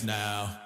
now.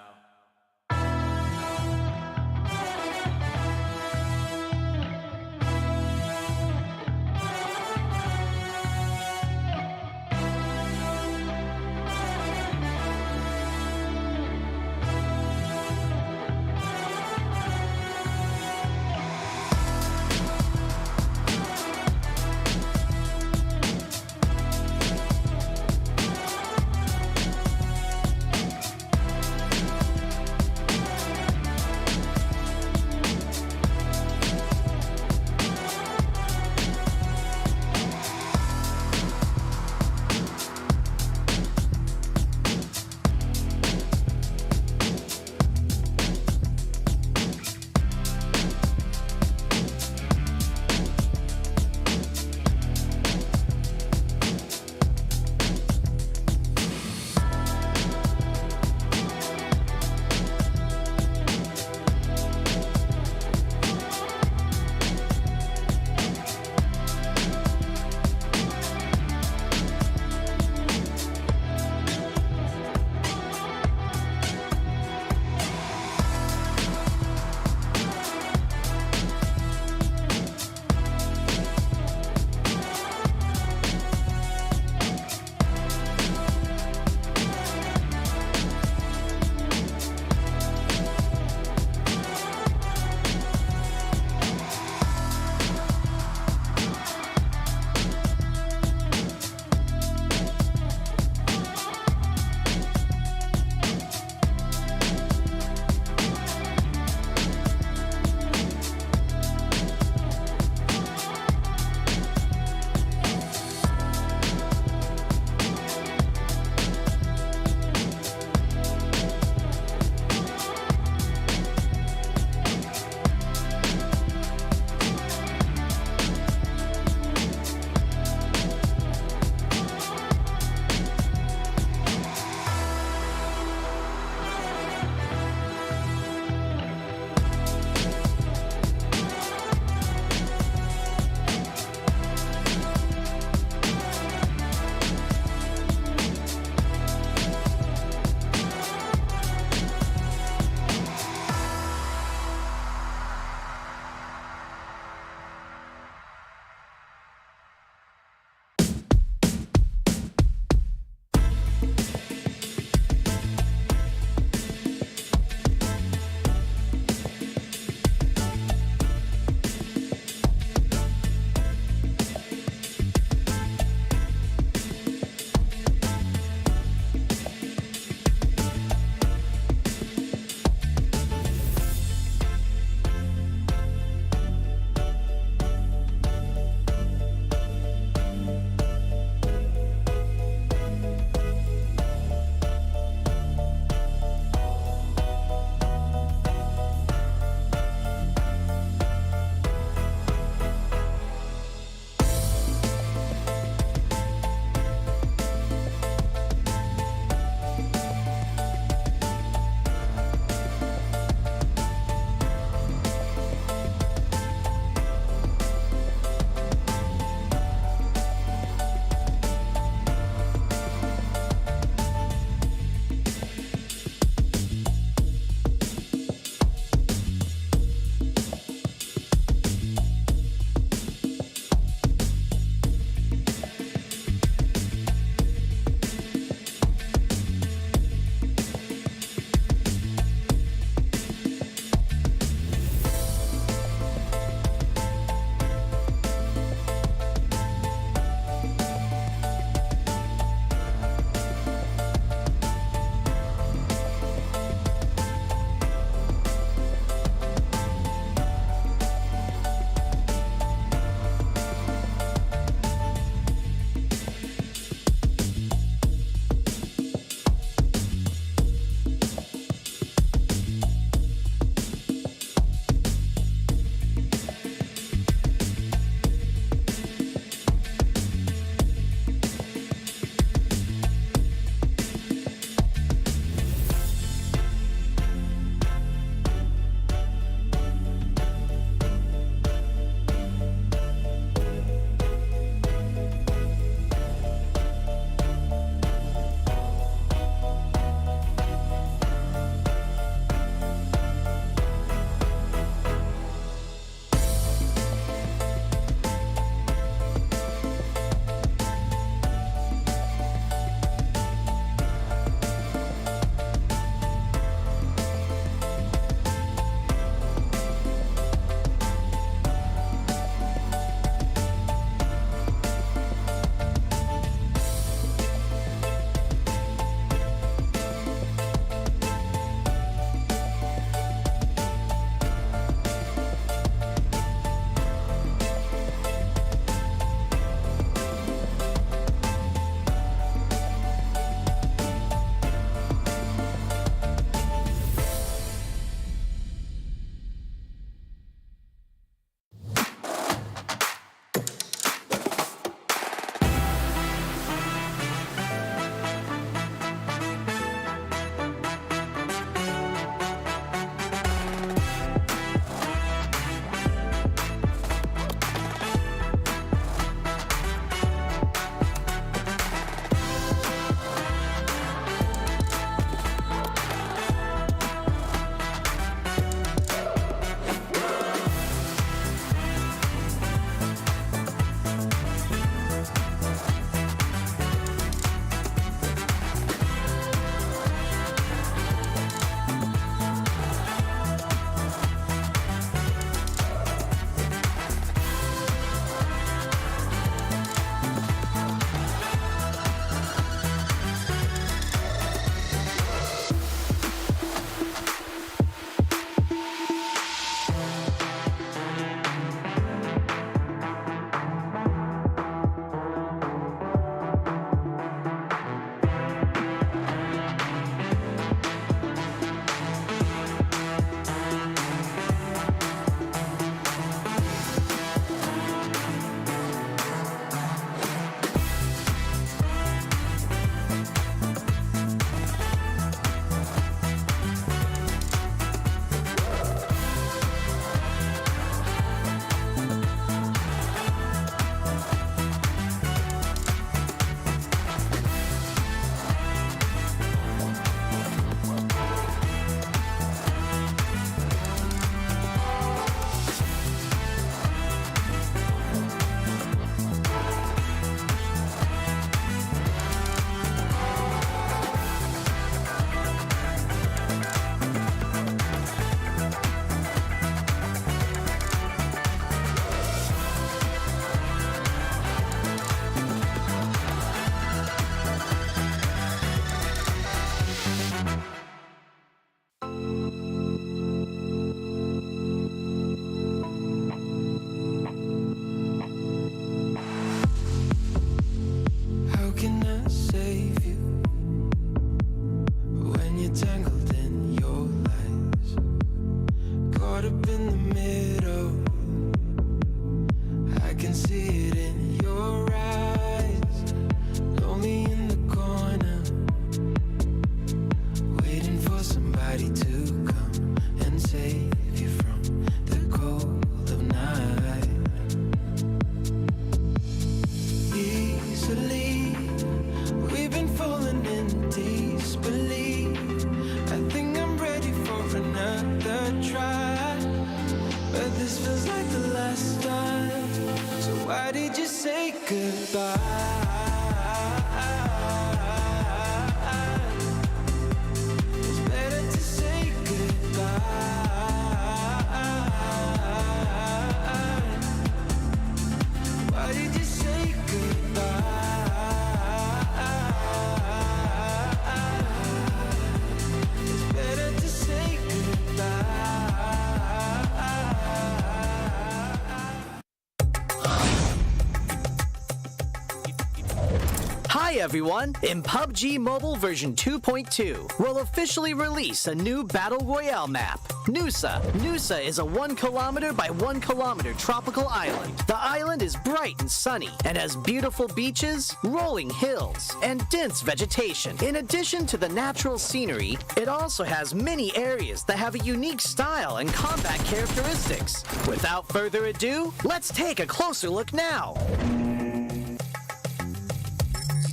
Hi everyone! In PUBG Mobile version 2.2, we'll officially release a new Battle Royale map, Nusa. Nusa is a 1 kilometer by 1 kilometer tropical island. The island is bright and sunny and has beautiful beaches, rolling hills, and dense vegetation. In addition to the natural scenery, it also has many areas that have a unique style and combat characteristics. Without further ado, let's take a closer look now.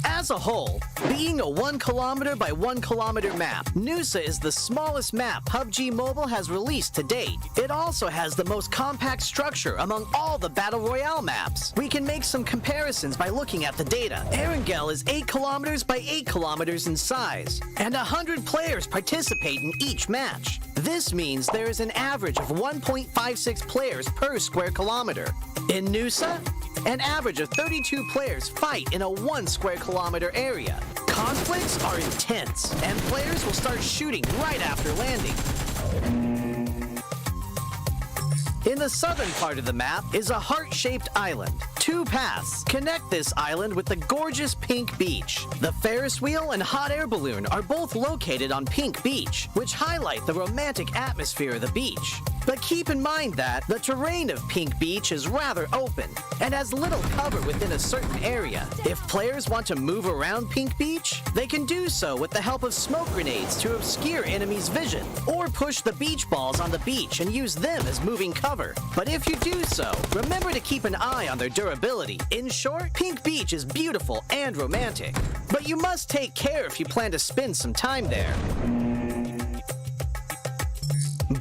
As a whole, being a 1 kilometer by 1 kilometer map, Nusa is the smallest map PUBG Mobile has released to date. It also has the most compact structure among all the Battle Royale maps. We can make some comparisons by looking at the data. Erangel is 8 kilometers by 8 kilometers in size, and 100 players participate in each match. This means there is an average of 1.56 players per square kilometer. In Nusa, an average of 32 players fight in a 1 square kilometer area. Conflicts are intense, and players will start shooting right after landing. In the southern part of the map is a heart-shaped island. 2 paths connect this island with the gorgeous Pink Beach. The Ferris wheel and hot air balloon are both located on Pink Beach, which highlight the romantic atmosphere of the beach. But keep in mind that the terrain of Pink Beach is rather open and has little cover within a certain area. If players want to move around Pink Beach, they can do so with the help of smoke grenades to obscure enemies' vision, or push the beach balls on the beach and use them as moving cover. But if you do so, remember to keep an eye on their durability. In short, Pink Beach is beautiful and romantic, but you must take care if you plan to spend some time there.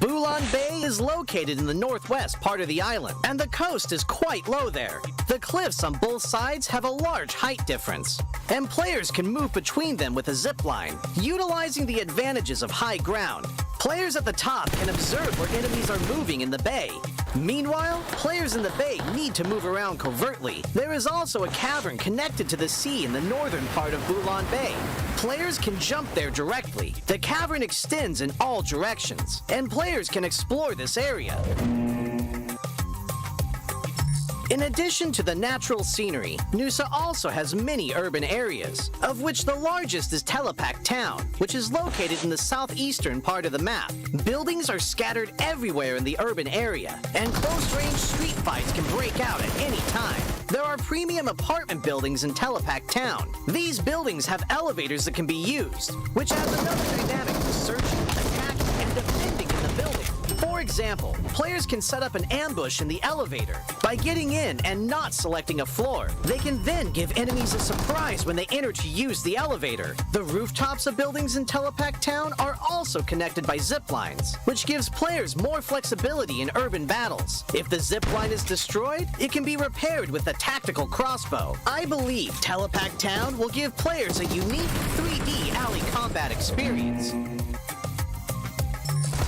Bulan Bay is located in the northwest part of the island, and the coast is quite low there. The cliffs on both sides have a large height difference, and players can move between them with a zip line, utilizing the advantages of high ground. Players at the top can observe where enemies are moving in the bay. Meanwhile, players in the bay need to move around covertly. There is also a cavern connected to the sea in the northern part of Bulan Bay. Players can jump there directly. The cavern extends in all directions, and players can explore this area. In addition to the natural scenery, Nusa also has many urban areas, of which the largest is Telepac town, which is located in the southeastern part of the map. Buildings are scattered everywhere in the urban area, and close-range street fights can break out at any time. There are premium apartment buildings in Telepac town. These buildings have elevators that can be used, which adds another dynamic to searching, attacking, and defending in the building. For example, players can set up an ambush in the elevator. By getting in and not selecting a floor, they can then give enemies a surprise when they enter to use the elevator. The rooftops of buildings in Telepac town are also connected by zip lines, which gives players more flexibility in urban battles. If the zip line is destroyed, it can be repaired with a tactical crossbow. I believe Telepac town will give players a unique 3D alley combat experience.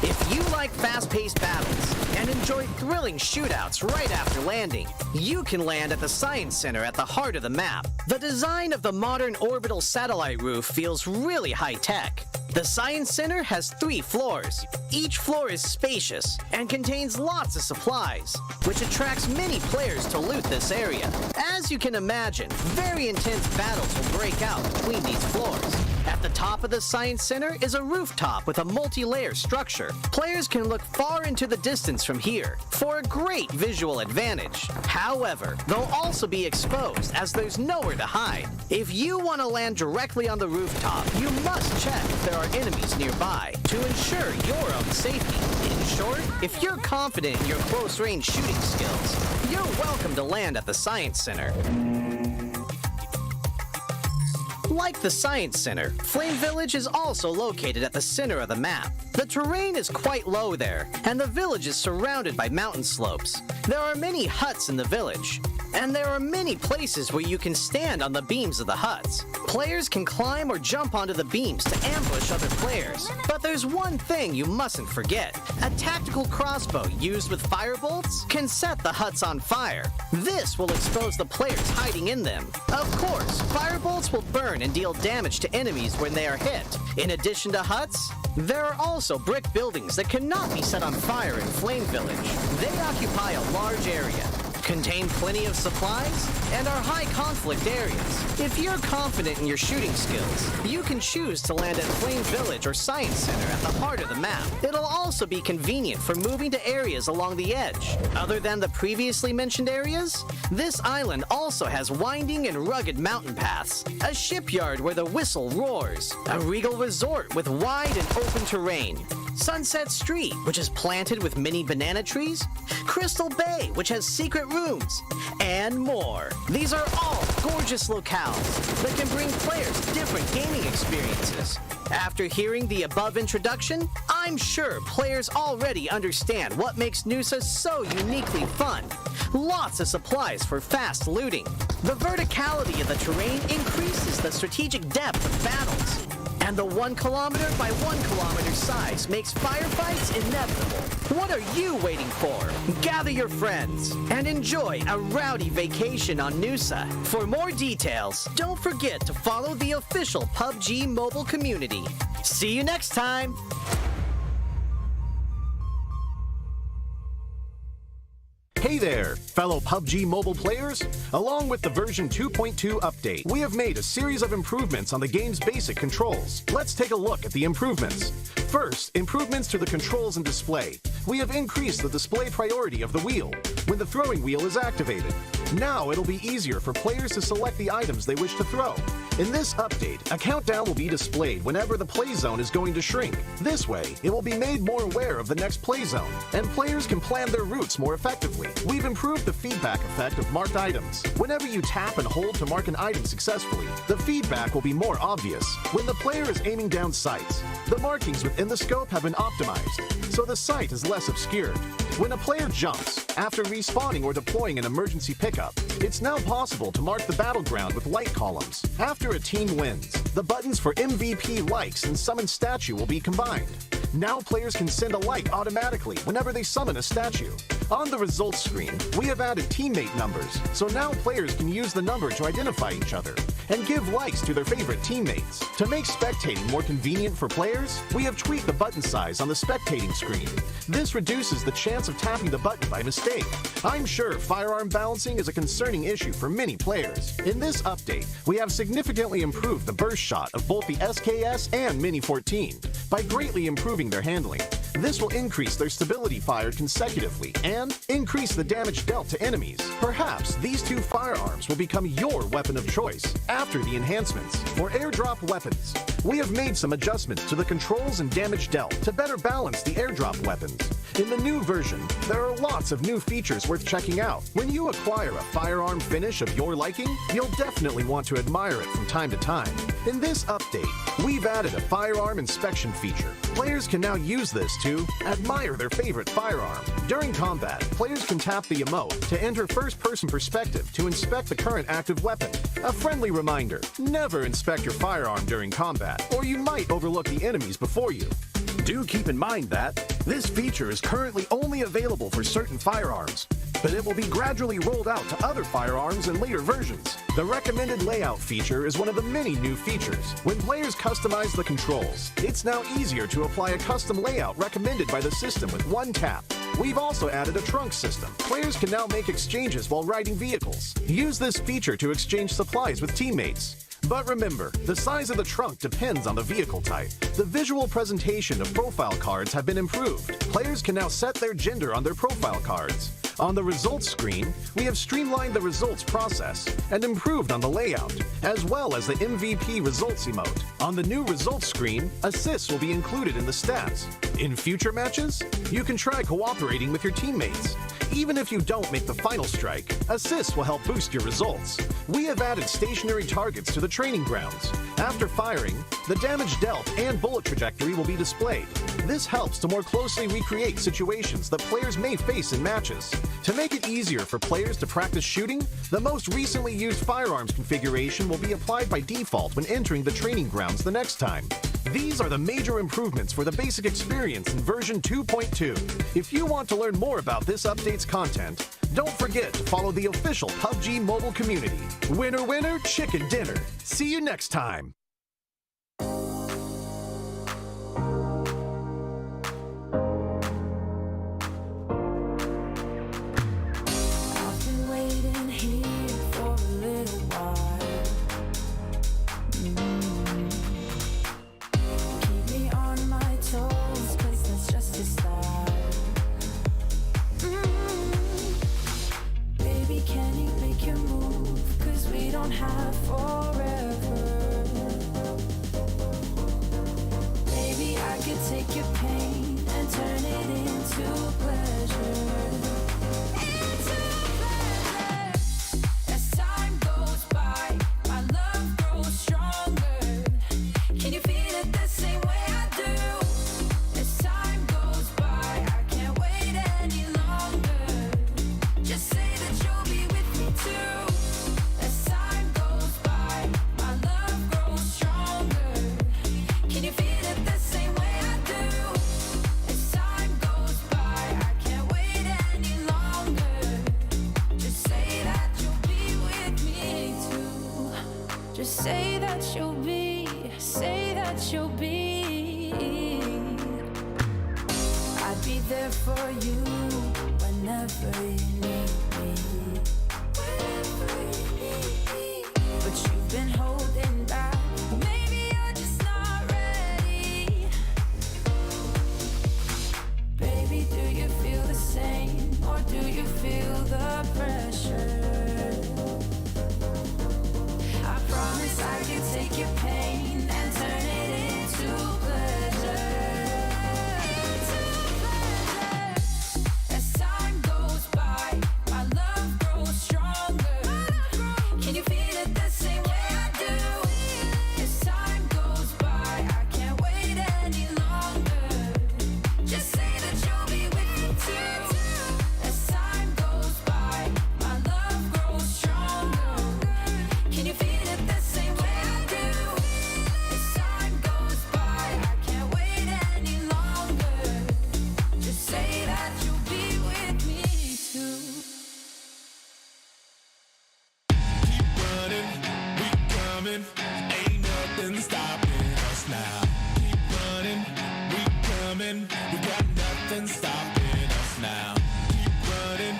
If you like fast-paced battles and enjoy thrilling shootouts right after landing, you can land at the Science Center at the heart of the map. The design of the modern orbital satellite roof feels really high-tech. The Science Center has 3 floors. Each floor is spacious and contains lots of supplies, which attracts many players to loot this area. As you can imagine, very intense battles will break out between these floors. At the top of the Science Center is a rooftop with a multi-layer structure. Players can look far into the distance from here for a great visual advantage. However, they'll also be exposed as there's nowhere to hide. If you want to land directly on the rooftop, you must check if there are enemies nearby to ensure your own safety. In short, if you're confident in your close-range shooting skills, you're welcome to land at the Science Center. Like the Science Center, Flame Village is also located at the center of the map. The terrain is quite low there, and the village is surrounded by mountain slopes. There are many huts in the village, and there are many places where you can stand on the beams of the huts. Players can climb or jump onto the beams to ambush other players. But there's one thing you mustn't forget. A tactical crossbow used with firebolts can set the huts on fire. This will expose the players hiding in them. Of course, firebolts will burn and deal damage to enemies when they are hit. In addition to huts, there are also brick buildings that cannot be set on fire in Flame Village. They occupy a large area. contain plenty of supplies, and are high conflict areas. If you're confident in your shooting skills, you can choose to land at Flame Village or Science Center at the heart of the map. It'll also be convenient for moving to areas along the edge. Other than the previously mentioned areas, this island also has winding and rugged mountain paths, a shipyard where the whistle roars, a regal resort with wide and open terrain, Sunset Street, which is planted with mini banana trees, Crystal Bay, which has secret rooms, and more. These are all gorgeous locales that can bring players different gaming experiences. After hearing the above introduction, I'm sure players already understand what makes Nusa so uniquely fun. Lots of supplies for fast looting. The verticality of the terrain increases the strategic depth of battles. And the 1 kilometer by 1 kilometer size makes firefights inevitable. What are you waiting for? Gather your friends and enjoy a rowdy vacation on Nusa. For more details, don't forget to follow the official PUBG mobile community. See you next time! Hey there, fellow PUBG mobile players! Along with the version 2.2 update, we have made a series of improvements on the game's basic controls. Let's take a look at the improvements. First, improvements to the controls and display. We have increased the display priority of the wheel when the throwing wheel is activated. Now it'll be easier for players to select the items they wish to throw. In this update, a countdown will be displayed whenever the play zone is going to shrink. This way, it will be made more aware of the next play zone, and players can plan their routes more effectively. We've improved the feedback effect of marked items. Whenever you tap and hold to mark an item successfully, the feedback will be more obvious. When the player is aiming down sights, the markings within the scope have been optimized, so the sight is less obscured. When a player jumps, after respawning or deploying an emergency pickup, it's now possible to mark the battleground with light columns. After a team wins, the buttons for MVP likes and summon statue will be combined. Now players can send a like automatically whenever they summon a statue. On the results screen, we have added teammate numbers, so now players can use the number to identify each other and give likes to their favorite teammates. To make spectating more convenient for players, we have tweaked the button size on the spectating screen. This reduces the chance of tapping the button by mistake. I'm sure firearm balancing is a concerning issue for many players. In this update, we have significantly improved the burst shot of both the SKS and Mini 14 by greatly improving their handling. This will increase their stability fired consecutively and increase the damage dealt to enemies. Perhaps these two firearms will become your weapon of choice after the enhancements. For airdrop weapons, we have made some adjustments to the controls and damage dealt to better balance the airdrop weapons. In the new version, there are lots of new features worth checking out. When you acquire a firearm finish of your liking, you'll definitely want to admire it from time to time. In this update, we've added a firearm inspection feature. Players can now use this to admire their favorite firearm. During combat, players can tap the emote to enter first-person perspective to inspect the current active weapon. A friendly reminder, never inspect your firearm during combat, or you might overlook the enemies before you. Do keep in mind that this feature is currently only available for certain firearms, but it will be gradually rolled out to other firearms in later versions. The recommended layout feature is one of the many new features. When players customize the controls, it's now easier to apply a custom layout recommended by the system with one tap. We've also added a trunk system. Players can now make exchanges while riding vehicles. Use this feature to exchange supplies with teammates. But remember, the size of the trunk depends on the vehicle type. The visual presentation of profile cards have been improved. Players can now set their gender on their profile cards. On the results screen, we have streamlined the results process and improved on the layout, as well as the MVP results emote. On the new results screen, assists will be included in the stats. In future matches, you can try cooperating with your teammates. Even if you don't make the final strike, assists will help boost your results. We have added stationary targets to the training grounds. After firing, the damage dealt and bullet trajectory will be displayed. This helps to more closely recreate situations that players may face in matches. To make it easier for players to practice shooting, the most recently used firearms configuration will be applied by default when entering the training grounds the next time. These are the major improvements for the basic experience in version 2.2. If you want to learn more about this update's content, don't forget to follow the official PUBG mobile community. Winner, winner, chicken dinner. See you next time. Often say that you'll be, say that you'll be. I'd be there for you whenever you need me. Whenever you need me. But you've been holding back. Maybe you're just not ready. Baby, do you feel the same? Or do you feel the pressure? I promise I can take your pain and turn it into pleasure. Into pleasure. As time goes by, my love grows stronger. Can you feel it the same way I do? As time goes by, I can't wait any longer. Just say that you'll be with me too. As time goes by, my love grows stronger. Can you feel it the same way I do? As time goes by, I can't wait any longer. Just say that you'll be with me too. Keep running, we coming, ain't nothing stopping us now. Keep running, we coming, we got nothing stopping us now. Keep running,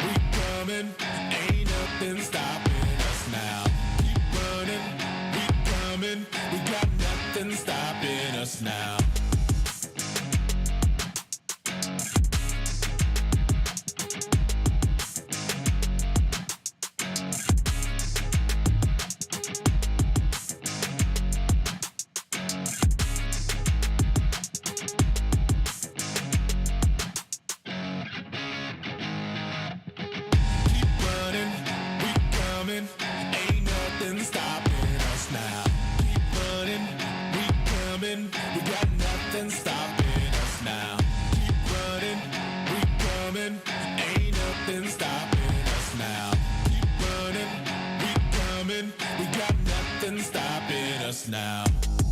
we coming, ain't nothing stopping us now. Keep running, we coming, we got nothing stopping us now. Keep running, we coming, ain't nothing stopping us now. Keep running, we coming, we got nothing stopping us now. Keep running, we coming, ain't nothing stopping us now. Keep running, we coming, we got nothing stopping us now. Keep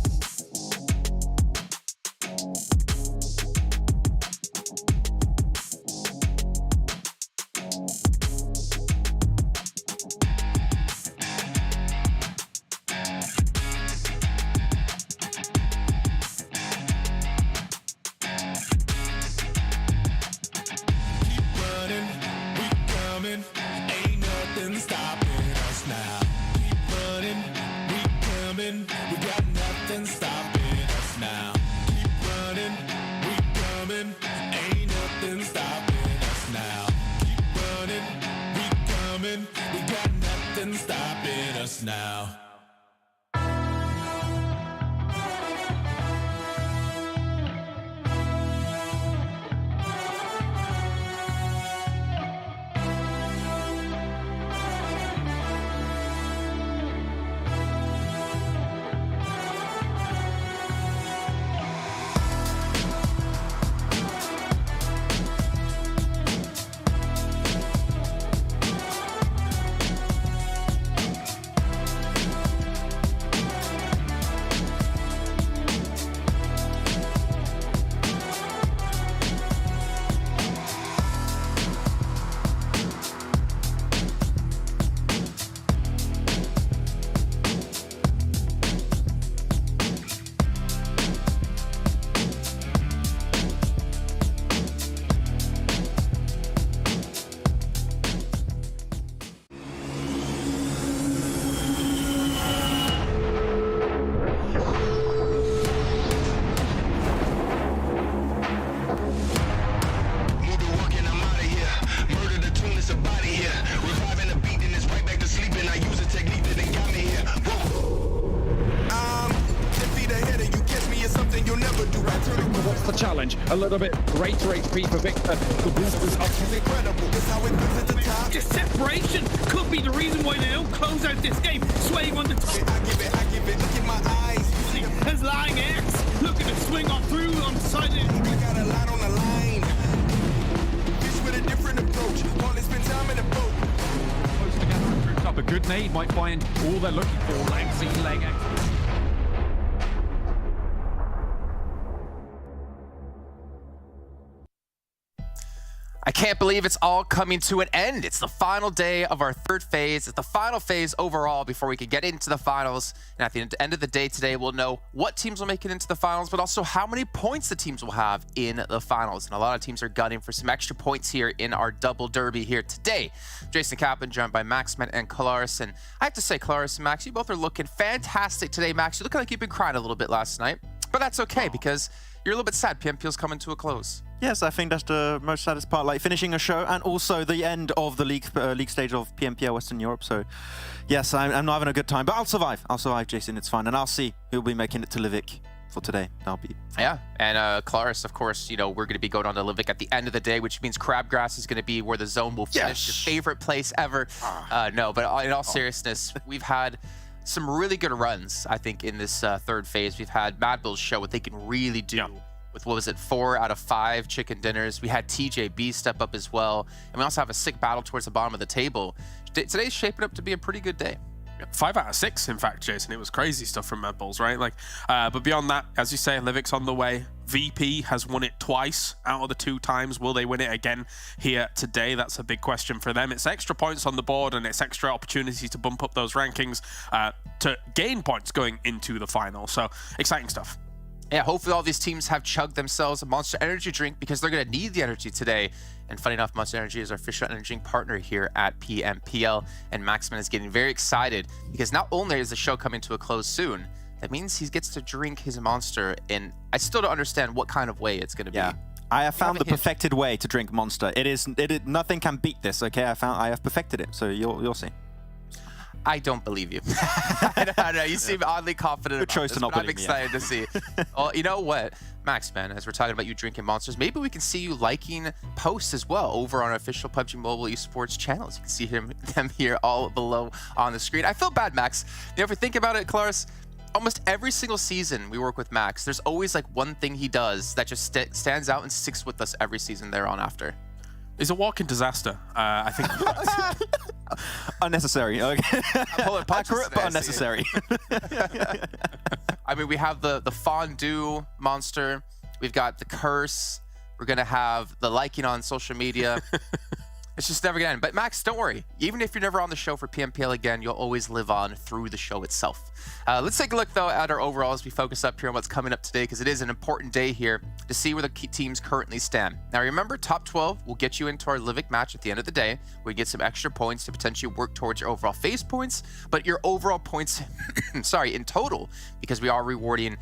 running, we coming, ain't nothing stopping us now. Keep running, we coming, we got nothing stopping us now. Keep running, we coming, ain't nothing stopping us now. Keep running, we coming, we got nothing stopping us now. What's the challenge? A little bit greater HP for Victor. The boosters up. Just separation could be the reason why they don't close out this game. Swaying on the top. I give it, look in my eyes. There's lying X looking to swing on through on the side of it. I got a lot on the line. Fish with a different approach. Only spend time in the boat. Close together and grouped up. A good nade might find all they're looking for. Langsy leg. I can't believe it's all coming to an end. It's the final day of our third phase. It's the final phase overall before we can get into the finals. And at the end of the day today, we'll know what teams will make it into the finals, but also how many points the teams will have in the finals. And a lot of teams are gunning for some extra points here in our double derby here today. Jason Kaplan joined by Maxman and Claris. And I have to say, Claris and Max, you both are looking fantastic today. Max, you look like you've been crying a little bit last night, but that's okay because you're a little bit sad. PMPL's coming to a close. Yes, I think that's the most saddest part, like finishing a show and also the end of the league stage of PMPL Western Europe. So, yes, I'm not having a good time, but I'll survive. I'll survive, Jason. It's fine, and I'll see who'll be making it to Livik for today. That'll be fine. Yeah, and Claris, of course, you know, we're going to be going on to Livik at the end of the day, which means Crabgrass is going to be where the zone will finish. Your favorite place ever. No, but in all seriousness, we've had some really good runs, I think, in this third phase. We've had MADBULLS show what they can really do. With, what was it, 4 out of 5 chicken dinners. We had TJB step up as well. And we also have a sick battle towards the bottom of the table. Today's shaping up to be a pretty good day. 5 out of 6, in fact, Jason. It was crazy stuff from MADBULLS, right? Like, but beyond that, as you say, Livik's on the way. VP has won it twice out of the 2 times. Will they win it again here today? That's a big question for them. It's extra points on the board and it's extra opportunities to bump up those rankings to gain points going into the final. So, exciting stuff. Yeah, hopefully all these teams have chugged themselves a Monster Energy drink because they're going to need the energy today. And funny enough, Monster Energy is our official energy drink partner here at PMPL. And Maxman is getting very excited because not only is the show coming to a close soon, that means he gets to drink his Monster. And I still don't understand what kind of way it's going to be. I have found the perfected way to drink Monster. Nothing can beat this, okay? I have perfected it, so you'll see. I don't believe you. I don't know. You seem oddly confident. Good choice to not believe me. I'm excited to see. Well, you know what, Maxman, as we're talking about you drinking Monsters, maybe we can see you liking posts as well over on our official PUBG Mobile Esports channels. You can see them here all below on the screen. I feel bad, Max. You know, if we think about it, Claris, almost every single season we work with Max, there's always like one thing he does that just stands out and sticks with us every season there on after. He's a walking disaster, I think. Unnecessary. Okay. Accurate, but unnecessary. I mean, we have the fondue monster. We've got the curse. We're going to have the liking on social media. It's just never going to end. But Max, don't worry. Even if you're never on the show for PMPL again, you'll always live on through the show itself. Let's take a look, though, at our overall as we focus up here on what's coming up today, because it is an important day here to see where the teams currently stand. Now, remember, top 12 will get you into our Livik match at the end of the day. We get some extra points to potentially work towards your overall phase points, but your overall points, sorry, in total, because we are rewarding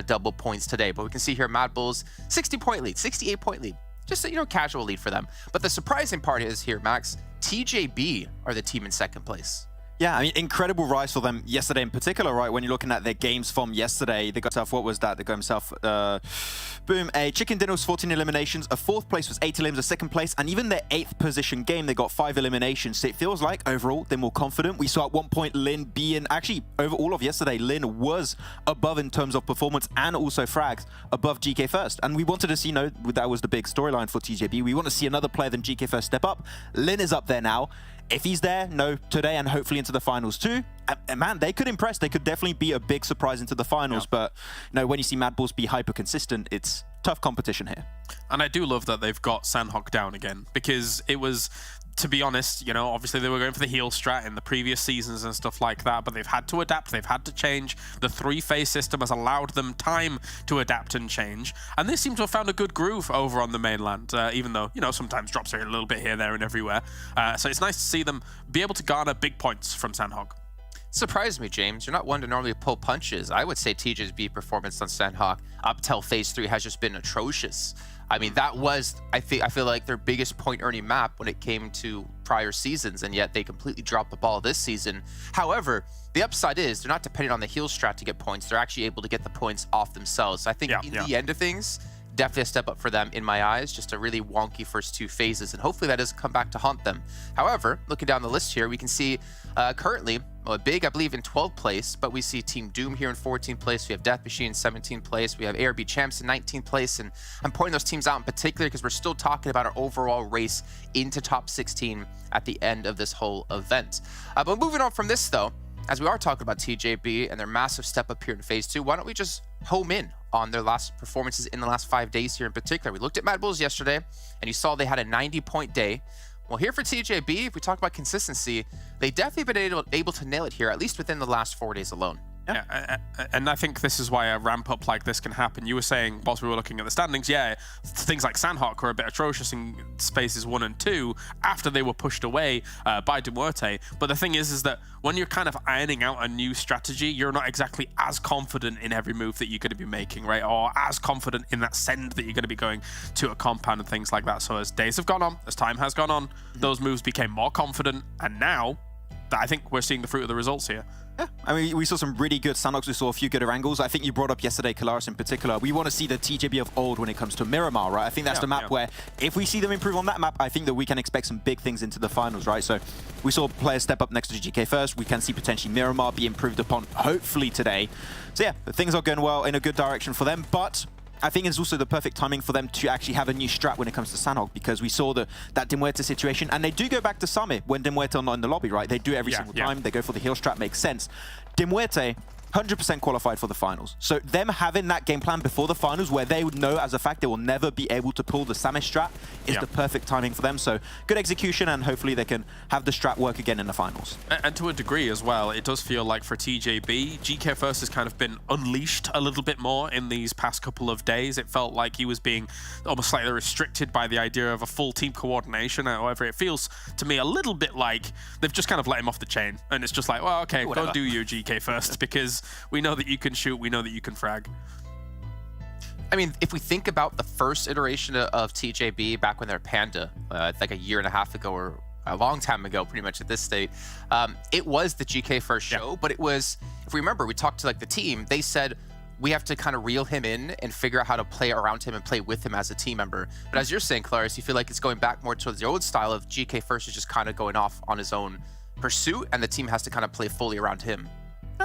double points today. But we can see here MADBULLS 60-point lead, 68-point lead. Just a, casual lead for them. But the surprising part is here, Max, TJB are the team in second place. Yeah, I mean, incredible rise for them yesterday in particular, right? When you're looking at their games from yesterday, they got themselves, what was that? They got themselves, boom, a chicken dinner was 14 eliminations, a 4th place was 8 elims, a 2nd place, and even their 8th position game, they got 5 eliminations. So it feels like, overall, they're more confident. We saw at one point Lin being, actually, over all of yesterday, Lin was above in terms of performance and also frags above GK First. And we wanted to see, that was the big storyline for TJB. We want to see another player than GK First step up. Lin is up there now. If he's there, today and hopefully into the finals too, and man, they could impress. They could definitely be a big surprise into the finals. But when you see MADBULLS be hyper consistent, it's tough competition here. And I do love that they've got Sanhok down again, because it was, to be honest, obviously they were going for the heal strat in the previous seasons and stuff like that, but they've had to adapt, they've had to change. The 3-phase system has allowed them time to adapt and change, and they seem to have found a good groove over on the mainland, even though, sometimes drops are a little bit here, there, and everywhere. So it's nice to see them be able to garner big points from Sanhok. Surprised me, James. You're not one to normally pull punches. I would say TJB performance on Sanhok up till phase 3 has just been atrocious. I mean, that was, I feel like, their biggest point-earning map when it came to prior seasons, and yet they completely dropped the ball this season. However, the upside is they're not dependent on the heal strat to get points. They're actually able to get the points off themselves. So I think in the end of things, definitely a step up for them in my eyes. Just a really wonky first 2 phases, and hopefully that doesn't come back to haunt them. However, looking down the list here, we can see currently, Big, I believe, in 12th place, but we see Team Doom here in 14th place. We have Death Machine in 17th place. We have ARB Champs in 19th place, and I'm pointing those teams out in particular because we're still talking about our overall race into top 16 at the end of this whole event. But moving on from this, though, as we are talking about TJB and their massive step up here in phase 2, why don't we just home in on their last performances in the last 5 days here in particular. We looked at MADBULLS yesterday, and you saw they had a 90-point day. Well, here for TJB, if we talk about consistency, they definitely been able to nail it here, at least within the last 4 days alone. Yeah, and I think this is why a ramp up like this can happen. You were saying, whilst we were looking at the standings, yeah, things like Sanhok were a bit atrocious in spaces 1 and 2 after they were pushed away by MUERTE. But the thing is that when you're kind of ironing out a new strategy, you're not exactly as confident in every move that you're going to be making, right? Or as confident in that send that you're going to be going to a compound and things like that. So as days have gone on, as time has gone on, those moves became more confident. And now, I think we're seeing the fruit of the results here. Yeah, I mean, we saw some really good Sanhoks, we saw a few good Erangels. I think you brought up yesterday, Kalaris in particular. We want to see the TJB of old when it comes to Miramar, right? I think that's the map where, if we see them improve on that map, I think that we can expect some big things into the finals, right? So we saw players step up next to GK first. We can see potentially Miramar be improved upon, hopefully today. So yeah, things are going well in a good direction for them, but I think it's also the perfect timing for them to actually have a new strat when it comes to Sanhok, because we saw that MUERTE situation, and they do go back to Same when MUERTE are not in the lobby, right? They do every single time. They go for the heal strat, makes sense. MUERTE 100% qualified for the finals. So them having that game plan before the finals where they would know as a fact they will never be able to pull the Same strat is the perfect timing for them. So good execution, and hopefully they can have the strat work again in the finals. And to a degree as well, it does feel like for TJB, GK First has kind of been unleashed a little bit more in these past couple of days. It felt like he was being almost slightly restricted by the idea of a full team coordination. However, it feels to me a little bit like they've just kind of let him off the chain. And it's just like, well, okay, go do you, GK First, because we know that you can shoot, we know that you can frag. I mean, if we think about the first iteration of TJB back when they're Panda, like a year and a half ago or a long time ago, pretty much at this state, it was the GK First show, but it was, if we remember, we talked to like the team, they said, we have to kind of reel him in and figure out how to play around him and play with him as a team member. But as you're saying, Clarice, you feel like it's going back more towards the old style of GK First is just kind of going off on his own pursuit, and the team has to kind of play fully around him.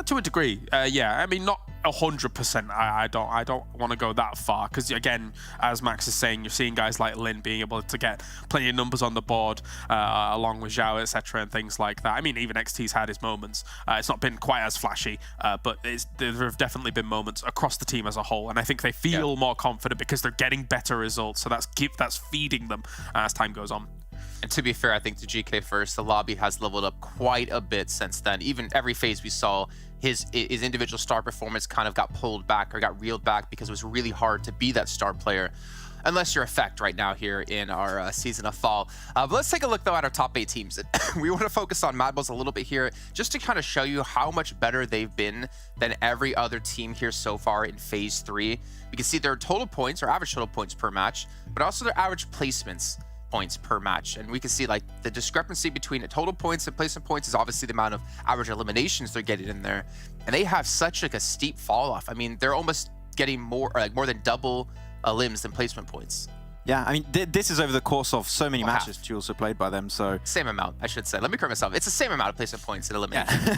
To a degree, yeah. I mean, not 100%. I don't want to go that far, because again, as Max is saying, you're seeing guys like Lin being able to get plenty of numbers on the board, along with Zhao, etc., and things like that. I mean, even XT's had his moments. It's not been quite as flashy, but there have definitely been moments across the team as a whole, and I think they feel more confident because they're getting better results. So that's feeding them as time goes on. And to be fair, I think the GK First, the lobby has leveled up quite a bit since then. Even every phase we saw, his individual star performance kind of got pulled back or got reeled back because it was really hard to be that star player, unless you're Effect right now here in our season of Fall. But let's take a look, though, at our top 8 teams. We want to focus on MADBULLS a little bit here, just to kind of show you how much better they've been than every other team here so far in Phase 3. We can see their total points, or average total points per match, but also their average placements points per match. And we can see like the discrepancy between the total points and placement points is obviously the amount of average eliminations they're getting in there. And they have such like a steep fall off. I mean, they're almost getting more than double limbs than placement points. Yeah, I mean, this is over the course of so many matches you also played by them, so... Same amount, I should say. Let me correct myself. It's the same amount of placement points and eliminations.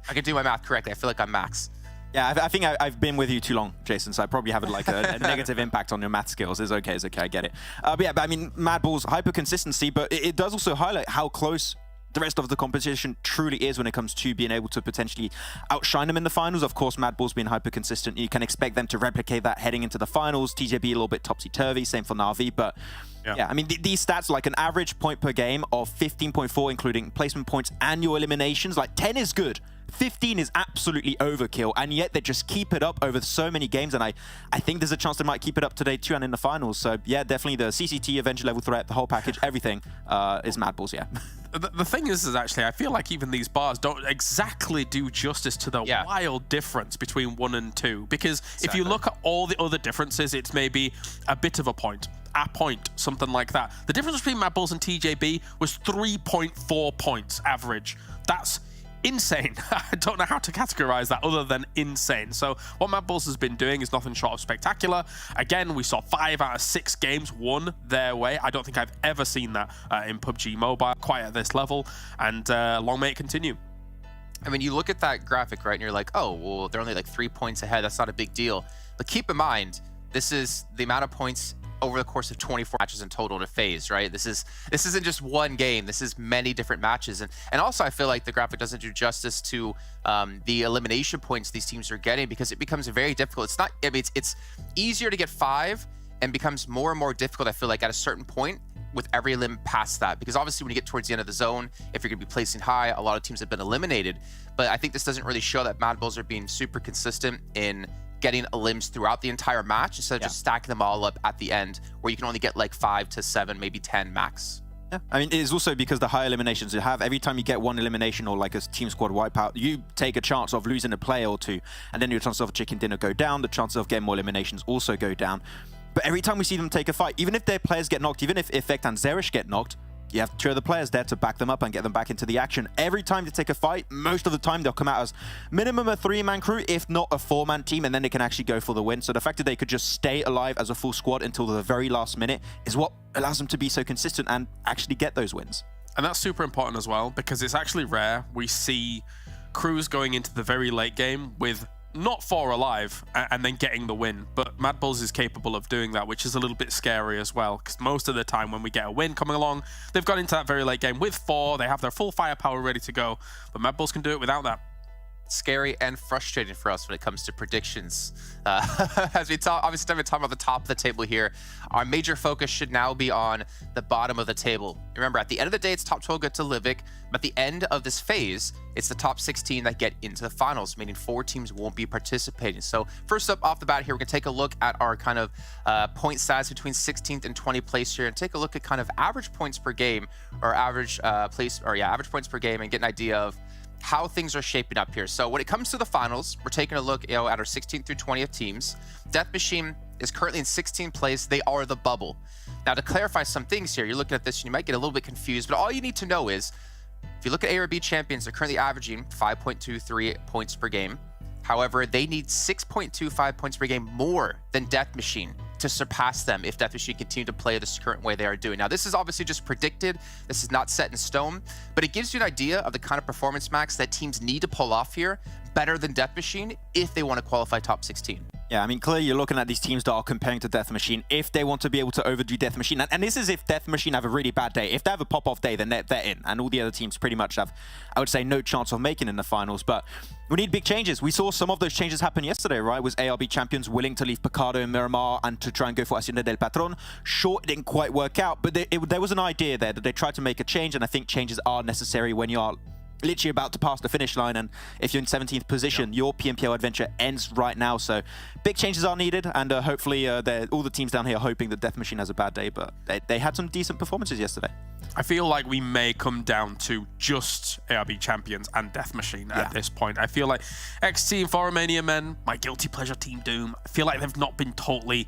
I can do my math correctly. I feel like I'm Max. Yeah, I think I've been with you too long, Jason, so I probably have like a negative impact on your math skills. It's okay, I get it. But I mean, MADBULLS, hyper consistency, but it does also highlight how close the rest of the competition truly is when it comes to being able to potentially outshine them in the finals. Of course, MADBULLS being hyper consistent, you can expect them to replicate that heading into the finals. TJB a little bit topsy-turvy, same for Na'Vi, but yeah, I mean, these stats, like an average point per game of 15.4, including placement points and your eliminations, like 10 is good. 15 is absolutely overkill, and yet they just keep it up over so many games, and I think there's a chance they might keep it up today too and in the finals. So yeah, definitely the CCT, Avenger level threat, the whole package, everything is MADBULLS, yeah. The thing is actually, I feel like even these bars don't exactly do justice to the wild difference between 1 and 2, because if you look at all the other differences, it's maybe a bit of a point, something like that. The difference between MADBULLS and TJB was 3.4 points average. That's insane. I don't know how to categorize that other than insane. So what MADBULLS has been doing is nothing short of spectacular. Again, we saw 5 out of 6 games won their way. I don't think I've ever seen that in PUBG Mobile quite at this level, and long may it continue. I mean, you look at that graphic, right, and you're like, oh, well, they're only like 3 points ahead. That's not a big deal. But keep in mind, this is the amount of points over the course of 24 matches in total in a phase, right? This isn't just one game. This is many different matches. And also, I feel like the graphic doesn't do justice to the elimination points these teams are getting, because it becomes very difficult. It's not, I mean, it's easier to get 5 and becomes more and more difficult, I feel like, at a certain point with every elim past that. Because obviously when you get towards the end of the zone, if you're going to be placing high, a lot of teams have been eliminated. But I think this doesn't really show that MADBULLS are being super consistent in getting elims throughout the entire match, instead of just stacking them all up at the end, where you can only get like 5 to 7, maybe 10 max. Yeah, I mean, it is also because the high eliminations you have, every time you get one elimination or like a team squad wipeout, you take a chance of losing a player or two, and then your chances of a chicken dinner go down, the chances of getting more eliminations also go down. But every time we see them take a fight, even if their players get knocked, even if Effect and Zerish get knocked, you have 2 other players there to back them up and get them back into the action. Every time they take a fight, most of the time they'll come out as minimum a 3-man crew, if not a 4-man team, and then they can actually go for the win. So the fact that they could just stay alive as a full squad until the very last minute is what allows them to be so consistent and actually get those wins. And that's super important as well, because it's actually rare we see crews going into the very late game with not 4 alive and then getting the win, but MADBULLS is capable of doing that, which is a little bit scary as well, because most of the time when we get a win coming along, they've got into that very late game with 4, they have their full firepower ready to go, but MADBULLS can do it without that. Scary and frustrating for us when it comes to predictions. As we talk, obviously, we're talking about the top of the table here. Our major focus should now be on the bottom of the table. Remember, at the end of the day, it's top 12 good to Livik, but at the end of this phase, it's the top 16 that get into the finals, meaning 4 teams won't be participating. So first up off the bat here, we're gonna take a look at our kind of point stats between 16th and 20th place here, and take a look at kind of average points per game, or average average points per game, and get an idea of how things are shaping up here. So when it comes to the finals, we're taking a look, at our 16th through 20th teams. Death Machine is currently in 16th place. They are the bubble. Now, to clarify some things here, you're looking at this and you might get a little bit confused, but all you need to know is, if you look at A or B champions, they're currently averaging 5.23 points per game. However, they need 6.25 points per game more than Death Machine to surpass them if Death Machine continue to play this current way they are doing. Now, this is obviously just predicted. This is not set in stone, but it gives you an idea of the kind of performance max that teams need to pull off here, better than Death Machine, if they want to qualify top 16. Yeah, I mean, clearly you're looking at these teams that are comparing to Death Machine if they want to be able to overdo Death Machine. And this is if Death Machine have a really bad day. If they have a pop-off day, then they're in. And all the other teams pretty much have, I would say, no chance of making in the finals. But we need big changes. We saw some of those changes happen yesterday, right? Was ARB champions willing to leave Picardo and Miramar and to try and go for Hacienda del Patron? Sure, it didn't quite work out, but there was an idea there that they tried to make a change, and I think changes are necessary when you are literally about to pass the finish line, and if you're in 17th position, your PMPL adventure ends right now. So big changes are needed, and hopefully all the teams down here are hoping that Death Machine has a bad day, but they had some decent performances yesterday. I feel like we may come down to just ARB champions and Death Machine at this point. I feel like XTEAM, for Romanian men, my guilty pleasure Team Doom, I feel like they've not been totally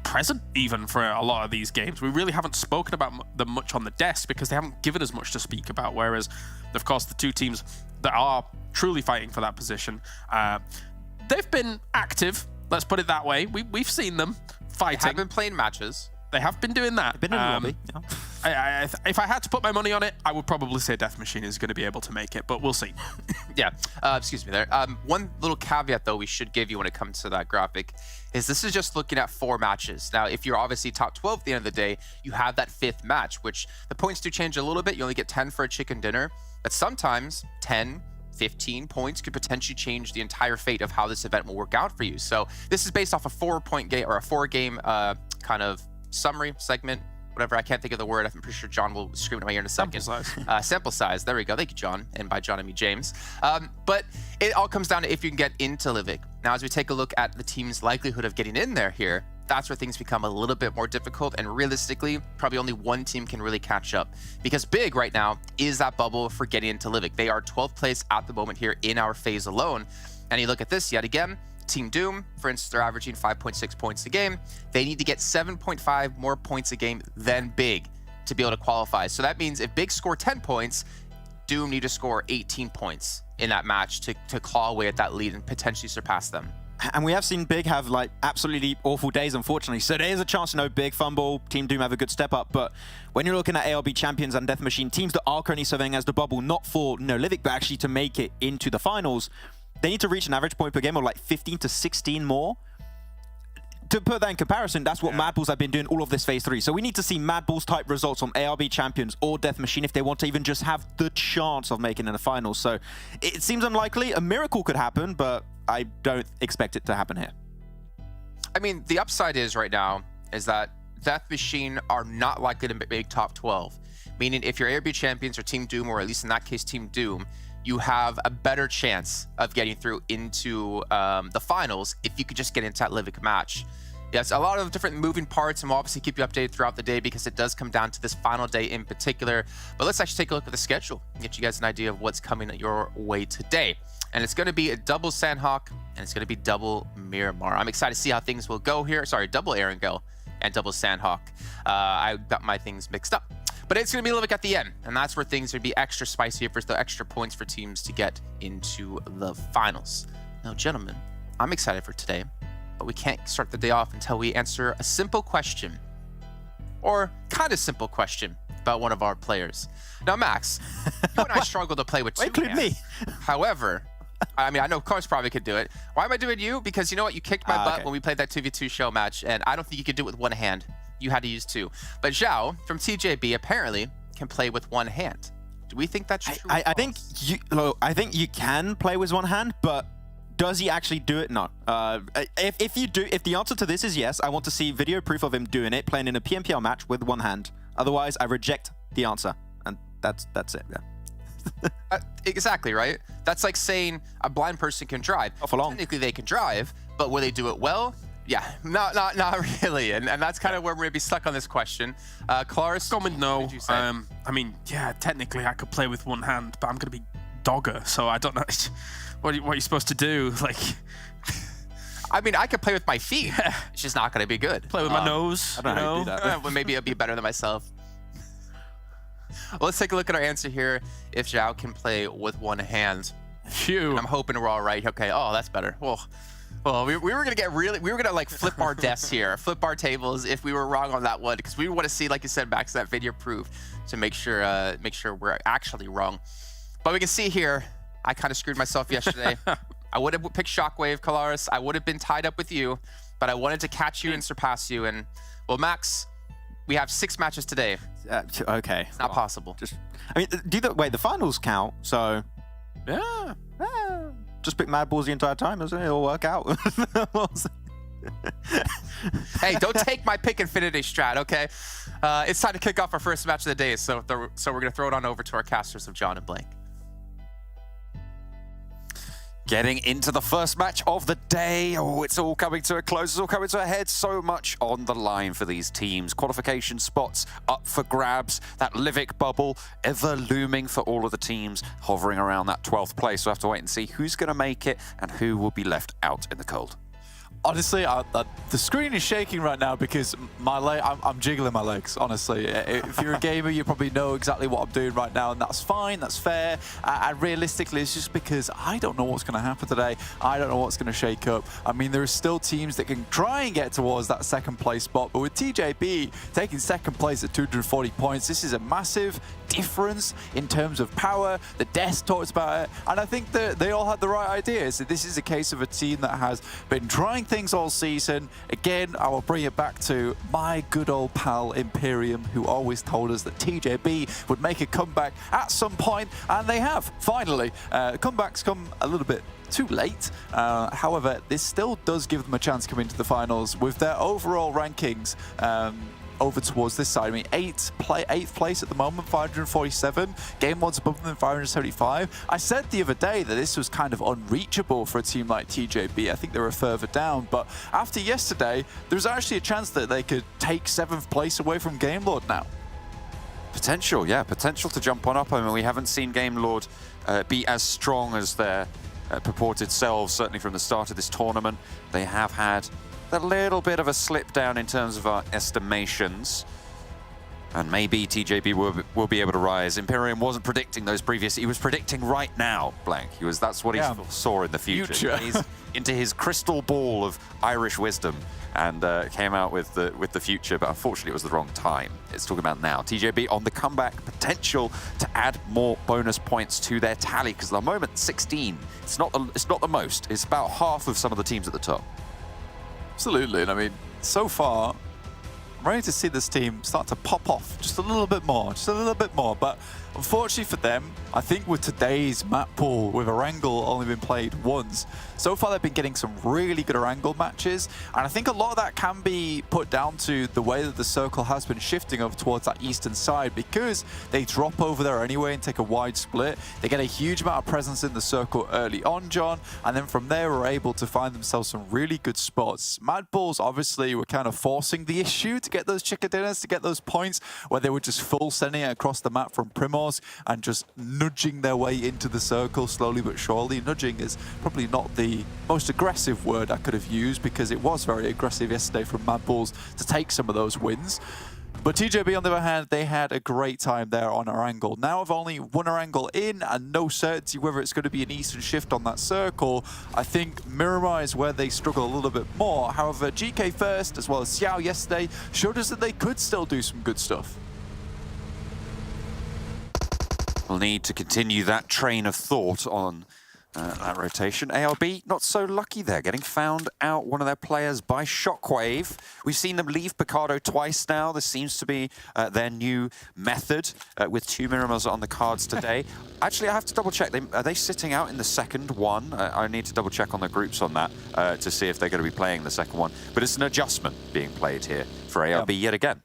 present even for a lot of these games. We really haven't spoken about them much on the desk because they haven't given us much to speak about, whereas, of course, the 2 teams that are truly fighting for that position, they've been active, let's put it that way. We've seen them fighting. They have been playing matches. They have been doing that. They've been in the lobby. Yeah. If I had to put my money on it, I would probably say Death Machine is going to be able to make it, but we'll see. Yeah, excuse me there. One little caveat, though, we should give you when it comes to that graphic is this is just looking at 4 matches. Now, if you're obviously top 12 at the end of the day, you have that 5th match, which the points do change a little bit. You only get 10 for a chicken dinner, but sometimes 10, 15 points could potentially change the entire fate of how this event will work out for you. So this is based off a 4-point game, or a 4-game kind of summary segment, whatever. I can't think of the word. I'm pretty sure John will scream in my ear in a second. Sample size. Sample size. There we go. Thank you, John. And by John, I mean James. But it all comes down to if you can get into Livik. Now, as we take a look at the team's likelihood of getting in there here, that's where things become a little bit more difficult. And realistically, probably only one team can really catch up. Because Big right now is that bubble for getting into Livik. They are 12th place at the moment here in our phase alone. And you look at this yet again. Team Doom, for instance, they're averaging 5.6 points a game. They need to get 7.5 more points a game than Big to be able to qualify. So that means if Big score 10 points, Doom need to score 18 points in that match to claw away at that lead and potentially surpass them. And we have seen Big have like absolutely awful days, unfortunately. So there is a chance, Big fumble, Team Doom have a good step up. But when you're looking at ARB champions and Death Machine, teams that are currently serving as the bubble, not for Livik, but actually to make it into the finals, they need to reach an average point per game of like 15 to 16 more. to put that in comparison, that's what MADBULLS have been doing all of this Phase 3. So we need to see MADBULLS type results from ARB champions or Death Machine if they want to even just have the chance of making it in the finals. So it seems unlikely. A miracle could happen, but I don't expect it to happen here. I mean, the upside is right now is that Death Machine are not likely to make top 12. Meaning if your ARB champions or Team Doom, or at least in that case Team Doom, you have a better chance of getting through into the finals if you could just get into that Livik match. Yes, a lot of different moving parts, and we'll obviously keep you updated throughout the day because it does come down to this final day in particular. But let's actually take a look at the schedule and get you guys an idea of what's coming your way today. And it's going to be a double Sanhok, and it's going to be double Miramar. I'm excited to see how things will go here. Sorry, double Erangel and double Sanhok. I got my things mixed up. But it's going to be Livik at the end, and that's where things are going to be extra spicy for the extra points for teams to get into the finals. Now, gentlemen, I'm excited for today, but we can't start the day off until we answer a simple question, or kind of simple question, about one of our players. Now, Max, you and I struggle to play with two Include hands. me. However, I mean, I know Cars probably could do it. Why am I doing you? Because you know what? You kicked my butt okay. when we played that 2v2 show match, and I don't think you could do it with one hand. You had to use two. But Zhao from TJB apparently can play with one hand. Do we think that's true? I think you can play with one hand, but does he actually do it? No. If the answer to this is yes, I want to see video proof of him doing it, playing in a PMPL match with one hand. Otherwise, I reject the answer, and that's it. Yeah. Exactly, right? That's like saying a blind person can drive. Technically, they can drive, but will they do it well? Yeah, not really, and that's kind of where we're gonna be stuck on this question. Claris, Comment no. I mean, yeah, technically I could play with one hand, but I'm gonna be dogger, so I don't know what are you supposed to do. Like, I mean, I could play with my feet. It's just not gonna be good. Play with my nose. I don't know how you do that. Well, maybe it'll be better than myself. Well, let's take a look at our answer here. If Zhao can play with one hand, Phew. I'm hoping we're all right. Okay. Oh, that's better. Well, we were gonna like flip our desks here, flip our tables if we were wrong on that one, because we want to see, like you said, Max, that video proof to make sure we're actually wrong. But we can see here, I kind of screwed myself yesterday. I would have picked Shockwave, Claris. I would have been tied up with you, but I wanted to catch you and surpass you. And well, Max, we have 6 matches today. Okay. It's not possible. The finals count, so yeah. Just pick MADBULLS the entire time, it'll work out. Hey, don't take my pick Infinity strat, okay? It's time to kick off our first match of the day, so we're going to throw it on over to our casters of John and Blank. Getting into the first match of the day. Oh, it's all coming to a close. It's all coming to a head. So much on the line for these teams. Qualification spots up for grabs. That Livik bubble ever looming for all of the teams, hovering around that 12th place. So we'll have to wait and see who's going to make it and who will be left out in the cold. Honestly, the screen is shaking right now because I'm jiggling my legs, honestly. If you're a gamer, you probably know exactly what I'm doing right now, and that's fine, that's fair. And realistically, it's just because I don't know what's going to happen today. I don't know what's going to shake up. I mean, there are still teams that can try and get towards that second place spot, but with TJB taking second place at 240 points, this is a massive difference in terms of power. The Death talked about it, and I think that they all had the right ideas. This is a case of a team that has been trying things all season. Again, I will bring it back to my good old pal Imperium, who always told us that TJB would make a comeback at some point, and they have, finally. Comebacks come a little bit too late. However, this still does give them a chance to come into the finals with their overall rankings over towards this side. I mean, 8th place at the moment, 547. Game mods above them, 575. I said the other day that this was kind of unreachable for a team like TJB. I think they were further down, but after yesterday, there's actually a chance that they could take 7th place away from Game Lord now. Potential, yeah, potential to jump on up. I mean, we haven't seen Game Lord be as strong as their purported selves, certainly from the start of this tournament. They have had a little bit of a slip down in terms of our estimations, and maybe TJB will be able to rise. Imperium wasn't predicting those previous, he was predicting right now, Blank. That's what he saw in the future. He's into his crystal ball of Irish wisdom and came out with the future, but unfortunately it was the wrong time. It's talking about now. TJB on the comeback, potential to add more bonus points to their tally, because at the moment 16. It's not the most. It's about half of some of the teams at the top. Absolutely, and I mean, so far, I'm ready to see this team start to pop off just a little bit more, but unfortunately for them, I think with today's map pool, with Erangel only been played once, so far they've been getting some really good Erangel matches, and I think a lot of that can be put down to the way that the circle has been shifting over towards that eastern side, because they drop over there anyway and take a wide split. They get a huge amount of presence in the circle early on, John, and then from there we're able to find themselves some really good spots. MADBULLS obviously were kind of forcing the issue to get those chicken dinners, to get those points, where they were just full sending it across the map from Primos and just nudging their way into the circle slowly but surely. Nudging is probably not the most aggressive word I could have used, because it was very aggressive yesterday from MADBULLS to take some of those wins. But TJB, on the other hand, they had a great time there on Erangel. Now with only one Erangel in and no certainty whether it's going to be an eastern shift on that circle, I think Miramar is where they struggle a little bit more. However, GK first, as well as Xiao yesterday, showed us that they could still do some good stuff. We'll need to continue that train of thought on that rotation. ARB, not so lucky there, getting found out one of their players by SHOCKWAVE. We've seen them leave Picardo twice now. This seems to be their new method, with 2 Miramars on the cards today. Actually, I have to double check. Are they sitting out in the second one? I need to double check on the groups on that to see if they're going to be playing the second one. But it's an adjustment being played here for ARB yet again.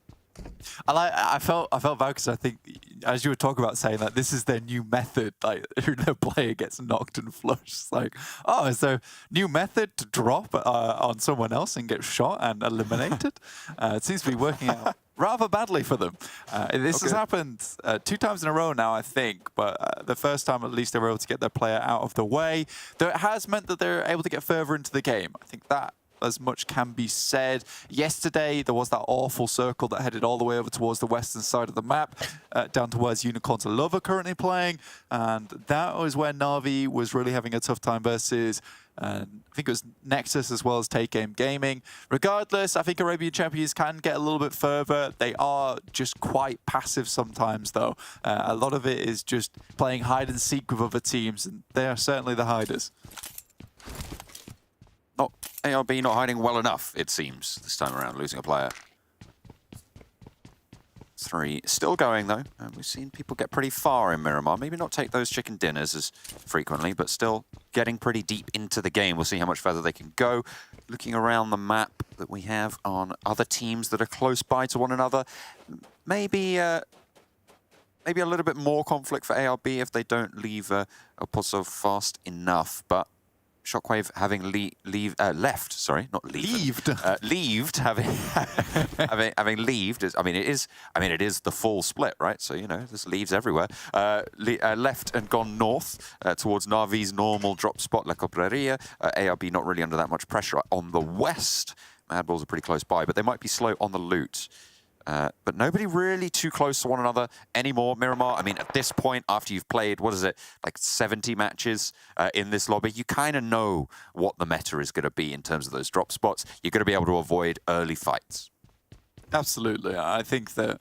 I felt bad because I think, as you were talking about, saying that this is their new method, like their player gets knocked and flushed. It's like, oh, is there a new method to drop on someone else and get shot and eliminated? It seems to be working out rather badly for them. This has happened 2 times in a row now, I think, but the first time at least they were able to get their player out of the way. Though it has meant that they're able to get further into the game. I think that as much can be said. Yesterday, there was that awful circle that headed all the way over towards the western side of the map, down towards Unicorns and Love are currently playing, and that was where Na'Vi was really having a tough time versus, I think it was Nexus as well as Take Aim Gaming. Regardless, I think Arabian Champions can get a little bit further. They are just quite passive sometimes, though. A lot of it is just playing hide and seek with other teams, and they are certainly the hiders. ARB not hiding well enough, it seems, this time around, losing a player. 3 still going, though. We've seen people get pretty far in Miramar. Maybe not take those chicken dinners as frequently, but still getting pretty deep into the game. We'll see how much further they can go. Looking around the map that we have on other teams that are close by to one another, maybe a little bit more conflict for ARB if they don't leave a Pozo fast enough, but SHOCKWAVE having left, sorry, not leaved. Leaved, having leaved. It is the full split, right? So, you know, there's leaves everywhere. Left and gone north towards Na'Vi's normal drop spot, La Copreria. ARB not really under that much pressure on the west. MADBULLS are pretty close by, but they might be slow on the loot. But nobody really too close to one another anymore. Miramar, I mean, at this point, after you've played, what is it, like 70 matches in this lobby, you kind of know what the meta is going to be in terms of those drop spots. You're going to be able to avoid early fights. Absolutely. I think that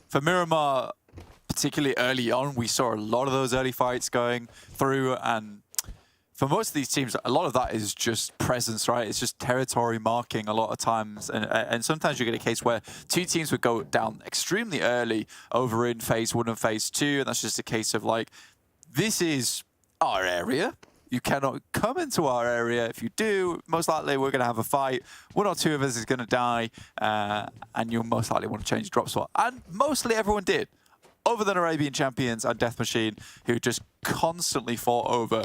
for Miramar, particularly early on, we saw a lot of those early fights going through, and for most of these teams, a lot of that is just presence, right? It's just territory marking a lot of times. And sometimes you get a case where 2 teams would go down extremely early over in phase 1 and phase 2. And that's just a case of like, this is our area. You cannot come into our area. If you do, most likely we're going to have a fight. 1 or 2 of us is going to die. And you'll most likely want to change drop spot. And mostly everyone did. Other than Arabian Champions and Death Machine, who just constantly fought over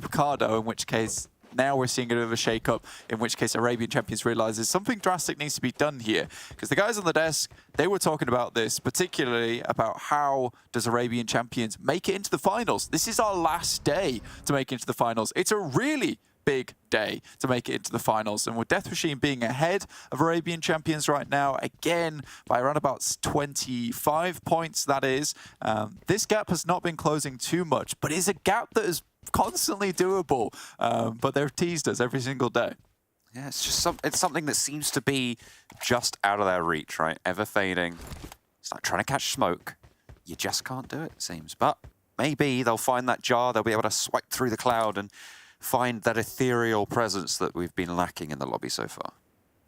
Picardo, in which case now we're seeing a bit of a shake-up, in which case Arabian Champions realizes something drastic needs to be done here. Because the guys on the desk, they were talking about this, particularly about how does Arabian Champions make it into the finals. This is our last day to make it into the finals. It's a really big day to make it into the finals, and with Death Machine being ahead of Arabian Champions right now, again by around about 25 points, that is, this gap has not been closing too much, but is a gap that is constantly doable, but they've teased us every single day. Yeah, it's just it's something that seems to be just out of their reach, right? Ever fading. It's like trying to catch smoke. You just can't do it, it seems. But maybe they'll find that jar, they'll be able to swipe through the cloud and find that ethereal presence that we've been lacking in the lobby so far.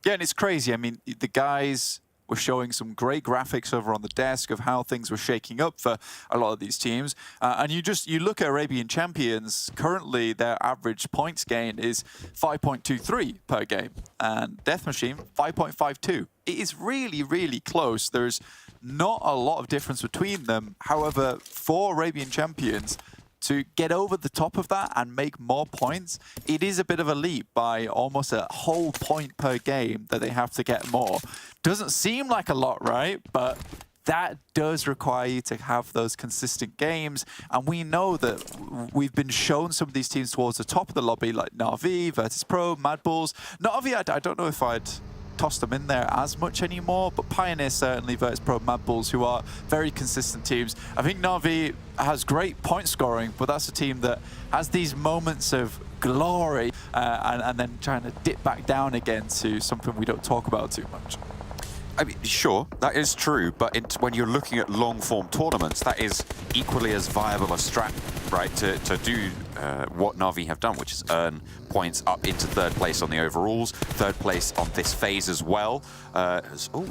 Yeah, and it's crazy. I mean, the guys were showing some great graphics over on the desk of how things were shaking up for a lot of these teams. And you look at Arabian Champions, currently their average points gain is 5.23 per game. And Death Machine, 5.52. It is really, really close. There's not a lot of difference between them. However, for Arabian Champions, to get over the top of that and make more points, it is a bit of a leap by almost a whole point per game that they have to get more. Doesn't seem like a lot, right? But that does require you to have those consistent games. And we know that we've been shown some of these teams towards the top of the lobby, like Na'Vi, VIRTUS.PRO, MADBULLS. Na'Vi, I don't know if I'd toss them in there as much anymore, but PIONER certainly, VIRTUS.PRO, MADBULLS, who are very consistent teams. I think Na'Vi has great point scoring, but that's a team that has these moments of glory and then trying to dip back down again to something we don't talk about too much. I mean, sure, that is true, but when you're looking at long-form tournaments, that is equally as viable a strat, right, to do what Na'Vi have done, which is earn points up into third place on the overalls, third place on this phase as well. Oh,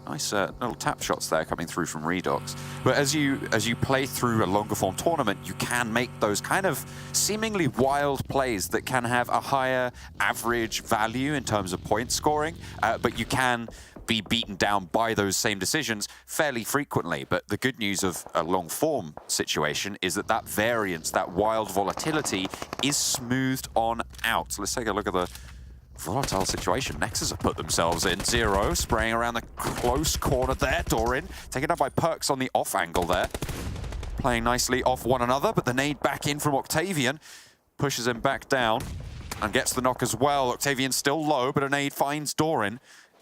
nice little tap shots there coming through from Redox. But as you play through a longer-form tournament, you can make those kind of seemingly wild plays that can have a higher average value in terms of point scoring, but you can be beaten down by those same decisions fairly frequently. But the good news of a long form situation is that that variance, that wild volatility is smoothed on out. So let's take a look at the volatile situation Nexus have put themselves in. Zero spraying around the close corner there. Dorin taken up by Perks on the off angle there. Playing nicely off one another, but the nade back in from Octavian pushes him back down and gets the knock as well. Octavian's still low, but a nade finds Dorin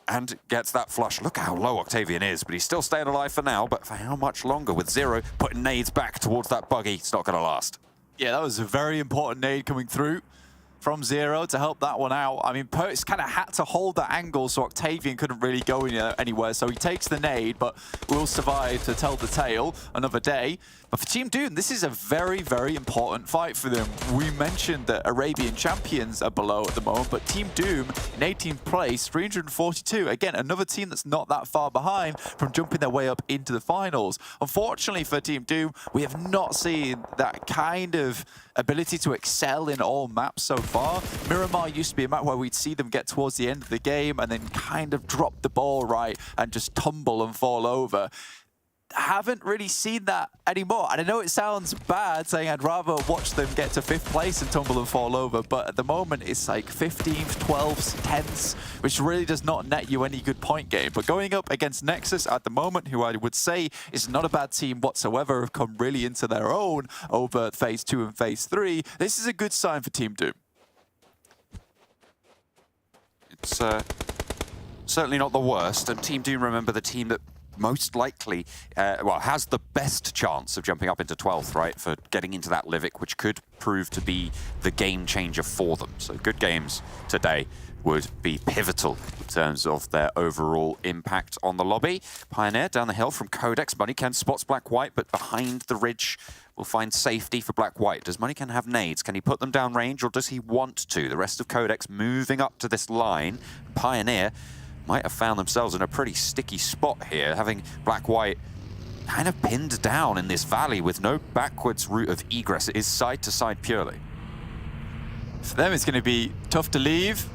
and gets that flush. Look how low Octavian is, but he's still staying alive for now. But for how much longer? With Zero putting nades back towards that buggy, it's not going to last. Yeah, that was a very important nade coming through from Zero to help that one out. I mean, Perks kind of had to hold that angle so Octavian couldn't really go anywhere. So he takes the nade, but will survive to tell the tale another day. But for Team Doom, this is a very, very important fight for them. We mentioned that Arabian Champions are below at the moment, but Team Doom in 18th place, 342. Again, another team that's not that far behind from jumping their way up into the finals. Unfortunately for Team Doom, we have not seen that kind of ability to excel in all maps so far. Miramar used to be a map where we'd see them get towards the end of the game and then kind of drop the ball right and just tumble and fall over. Haven't really seen that anymore. And I know it sounds bad saying I'd rather watch them get to 5th place and tumble and fall over, but at the moment it's like 15th, 12th, 10th, which really does not net you any good point game. But going up against Nexus at the moment, who I would say is not a bad team whatsoever, have come really into their own over phase 2 and phase 3, this is a good sign for Team Doom. It's certainly not the worst, and Team Doom, remember, the team that most likely, well, has the best chance of jumping up into 12th, right, for getting into that Livik, which could prove to be the game changer for them. So good games today would be pivotal in terms of their overall impact on the lobby. Pioneer down the hill from Codex. MONICAN spots Black White, but behind the ridge will find safety for Black White. Does MONICAN have nades? Can he put them down range, or does he want to? The rest of Codex moving up to this line. Pioneer might have found themselves in a pretty sticky spot here, having Black White kind of pinned down in this valley with no backwards route of egress. It is side to side purely. For them, it's going to be tough to leave.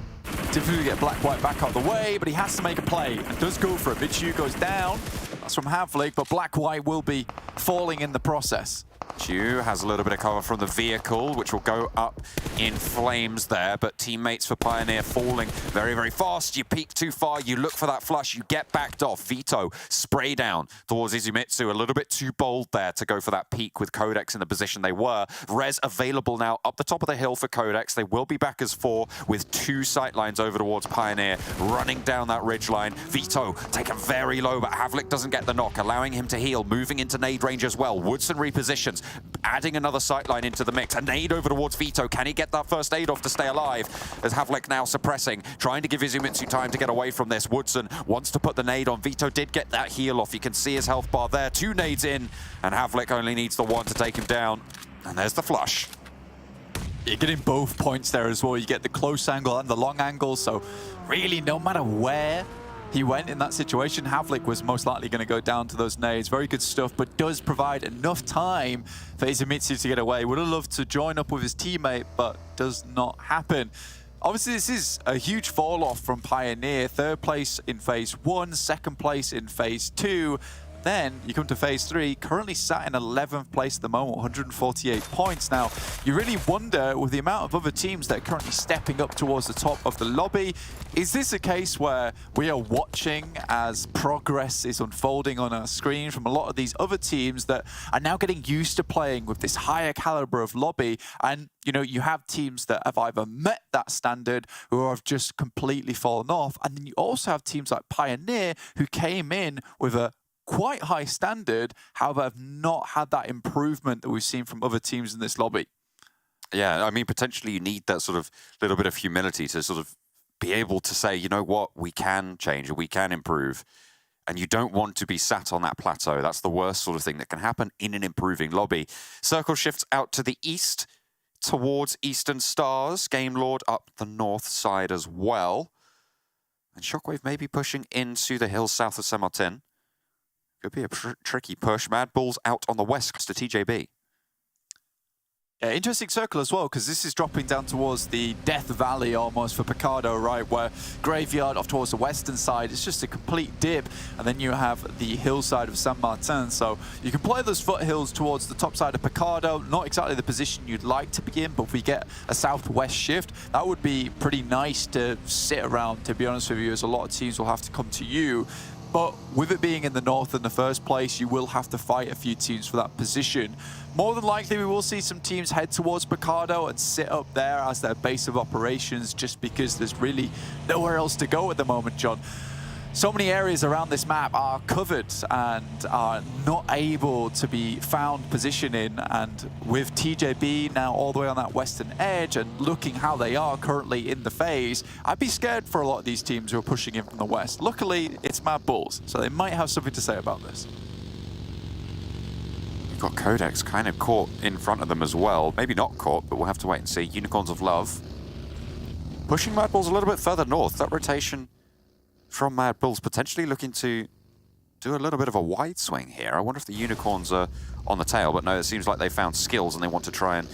Difficult to get Black White back out of the way, but he has to make a play and does go for it. Vitu goes down. That's from Havlik, but Black White will be falling in the process. Chu has a little bit of cover from the vehicle, which will go up in flames there, but teammates for Pioneer falling very, very fast. You peek too far, you look for that flush, you get backed off. Vito spray down towards Izumitsu, a little bit too bold there to go for that peek with Codex in the position they were. Res available now up the top of the hill for Codex. They will be back as 4 with 2 sight lines over towards Pioneer, running down that ridge line. Vito taken very low, but Havlik doesn't get the knock, allowing him to heal, moving into nade range as well. Woodson repositions, adding another sightline into the mix. A nade over towards Vito. Can he get that first aid off to stay alive? As Havlik now suppressing, trying to give Izumitsu time to get away from this. Woodson wants to put the nade on. Vito did get that heal off. You can see his health bar there. 2 nades in, and Havlik only needs the 1 to take him down. And there's the flush. You're getting both points there as well. You get the close angle and the long angle, so really no matter where he went in that situation, Havlik was most likely going to go down to those nades. Very good stuff, but does provide enough time for Izumitsu to get away. Would have loved to join up with his teammate, but does not happen. Obviously, this is a huge fall off from Pioneer. 3rd place in phase 1, 2nd place in phase 2. Then you come to phase 3, currently sat in 11th place at the moment, 148 points. Now, you really wonder, with the amount of other teams that are currently stepping up towards the top of the lobby, is this a case where we are watching as progress is unfolding on our screen from a lot of these other teams that are now getting used to playing with this higher caliber of lobby? And, you know, you have teams that have either met that standard or have just completely fallen off. And then you also have teams like Pioneer who came in with a quite high standard, however, have not had that improvement that we've seen from other teams in this lobby. Yeah, I mean, potentially you need that sort of little bit of humility to sort of be able to say, you know what, we can change, we can improve. And you don't want to be sat on that plateau. That's the worst sort of thing that can happen in an improving lobby. Circle shifts out to the east towards Eastern Stars. Game Lord up the north side as well. And Shockwave may be pushing into the hills south of Saint-Martin. Could be a tricky push. MADBULLS out on the west to TJB. Yeah, interesting circle as well, because this is dropping down towards the Death Valley almost for Picardo, right, where Graveyard off towards the western side, it's just a complete dip, and then you have the hillside of San Martin, so you can play those foothills towards the top side of Picardo, not exactly the position you'd like to be in, but if we get a southwest shift, that would be pretty nice to sit around, to be honest with you, as a lot of teams will have to come to you. But with it being in the north in the first place, you will have to fight a few teams for that position. More than likely, we will see some teams head towards Picardo and sit up there as their base of operations, just because there's really nowhere else to go at the moment, John. So many areas around this map are covered and are not able to be found position in, and with TJB now all the way on that western edge and looking how they are currently in the phase, I'd be scared for a lot of these teams who are pushing in from the west. Luckily, it's MADBULLS, so they might have something to say about this. You've got Codex kind of caught in front of them as well. Maybe not caught, but we'll have to wait and see. Unicorns of Love pushing MADBULLS a little bit further north. That rotation from MADBULLS potentially looking to do a little bit of a wide swing here. I wonder if the Unicorns are on the tail, but no, it seems like they found skills and they want to try and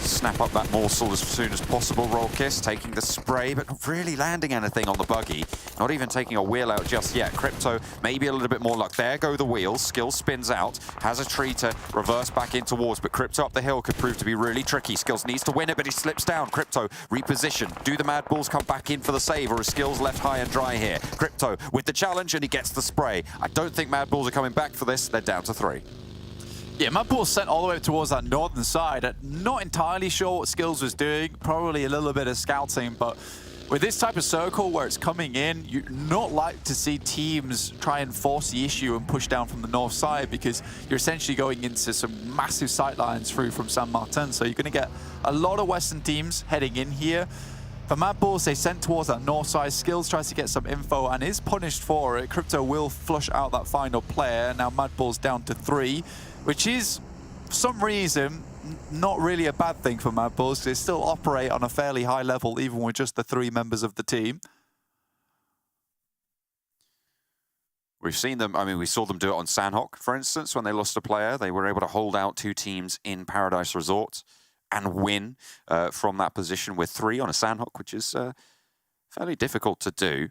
snap up that morsel as soon as possible. Roll Kiss taking the spray, but not really landing anything on the buggy. Not even taking a wheel out just yet. Crypto, maybe a little bit more luck. There go the wheels. Skills spins out. Has a tree to reverse back in towards, but Crypto up the hill could prove to be really tricky. Skills needs to win it, but he slips down. Crypto, reposition. Do the MADBULLS come back in for the save, or is Skills left high and dry here? Crypto with the challenge, and he gets the spray. I don't think MADBULLS are coming back for this. They're down to 3. Yeah, MADBULLS sent all the way towards that northern side. Not entirely sure what Skills was doing. Probably a little bit of scouting, but with this type of circle where it's coming in, you're not like to see teams try and force the issue and push down from the north side, because you're essentially going into some massive sight lines through from San Martin. So you're going to get a lot of Western teams heading in here. For MADBULLS, they sent towards that north side. Skills tries to get some info and is punished for it. Crypto will flush out that final player. Now MADBULLS down to 3. Which is, for some reason, not really a bad thing for MADBULLS. They still operate on a fairly high level, even with just the 3 members of the team. We've seen them, I mean, we saw them do it on Sanhok, for instance, when they lost a player. They were able to hold out 2 teams in Paradise Resort and win from that position with 3 on a Sanhok, which is fairly difficult to do.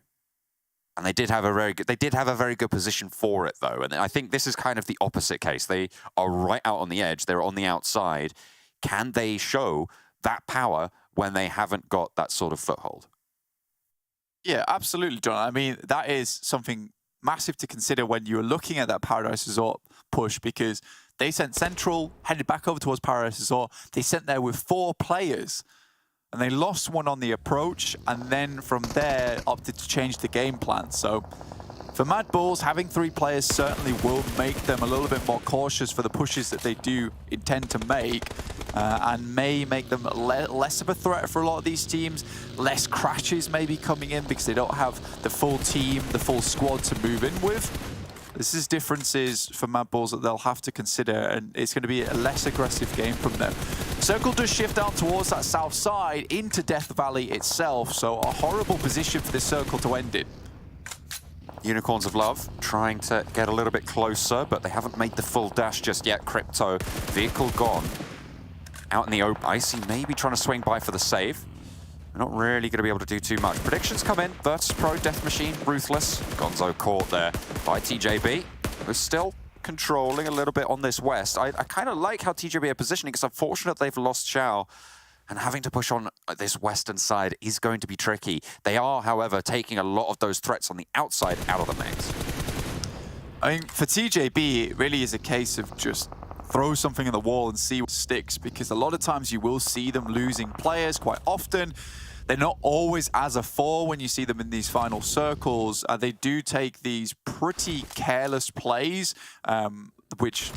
And they did have a very good position for it, though. And I think this is kind of the opposite case. They are right out on the edge. They're on the outside. Can they show that power when they haven't got that sort of foothold? Yeah, absolutely, John. I mean, that is something massive to consider when you're looking at that Paradise Resort push, because they sent Central, headed back over towards Paradise Resort. They sent there with 4 players. And they lost one on the approach, and then from there opted to change the game plan. So for MADBULLS, having 3 players certainly will make them a little bit more cautious for the pushes that they do intend to make, and may make them less of a threat for a lot of these teams. Less crashes maybe coming in because they don't have the full team, the full squad to move in with. This is differences for MADBULLS that they'll have to consider, and it's going to be a less aggressive game from them. Circle does shift down towards that south side into Death Valley itself, so a horrible position for this circle to end in. Unicorns of Love trying to get a little bit closer, but they haven't made the full dash just yet. Crypto, vehicle gone. Out in the open, Icy maybe trying to swing by for the save. They're not really going to be able to do too much. Predictions come in. VIRTUS.PRO, Death Machine, Ruthless. Gonzo caught there by TJB. We're still controlling a little bit on this west. I kind of like how TJB are positioning. It's unfortunate they've lost Chow, and having to push on this western side is going to be tricky. They are, however, taking a lot of those threats on the outside out of the mix. I mean, for TJB, it really is a case of just throw something in the wall and see what sticks, because a lot of times you will see them losing players quite often. They're not always as a four when you see them in these final circles. They do take these pretty careless plays, which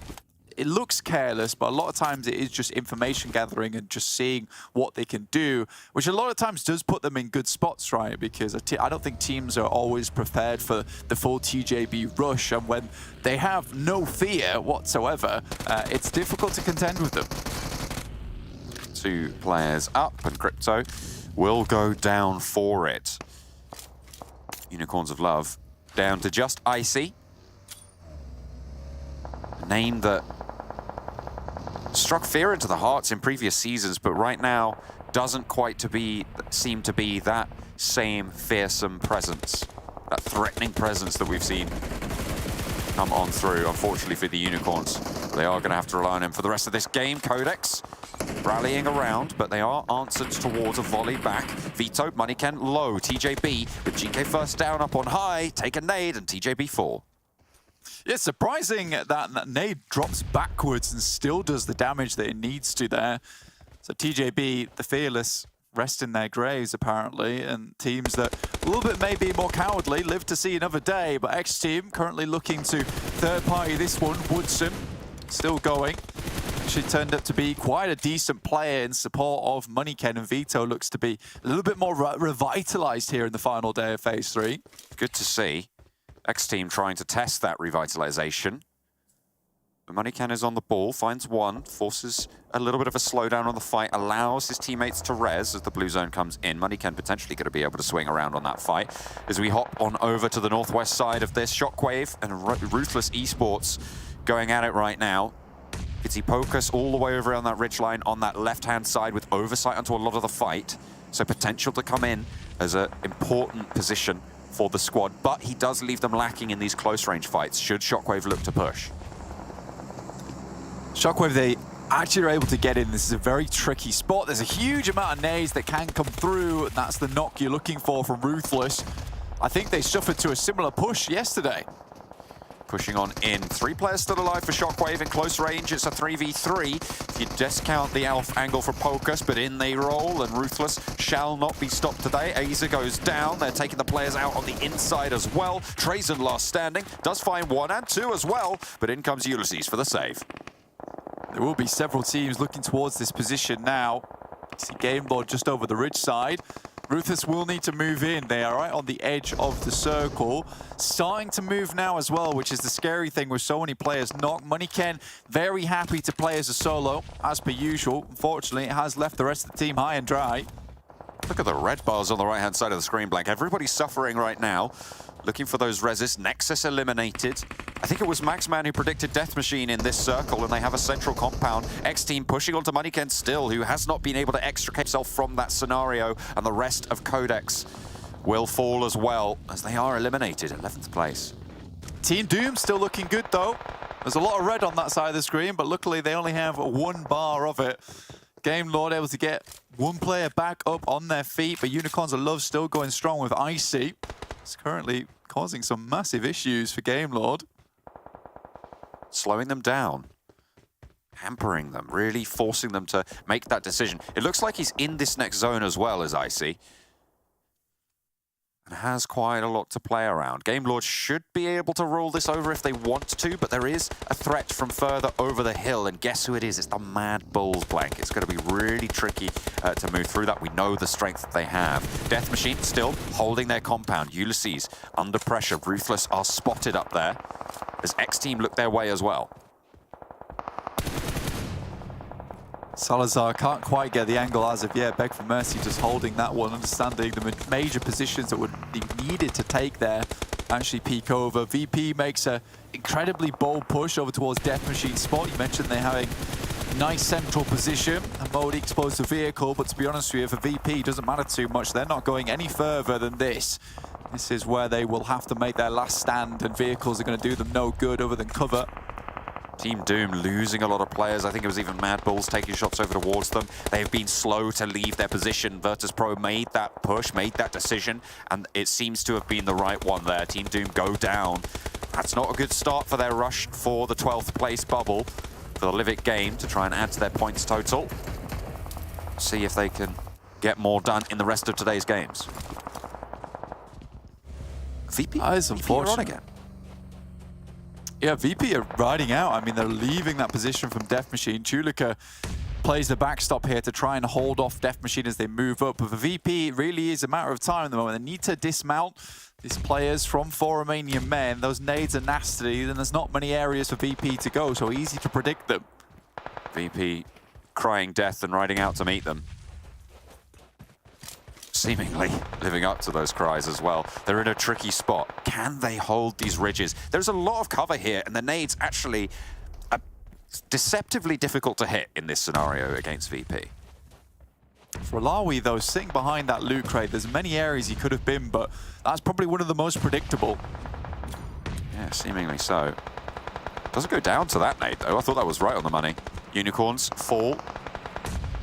it looks careless, but a lot of times it is just information gathering and just seeing what they can do, which a lot of times does put them in good spots, right? Because I don't think teams are always prepared for the full TJB rush, and when they have no fear whatsoever, it's difficult to contend with them. 2 players up, and Crypto will go down for it. Unicorns of Love down to just Icy. A name that struck fear into the hearts in previous seasons, but right now doesn't quite seem to be that same fearsome presence, that threatening presence that we've seen come on through. Unfortunately for the Unicorns, they are going to have to rely on him for the rest of this game. Codex rallying around, but they are answered towards a volley back. Vito, Moneyken low, TJB with GK first down up on high, take a nade, and TJB fall. It's surprising that nade drops backwards and still does the damage that it needs to there. So TJB, the Fearless, rest in their graves apparently, and teams that a little bit maybe more cowardly live to see another day, but XTEAM currently looking to third party this one. Woodson still going. She turned up to be quite a decent player in support of Moneyken, and Vito looks to be a little bit more revitalized here in the final day of Phase 3. Good to see. XTEAM trying to test that revitalization. The Moneyken is on the ball, finds one, forces a little bit of a slowdown on the fight, allows his teammates to res as the blue zone comes in. Moneyken potentially going to be able to swing around on that fight. As we hop on over to the northwest side of this, Shockwave and Ruthless Esports going at it right now. You can see Pocus all the way over on that ridgeline on that left-hand side with oversight onto a lot of the fight. So potential to come in as an important position for the squad, but he does leave them lacking in these close-range fights, should Shockwave look to push. Shockwave, they actually are able to get in. This is a very tricky spot. There's a huge amount of nades that can come through, and that's the knock you're looking for from Ruthless. I think they suffered to a similar push yesterday. Pushing on in. 3 players still alive for Shockwave in close range. It's a 3v3. If you discount the Alf angle for Pocus, but in they roll, and Ruthless shall not be stopped today. Aza goes down. They're taking the players out on the inside as well. Trazen last standing. Does find 1 and 2 as well, but in comes Ulysses for the save. There will be several teams looking towards this position now. You see Game Lord just over the ridge side. Ruthless will need to move in. They are right on the edge of the circle. Starting to move now as well, which is the scary thing with so many players. Knock, Moneyken, very happy to play as a solo, as per usual. Unfortunately, it has left the rest of the team high and dry. Look at the red bars on the right-hand side of the screen, Blank. Everybody's suffering right now. Looking for those reses. Nexus eliminated. I think it was Maxman who predicted Death Machine in this circle, and they have a central compound. XTEAM pushing onto Moneyken still, who has not been able to extricate himself from that scenario, and the rest of Codex will fall as well, as they are eliminated in 11th place. Team Doom still looking good, though. There's a lot of red on that side of the screen, but luckily they only have 1 bar of it. Game Lord able to get 1 player back up on their feet, but Unicorns of Love still going strong with Icy. It's currently causing some massive issues for Game Lord. Slowing them down. Hampering them, really forcing them to make that decision. It looks like he's in this next zone as well, as Icy. And has quite a lot to play around. Game Lord should be able to roll this over if they want to, but there is a threat from further over the hill, and guess who it is? It's the MADBULLS, Blank. It's going to be really tricky to move through that. We know the strength that they have. Death Machine still holding their compound. Ulysses under pressure. Ruthless are spotted up there as XTEAM look their way as well. Salazar can't quite get the angle as of yet. Beg for mercy, just holding that one, understanding the major positions that would be needed to take there. Actually peek over. VP makes a incredibly bold push over towards Death Machine spot. You mentioned they're having nice central position and Modi exposed the vehicle, but to be honest with you, for VP, it doesn't matter too much. They're not going any further than this. This is where they will have to make their last stand, and vehicles are going to do them no good other than cover. Team Doom losing a lot of players. I think it was even MADBULLS taking shots over towards them. They've been slow to leave their position. VIRTUS.PRO made that push, made that decision, and it seems to have been the right one there. Team Doom go down. That's not a good start for their rush for the 12th place bubble for the Livik game to try and add to their points total. See if they can get more done in the rest of today's games. VP, that is unfortunate. On again. Yeah, VP are riding out. I mean, they're leaving that position from Death Machine. Chulika plays the backstop here to try and hold off Death Machine as they move up. But for VP, it really is a matter of time at the moment. They need to dismount these players from 4 Romanian men. Those nades are nasty, and there's not many areas for VP to go, so easy to predict them. VP crying death and riding out to meet them. Seemingly living up to those cries as well. They're in a tricky spot. Can they hold these ridges? There's a lot of cover here, and the nades actually are deceptively difficult to hit in this scenario against VP. For Alawi, though, sitting behind that loot crate, there's many areas he could have been, but that's probably one of the most predictable. Yeah, seemingly so. Doesn't go down to that nade, though. I thought that was right on the money. Unicorns fall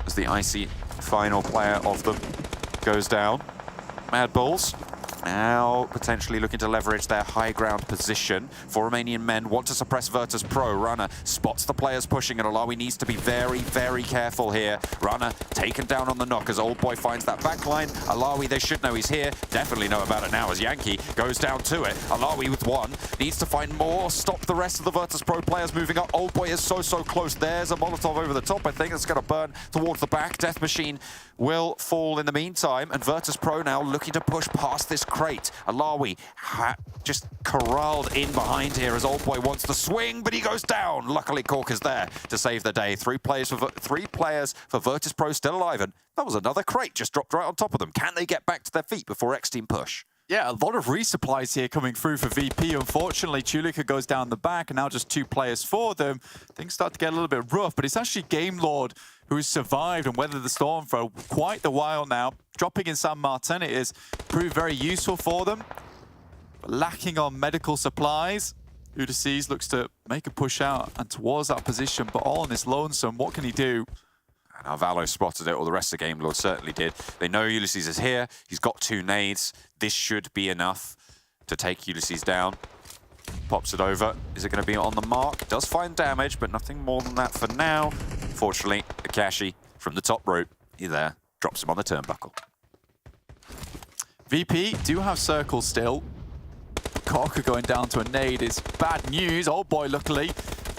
as the icy final player of them goes down. MADBULLS now potentially looking to leverage their high ground position. 4 Romanian men want to suppress VIRTUS.PRO. Runner spots the players pushing, and Alawi needs to be very, very careful here. Runner taken down on the knock as Old Boy finds that backline. Alawi, they should know he's here. Definitely know about it now as Yankee goes down to it. Alawi with one, needs to find more, stop the rest of the VIRTUS.PRO players moving up. Old Boy is so close. There's a Molotov over the top, I think. It's going to burn towards the back. Death Machine will fall in the meantime, and VIRTUS.PRO now looking to push past this crate. Alawi just corralled in behind here as Old Boy wants to swing, but he goes down. Luckily, Cork is there to save the day. Three players for VIRTUS.PRO still alive, and that was another crate just dropped right on top of them. Can they get back to their feet before XTEAM push? Yeah, a lot of resupplies here coming through for VP. Unfortunately, Chulika goes down the back, and now just 2 players for them. Things start to get a little bit rough, but it's actually Game Lord who has survived and weathered the storm for quite the while now. Dropping in San Martin, it has proved very useful for them. But lacking on medical supplies, Ulysses looks to make a push out and towards that position, but all on his lonesome. What can he do? Now Valo spotted it, or the rest of the Game Lord certainly did. They know Ulysses is here. He's got 2 nades. This should be enough to take Ulysses down. Pops it over. Is it going to be on the mark? Does find damage, but nothing more than that for now. Fortunately, Akashi from the top rope, he there, drops him on the turnbuckle. VP do have circles still. Corker going down to a nade is bad news. Old Boy, luckily,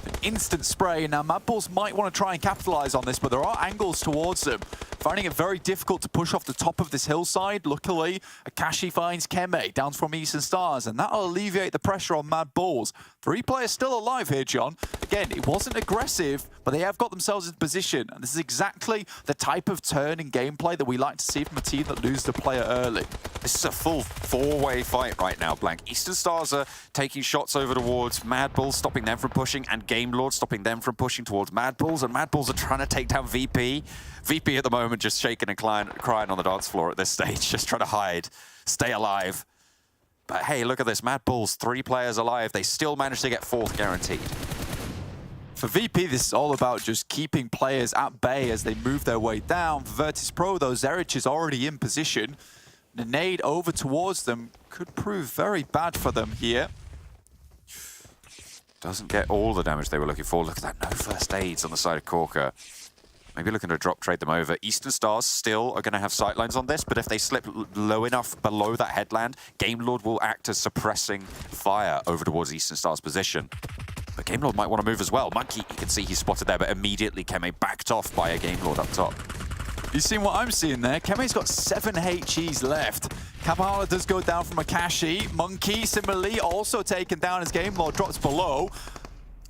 an instant spray. Now, MADBULLS might want to try and capitalize on this, but there are angles towards them. Finding it very difficult to push off the top of this hillside. Luckily, Akashi finds Keme down from Eastern Stars, and that'll alleviate the pressure on MADBULLS. 3 players still alive here, John. Again, it wasn't aggressive, but they have got themselves in position, and this is exactly the type of turn in gameplay that we like to see from a team that loses the player early. This is a full 4-way fight right now, Blank. Eastern Stars are taking shots over towards MADBULLS, stopping them from pushing, and Game Lord stopping them from pushing towards MADBULLS, and MADBULLS are trying to take down VP. VP at the moment just shaking and crying on the dance floor at this stage, just trying to hide, stay alive. But hey, look at this, MADBULLS, 3 players alive. They still managed to get 4th guaranteed. For VP, this is all about just keeping players at bay as they move their way down. For VIRTUS.PRO, though, Zerich is already in position. The nade over towards them could prove very bad for them here. Doesn't get all the damage they were looking for. Look at that, no first aids on the side of Corker. Maybe looking to drop trade them over. Eastern Stars still are going to have sightlines on this, but if they slip low enough below that headland, Game Lord will act as suppressing fire over towards Eastern Stars' position. But Game Lord might want to move as well. Monkey, you can see he's spotted there, but immediately Keme backed off by a Game Lord up top. You seen what I'm seeing there? Keme's got 7 HEs left. Kapahala does go down from Akashi. Monkey, similarly, also taken down as Game Lord drops below.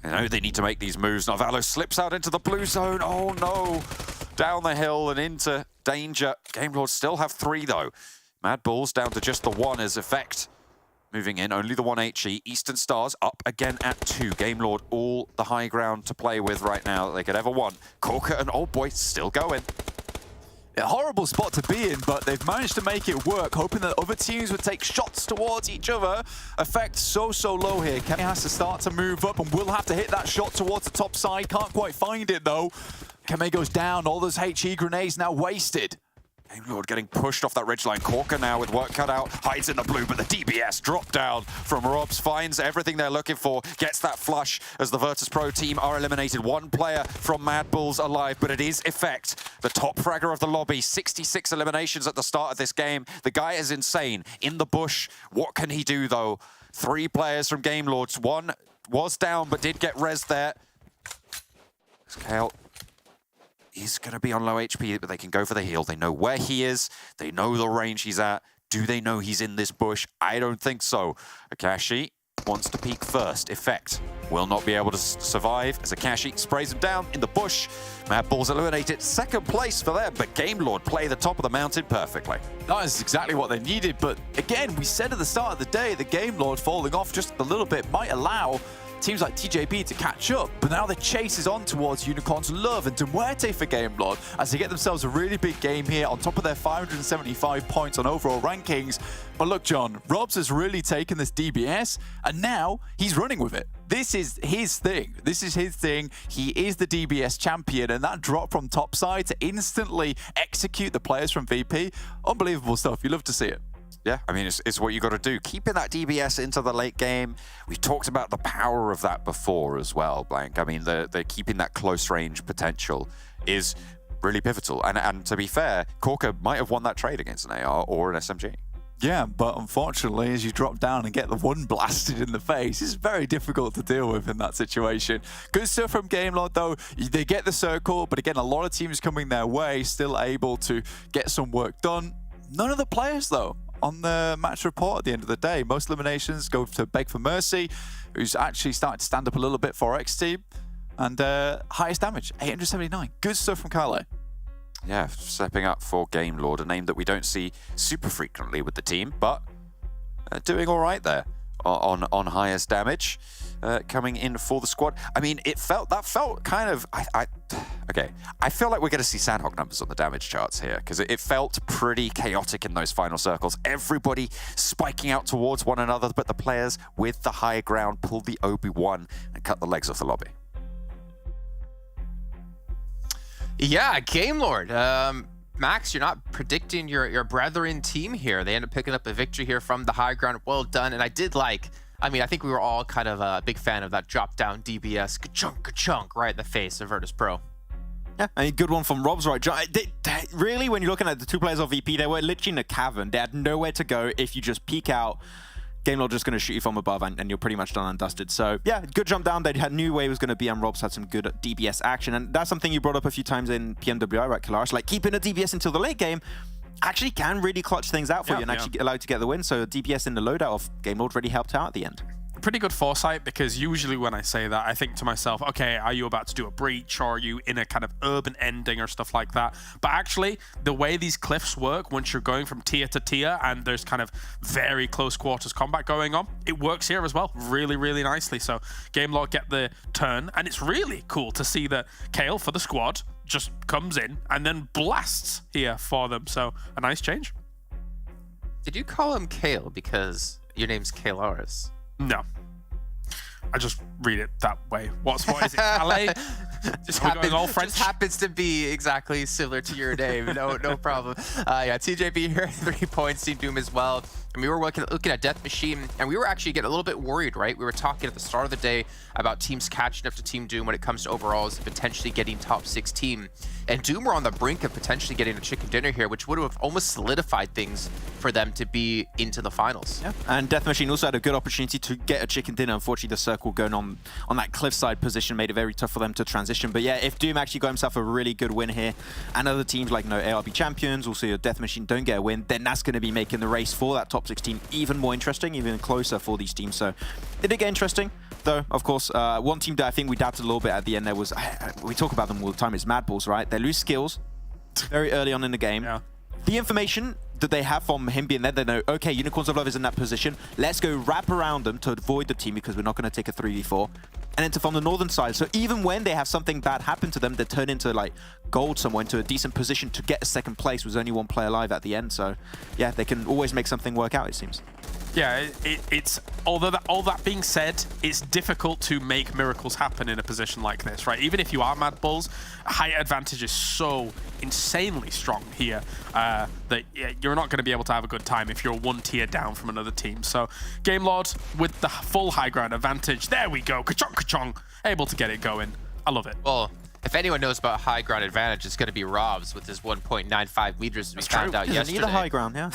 You know, they need to make these moves. Novalo slips out into the blue zone. Oh no. Down the hill and into danger. Game Lords still have 3 though. MADBULLS down to just the 1 as Effect. Moving in, only the 1 HE. Eastern Stars up again at 2. Game Lord all the high ground to play with right now that they could ever want. Corker and Old Boy still going. A horrible spot to be in, but they've managed to make it work, hoping that other teams would take shots towards each other. Effect so low here. Kenny has to start to move up and will have to hit that shot towards the top side. Can't quite find it though. Kame goes down. All those HE grenades now wasted. Game Lord getting pushed off that ridgeline. Corker now with work cut out, hides in the blue, but the DBS drop down from Robs, finds everything they're looking for, gets that flush as the VIRTUS.PRO team are eliminated. 1 player from MADBULLS alive, but it is Effect, the top fragger of the lobby. 66 eliminations at the start of this game. The guy is insane. In the bush, what can he do though? 3 players from Game Lords. 1 was down, but did get res there. Kale. He's going to be on low HP, but they can go for the heal. They know where he is. They know the range he's at. Do they know he's in this bush? I don't think so. Akashi wants to peek first. Effect will not be able to survive as Akashi sprays him down in the bush. MADBULLS eliminated. 2nd place for them, but Game Lord play the top of the mountain perfectly. That is exactly what they needed, but again, we said at the start of the day, the Game Lord falling off just a little bit might allow teams like TJB to catch up, but now the chase is on towards Unicorn's Love and MUERTE for Game Lord as they get themselves a really big game here on top of their 575 points on overall rankings. But look, John, Robs has really taken this DBS and now he's running with it. This is his thing. This is his thing. He is the DBS champion, and that drop from top side to instantly execute the players from VP, unbelievable stuff. You love to see it. Yeah, I mean, it's what you got to do. Keeping that DBS into the late game. We've talked about the power of that before as well, Blank. I mean, the keeping that close range potential is really pivotal. And to be fair, Corker might have won that trade against an AR or an SMG. Yeah, but unfortunately, as you drop down and get the 1 blasted in the face, it's very difficult to deal with in that situation. Good stuff from Game Lord, though. They get the circle, but again, a lot of teams coming their way, still able to get some work done. None of the players, though, on the match report at the end of the day. Most eliminations go to Beg for Mercy, who's actually starting to stand up a little bit for XTEAM. And highest damage, 879. Good stuff from Kale. Yeah, stepping up for Game Lord, a name that we don't see super frequently with the team, but doing all right there on highest damage. Coming in for the squad. I mean, that felt kind of, okay. I feel like we're going to see Sanhok numbers on the damage charts here because it felt pretty chaotic in those final circles. Everybody spiking out towards one another, but the players with the high ground pulled the Obi-Wan and cut the legs off the lobby. Yeah, Game Lord. Max, you're not predicting your brethren team here. They end up picking up a victory here from the high ground. Well done. And I think we were all kind of a big fan of that drop-down DBS, ka-chunk, right in the face of VIRTUS.PRO. Yeah, I mean, good one from Robs, right? Really, when you're looking at the 2 players of VP, they were literally in a cavern. They had nowhere to go. If you just peek out, Game Lord just going to shoot you from above, and you're pretty much done and dusted. So, yeah, good jump down. They knew where it was going to be, and Robs had some good DBS action. And that's something you brought up a few times in PMWI, right, Kalaris? Like, keeping a DBS until the late game actually can really clutch things out for you and actually allow you to get the win. So DBS in the loadout of Game Lord really helped out at the end. Pretty good foresight, because usually when I say that, I think to myself, okay, are you about to do a breach, or are you in a kind of urban ending or stuff like that? But actually, the way these cliffs work, once you're going from tier to tier and there's kind of very close quarters combat going on, it works here as well really, really nicely. So Game Lord get the turn, and it's really cool to see that Kale for the squad just comes in and then blasts here for them. So a nice change. Did you call him Kale because your name's Kalaris? No. I just read it that way. What is it? Calais? Just happens to be exactly similar to your name. No problem. Yeah, TJB here, 3 points. Team Doom as well. And we were looking at Death Machine, and we were actually getting a little bit worried, right? We were talking at the start of the day about teams catching up to Team Doom when it comes to overalls, potentially getting top 6 team. And Doom were on the brink of potentially getting a chicken dinner here, which would have almost solidified things for them to be into the finals. Yeah, and Death Machine also had a good opportunity to get a chicken dinner. Unfortunately, the circle going on that cliffside position made it very tough for them to transition. But yeah, if Doom actually got himself a really good win here, and other teams like ARB champions, also your Death Machine don't get a win, then that's going to be making the race for that top 6 team even more interesting, even closer for these teams. So it did get interesting. though, of course. One team that I think we doubted a little bit at the end there was, we talk about them all the time, it's MADBULLS, right? They lose skills very early on in the game. Yeah. The information that they have from him being there, they know, okay, Unicorns of Love is in that position. Let's go wrap around them to avoid the team because we're not going to take a 3v4. And enter from the northern side. So even when they have something bad happen to them, they turn into like gold somewhere, into a decent position to get a second place with only one player alive at the end. So yeah, they can always make something work out, it seems. Yeah, it's all that being said, it's difficult to make miracles happen in a position like this, right? Even if you are MADBULLS, height advantage is so insanely strong here that you're not going to be able to have a good time if you're one tier down from another team. So GameLord with the full high ground advantage, there we go, ka-chong, ka-chong, able to get it going. I love it. Well, if anyone knows about high ground advantage, it's going to be Robs with his 1.95 meters as we found out yesterday. Isn't he the high ground, yeah?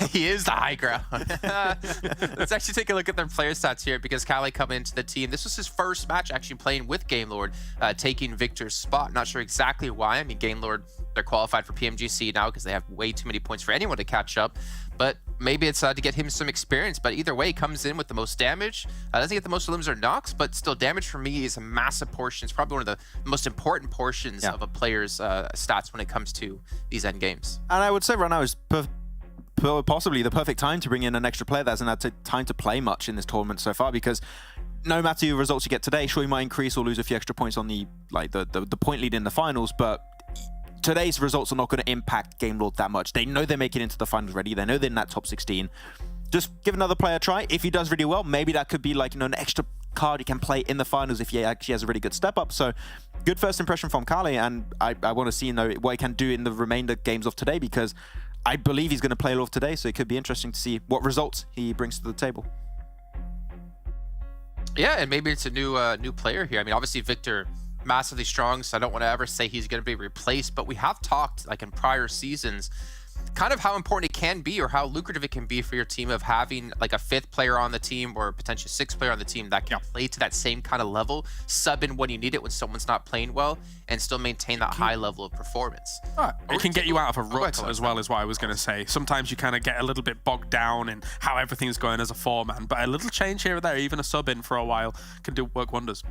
He is the high ground. Let's actually take a look at their player stats here because Kali coming into the team. This was his first match actually playing with GameLord, taking Victor's spot. Not sure exactly why. I mean, GameLord, they're qualified for PMGC now because they have way too many points for anyone to catch up. But maybe it's to get him some experience. But either way, he comes in with the most damage. Doesn't get the most limbs or knocks, but still damage for me is a massive portion. It's probably one of the most important portions of a player's stats when it comes to these end games. And I would say right now is possibly the perfect time to bring in an extra player that hasn't had time to play much in this tournament so far, because no matter the results you get today, sure, you might increase or lose a few extra points on the point lead in the finals, but today's results are not going to impact GameLord that much. They know they're making it into the finals ready. They know they're in that top 16. Just give another player a try. If he does really well, maybe that could be like, an extra card he can play in the finals if he actually has a really good step up. So good first impression from Kali, and I want to see what he can do in the remainder games of today, because I believe he's going to play a lot today. So it could be interesting to see what results he brings to the table. Yeah, and maybe it's a new player here. I mean, obviously Victor, massively strong, so I don't want to ever say he's going to be replaced, but we have talked in prior seasons kind of how important it can be or how lucrative it can be for your team of having a fifth player on the team or potentially sixth player on the team that can play to that same kind of level, sub in when you need it when someone's not playing well, and still maintain that high level of performance. It can get you out of a rut as well, is what I was going to say. Sometimes you kind of get a little bit bogged down in how everything's going as a four-man, but a little change here or there, even a sub in for a while, can work wonders.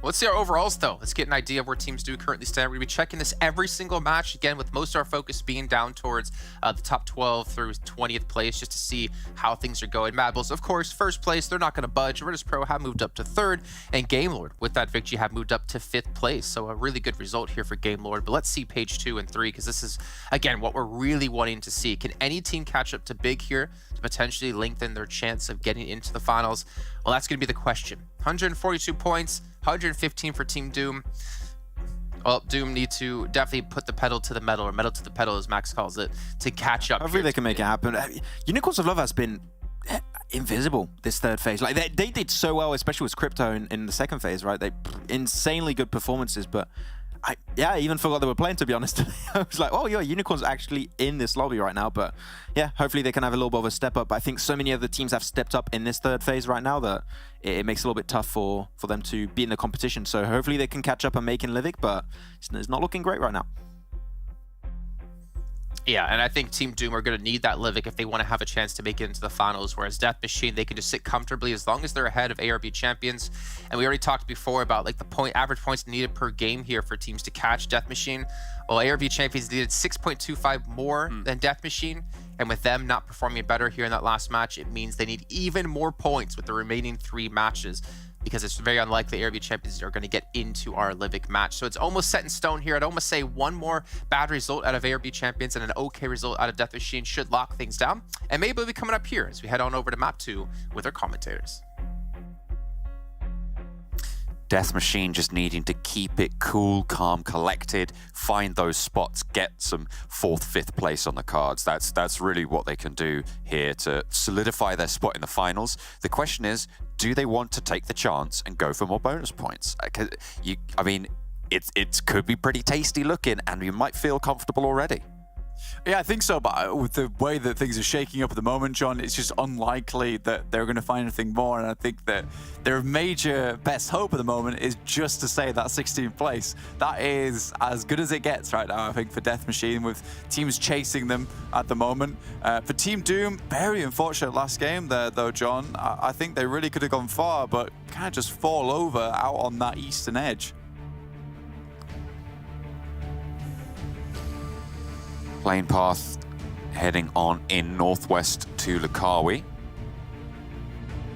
Let's see our overalls, though. Let's get an idea of where teams do currently stand. We're going to be checking this every single match, again, with most of our focus being down towards the top 12 through 20th place, just to see how things are going. MADBULLS, of course, first place. They're not going to budge. VIRTUS.PRO have moved up to third, and GameLord, with that victory, have moved up to fifth place. So a really good result here for GameLord. But let's see page 2 and 3, because this is, again, what we're really wanting to see. Can any team catch up to Big here to potentially lengthen their chance of getting into the finals? Well, that's going to be the question. 142 points. 115 for Team Doom. Well, Doom need to definitely put the pedal to the metal, or metal to the pedal, as Max calls it, to catch up. Hopefully they can make it happen. Unicorns of Love has been invisible this third phase. They did so well, especially with Crypto in the second phase, right? They insanely good performances, but I even forgot they were playing, to be honest. I was like, oh yeah, Unicorn's actually in this lobby right now. But yeah, hopefully they can have a little bit of a step up. I think so many other teams have stepped up in this third phase right now that it makes it a little bit tough for them to be in the competition. So hopefully they can catch up and make in Livik, but it's not looking great right now. Yeah, and I think Team Doom are going to need that Livik if they want to have a chance to make it into the finals, whereas Death Machine, they can just sit comfortably as long as they're ahead of ARB champions. And we already talked before about the average points needed per game here for teams to catch Death Machine. Well, ARB champions needed 6.25 more than Death Machine, and with them not performing better here in that last match, it means they need even more points with the remaining 3 matches, because it's very unlikely ARB champions are going to get into our Livik match. So it's almost set in stone here. I'd almost say one more bad result out of ARB champions and an okay result out of Death Machine should lock things down. And maybe it'll be coming up here as we head on over to map 2 with our commentators. Death Machine just needing to keep it cool, calm, collected, find those spots, get some 4th, 5th place on the cards. That's really what they can do here to solidify their spot in the finals. The question is, do they want to take the chance and go for more bonus points? I mean, it could be pretty tasty looking, and you might feel comfortable already. Yeah, I think so, but with the way that things are shaking up at the moment, John, it's just unlikely that they're going to find anything more, and I think that their major best hope at the moment is just to stay that 16th place. That is as good as it gets right now, I think, for Death Machine, with teams chasing them at the moment. For Team Doom, very unfortunate last game there, though, John. I think they really could have gone far, but kind of just fall over out on that eastern edge. Plane path heading on in northwest to Lukawi.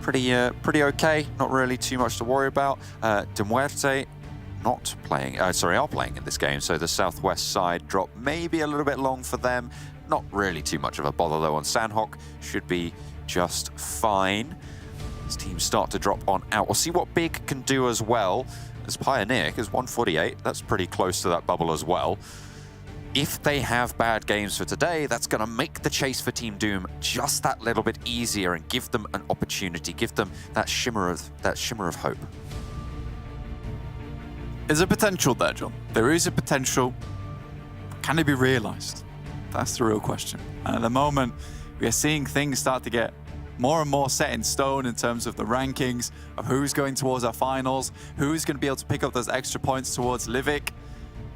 Pretty okay. Not really too much to worry about. MUERTE not playing. Are playing in this game. So the southwest side drop maybe a little bit long for them. Not really too much of a bother though on Sanhok. Should be just fine. As teams start to drop on out. We'll see what Big can do as well as Pioneer, because 148. That's pretty close to that bubble as well. If they have bad games for today, that's going to make the chase for Team Doom just that little bit easier and give them an opportunity, give them that shimmer of hope. There's a potential there, John. There is a potential. Can it be realized? That's the real question. And at the moment, we are seeing things start to get more and more set in stone in terms of the rankings of who's going towards our finals, who's going to be able to pick up those extra points towards Livik.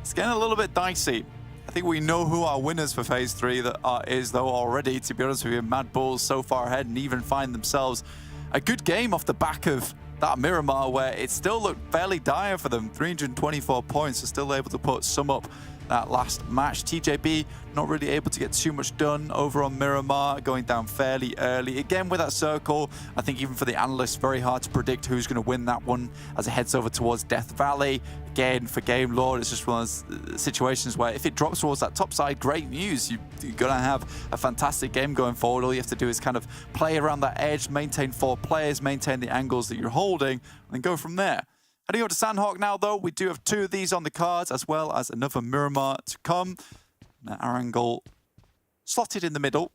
It's getting a little bit dicey. I think we know who our winners for Phase 3 is, though, already. To be honest with you, MADBULLS so far ahead and even find themselves a good game off the back of that Miramar, where it still looked fairly dire for them. 324 points, are still able to put some up that last match. TJB not really able to get too much done over on Miramar, going down fairly early. Again, with that circle, I think even for the analysts, very hard to predict who's going to win that one as it heads over towards Death Valley. Again, for Game Lord, it's just one of those situations where if it drops towards that top side, great news. You're going to have a fantastic game going forward. All you have to do is kind of play around that edge, maintain 4 players, maintain the angles that you're holding, and then go from there. Heading over to Sanhok now, though, we do have 2 of these on the cards, as well as another Miramar to come. Now, Erangel slotted in the middle.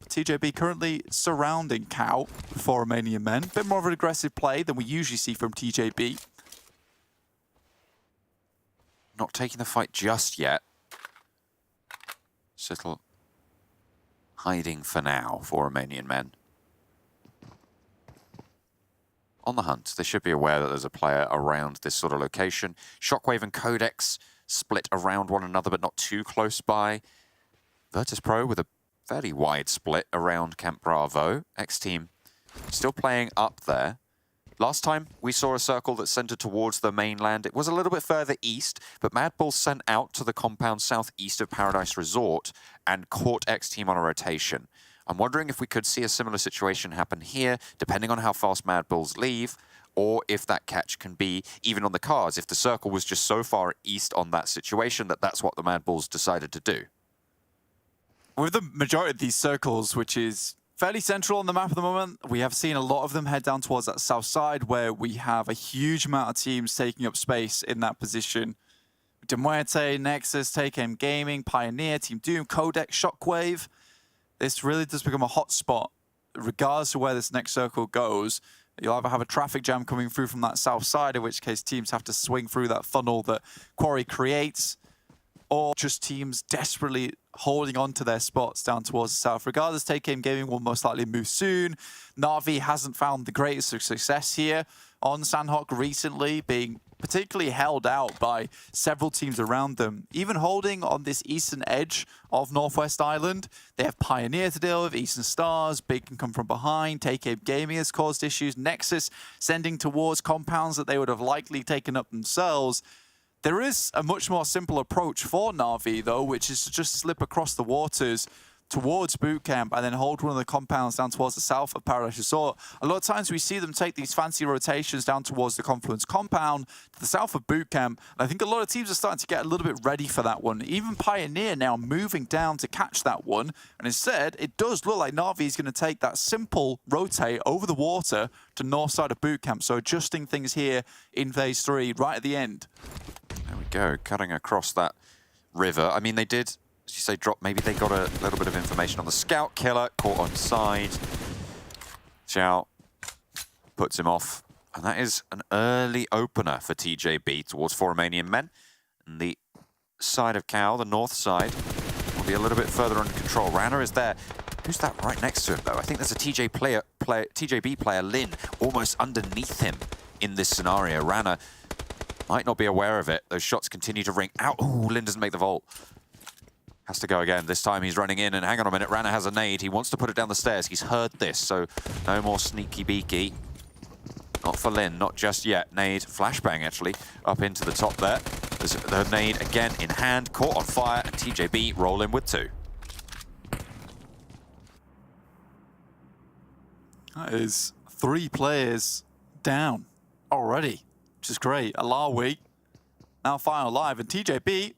TJB currently surrounding Cow with 4 Romanian men. A bit more of an aggressive play than we usually see from TJB. Not taking the fight just yet. Little hiding for now for Romanian men. On the hunt, they should be aware that there's a player around this sort of location. SHOCKWAVE and Codex split around one another, but not too close by. VIRTUS.PRO with a fairly wide split around Camp Bravo. XTEAM still playing up there. Last time we saw a circle that centered towards the mainland. It was a little bit further east, but MADBULLS sent out to the compound southeast of Paradise Resort and caught XTEAM on a rotation. I'm wondering if we could see a similar situation happen here, depending on how fast MADBULLS leave, or if that catch can be even on the cards, if the circle was just so far east on that situation that that's what the MADBULLS decided to do. With the majority of these circles, which is fairly central on the map at the moment, we have seen a lot of them head down towards that south side, where we have a huge amount of teams taking up space in that position. MUERTE, NEXUS, TJB Gaming, Pioneer, Team Doom, Codex, SHOCKWAVE. This really does become a hot spot, regardless of where this next circle goes. You'll either have a traffic jam coming through from that south side, in which case teams have to swing through that funnel that Quarry creates, or just teams desperately holding on to their spots down towards the south. Regardless, TJB Gaming will most likely move soon. Na'Vi hasn't found the greatest of success here on Sanhok recently, being particularly held out by several teams around them. Even holding on this eastern edge of Northwest Island, they have Pioneer to deal with, Eastern Stars, Big can come from behind, TJB Gaming has caused issues, NEXUS sending towards compounds that they would have likely taken up themselves. There is a much more simple approach for Na'Vi, though, which is to just slip across the waters towards boot camp and then hold one of the compounds down towards the south of Paradise Resort. A lot of times we see them take these fancy rotations down towards the Confluence compound to the south of boot camp. And I think a lot of teams are starting to get a little bit ready for that one. Even Pioneer now moving down to catch that one. And instead, it does look like Na'Vi is going to take that simple rotate over the water to north side of boot camp. So adjusting things here in Phase 3 right at the end. There we go, cutting across that river. I mean, they did, as you say, drop. Maybe they got a little bit of information on the scout killer, caught on side. Xiao puts him off. And that is an early opener for TJB towards 4 Romanian men. And the side of Cow, the north side, be a little bit further under control. Rana is there. Who's that right next to him, though? I think there's a TJB player, Lin, almost underneath him in this scenario. Rana might not be aware of it. Those shots continue to ring out. Ooh, Lin doesn't make the vault. Has to go again. This time he's running in, and hang on a minute, Rana has a nade. He wants to put it down the stairs. He's heard this, so no more sneaky beaky. Not for Lin, not just yet. Nade, flashbang actually, up into the top there. There's the nade again in hand, caught on fire, and TJB roll in with 2. That is 3 players down already, which is great. Alawi now final live, and TJB,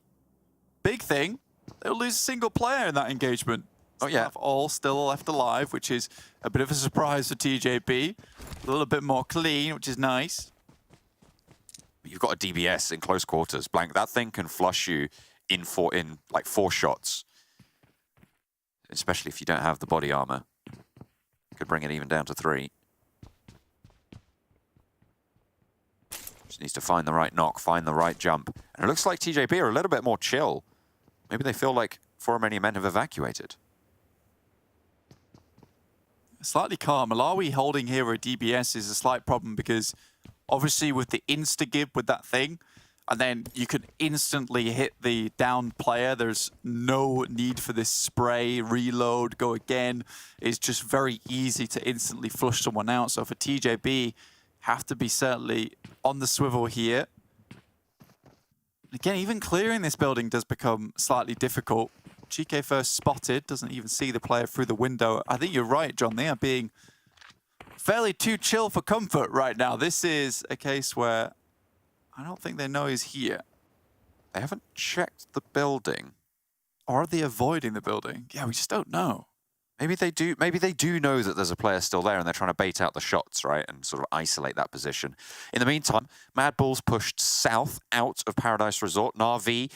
big thing, they'll lose a single player in that engagement. Oh yeah. Have all still left alive, which is a bit of a surprise for TJB. A little bit more clean, which is nice. You've got a DBS in close quarters. Blank, that thing can flush you in like 4 shots. Especially if you don't have the body armor. Could bring it even down to 3. Just needs to find the right knock, find the right jump. And it looks like TJB are a little bit more chill. Maybe they feel like far many men have evacuated. Slightly calm. Malawi holding here a DBS is a slight problem because obviously with the insta-gib with that thing, and then you can instantly hit the downed player. There's no need for this spray, reload, go again. It's just very easy to instantly flush someone out. So for TJB, have to be certainly on the swivel here. Again, even clearing this building does become slightly difficult. GK first spotted, doesn't even see the player through the window. I think you're right, John. They are being fairly too chill for comfort right now. This is a case where I don't think they know he's here. They haven't checked the building. Or are they avoiding the building? Yeah, we just don't know. Maybe they do. Maybe they do know that there's a player still there and they're trying to bait out the shots, right? And sort of isolate that position. In the meantime, MADBULLS pushed south out of Paradise Resort. Na'Vi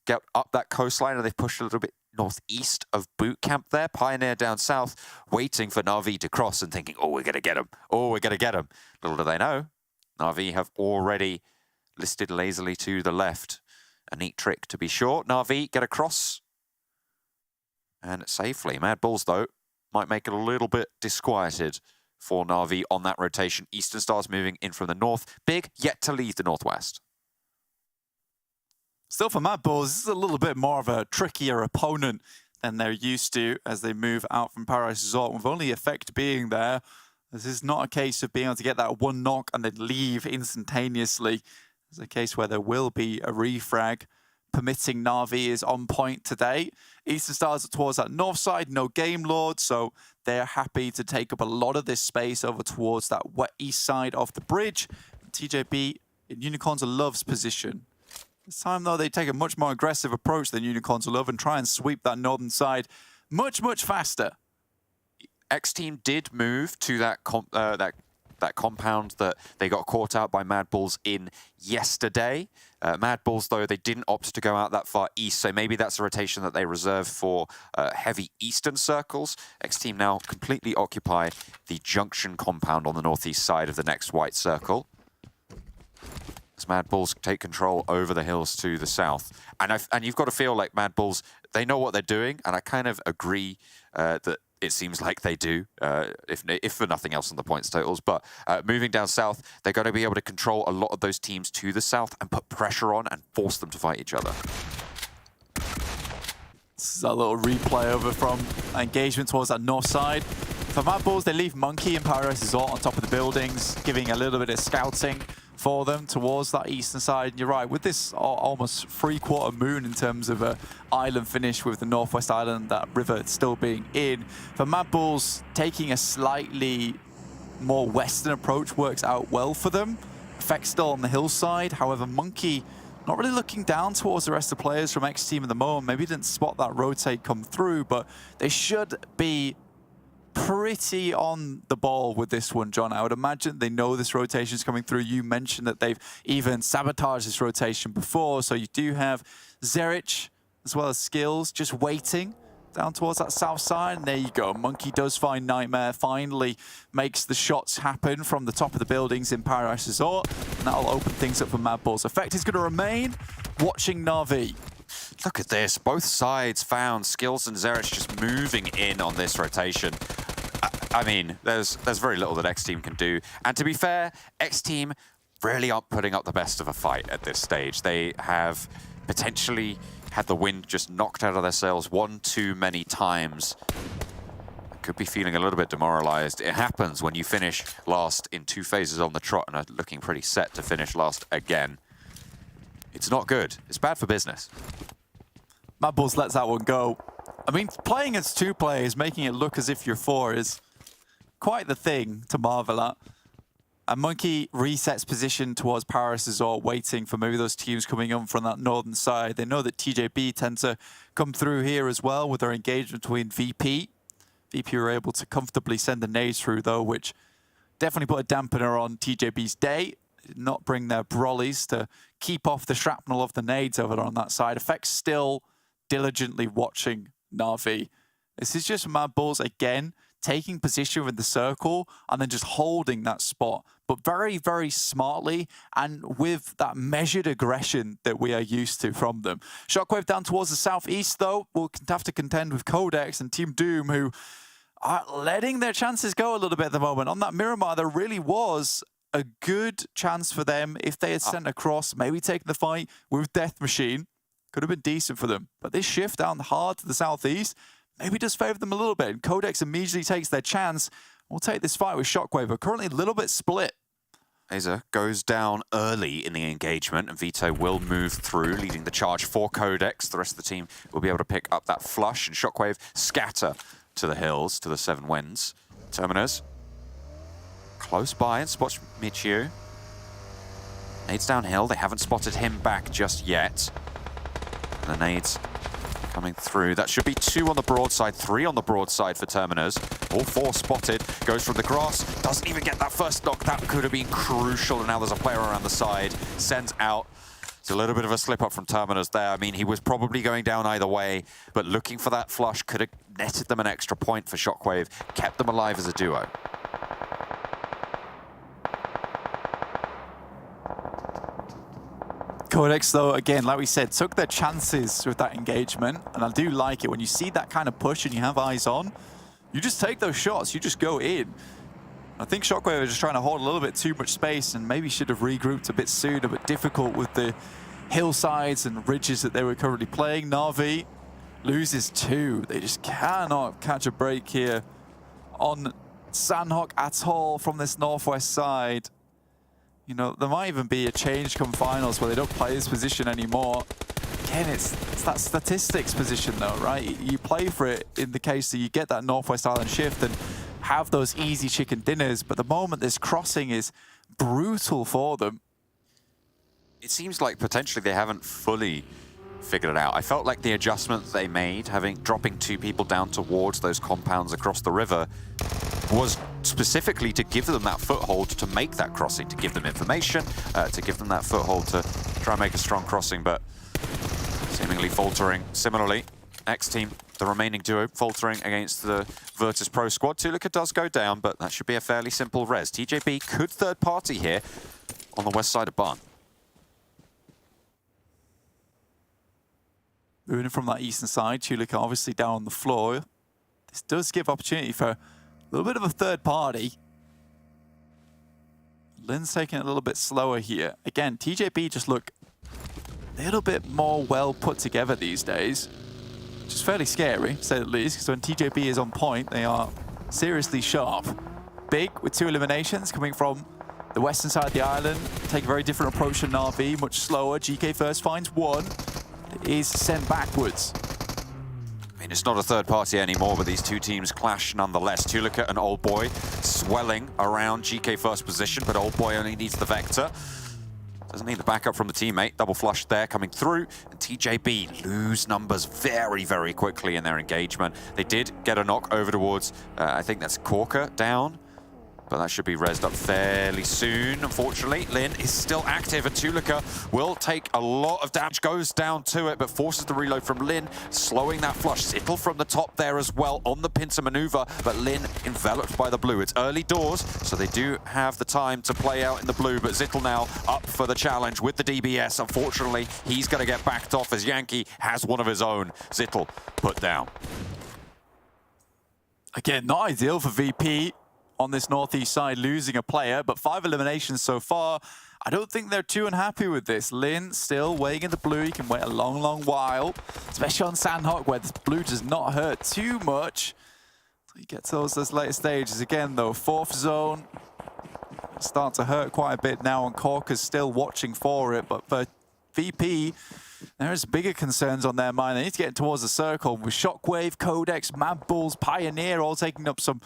get up that coastline and they've pushed a little bit northeast of boot camp there. Pioneer down south, waiting for Na'Vi to cross and thinking, oh, we're going to get him. Oh, we're going to get him. Little do they know, Na'Vi have already listed lazily to the left. A neat trick to be sure. Na'Vi get across. And safely. MADBULLS, though, might make it a little bit disquieted for Na'Vi on that rotation. Eastern Stars moving in from the north. Big, yet to leave the northwest. Still for MADBULLS, this is a little bit more of a trickier opponent than they're used to as they move out from Paradise Resort. With only effect being there, this is not a case of being able to get that one knock and then leave instantaneously. It's a case where there will be a refrag. Permitting Na'Vi is on point today. Eastern Stars are towards that north side, no Game Lord, so they're happy to take up a lot of this space over towards that east side of the bridge. TJB in Unicorns of Love's position. This time, though, they take a much more aggressive approach than Unicorns of Love and try and sweep that northern side much, much faster. XTEAM did move to that compound that they got caught out by MADBULLS in yesterday. MADBULLS, though, they didn't opt to go out that far east, so maybe that's a rotation that they reserve for heavy eastern circles. XTEAM now completely occupy the junction compound on the northeast side of the next white circle. As MADBULLS take control over the hills to the south. And you've got to feel like MADBULLS, they know what they're doing, and I kind of agree that it seems like they do, if for nothing else on the points totals. But moving down south, they're going to be able to control a lot of those teams to the south and put pressure on and force them to fight each other. This is a little replay over from engagement towards that north side. For MADBULLS, they leave Monkey and Paradise Resort on top of the buildings, giving a little bit of scouting for them towards that eastern side. And you're right, with this almost three-quarter moon in terms of an island finish with the northwest island, that river still being in. For MADBULLS, taking a slightly more western approach works out well for them. Effect still on the hillside. However, Monkey not really looking down towards the rest of the players from XTEAM at the moment. Maybe didn't spot that rotate come through, but they should be pretty on the ball with this one, John. I would imagine they know this rotation is coming through. You mentioned that they've even sabotaged this rotation before, so you do have Zerich as well as Skills just waiting down towards that south side. And there you go. Monkey does find Nightmare, finally makes the shots happen from the top of the buildings in Paradise Resort. And that'll open things up for MADBULLS. Effect is going to remain watching Na'Vi. Look at this. Both sides found Skills and Zerich just moving in on this rotation. I mean, there's very little that XTEAM can do. And to be fair, XTEAM really aren't putting up the best of a fight at this stage. They have potentially had the wind just knocked out of their sails one too many times. Could be feeling a little bit demoralized. It happens when you finish last in 2 phases on the trot and are looking pretty set to finish last again. It's not good. It's bad for business. MADBULLS lets that one go. I mean, playing as 2 players, making it look as if you're 4 is quite the thing to marvel at. And Monkey resets position towards Paris Resort, waiting for maybe those teams coming in from that northern side. They know that TJB tend to come through here as well with their engagement between VP. VP were able to comfortably send the nades through, though, which definitely put a dampener on TJB's day. Did not bring their brollies to keep off the shrapnel of the nades over there on that side. Effects still diligently watching Na'Vi. This is just MADBULLS again, taking position within the circle and then just holding that spot, but very, very smartly and with that measured aggression that we are used to from them. Shockwave down towards the southeast, though, will have to contend with Codex and Team Doom, who are letting their chances go a little bit at the moment. On that Miramar, there really was a good chance for them if they had sent across, maybe taken the fight with Death Machine. Could have been decent for them. But this shift down hard to the southeast maybe does favor them a little bit. And Codex immediately takes their chance. We'll take this fight with Shockwave. We're currently a little bit split. Aza goes down early in the engagement, and Vito will move through, leading the charge for Codex. The rest of the team will be able to pick up that flush, and Shockwave scatter to the hills, to the 7 winds. Terminus close by and spots Michio. Nades downhill. They haven't spotted him back just yet. And the nades coming through. That should be 2 on the broadside, 3 on the broadside for Terminus. All 4 spotted. Goes from the grass. Doesn't even get that first knock. That could have been crucial. And now there's a player around the side. Sends out. It's a little bit of a slip up from Terminus there. I mean, he was probably going down either way, but looking for that flush could have netted them an extra point for Shockwave. Kept them alive as a duo. Codex, though, again, like we said, took their chances with that engagement, and I do like it. When you see that kind of push and you have eyes on, you just take those shots, you just go in. I think Shockwave is just trying to hold a little bit too much space and maybe should have regrouped a bit sooner, but difficult with the hillsides and ridges that they were currently playing. Na'Vi loses 2. They just cannot catch a break here on Sanhok at all from this northwest side. You know, there might even be a change come finals where they don't play this position anymore. Again, it's that statistics position though, right? You play for it in the case that you get that Northwest Island shift and have those easy chicken dinners, but the moment this crossing is brutal for them. It seems like potentially they haven't fully figured it out. I felt like the adjustments they made, dropping 2 people down towards those compounds across the river, was specifically to give them that foothold to make that crossing, to give them information, to give them that foothold to try and make a strong crossing, but seemingly faltering. Similarly, XTEAM, the remaining duo, faltering against the VIRTUS.PRO squad. Tulika does go down, but that should be a fairly simple res. TJB could third party here on the west side of Barn. Moving from that eastern side, Tulika obviously down on the floor. This does give opportunity for a little bit of a third party. Lynn's taking it a little bit slower here. Again, TJB just look a little bit more well put together these days, which is fairly scary, to say the least, because when TJB is on point, they are seriously sharp. Big with 2 eliminations coming from the western side of the island. Take a very different approach to Na'Vi, much slower. GK first finds 1. It is sent backwards. I mean, it's not a third party anymore, but these 2 teams clash nonetheless. Tulika and Old Boy swelling around GK first position, but Old Boy only needs the Vector. Doesn't need the backup from the teammate. Double flush there coming through. And TJB lose numbers very, very quickly in their engagement. They did get a knock over towards, I think that's Corker down. but that should be rezzed up fairly soon. Unfortunately, Lin is still active, and Tulika will take a lot of damage, goes down to it, but forces the reload from Lin, slowing that flush. Zittel from the top there as well on the pincer maneuver, but Lin enveloped by the blue. It's early doors, so they do have the time to play out in the blue, but Zittel now up for the challenge with the DBS. Unfortunately, he's going to get backed off as Yankee has one of his own. Zittel put down. Again, not ideal for VP on this northeast side, losing a player, but 5 eliminations so far. I don't think they're too unhappy with this. Lin still waiting in the blue. He can wait a long, long while, especially on Sanhok, where the blue does not hurt too much. He gets those later stages. Again, though, 4th zone. Start to hurt quite a bit now, and Corker's still watching for it, but for VP, there's bigger concerns on their mind. They need to get towards the circle with Shockwave, Codex, MADBULLS, PIONER all taking up some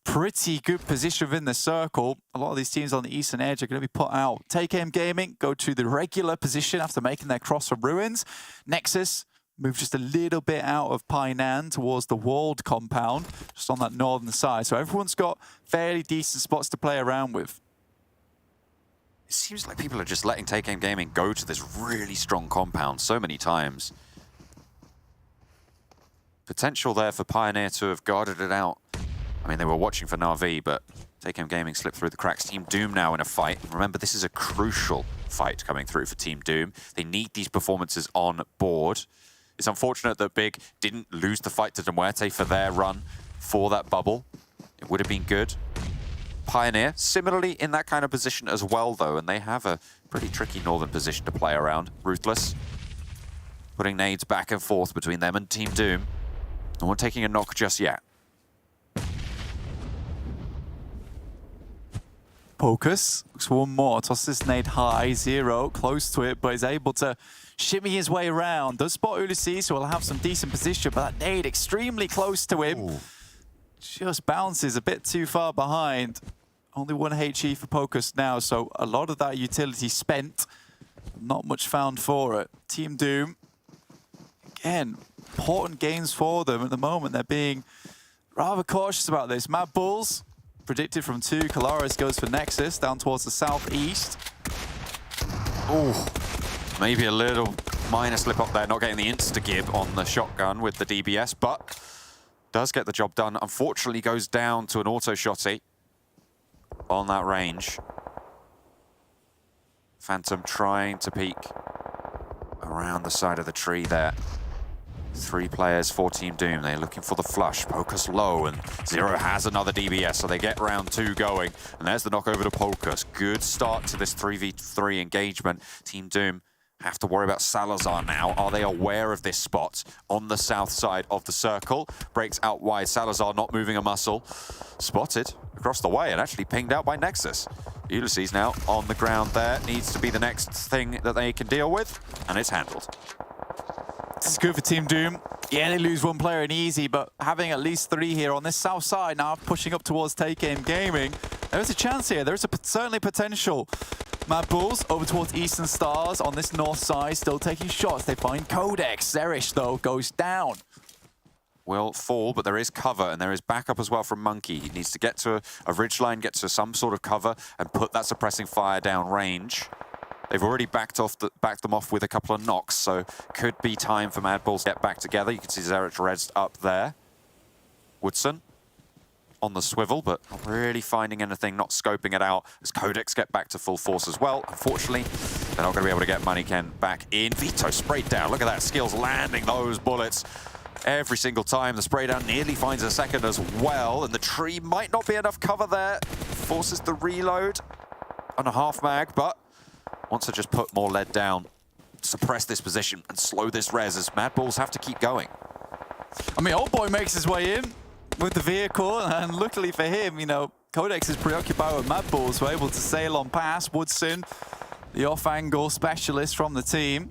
pretty good position within the circle. A lot of these teams on the eastern edge are going to be put out. TJB Gaming go to the regular position after making their cross from Ruins. NEXUS move just a little bit out of Painan towards the walled compound, just on that northern side. So everyone's got fairly decent spots to play around with. It seems like people are just letting TJB Gaming go to this really strong compound so many times. Potential there for Pioneer to have guarded it out. I mean, they were watching for Na'Vi, but TJB Gaming slipped through the cracks. Team Doom now in a fight. Remember, this is a crucial fight coming through for Team Doom. They need these performances on board. It's unfortunate that Big didn't lose the fight to MUERTE for their run for that bubble. It would have been good. Pioneer, similarly in that kind of position as well, though, and they have a pretty tricky northern position to play around. Ruthless, putting nades back and forth between them and Team Doom. No one taking a knock just yet. Pocus looks for one more, tosses this nade high, 0, close to it, but is able to shimmy his way around. Does spot Ulysses, so he'll have some decent position, but that nade extremely close to him. Ooh. Just bounces a bit too far behind. Only 1 HE for Pocus now, so a lot of that utility spent. Not much found for it. Team Doom, again, important games for them at the moment. They're being rather cautious about this. MADBULLS, predicted from 2. Kalaris goes for NEXUS, down towards the southeast. Oh, maybe a little minor slip up there, not getting the insta-gib on the shotgun with the DBS, but does get the job done. Unfortunately, goes down to an auto-shotty on that range. Phantom trying to peek around the side of the tree there. 3 players for Team Doom. They're looking for the flush. Pocus low, and Zero has another DBS, so they get round 2 going. And there's the knock over to Pocus. Good start to this 3v3 engagement. Team Doom have to worry about Salazar now. Are they aware of this spot on the south side of the circle? Breaks out wide. Salazar not moving a muscle. Spotted across the way and actually pinged out by NEXUS. Ulysses now on the ground there. Needs to be the next thing that they can deal with, and it's handled. This is good for Team Doom. Yeah, they lose 1 player in easy, but having at least 3 here on this south side now, pushing up towards TJB Gaming, there's a chance here. There's certainly potential. MADBULLS over towards Eastern Stars on this north side, still taking shots. They find Codex. Zerish, though, goes down. Will fall, but there is cover, and there is backup as well from Monkey. He needs to get to a ridgeline, get to some sort of cover, and put that suppressing fire down range. They've already backed them off with a couple of knocks, so could be time for MADBULLS to get back together. You can see Zerish rezzed up there. Woodson on the swivel, but not really finding anything, not scoping it out as Codex get back to full force as well. Unfortunately, they're not going to be able to get Moneyken back in. Vito sprayed down. Look at that, skills landing those bullets every single time. The spray down nearly finds a second as well, and the tree might not be enough cover there. Forces the reload on a half mag, but wants to just put more lead down, suppress this position, and slow this res as MADBULLS have to keep going. I mean, Old Boy makes his way in with the vehicle, and luckily for him, you know, Codex is preoccupied with MADBULLS, who are able to sail on past. Woodson, the off-angle specialist from the team,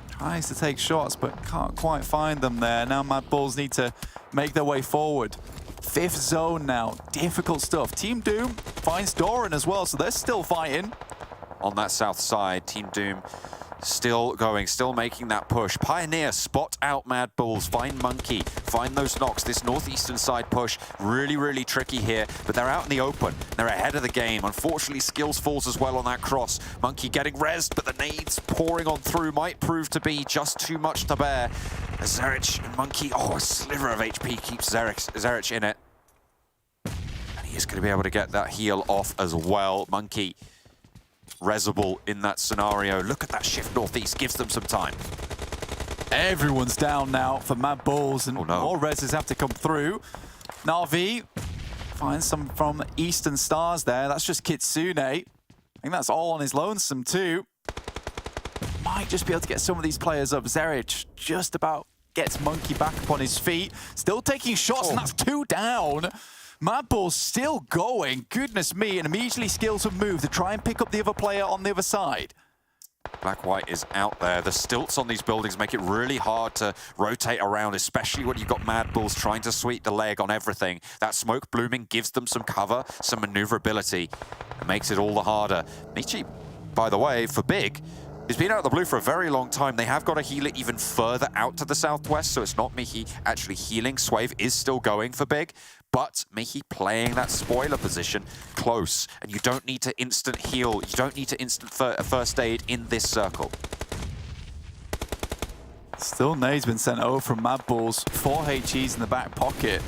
tries to take shots, but can't quite find them there. Now MADBULLS need to make their way forward. 5th zone now, difficult stuff. Team Doom finds Doran as well, so they're still fighting. On that south side, Team Doom Still going, still making that push. Pioneer, spot out MADBULLS, find Monkey, find those knocks. This northeastern side push, really, really tricky here, but they're out in the open. They're ahead of the game. Unfortunately, skills falls as well on that cross. Monkey getting rezzed, but the nades pouring on through might prove to be just too much to bear. Zerich and Monkey, oh, a sliver of HP keeps Zerich in it. And he is going to be able to get that heal off as well. Monkey, rezzable in that scenario. Look at that shift northeast, gives them some time. Everyone's down now for MADBULLS, and more reses have to come through. Na'Vi finds some from Eastern Stars there. That's just Kitsune. I think that's all on his lonesome too. Might just be able to get some of these players up. Zerich just about gets Monkey back up on his feet. Still taking shots, and that's 2 down. MADBULLS still going. Goodness me, and immediately skills a move to try and pick up the other player on the other side. Black-White is out there. The stilts on these buildings make it really hard to rotate around, especially when you've got MADBULLS trying to sweep the leg on everything. That smoke blooming gives them some cover, some maneuverability. It makes it all the harder. Michi, by the way, for Big, he's been out of the blue for a very long time. They have got to heal it even further out to the southwest, so it's not Michi actually healing. SHOCKWAVE is still going for Big, but Michi playing that spoiler position close, and you don't need to instant heal. You don't need to instant first aid in this circle. Still nades been sent over from MADBULLS. 4 HEs in the back pocket.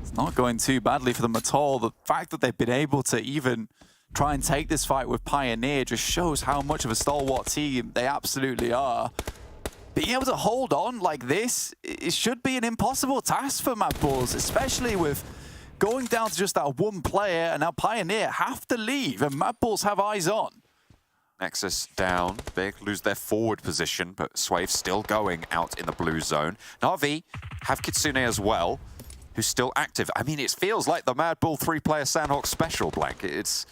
It's not going too badly for them at all. The fact that they've been able to even try and take this fight with Pioneer just shows how much of a stalwart team they absolutely are. Being able to hold on like this, it should be an impossible task for MADBULLS, especially with going down to just that one player, and now Pioneer have to leave, and MADBULLS have eyes on. Nexus down, Big lose their forward position, but SHOCKWAVE still going out in the blue zone. Na'Vi have Kitsune as well, who's still active. I mean, it feels like the MADBULL 3-player Sanhok special, Blank. It's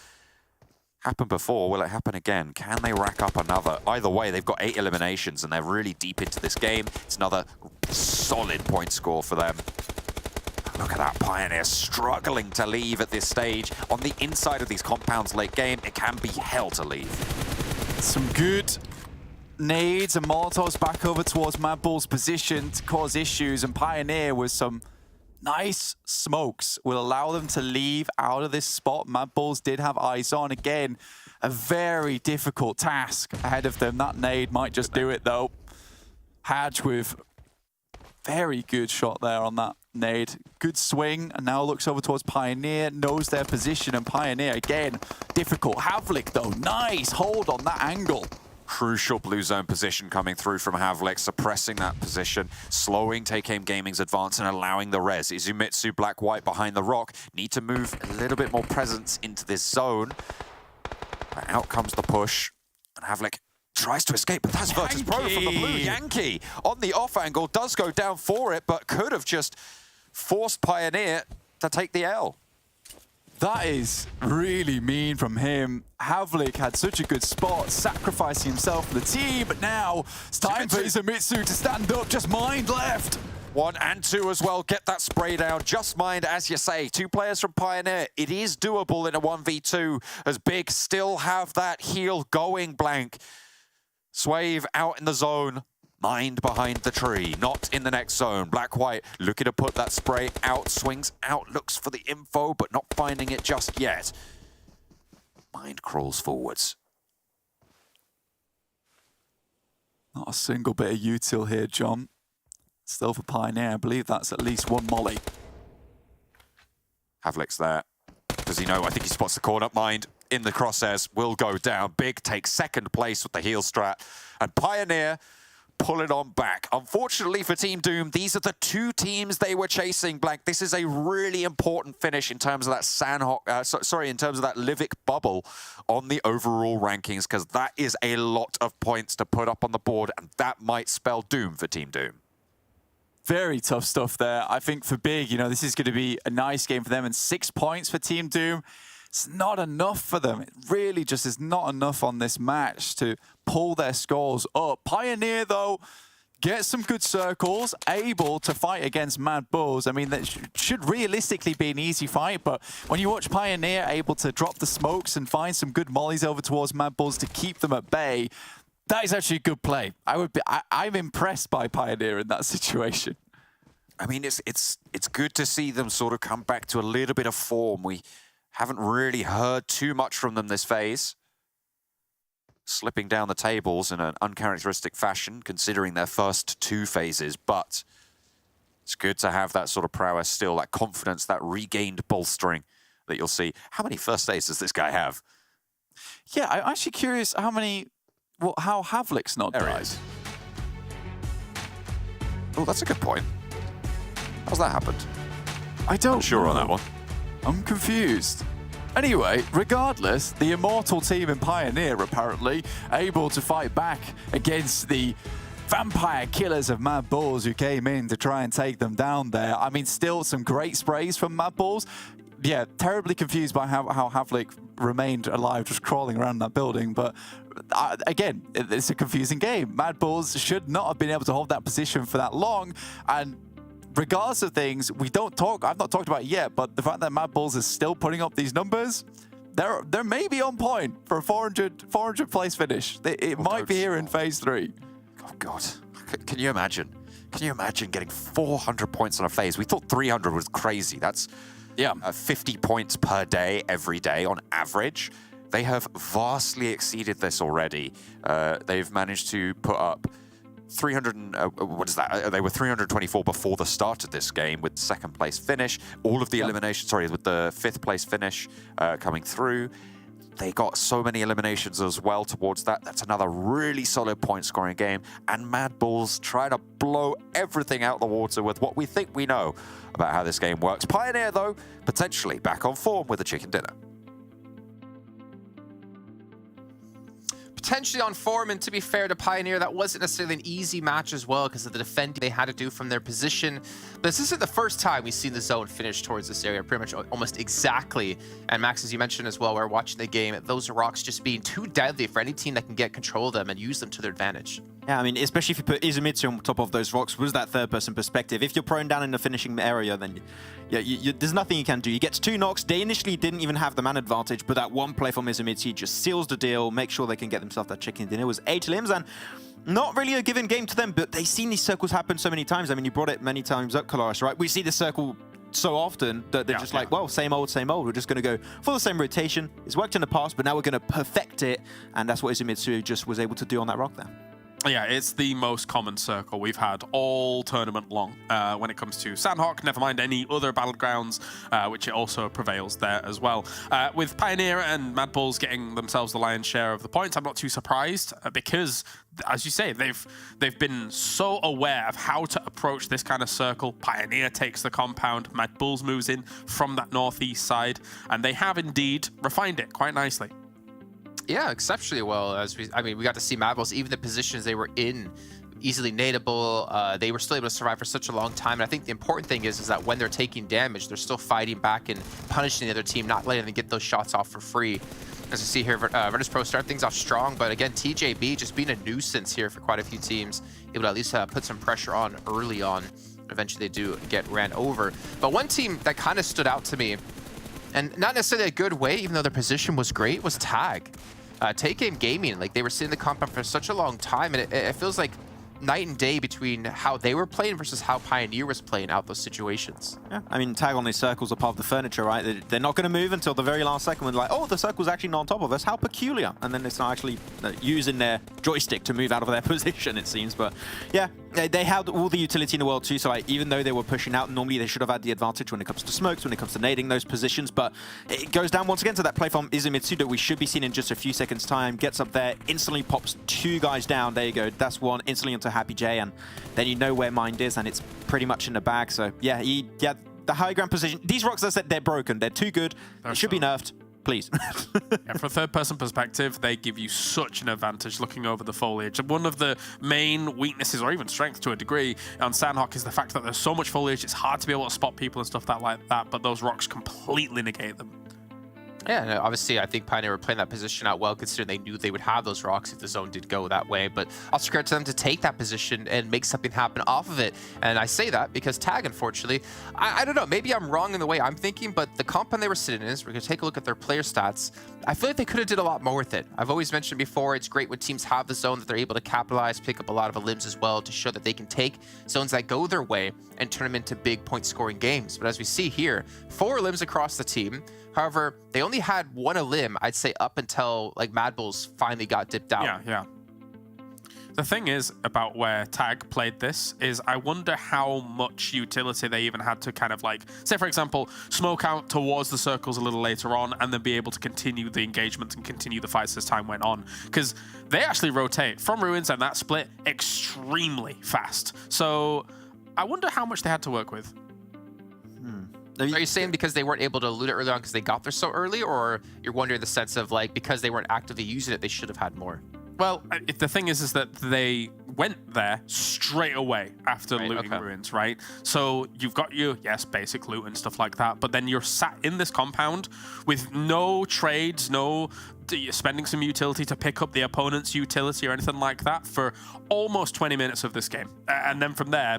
happened before, will it happen again? Can they rack up another? Either way, they've got 8 eliminations and they're really deep into this game. It's another solid point score for them. Look at that, Pioneer struggling to leave at this stage. On the inside of these compounds late game, it can be hell to leave. Some good nades and Molotovs back over towards MADBULLS' position to cause issues, and Pioneer with some nice smokes will allow them to leave out of this spot. MADBULLS did have eyes on. Again, a very difficult task ahead of them. That nade might just do it, though. Hadge with very good shot there on that nade. Good swing, and now looks over towards Pioneer, knows their position, and Pioneer, again, difficult. Havlik, though, nice hold on that angle. Crucial blue zone position coming through from Havlik, suppressing that position, slowing Take-Aim Gaming's advance and allowing the res. Izumitsu, Black-White behind the rock, need to move a little bit more presence into this zone. Out comes the push, and Havlik tries to escape, but that's VIRTUS.PRO from the blue. Yankee on the off angle, does go down for it, but could have just forced Pioneer to take the L. That is really mean from him. Havlik had such a good spot, sacrificing himself for the team, but now it's time for Izumitsu to stand up. Just Mind left. 1 and 2 as well, get that spray down. Just Mind, as you say, 2 players from Pioneer. It is doable in a 1v2, as Big still have that heal going, Blank. SHOCKWAVE out in the zone. Mind behind the tree, not in the next zone. Black-White looking to put that spray out, swings out, looks for the info, but not finding it just yet. Mind crawls forwards. Not a single bit of util here, John. Still for Pioneer, I believe that's at least 1 molly. Havlik's there. Does he know? I think he spots the corner. Mind in the crosshairs, will go down. Big takes 2nd place with the heal strat. And Pioneer pull it on back. Unfortunately for Team Doom, these are the 2 teams they were chasing, Blank. This is a really important finish in terms of that Sanhok, in terms of that Livik bubble on the overall rankings, because that is a lot of points to put up on the board, and that might spell doom for Team Doom. Very tough stuff there. I think for Big, you know, this is going to be a nice game for them, and 6 points for Team Doom. It's not enough for them. It really just is not enough on this match to pull their scores up. Pioneer, though, gets some good circles, able to fight against MADBULLS. I mean, that should realistically be an easy fight, but when you watch Pioneer able to drop the smokes and find some good mollies over towards MADBULLS to keep them at bay, That is actually a good play. I'm impressed by Pioneer in that situation. I mean, it's good to see them sort of come back to a little bit of form. We haven't really heard too much from them this phase. Slipping down the tables in an uncharacteristic fashion, considering their first 2 phases, but it's good to have that sort of prowess still, that confidence, that regained bolstering that you'll see. How many first days does this guy have? Yeah, I'm actually curious how Havlic's not died. Oh, that's a good point. How's that happened? I don't Not sure know. on that one. I'm confused. Anyway, regardless, the immortal team in Pioneer apparently able to fight back against the vampire killers of MADBULLS who came in to try and take them down there. I mean, still some great sprays from MADBULLS. Yeah, terribly confused by how Havlik remained alive just crawling around that building. But again, it's a confusing game. MADBULLS should not have been able to hold that position for that long. And regardless of things, I've not talked about it yet, but the fact that MADBULLS is still putting up these numbers, they're maybe on point for a 400 place finish. It might be here in phase 3. Oh God, can you imagine? Can you imagine getting 400 points on a phase? We thought 300 was crazy. That's 50 points per day, every day on average. They have vastly exceeded this already. They've managed to put up 300 and, what is that? They were 324 before the start of this game with second place finish. All of the elimination, with the 5th place finish coming through. They got so many eliminations as well towards that. That's another really solid point scoring game. And MADBULLS trying to blow everything out the water with what we think we know about how this game works. Pioneer, though, potentially back on form with a chicken dinner. Potentially on form, and to be fair to Pioneer, that wasn't necessarily an easy match as well because of the defending they had to do from their position. But this isn't the first time we've seen the zone finish towards this area, pretty much almost exactly. And Max, as you mentioned as well, we're watching the game, those rocks just being too deadly for any team that can get control of them and use them to their advantage. Yeah, I mean, especially if you put Izumitsu on top of those rocks, was that third-person perspective. If you're prone down in the finishing area, then there's nothing you can do. You get 2 knocks. They initially didn't even have the man advantage, but that one play from Izumitsu just seals the deal, make sure they can get themselves that chicken dinner. It was 8 limbs, and not really a given game to them, but they've seen these circles happen so many times. I mean, you brought it many times up, Kalaris, right? We see the circle so often that they're just like, well, same old, same old. We're just going to go for the same rotation. It's worked in the past, but now we're going to perfect it, and that's what Izumitsu just was able to do on that rock there. Yeah, it's the most common circle we've had all tournament long when it comes to Sanhok, never mind any other battlegrounds, which it also prevails there as well. With Pioneer and MADBULLS getting themselves the lion's share of the points, I'm not too surprised because, as you say, they've been so aware of how to approach this kind of circle. Pioneer takes the compound, MADBULLS moves in from that northeast side, and they have indeed refined it quite nicely. Yeah, exceptionally well. We got to see MADBULLS, even the positions they were in, easily nadeable. They were still able to survive for such a long time. And I think the important thing is that when they're taking damage, they're still fighting back and punishing the other team, not letting them get those shots off for free. As you see here, VIRTUS.PRO start things off strong, but again, TJB just being a nuisance here for quite a few teams, able to at least put some pressure on early on. Eventually they do get ran over. But one team that kind of stood out to me, and not necessarily a good way, even though their position was great, was TAG. Take Game Gaming, like they were sitting in the compound for such a long time, and it feels like night and day between how they were playing versus how Pioneer was playing out those situations. Yeah, I mean, TAG on these circles are part of the furniture, right? They're not going to move until the very last second when they're like, oh, the circle's actually not on top of us. How peculiar. And then it's not actually using their joystick to move out of their position, it seems. But yeah, they had all the utility in the world too. So like, even though they were pushing out, normally they should have had the advantage when it comes to smokes, when it comes to nading those positions. But it goes down once again to that play from Izumitsu that we should be seeing in just a few seconds time. Gets up there, instantly pops 2 guys down. There you go. That's one instantly onto Happy J. And then you know where Mind is, and it's pretty much in the bag. So yeah, the high ground position. These rocks, I said, they're broken. They're too good. They should be nerfed. Please. Yeah, from a third-person perspective, they give you such an advantage looking over the foliage. One of the main weaknesses, or even strengths to a degree, on Sanhok is the fact that there's so much foliage, it's hard to be able to spot people and stuff like that, but those rocks completely negate them. Yeah, and obviously I think Pioneer were playing that position out well, considering they knew they would have those rocks if the zone did go that way. But also credit to them to take that position and make something happen off of it. And I say that because Tag, unfortunately, I don't know, maybe I'm wrong in the way I'm thinking, but the compound they were sitting in, is we're going to take a look at their player stats. I feel like they could have did a lot more with it. I've always mentioned before, it's great when teams have the zone that they're able to capitalize, pick up a lot of limbs as well to show that they can take zones that go their way and turn them into big point scoring games. But as we see here, 4 limbs across the team. However, they only had 1 limb, I'd say, up until like MADBULLS finally got dipped out. Yeah. The thing is about where Tag played this is I wonder how much utility they even had to kind of like, say for example, smoke out towards the circles a little later on and then be able to continue the engagement and continue the fights as time went on. Because they actually rotate from ruins and that split extremely fast. So I wonder how much they had to work with. Are you saying because they weren't able to loot it early on because they got there so early, or you're wondering the sense of like because they weren't actively using it, they should have had more? Well, the thing is that they went there straight away after looting ruins, right? So you've got your, yes, basic loot and stuff like that, but then you're sat in this compound with no trades, you're spending some utility to pick up the opponent's utility or anything like that for almost 20 minutes of this game. And then from there,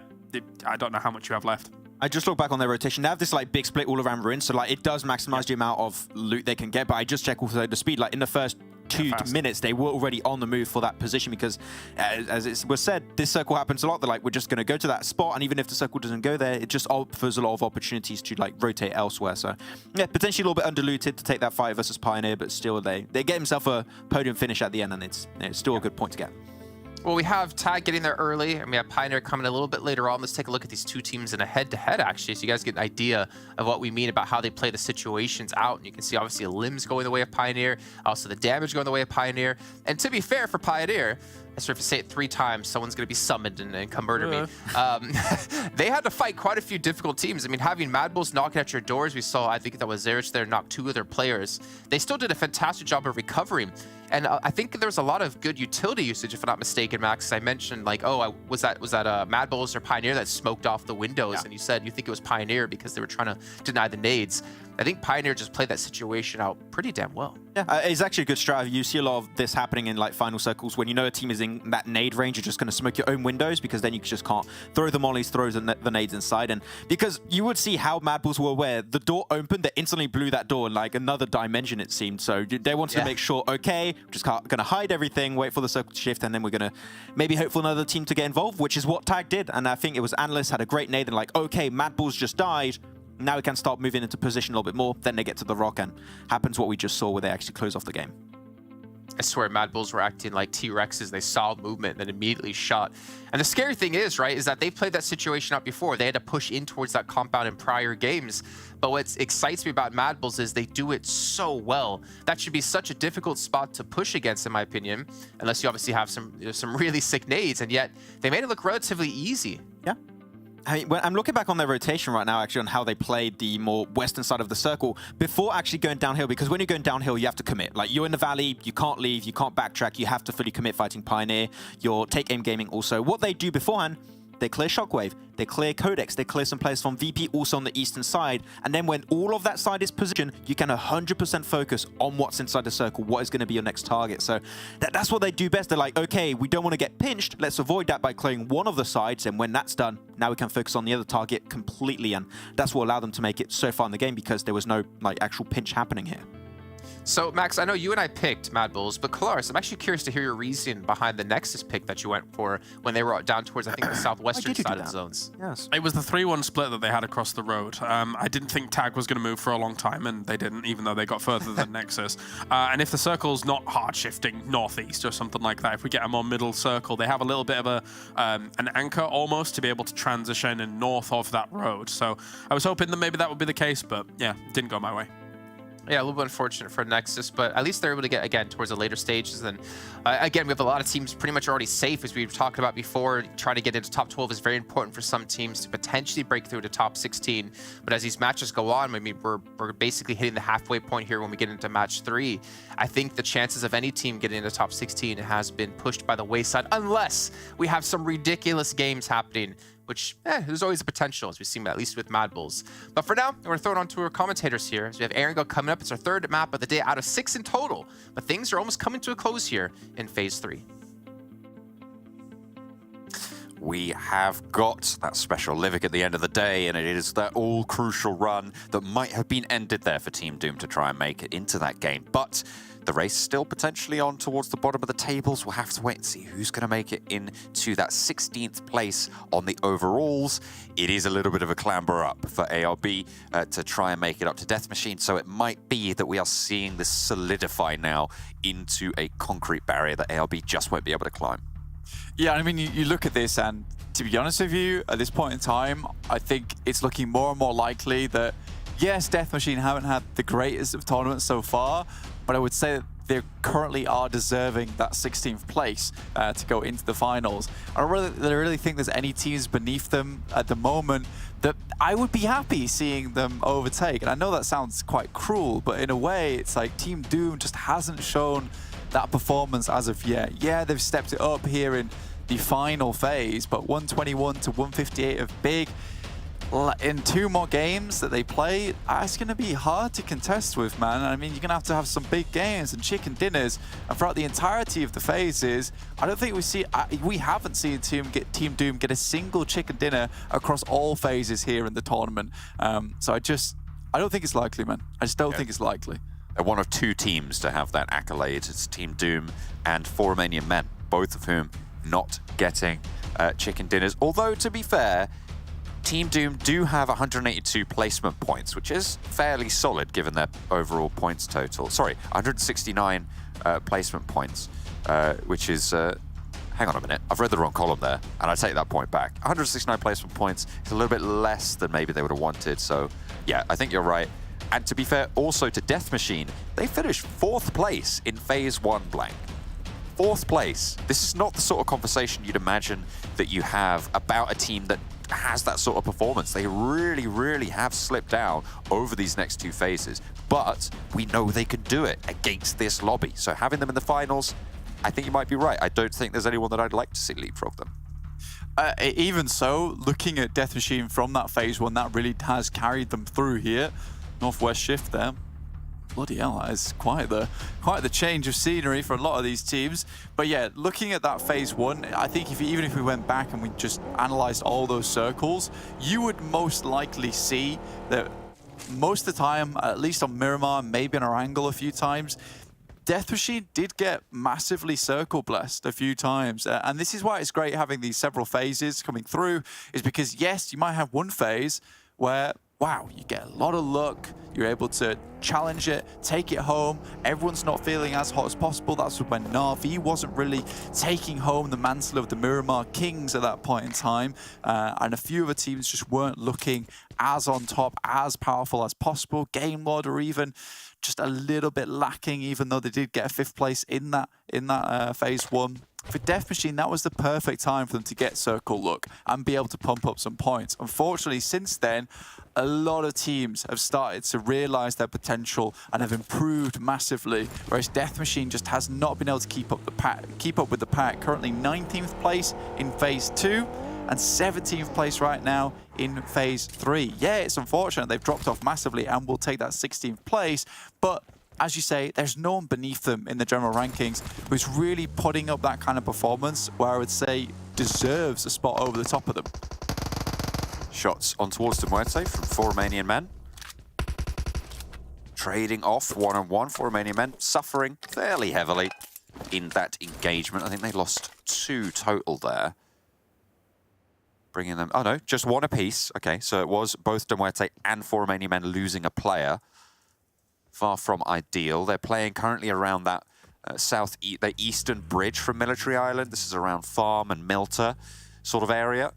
I don't know how much you have left. I just look back on their rotation. They have this like big split all around ruins, so like it does maximize the amount of loot they can get. But I just check also the speed. Like in the first 2 minutes, they were already on the move for that position because, as it was said, this circle happens a lot. They're like, we're just going to go to that spot, and even if the circle doesn't go there, it just offers a lot of opportunities to like rotate elsewhere. So yeah, potentially a little bit underlooted to take that fight versus Pioneer, but still they get themselves a podium finish at the end, and it's still a good point to get. Well, we have Tag getting there early, and we have Pioneer coming a little bit later on. Let's take a look at these 2 teams in a head-to-head, actually, so you guys get an idea of what we mean about how they play the situations out. And you can see, obviously, limbs going the way of Pioneer, also the damage going the way of Pioneer. And to be fair for Pioneer, I swear if I say it 3 times, someone's going to be summoned and come murder me. They had to fight quite a few difficult teams. I mean, having MADBULLS knocking at your doors, we saw, I think that was Zerich there, knocked 2 of their players. They still did a fantastic job of recovering. And I think there was a lot of good utility usage, if I'm not mistaken, Max. I mentioned, like, oh, was that MADBULLS or Pioneer that smoked off the windows? Yeah. And you said you think it was Pioneer because they were trying to deny the nades. I think Pioneer just played that situation out pretty damn well. Yeah, it's actually a good strategy. You see a lot of this happening in like final circles when you know a team is in that nade range. You're just going to smoke your own windows because then you just can't throw the mollies, throw the nades inside. And because you would see how MADBULLS were aware, the door opened, they instantly blew that door in like another dimension, it seemed. So they wanted to make sure, okay, just going to hide everything, wait for the circle to shift, and then we're going to maybe hope for another team to get involved, which is what Tag did. And I think it was Analyst had a great nade and like, okay, MADBULLS just died. Now we can start moving into position a little bit more. Then they get to the rock and happens what we just saw where they actually close off the game. I swear MADBULLS were acting like T-Rexes. They saw movement and then immediately shot. And the scary thing is, right, is that they played that situation out before. They had to push in towards that compound in prior games. But what excites me about MADBULLS is they do it so well. That should be such a difficult spot to push against, in my opinion, unless you obviously have some really sick nades. And yet they made it look relatively easy. Yeah. I mean, when I'm looking back on their rotation right now, actually, on how they played the more western side of the circle before actually going downhill, because when you're going downhill, you have to commit. Like, you're in the valley, you can't leave, you can't backtrack, you have to fully commit fighting Pioneer. Your take-aim gaming also. What they do beforehand, they clear Shockwave, they clear Codex, they clear some players from VP also on the eastern side. And then when all of that side is positioned, you can 100% focus on what's inside the circle, what is going to be your next target. So that's what they do best. They're like, okay, we don't want to get pinched. Let's avoid that by clearing one of the sides. And when that's done, now we can focus on the other target completely. And that's what allowed them to make it so far in the game because there was no like actual pinch happening here. So, Max, I know you and I picked MADBULLS, but Kalaris, I'm actually curious to hear your reason behind the Nexus pick that you went for when they were down towards, I think, the southwestern side of the zones. Yes. It was the 3-1 split that they had across the road. I didn't think Tag was going to move for a long time, and they didn't, even though they got further than Nexus. And if the circle's not hard shifting northeast or something like that, if we get a more middle circle, they have a little bit of an anchor almost to be able to transition in north of that road. So I was hoping that maybe that would be the case, but yeah, didn't go my way. Yeah, a little bit unfortunate for Nexus, but at least they're able to get, again, towards the later stages. And again, we have a lot of teams pretty much already safe, as we were talking about before. Trying to get into top 12 is very important for some teams to potentially break through to top 16. But as these matches go on, I mean, we're basically hitting the halfway point here when we get into match 3. I think the chances of any team getting into top 16 has been pushed by the wayside, unless we have some ridiculous games happening which there's always a potential, as we've seen at least with MADBULLS. But for now, we're throwing on to our commentators here. As we have Erangel coming up. It's our third map of the day out of 6 in total. But things are almost coming to a close here in Phase 3. We have got that special Livik at the end of the day, and it is that all-crucial run that might have been ended there for Team Doom to try and make it into that game. But the race still potentially on towards the bottom of the tables. We'll have to wait and see who's going to make it into that 16th place on the overalls. It is a little bit of a clamber up for ARB to try and make it up to Death Machine, so it might be that we are seeing this solidify now into a concrete barrier that ARB just won't be able to climb. Yeah, I mean, you look at this, and to be honest with you, at this point in time, I think it's looking more and more likely that, yes, Death Machine haven't had the greatest of tournaments so far, but I would say that they currently are deserving that 16th place to go into the finals. I don't really think there's any teams beneath them at the moment that I would be happy seeing them overtake. And I know that sounds quite cruel, but in a way, it's like Team Doom just hasn't shown that performance as of yet. Yeah, they've stepped it up here in the final phase, but 121 to 158 of big in 2 more games that they play, it's going to be hard to contest with, man. I mean, you're going to have some big games and chicken dinners, and throughout the entirety of the phases, I don't think we haven't seen Team Doom get a single chicken dinner across all phases here in the tournament. So I don't think it's likely, man. I just don't think it's likely. They're one of 2 teams to have that accolade. It's Team Doom and 4 Romanian men, both of whom not getting chicken dinners. Although, to be fair, Team Doom do have 182 placement points, which is fairly solid given their overall points total. Sorry, 169 placement points, which is... hang on a minute, I've read the wrong column there, and I take that point back. 169 placement points is a little bit less than maybe they would have wanted, so yeah, I think you're right. And to be fair, also to Death Machine, they finished 4th place in Phase 1 blank. 4th place. This is not the sort of conversation you'd imagine that you have about a team that has that sort of performance. They really, really have slipped down over these next 2 phases, but we know they can do it against this lobby. So having them in the finals, I think you might be right. I don't think there's anyone that I'd like to see leapfrog them. Even so, looking at Death Machine from that Phase 1, that really has carried them through here. Northwest shift there. Bloody hell, that is quite the change of scenery for a lot of these teams. But yeah, looking at that Phase 1, I think even if we went back and we just analyzed all those circles, you would most likely see that most of the time, at least on Miramar, maybe on Erangel a few times, Death Machine did get massively circle blessed a few times. And this is why it's great having these several phases coming through, is because yes, you might have one phase where wow, you get a lot of luck, you're able to challenge it, take it home, everyone's not feeling as hot as possible. That's when Na'Vi wasn't really taking home the mantle of the Miramar Kings at that point in time, and a few other teams just weren't looking as on top, as powerful as possible. Game Lord or even just a little bit lacking, even though they did get a 5th place in that Phase 1. For Death Machine, that was the perfect time for them to get circle luck and be able to pump up some points. Unfortunately, since then, a lot of teams have started to realize their potential and have improved massively, whereas Death Machine just has not been able to keep up with the pack. Currently 19th place in Phase 2 and 17th place right now in Phase 3. Yeah, it's unfortunate they've dropped off massively and will take that 16th place, but as you say, there's no one beneath them in the general rankings who's really putting up that kind of performance where I would say deserves a spot over the top of them. Shots on towards the MUERTE from 4 Romanian men. Trading off 1-on-1. 4 Romanian men suffering fairly heavily in that engagement. I think they lost 2 total there. Bringing them, oh no, just 1 apiece. Okay, so it was both MUERTE and 4 Romanian men losing a player. Far from ideal. They're playing currently around that the eastern bridge from Military Island. This is around Farm and MUERTE sort of area.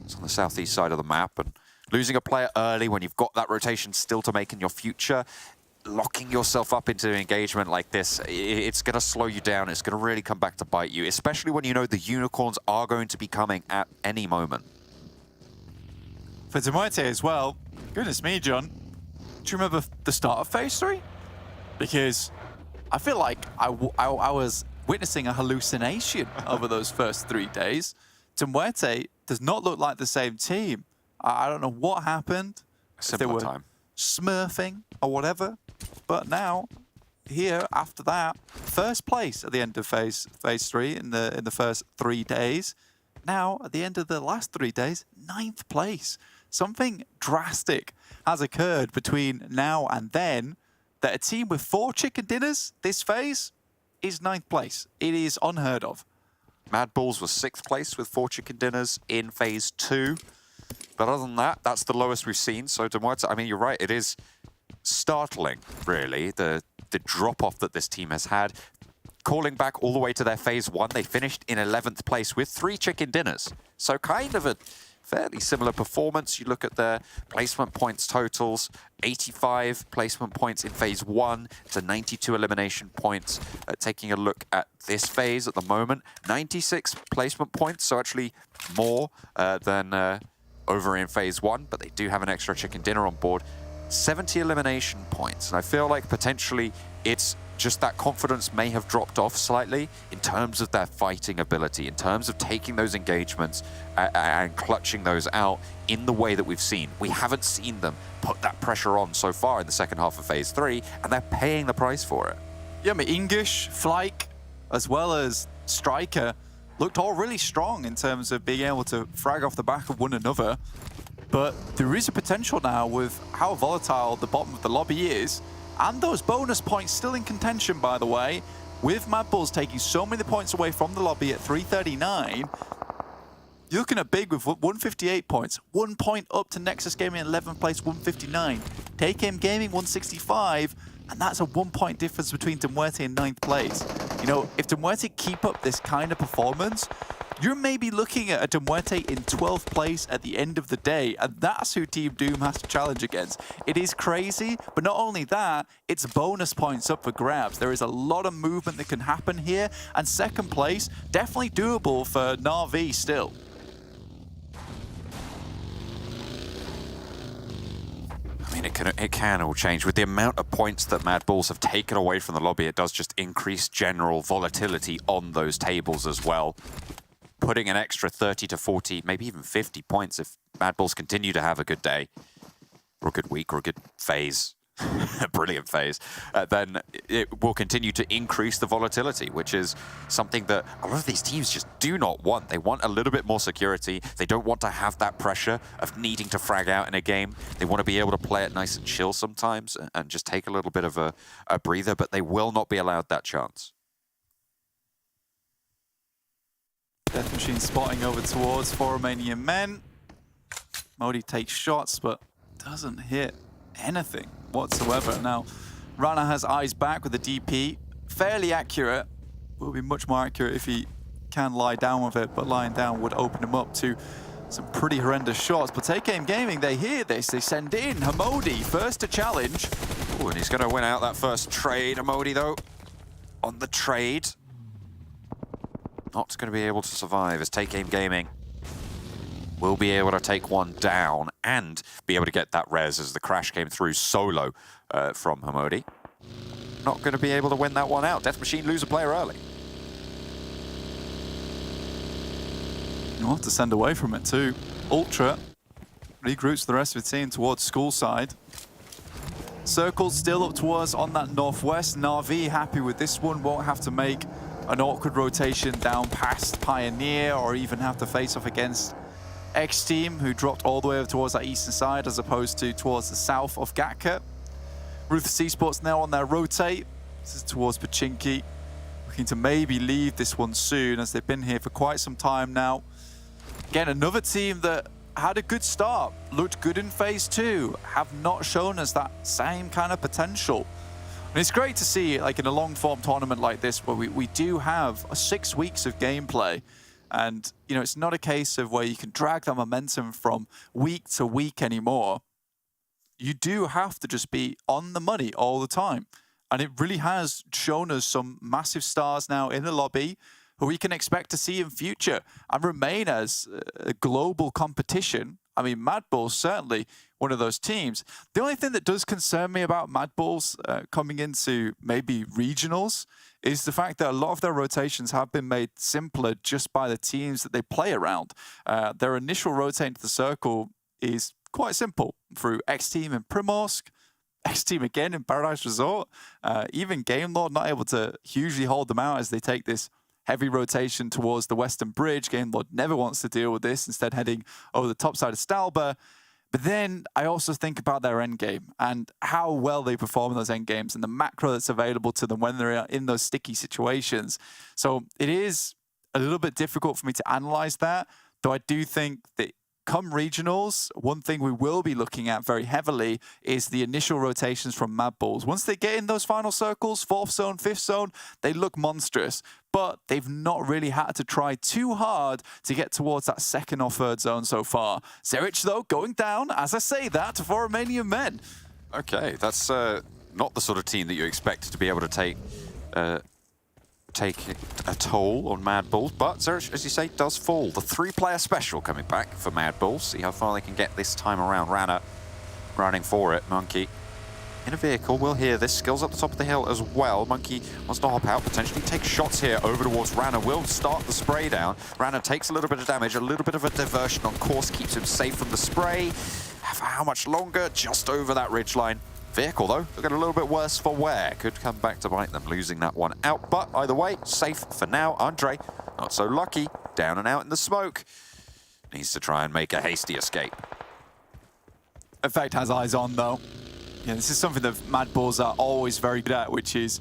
It's on the southeast side of the map, and losing a player early when you've got that rotation still to make in your future, locking yourself up into an engagement like this, it's going to slow you down. It's going to really come back to bite you, especially when you know the unicorns are going to be coming at any moment. For MUERTE as well, goodness me, John, do you remember the start of Phase 3? Because I feel like I was witnessing a hallucination over those first 3 days. MUERTE does not look like the same team. I don't know what happened. If they were smurfing or whatever. But now, here, after that, first place at the end of phase 3 in the first 3 days. Now, at the end of the last 3 days, 9th place. Something drastic has occurred between now and then, that a team with 4 chicken dinners this phase is 9th place. It is unheard of. MADBULLS was 6th place with 4 chicken dinners in phase 2. But other than that, that's the lowest we've seen. So MUERTE, I mean, you're right, it is startling, really, the drop-off that this team has had. Calling back all the way to their phase 1, they finished in 11th place with 3 chicken dinners. So kind of a fairly similar performance. You look at their placement points totals, 85 placement points in phase 1 to 92 elimination points. Taking a look at this phase at the moment, 96 placement points, so actually more than over in phase 1, but they do have an extra chicken dinner on board. 70 elimination points, and I feel like potentially it's just that confidence may have dropped off slightly in terms of their fighting ability, in terms of taking those engagements and clutching those out in the way that we've seen. We haven't seen them put that pressure on so far in the second half of phase 3, and they're paying the price for it. Yeah, I mean, English, Flyke, as well as Striker looked all really strong in terms of being able to frag off the back of one another. But there is a potential now with how volatile the bottom of the lobby is, and those bonus points still in contention, by the way, with MADBULLS taking so many points away from the lobby at 339. You're looking at big with 158 points, 1 point up to NEXUS Gaming in 11th place, 159. TJB Gaming 165, and that's a 1 point difference between MUERTE and 9th place. You know, if MUERTE keep up this kind of performance, you're maybe looking at a MUERTE in 12th place at the end of the day, and that's who Team Doom has to challenge against. It is crazy, but not only that, it's bonus points up for grabs. There is a lot of movement that can happen here, and 2nd place, definitely doable for Na'Vi still. I mean, it can all change. With the amount of points that MADBULLS have taken away from the lobby, it does just increase general volatility on those tables as well. Putting an extra 30 to 40, maybe even 50 points if MADBULLS continue to have a good day, or a good week, or a good phase, a brilliant phase, then it will continue to increase the volatility, which is something that a lot of these teams just do not want. They want a little bit more security. They don't want to have that pressure of needing to frag out in a game. They want to be able to play it nice and chill sometimes and just take a little bit of a breather, but they will not be allowed that chance. Death Machine spotting over towards 4 Romanian men. Modi takes shots, but doesn't hit anything whatsoever. Now, Rana has eyes back with the DP. Fairly accurate. Will be much more accurate if he can lie down with it, but lying down would open him up to some pretty horrendous shots. But TJB Gaming, they hear this. They send in Hamodi, first to challenge. Ooh, and he's going to win out that first trade. Hamodi, though, on the trade. Not going to be able to survive as TJB Gaming will be able to take one down and be able to get that res as the crash came through solo from Hamodi. Not going to be able to win that one out. Death Machine lose a player early. You'll have to send away from it too. Ultra regroups the rest of the team towards school side. Circle still up towards on that northwest. Na'Vi happy with this one, won't have to make an awkward rotation down past Pioneer or even have to face off against XTEAM, who dropped all the way over towards that eastern side as opposed to towards the south of Gatka. RUTHLESS Esports now on their rotate. This is towards Pachinki, looking to maybe leave this one soon as they've been here for quite some time now. Again, another team that had a good start, looked good in phase 2, have not shown us that same kind of potential. And it's great to see, like in a long-form tournament like this, where we do have 6 weeks of gameplay. And, you know, it's not a case of where you can drag that momentum from week to week anymore. You do have to just be on the money all the time. And it really has shown us some massive stars now in the lobby who we can expect to see in future and remain as a global competition I mean, MADBULLS certainly one of those teams. The only thing that does concern me about MADBULLS coming into maybe regionals is the fact that a lot of their rotations have been made simpler just by the teams that they play around. Their initial rotate into the circle is quite simple through XTEAM and Primorsk, XTEAM again in Paradise Resort. Even Game Lord not able to hugely hold them out as they take this heavy rotation towards the Western Bridge. Game Lord never wants to deal with this, instead heading over the top side of Stalba. But then I also think about their end game and how well they perform in those end games and the macro that's available to them when they're in those sticky situations. So it is a little bit difficult for me to analyze that, though I do think that come regionals, one thing we will be looking at very heavily is the initial rotations from MADBULLS. Once they get in those final circles, 4th zone, 5th zone, they look monstrous. But they've not really had to try too hard to get towards that 2nd or 3rd zone so far. Zerich, though, going down, as I say that, for Romanian men. Okay, that's not the sort of team that you expect to be able to take a toll on MADBULLS, but Zerich, as you say, does fall. The 3-player special coming back for MADBULLS. See how far they can get this time around. Rana running for it. Monkey in a vehicle. We'll hear this. Skills up the top of the hill as well. Monkey wants to hop out, potentially take shots here over towards Rana. Will start the spray down. Rana takes a little bit of damage, a little bit of a diversion on course, keeps him safe from the spray. For how much longer? Just over that ridgeline. Vehicle, though, looking a little bit worse for wear. Could come back to bite them, losing that one out. But either way, safe for now. Andre, not so lucky. Down and out in the smoke. Needs to try and make a hasty escape. Effect has eyes on, though. Yeah, this is something that MADBULLS are always very good at, which is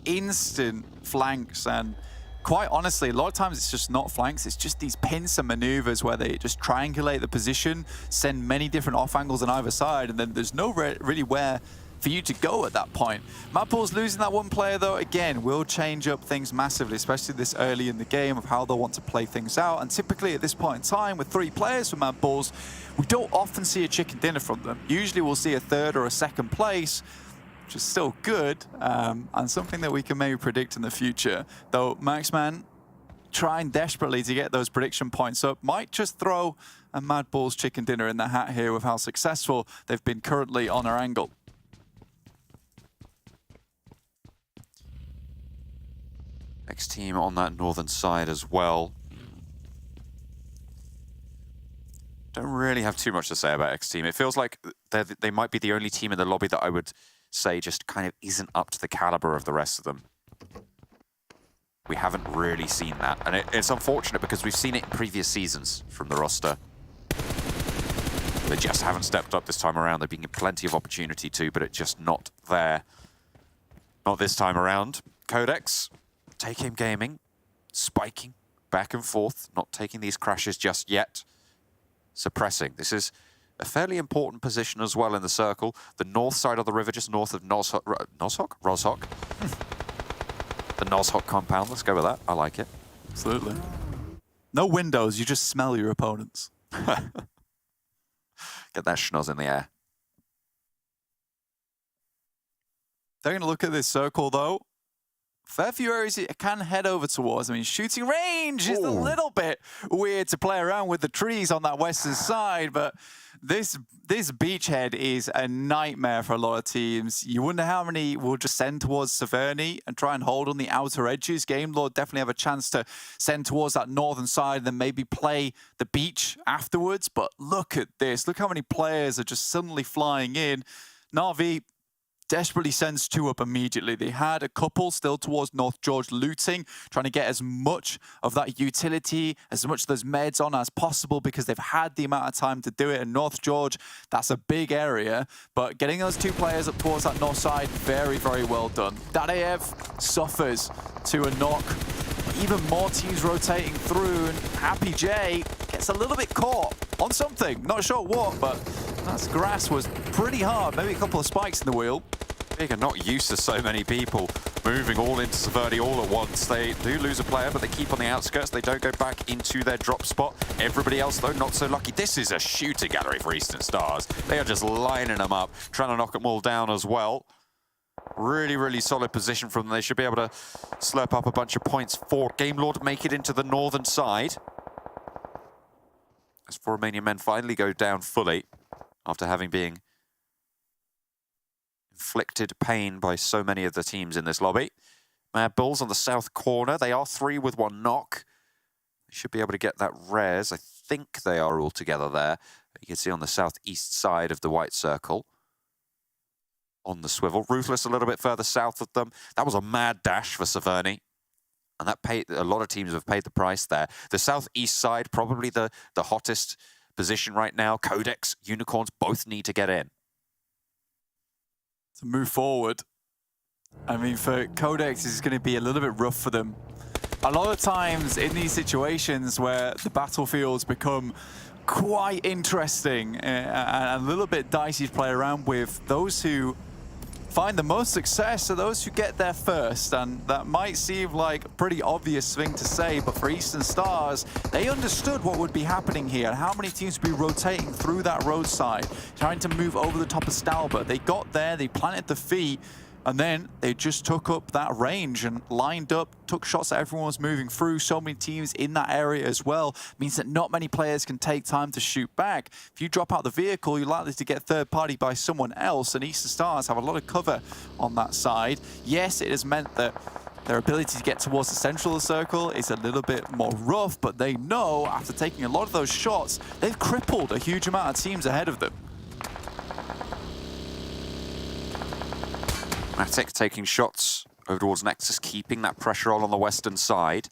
instant flanks. And quite honestly, a lot of times it's just not flanks. It's just these pincer maneuvers where they just triangulate the position, send many different off angles on either side, and then there's no really where for you to go at that point. MADBULLS losing that one player, though, again, will change up things massively, especially this early in the game of how they'll want to play things out. And typically at this point in time, with 3 players for MADBULLS, we don't often see a chicken dinner from them. Usually we'll see a 3rd or a 2nd place, which is still good, and something that we can maybe predict in the future. Though Maxman, trying desperately to get those prediction points up, might just throw a MADBULLS chicken dinner in the hat here with how successful they've been currently on Erangel. XTEAM on that northern side as well. Don't really have too much to say about XTEAM. It feels like they might be the only team in the lobby that I would say just kind of isn't up to the caliber of the rest of them. We haven't really seen that. And it's unfortunate because we've seen it in previous seasons from the roster. They just haven't stepped up this time around. They've been given plenty of opportunity to, but it's just not there. Not this time around. Codex, Take Aim Gaming, spiking back and forth, not taking these crashes just yet. Suppressing. This is a fairly important position as well in the circle. The north side of the river, just north of Nozhok? The Nozhok compound, let's go with that. I like it. Absolutely. No windows, you just smell your opponents. Get that schnoz in the air. They're going to look at this circle, though. Fair few areas it can head over towards. I mean, shooting range is a little bit weird to play around with the trees on that western side, but this beachhead is a nightmare for a lot of teams. You wonder how many will just send towards Severny and try and hold on the outer edges. Game Lord definitely have a chance to send towards that northern side and then maybe play the beach afterwards. But look at this. Look how many players are just suddenly flying in. Na'Vi desperately sends 2 up immediately. They had a couple still towards North George looting, trying to get as much of that utility, as much of those meds on as possible because they've had the amount of time to do it. And North George, that's a big area, but getting those 2 players up towards that north side, very, very well done. Dadaev suffers to a knock. Even more teams rotating through, and Happy J gets a little bit caught on something. Not sure what, but that grass was pretty hard. Maybe a couple of spikes in the wheel. Big are not used to so many people moving all into Severny all at once. They do lose a player, but they keep on the outskirts. They don't go back into their drop spot. Everybody else, though, not so lucky. This is a shooting gallery for Eastern Stars. They are just lining them up, trying to knock them all down as well. Really, really solid position from them. They should be able to slurp up a bunch of points for Game Lord, make it into the northern side. as 4 Romanian men finally go down fully after having been inflicted pain by so many of the teams in this lobby. MADBULLS on the south corner. They are 3 with 1 knock. They should be able to get that res. I think they are all together there. You can see on the southeast side of the white circle. On the swivel. Ruthless a little bit further south of them. That was a mad dash for Severny. And that paid, a lot of teams have paid the price there. The southeast side, probably the hottest position right now. Codex, Unicorns, both need to get in. To move forward, I mean, for Codex, it's going to be a little bit rough for them. A lot of times in these situations where the battlefields become quite interesting and a little bit dicey to play around with, those who find the most success are those who get there first, and that might seem like a pretty obvious thing to say, but for Eastern Stars, they understood what would be happening here and how many teams would be rotating through that roadside, trying to move over the top of Stalbert. They got there, they planted the feet, and then they just took up that range and lined up, took shots that everyone was moving through. So many teams in that area as well means that not many players can take time to shoot back. If you drop out the vehicle, you're likely to get third party by someone else, and Eastern Stars have a lot of cover on that side. Yes, it has meant that their ability to get towards the central of the circle is a little bit more rough, but they know after taking a lot of those shots, they've crippled a huge amount of teams ahead of them. Matic taking shots over towards Nexus, keeping that pressure on the western side.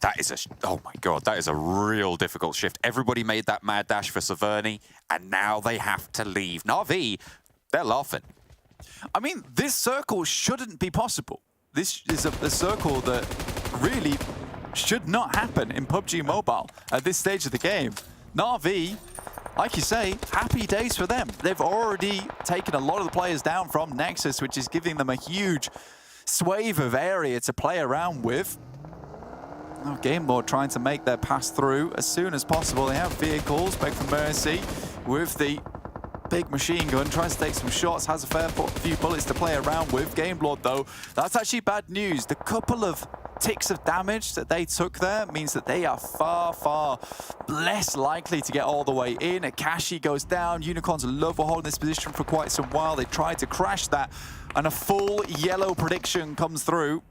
That is oh my god, that is a real difficult shift. Everybody made that mad dash for Severny, and now they have to leave. Na'Vi, they're laughing. I mean, this circle shouldn't be possible. This is a circle that really should not happen in PUBG Mobile at this stage of the game. Na'Vi, like you say, happy days for them. They've already taken a lot of the players down from NEXUS, which is giving them a huge swathe of area to play around with. Now Game Lord trying to make their pass through as soon as possible. They have vehicles, beg for mercy, with the big machine gun, tries to take some shots, has a fair few bullets to play around with. Game Lord, though, that's actually bad news. The couple of ticks of damage that they took there means that they are far, far less likely to get all the way in. Akashi goes down. Unicorns love holding this position for quite some while. They tried to crash that, and a full yellow prediction comes through.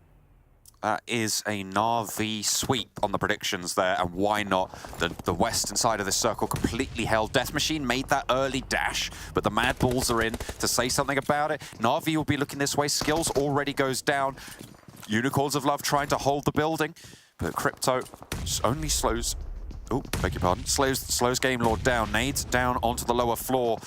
That is a Na'Vi sweep on the predictions there, and why not? The western side of the circle completely held. Death Machine made that early dash, but the MADBULLS are in to say something about it. Na'Vi will be looking this way. Skills already goes down. Unicorns of Love trying to hold the building, but Crypto only slows... Oh, beg your pardon. Slows Game Lord down. Nades down onto the lower floor.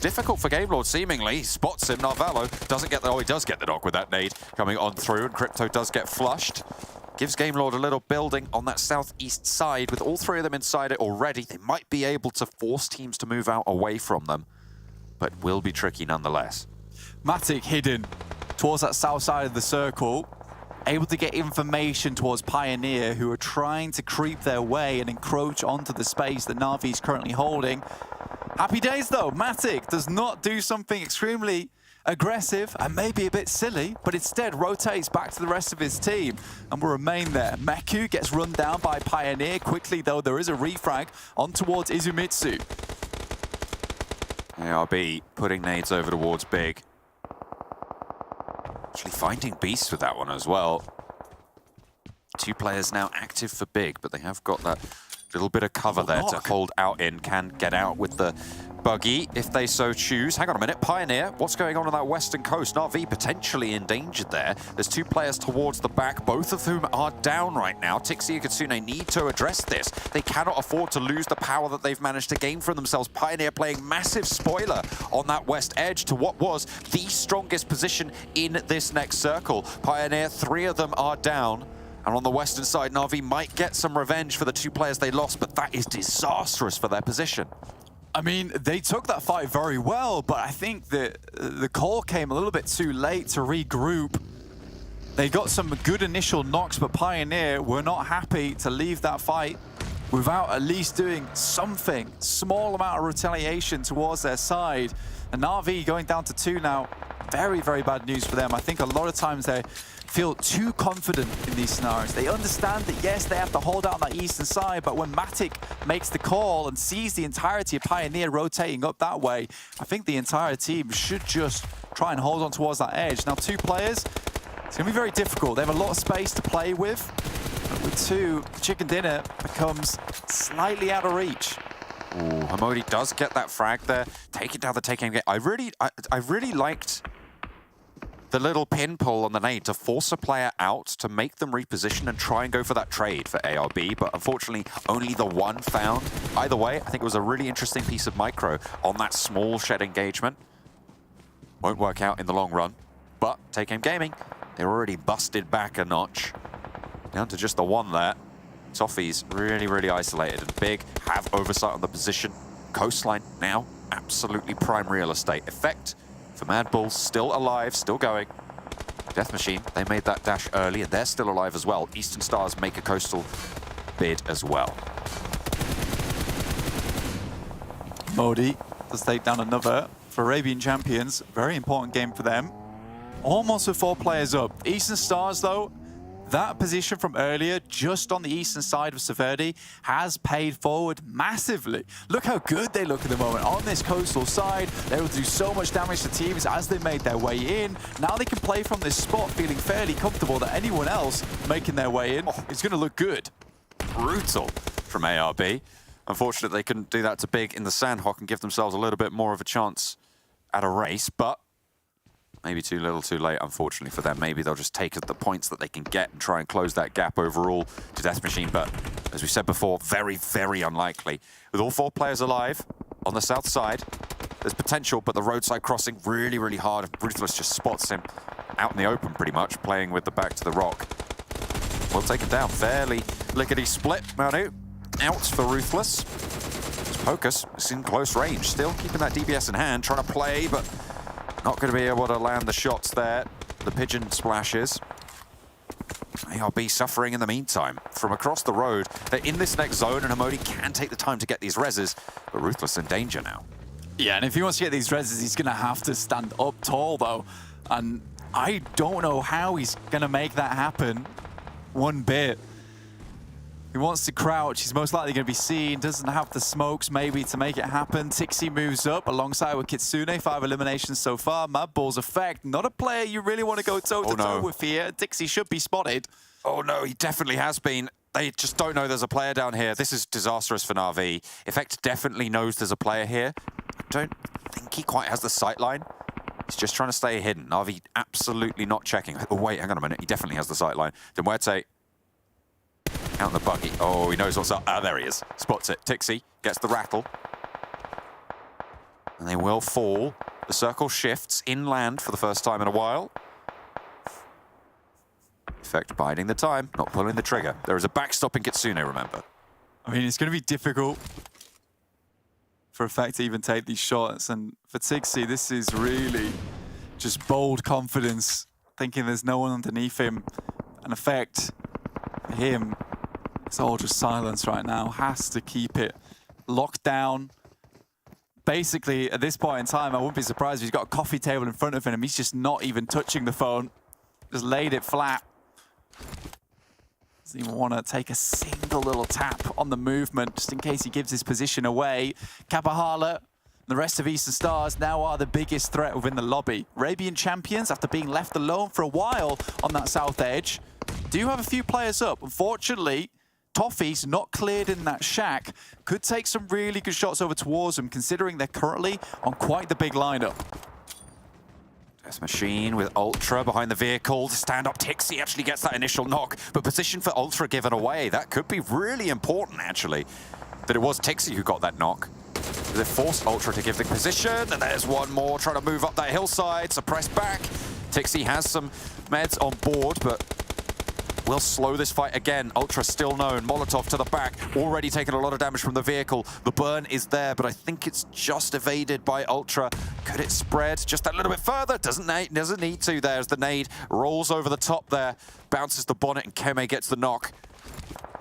Difficult for Game Lord, seemingly. He spots him. Narvalo doesn't get the... Oh, he does get the knock with that nade coming on through, and Crypto does get flushed. Gives Game Lord a little building on that southeast side. With all 3 of them inside it already, they might be able to force teams to move out away from them, but will be tricky nonetheless. Matic hidden towards that south side of the circle, able to get information towards Pioneer, who are trying to creep their way and encroach onto the space that Na'Vi is currently holding. Happy days, though. Matic does not do something extremely aggressive and maybe a bit silly, but instead rotates back to the rest of his team and will remain there. Meku gets run down by Pioneer quickly, though. There is a refrag on towards Izumitsu. ARB putting nades over towards Big. Actually finding Beast with that one as well. 2 players now active for Big, but they have got that little bit of cover there to hold out in. Can get out with the buggy if they so choose. Hang on a minute, Pioneer, what's going on that western coast? Na'Vi potentially endangered there. There's 2 players towards the back, both of whom are down right now. Tixi and Katsune need to address this. They cannot afford to lose the power that they've managed to gain for themselves. Pioneer playing massive spoiler on that west edge to what was the strongest position in this next circle. Pioneer, 3 of them are down. And on the western side, Na'Vi might get some revenge for the 2 players they lost, but that is disastrous for their position. I mean, they took that fight very well, but I think that the call came a little bit too late to regroup. They got some good initial knocks, but Pioneer were not happy to leave that fight without at least doing something, small amount of retaliation towards their side. And Na'Vi going down to 2 now. very, very bad news for them. I think a lot of times they feel too confident in these scenarios. They understand that, yes, they have to hold out on that eastern side, but when Matic makes the call and sees the entirety of Pioneer rotating up that way, I think the entire team should just try and hold on towards that edge. Now, 2 players, it's going to be very difficult. They have a lot of space to play with. But with 2, the chicken dinner becomes slightly out of reach. Ooh, Hamodi does get that frag there, taking down the take-aim game. I really liked the little pin pull on the nade to force a player out, to make them reposition and try and go for that trade for ARB, but unfortunately only the one found. Either way, I think it was a really interesting piece of micro on that small shed engagement. Won't work out in the long run, but Take-Aim Gaming, they're already busted back a notch. Down to just the one there. Toffee's really, really isolated and big, have oversight on the position. Coastline now, absolutely prime real estate. Effect for MADBULLS, still alive, still going. Death Machine, they made that dash early and they're still alive as well. Eastern Stars make a coastal bid as well. Modi does take down another for Arabian Champions. Very important game for them. Almost with 4 players up. Eastern Stars, though, that position from earlier, just on the eastern side of Severdi, has paid forward massively. Look how good they look at the moment on this coastal side. They will do so much damage to teams as they made their way in. Now they can play from this spot feeling fairly comfortable that anyone else making their way in is going to look good. Brutal from ARB. Unfortunately, they couldn't do that to Big in the Sanhok and give themselves a little bit more of a chance at a race, but maybe too little too late, unfortunately, for them. Maybe they'll just take the points that they can get and try and close that gap overall to Death Machine. But as we said before, very, very unlikely. With all 4 players alive on the south side, there's potential, but the roadside crossing really, really hard. If Ruthless just spots him out in the open, pretty much, playing with the back to the rock. We'll take him down. Fairly lickety split. Manu out for Ruthless. Pocus is in close range, still keeping that DBS in hand, trying to play, but not going to be able to land the shots there. The pigeon splashes. ARB suffering in the meantime. From across the road, they're in this next zone, and Hamodi can take the time to get these reses, but Ruthless in danger now. Yeah, and if he wants to get these reses, he's going to have to stand up tall, though. And I don't know how he's going to make that happen one bit. He wants to crouch, he's most likely going to be seen, doesn't have the smokes maybe to make it happen. Tixi moves up alongside with Kitsune, 5 eliminations so far. MADBULLS effect, not a player you really want to go toe-to-toe with here. Tixi should be spotted. Oh no, he definitely has been. They just don't know there's a player down here. This is disastrous for Na'Vi. Effect definitely knows there's a player here. I don't think he quite has the sight line. He's just trying to stay hidden. Na'Vi absolutely not checking. Oh wait, hang on a minute, he definitely has the sight line. Then MUERTE out in the buggy. Oh, he knows what's up. Ah, there he is. Spots it. Tixi gets the rattle. And they will fall. The circle shifts inland for the first time in a while. Effect biding the time, not pulling the trigger. There is a backstop in Kitsune, remember. I mean, it's going to be difficult for Effect to even take these shots. And for Tixi, this is really just bold confidence, thinking there's no one underneath him. And Effect, for him, it's all just silence right now. Has to keep it locked down. Basically, at this point in time, I wouldn't be surprised if he's got a coffee table in front of him. He's just not even touching the phone. Just laid it flat. Doesn't even want to take a single little tap on the movement, just in case he gives his position away. Kapahala, the rest of Eastern Stars now are the biggest threat within the lobby. Arabian Champions, after being left alone for a while on that south edge, do have a few players up. Unfortunately, Toffee's not cleared in that shack. Could take some really good shots over towards them, considering they're currently on quite the big lineup. Death Machine with Ultra behind the vehicle. Stand up Tixi actually gets that initial knock, but position for Ultra given away. That could be really important, actually, that it was Tixi who got that knock. They forced Ultra to give the position, and there's one more trying to move up that hillside, suppress back. Tixi has some meds on board, but will slow this fight again. Ultra still known. Molotov to the back, already taking a lot of damage from the vehicle. The burn is there, but I think it's just evaded by Ultra. Could it spread just a little bit further? Doesn't need to. There's the nade, rolls over the top there, bounces the bonnet, and Keme gets the knock.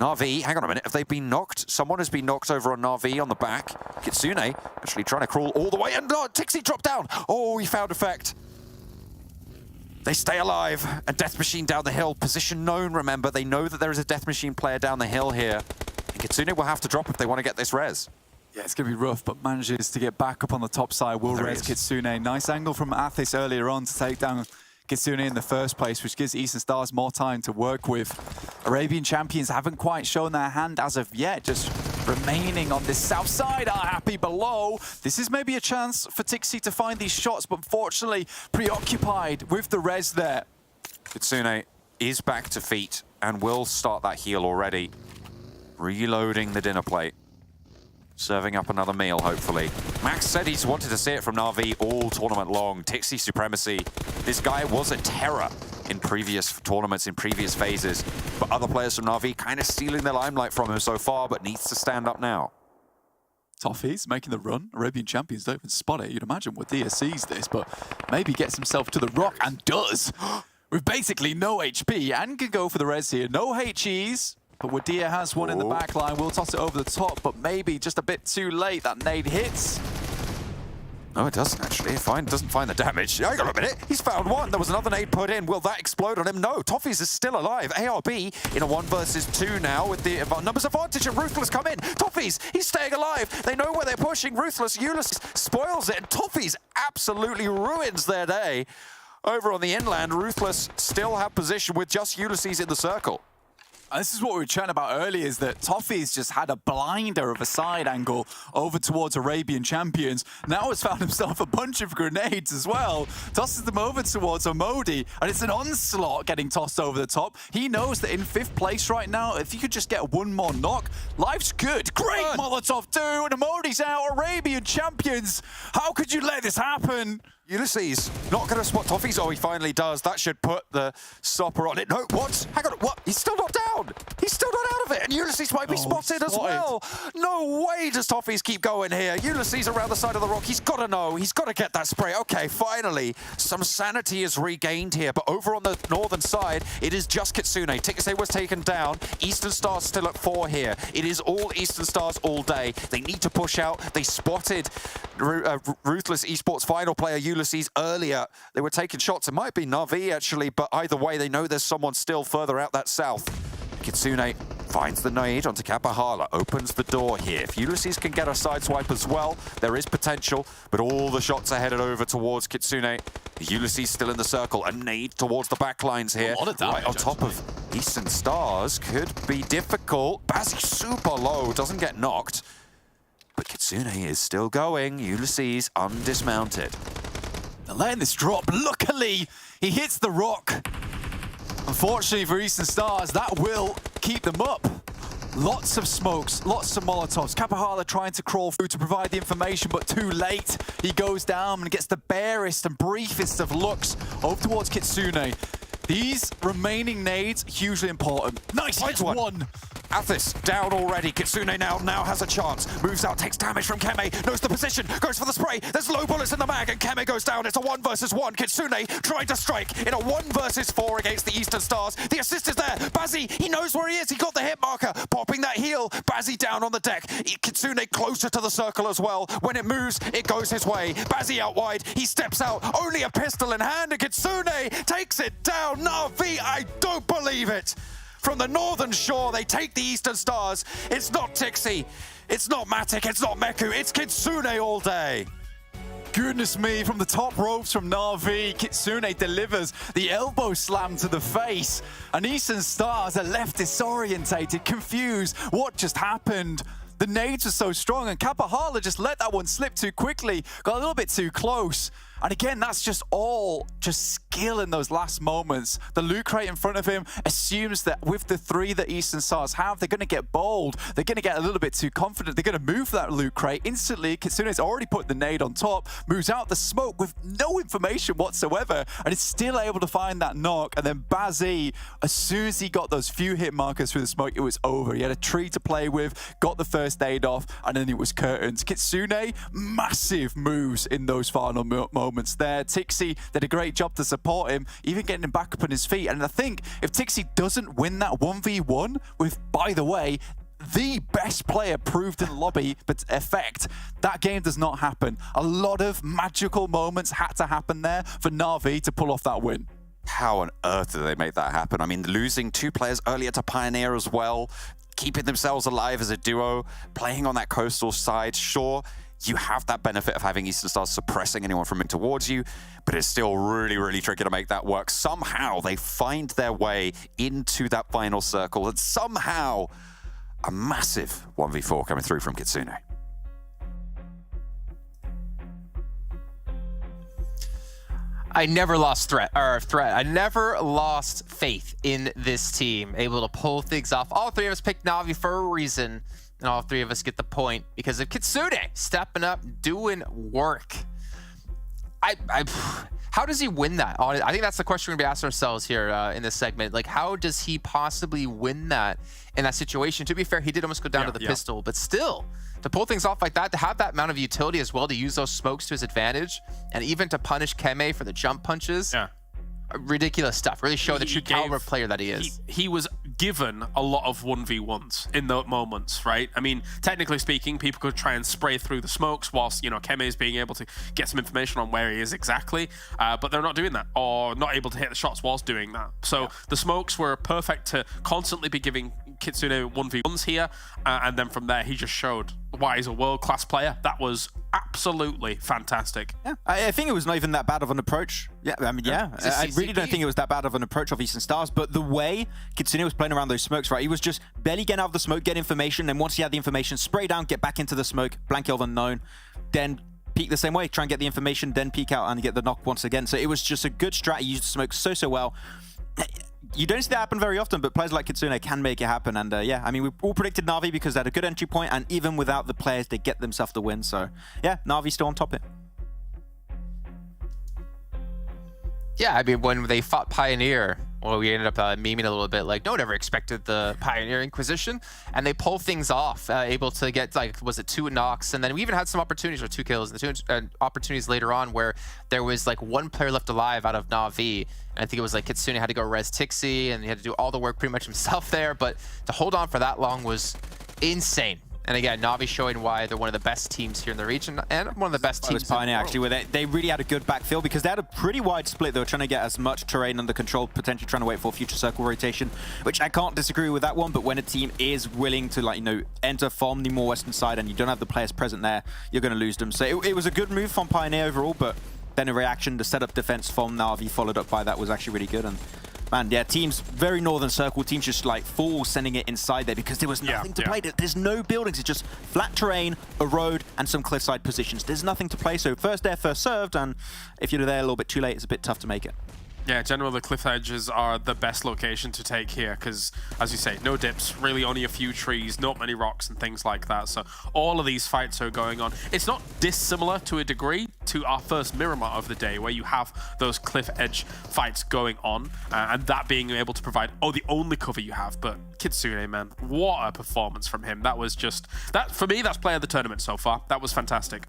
Na'Vi, hang on a minute, have they been knocked? Someone has been knocked over on Na'Vi on the back. Kitsune actually trying to crawl all the way, and Tixi dropped down. Oh, he found Effect. They stay alive, and Death Machine down the hill. Position known, remember. They know that there is a Death Machine player down the hill here. And Kitsune will have to drop if they want to get this res. Yeah, it's going to be rough, but manages to get back up on the top side. Will res Kitsune. Nice angle from Athis earlier on to take down Kitsune in the first place, which gives Eastern Stars more time to work with. Arabian Champions haven't quite shown their hand as of yet, just remaining on this south side are happy below. This is maybe a chance for Tixi to find these shots, but unfortunately preoccupied with the res there. Kitsune is back to feet and will start that heal already. Reloading the dinner plate. Serving up another meal, hopefully. Max said he's wanted to see it from Na'Vi all tournament long. Tixi supremacy. This guy was a terror in previous tournaments, in previous phases. But other players from Na'Vi kind of stealing the limelight from him so far, but needs to stand up now. Toffee's making the run. Arabian Champions don't even spot it. You'd imagine Wadia sees this, but maybe gets himself to the rock and does. With basically no HP and can go for the res here. No HEs. But Wadia has one in the back line. We'll toss it over the top, but maybe just a bit too late. That nade hits. No, it doesn't actually. Doesn't find the damage. Hang on a minute. He's found one. There was another nade put in. Will that explode on him? No. Toffees is still alive. ARB in a 1 versus 2 now with the numbers advantage, and Ruthless come in. Toffees, he's staying alive. They know where they're pushing. Ruthless, Ulysses spoils it, and Toffees absolutely ruins their day. Over on the inland, Ruthless still have position with just Ulysses in the circle. And this is what we were chatting about earlier, is that Toffee's just had a blinder of a side angle over towards Arabian Champions. Now has found himself a bunch of grenades as well. Tosses them over towards Omodi, and it's an onslaught getting tossed over the top. He knows that in 5th place right now, if he could just get one more knock, life's good. Great Molotov too, and Omodi's out. Arabian Champions, how could you let this happen? Ulysses not going to spot Toffees. Oh, he finally does. That should put the stopper on it. No, what? Hang on, what? He's still not down. He's still not out of it. And Ulysses might be spotted as well. No way does Toffees keep going here. Ulysses around the side of the rock. He's got to know. He's got to get that spray. Okay, finally, some sanity is regained here. But over on the northern side, it is just Kitsune. Tixi was taken down. Eastern Stars still at 4 here. It is all Eastern Stars all day. They need to push out. They spotted Ruthless Esports final player Ulysses earlier. They were taking shots. It might be Na'Vi actually, but either way, they know there's someone still further out that south. Kitsune finds the nade onto Kapahala, opens the door here. If Ulysses can get a sideswipe as well, there is potential, but all the shots are headed over towards Kitsune. Ulysses still in the circle, a nade towards the backlines here. Right on top of Eastern Stars, could be difficult. Bazzi super low, doesn't get knocked. But Kitsune is still going. Ulysses undismounted. They're letting this drop. Luckily, he hits the rock. Unfortunately for Eastern Stars, that will keep them up. Lots of smokes, lots of Molotovs. Kapahala trying to crawl through to provide the information, but too late. He goes down and gets the barest and briefest of looks over towards Kitsune. These remaining nades, hugely important. Nice, hits one. Athis down already. Kitsune now has a chance. Moves out, takes damage from Keme, knows the position, goes for the spray. There's low bullets in the mag, and Keme goes down. It's a 1 versus 1. Kitsune trying to strike in a 1 versus 4 against the Eastern Stars. The assist is there. Bazzi, he knows where he is. He got the hit marker, popping that heal. Bazzi down on the deck. Kitsune closer to the circle as well. When it moves, it goes his way. Bazzi out wide. He steps out, only a pistol in hand, and Kitsune takes it down. Na'Vi, I don't believe it. From the northern shore, they take the Eastern Stars. It's not Tixi, it's not Matic, it's not Meku, it's Kitsune all day. Goodness me, from the top ropes from Na'Vi, Kitsune delivers the elbow slam to the face. And Eastern Stars are left disorientated, confused. What just happened? The nades were so strong, and Kapahala just let that one slip too quickly, got a little bit too close. And again, that's just all skill in those last moments. The loot crate in front of him assumes that with the 3 that Eastern Stars have, they're going to get bold. They're going to get a little bit too confident. They're going to move that loot crate. Instantly, Kitsune's already put the nade on top, moves out the smoke with no information whatsoever, and is still able to find that knock. And then Bazzi, as soon as he got those few hit markers through the smoke, it was over. He had a tree to play with, got the first nade off, and then it was curtains. Kitsune, massive moves in those final moments there. Tixi did a great job to support him, even getting him back up on his feet. And I think if Tixi doesn't win that 1v1 with, by the way, the best player proved in lobby, but effect, that game does not happen. A lot of magical moments had to happen there for Na'Vi to pull off that win. How on earth did they make that happen? I mean, losing 2 players earlier to Pioneer as well, keeping themselves alive as a duo, playing on that coastal side. Sure, you have that benefit of having Eastern Stars suppressing anyone from in towards you, but it's still really, really tricky to make that work. Somehow they find their way into that final circle, and somehow a massive 1v4 coming through from Kitsune. I never lost I never lost faith in this team, able to pull things off. All 3 of us picked Na'Vi for a reason, and all 3 of us get the point because of Kitsune stepping up, doing work. How does he win that? I think that's the question we're gonna be asking ourselves here in this segment. Like, how does he possibly win that in that situation? To be fair, he did almost go down to the pistol, but still, to pull things off like that, to have that amount of utility as well, to use those smokes to his advantage, and even to punish Keme for the jump punches. Ridiculous stuff. Really show the true caliber player that he is. He was given a lot of 1v1s in those moments, right? I mean, technically speaking, people could try and spray through the smokes whilst, you know, Keme is being able to get some information on where he is exactly, but they're not doing that, or not able to hit the shots whilst doing that. So the smokes were perfect to constantly be giving Kitsune 1v1s here, and then from there he just showed why he's a world-class player. That was absolutely fantastic. Yeah, I think it was not even that bad of an approach. Yeah, I mean, I really don't think it was that bad of an approach of Eastern Stars, but the way Kitsune was playing around those smokes, right, he was just barely getting out of the smoke, get information, and once he had the information, spray down, get back into the smoke, blank elf unknown, then peek the same way, try and get the information, then peek out and get the knock once again. So it was just a good strat. He used the smoke so well. You don't see that happen very often, but players like Kitsune can make it happen. And yeah, I mean, we all predicted Na'Vi because they had a good entry point, and even without the players, they get themselves the win. So yeah, Na'Vi still on top of it. Yeah, I mean, when they fought Pioneer, well, we ended up memeing a little bit like, no one ever expected the Pioneer Inquisition, and they pull things off, able to get, like, was it 2 knocks, and then we even had some opportunities for 2 kills, and 2 opportunities later on where there was like 1 player left alive out of Na'Vi, and I think it was like Kitsune had to go res Tixi, and he had to do all the work pretty much himself there, but to hold on for that long was insane. And again, Na'Vi showing why they're one of the best teams here in the region, and one of the best teams. Pioneer actually, where they really had a good backfield because they had a pretty wide split. They were trying to get as much terrain under control, potentially trying to wait for future circle rotation, which I can't disagree with that one. But when a team is willing to, like, you know, enter from the more western side and you don't have the players present there, you're going to lose them. So it was a good move from Pioneer overall, but then a reaction, the setup defense from Na'Vi followed up by that was actually really good. And man, yeah, teams, very northern circle, teams just like full sending it inside there because there was nothing to play. There's no buildings, it's just flat terrain, a road, and some cliffside positions. There's nothing to play, so first there, first served, and if you're there a little bit too late, it's a bit tough to make it. Yeah, generally the cliff edges are the best location to take here because, as you say, no dips, really only a few trees, not many rocks and things like that. So all of these fights are going on. It's not dissimilar to a degree to our first Miramar of the day, where you have those cliff edge fights going on, and that being able to provide, the only cover you have. But Kitsune, man, what a performance from him. That was just, that for me, that's player of the tournament so far. That was fantastic.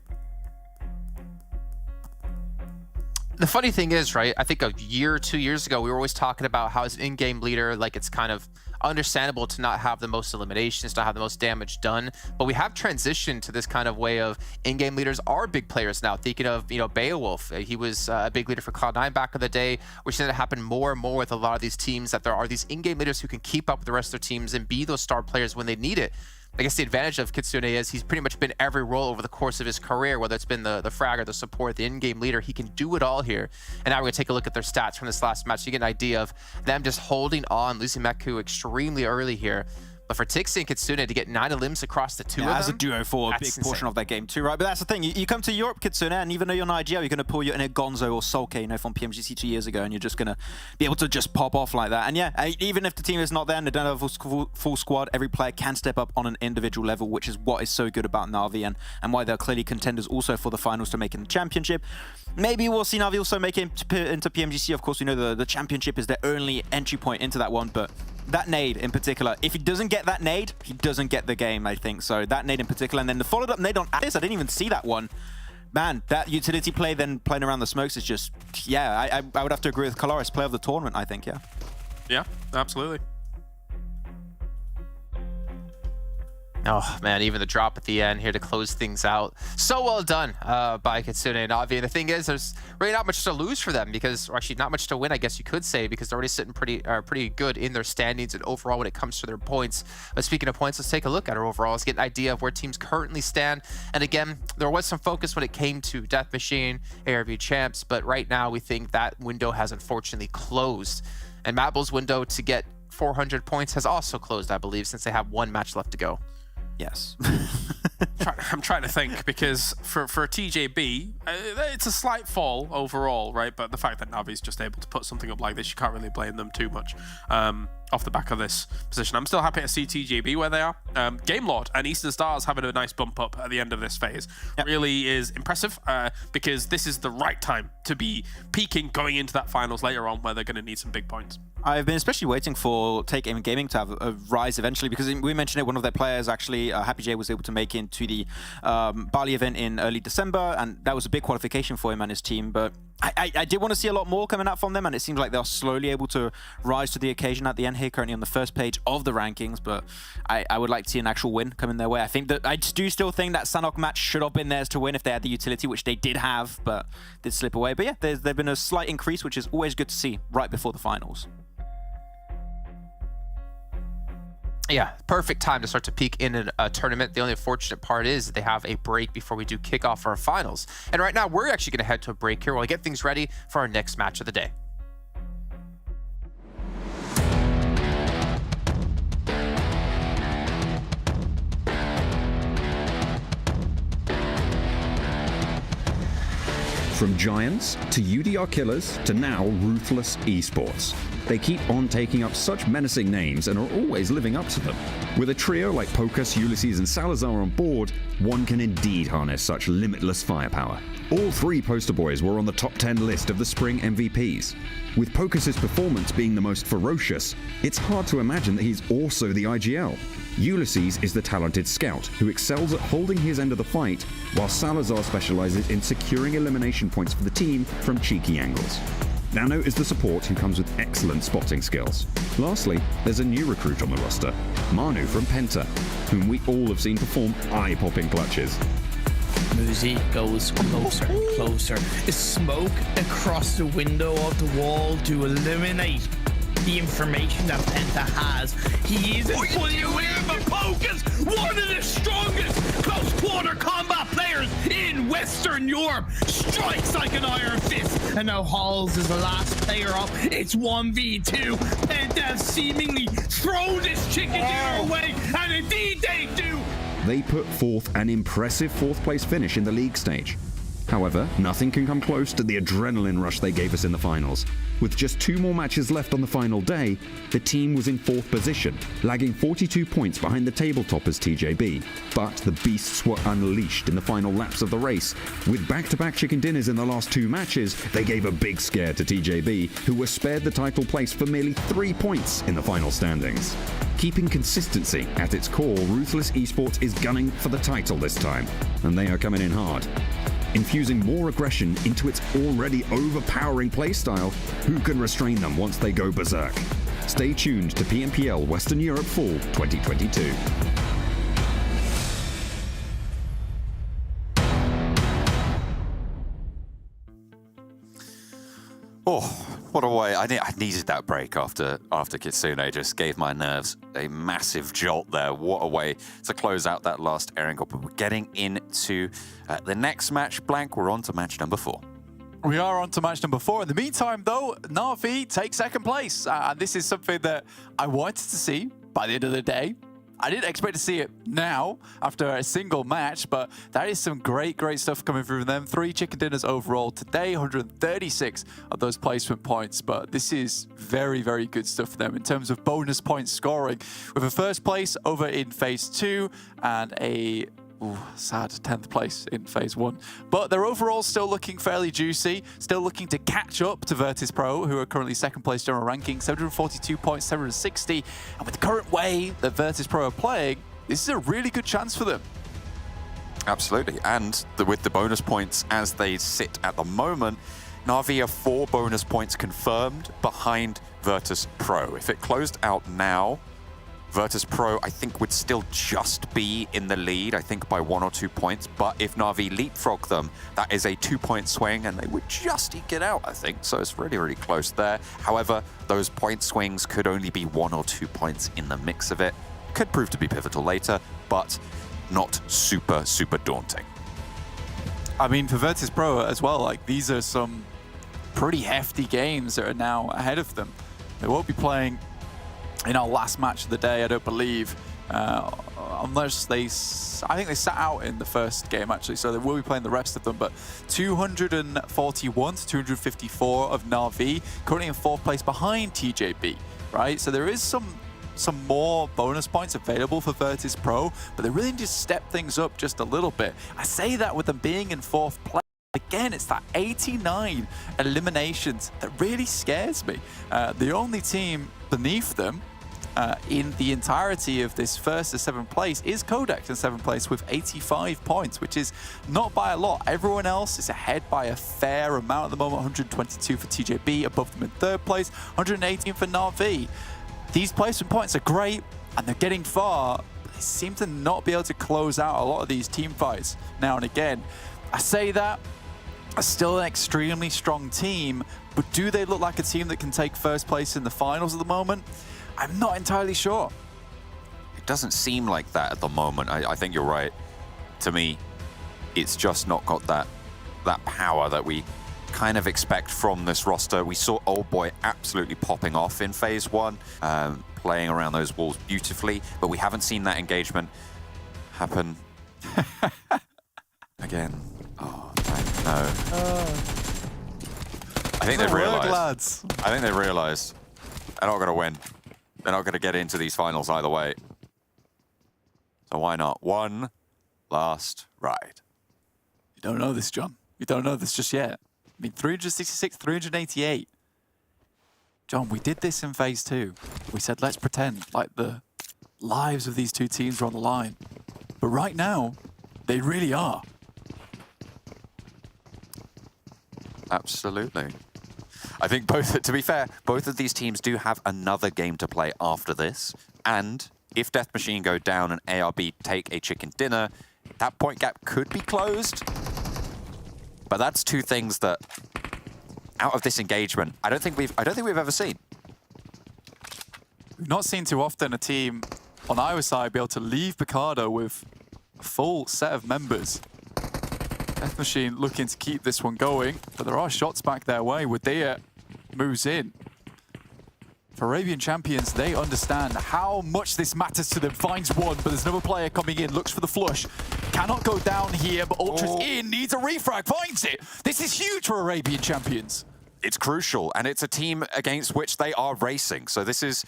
The funny thing is, right, I think a year or 2 years ago, we were always talking about how as an in-game leader, like, it's kind of understandable to not have the most eliminations, not have the most damage done, but we have transitioned to this kind of way of in-game leaders are big players now. Thinking of, you know, Beowulf, he was a big leader for Cloud9 back in the day. We're seeing it happen more and more with a lot of these teams, that there are these in-game leaders who can keep up with the rest of their teams and be those star players when they need it. I guess the advantage of Kitsune is he's pretty much been every role over the course of his career, whether it's been the fragger, the support, the in-game leader. He can do it all here. And now we're going to take a look at their stats from this last match. So you get an idea of them just holding on, losing Meku extremely early here. But for Tixi and Kitsune to get 9 limbs across the 2 of them, as a duo for a big portion of that game too, right? But that's the thing, you come to Europe, Kitsune, and even though you're not IGL, you're going to pull your in a Gonzo or Sulke, you know, from PMGC 2 years ago, and you're just going to be able to just pop off like that. And yeah, even if the team is not there and they don't have a full squad, every player can step up on an individual level, which is what is so good about Na'Vi, and why they're clearly contenders also for the finals to make in the championship. Maybe we'll see Na'Vi also make it into PMGC. Of course, we know the championship is their only entry point into that one, but that nade in particular, if he doesn't get that nade, he doesn't get the game, I think. So that nade in particular, and then the followed up nade on Alice, I didn't even see that one. Man, that utility play then playing around the smokes is just, yeah, I would have to agree with Coloris, player of the tournament, I think, yeah. Yeah, absolutely. Oh man, even the drop at the end here to close things out. So well done by Kitsune and Navi. And the thing is, there's really not much to lose for them because, or actually not much to win, I guess you could say, because they're already sitting pretty good in their standings and overall when it comes to their points. But speaking of points, let's take a look at our overalls, get an idea of where teams currently stand. And again, there was some focus when it came to Death Machine, ARV Champs, but right now we think that window has unfortunately closed. And MADBULLS' window to get 400 points has also closed, I believe, since they have one match left to go. Yes. I'm trying to think because for TJB, it's a slight fall overall, right? But the fact that Navi's just able to put something up like this, you can't really blame them too much off the back of this position. I'm still happy to see TJB where they are. Game Lord and Eastern Stars having a nice bump up at the end of this phase really is impressive because this is the right time to be peaking going into that finals later on where they're going to need some big points. I've been especially waiting for Take Aim Gaming to have a rise eventually because we mentioned it, one of their players actually, Happy J, was able to make into the Bali event in early December, and that was a big qualification for him and his team. But I did want to see a lot more coming out from them, and it seems like they're slowly able to rise to the occasion at the end here, currently on the first page of the rankings. But I would like to see an actual win coming their way. I think that I do still think that Sanhok match should have been theirs to win if they had the utility, which they did have, but did slip away. But yeah, there's been a slight increase, which is always good to see right before the finals. Yeah, perfect time to start to peak in a tournament. The only unfortunate part is that they have a break before we do kick off our finals. And right now, we're actually going to head to a break here while we get things ready for our next match of the day. From Giants to UDR Killers to now Ruthless Esports. They keep on taking up such menacing names and are always living up to them. With a trio like Pocus, Ulysses and Salazar on board, one can indeed harness such limitless firepower. All three poster boys were on the top 10 list of the spring MVPs. With Pocus's performance being the most ferocious, it's hard to imagine that he's also the IGL. Ulysses is the talented scout who excels at holding his end of the fight, while Salazar specializes in securing elimination points for the team from cheeky angles. Nano is the support who comes with excellent spotting skills. Lastly, there's a new recruit on the roster, Manu from Penta, whom we all have seen perform eye-popping clutches. Muzi goes closer and closer. A smoke across the window of the wall to eliminate the information that Penta has. He is fully aware of Pocus, one of the strongest close quarter combat players in Western Europe. Strikes like an iron fist. And now Halls is the last player up. It's 1v2. Penta have seemingly thrown this chicken dinner away, and indeed they do. They put forth an impressive fourth place finish in the league stage. However, nothing can come close to the adrenaline rush they gave us in the finals. With just 2 more matches left on the final day, the team was in 4th position, lagging 42 points behind the table toppers TJB. But the beasts were unleashed in the final laps of the race. With back-to-back chicken dinners in the last 2 matches, they gave a big scare to TJB, who were spared the title place for merely 3 points in the final standings. Keeping consistency at its core, Ruthless Esports is gunning for the title this time, and they are coming in hard. Infusing more aggression into its already overpowering playstyle, who can restrain them once they go berserk? Stay tuned to PMPL Western Europe Fall 2022. Oh, what a way. I needed that break after Kitsune just gave my nerves a massive jolt there. What a way to close out that last Erangel. But we're getting into the next match, Blank. We're on to match number 4. We are on to match number 4. In the meantime, though, Na'Vi takes 2nd place. And this is something that I wanted to see by the end of the day. I didn't expect to see it now after a single match, but that is some great stuff coming through them. 3 chicken dinners overall today, 136 of those placement points, but this is very good stuff for them in terms of bonus point scoring. With a 1st place over in phase 2 and a sad 10th place in phase 1. But they're overall still looking fairly juicy, still looking to catch up to VIRTUS.PRO, who are currently 2nd place general ranking, 742 points, 760. And with the current way that VIRTUS.PRO are playing, this is a really good chance for them. Absolutely, and with the bonus points as they sit at the moment, Na'Vi are 4 bonus points confirmed behind VIRTUS.PRO. If it closed out now, VIRTUS.PRO, I think, would still just be in the lead, I think, by 1 or 2 points. But if Na'Vi leapfrog them, that is a 2-point swing, and they would just eke it out, I think. So it's really, really close there. However, those point swings could only be 1 or 2 points in the mix of it. Could prove to be pivotal later, but not super, super daunting. I mean, for VIRTUS.PRO as well, like, these are some pretty hefty games that are now ahead of them. They won't be playing in our last match of the day, I don't believe, unless I think they sat out in the first game, actually, so they will be playing the rest of them, but 241 to 254 of Na'Vi, currently in 4th place behind TJB, right? So there is some more bonus points available for VIRTUS.PRO, but they really need to step things up just a little bit. I say that with them being in 4th place. Again, it's that 89 eliminations that really scares me. The only team beneath them in the entirety of this 1st to 7th place is Codex in 7th place with 85 points, which is not by a lot. Everyone else is ahead by a fair amount at the moment. 122 for TJB, above them in 3rd place, 118 for Na'Vi. These placement points are great, and they're getting far, but they seem to not be able to close out a lot of these team fights now and again. I say that, are still an extremely strong team, but do they look like a team that can take 1st place in the finals at the moment? I'm not entirely sure. It doesn't seem like that at the moment. I think you're right. To me, it's just not got that power that we kind of expect from this roster. We saw Old Boy absolutely popping off in Phase 1, playing around those walls beautifully, but we haven't seen that engagement happen again. Oh, no. I think they've realized. I think they've realized they're not going to win. They're not going to get into these finals either way. So why not? One last ride. You don't know this, John. You don't know this just yet. I mean, 366, 388. John, we did this in Phase 2. We said, let's pretend like the lives of these two teams are on the line. But right now, they really are. Absolutely. I think both, to be fair, both of these teams do have another game to play after this. And if Death Machine go down and ARB take a chicken dinner, that point gap could be closed. But that's two things that, out of this engagement, I don't think we've ever seen. We've not seen too often a team on either side be able to leave Picardo with a full set of members. Death Machine looking to keep this one going, but there are shots back their way. Wadea moves in. For Arabian Champions, they understand how much this matters to them. Finds one, but there's another player coming in, looks for the flush. Cannot go down here, but Ultra's in, needs a refrag, finds it. This is huge for Arabian Champions. It's crucial, and it's a team against which they are racing. So this is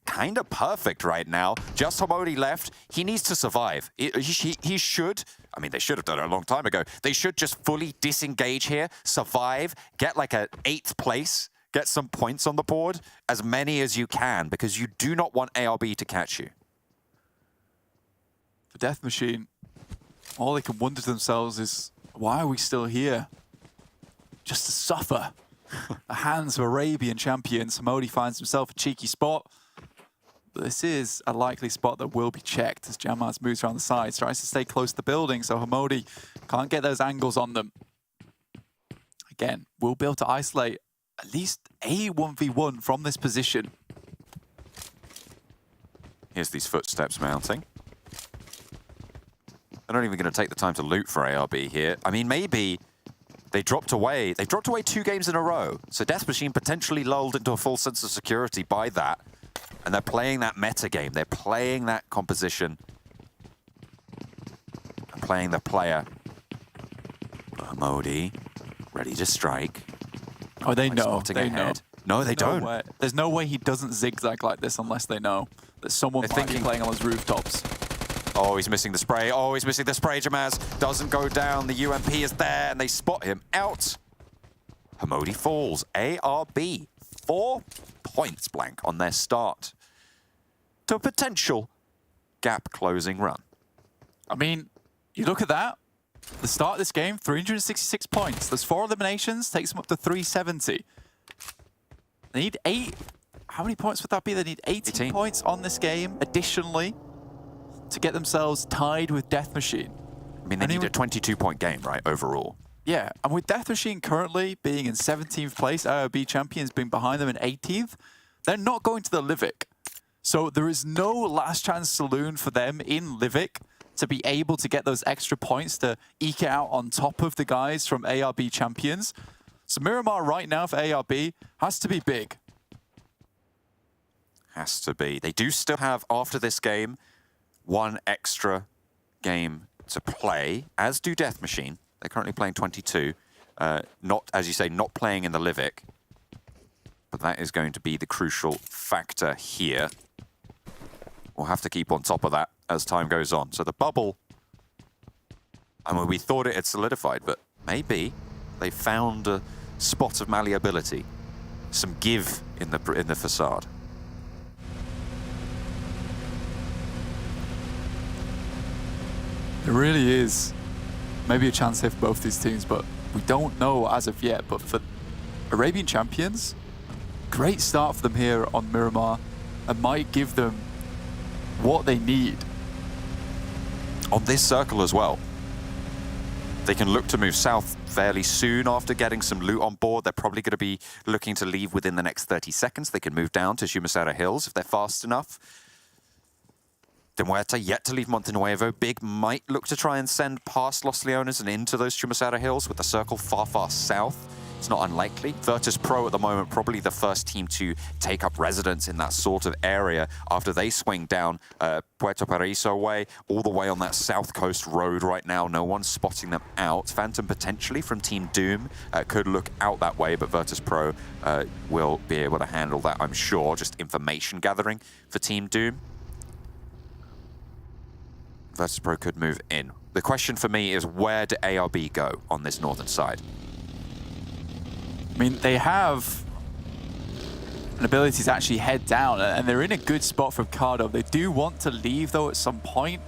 kind of perfect right now. Just Hamodi left. He needs to survive. He should, I mean, they should have done it a long time ago. They should just fully disengage here, survive, get like an 8th place, get some points on the board, as many as you can, because you do not want ARB to catch you. For Death Machine, all they can wonder to themselves is, why are we still here? Just to suffer. The hands of Arabian Champions. Hamodi finds himself a cheeky spot. But this is a likely spot that will be checked as Jamaz moves around the sides, tries to stay close to the building, so Hamodi can't get those angles on them. Again, we'll be able to isolate at least a 1v1 from this position. Here's these footsteps mounting. They're not even going to take the time to loot for ARB here. I mean, maybe they dropped away. They dropped away 2 games in a row. So Death Machine potentially lulled into a full sense of security by that. And they're playing that meta game. They're playing that composition. They're playing the player. Modi, ready to strike. Oh, they know. They know. No, they don't. There's no way he doesn't zigzag like this unless they know that someone might be playing on his rooftops. Oh, he's missing the spray. Oh, he's missing the spray. Jamaz doesn't go down. The UMP is there, and they spot him out. Hamodi falls. ARB, 4 points blank on their start to a potential gap closing run. I mean, you look at that. The start of this game, 366 points. There's 4 eliminations, takes them up to 370. They need 8. how many points would that be? They need 18 points on this game additionally to get themselves tied with Death Machine. I mean, they need a 22-point game, right, overall. Yeah, and with Death Machine currently being in 17th place, IRB Champions being behind them in 18th, they're not going to the Livik. So there is no last chance saloon for them in Livik to be able to get those extra points to eke it out on top of the guys from ARB Champions. So Miramar right now for ARB has to be big. Has to be. They do still have, after this game, one extra game to play, as do Death Machine. They're currently playing 22. Not, as you say, not playing in the Livik. But that is going to be the crucial factor here. We'll have to keep on top of that as time goes on. So the bubble, I mean, we thought it had solidified, but maybe they found a spot of malleability, some give in the facade. It really is maybe a chance here for both these teams, but we don't know as of yet. But for Arabian Champions, great start for them here on Miramar and might give them what they need. On this circle as well, they can look to move south fairly soon after getting some loot on board. They're probably going to be looking to leave within the next 30 seconds. They can move down to Chumisera Hills if they're fast enough. MUERTE yet to leave Monte Nuevo. Big might look to try and send past Los Leones and into those Chumisera Hills with the circle far, far south. It's not unlikely. VIRTUS.PRO at the moment, probably the first team to take up residence in that sort of area after they swing down Puerto Paraiso way, all the way on that south coast road right now. No one's spotting them out. Phantom potentially from Team Doom could look out that way, but VIRTUS.PRO will be able to handle that, I'm sure. Just information gathering for Team Doom. VIRTUS.PRO could move in. The question for me is, where do ARB go on this northern side? I mean, they have an ability to actually head down, and they're in a good spot for Cardo. They do want to leave, though, at some point,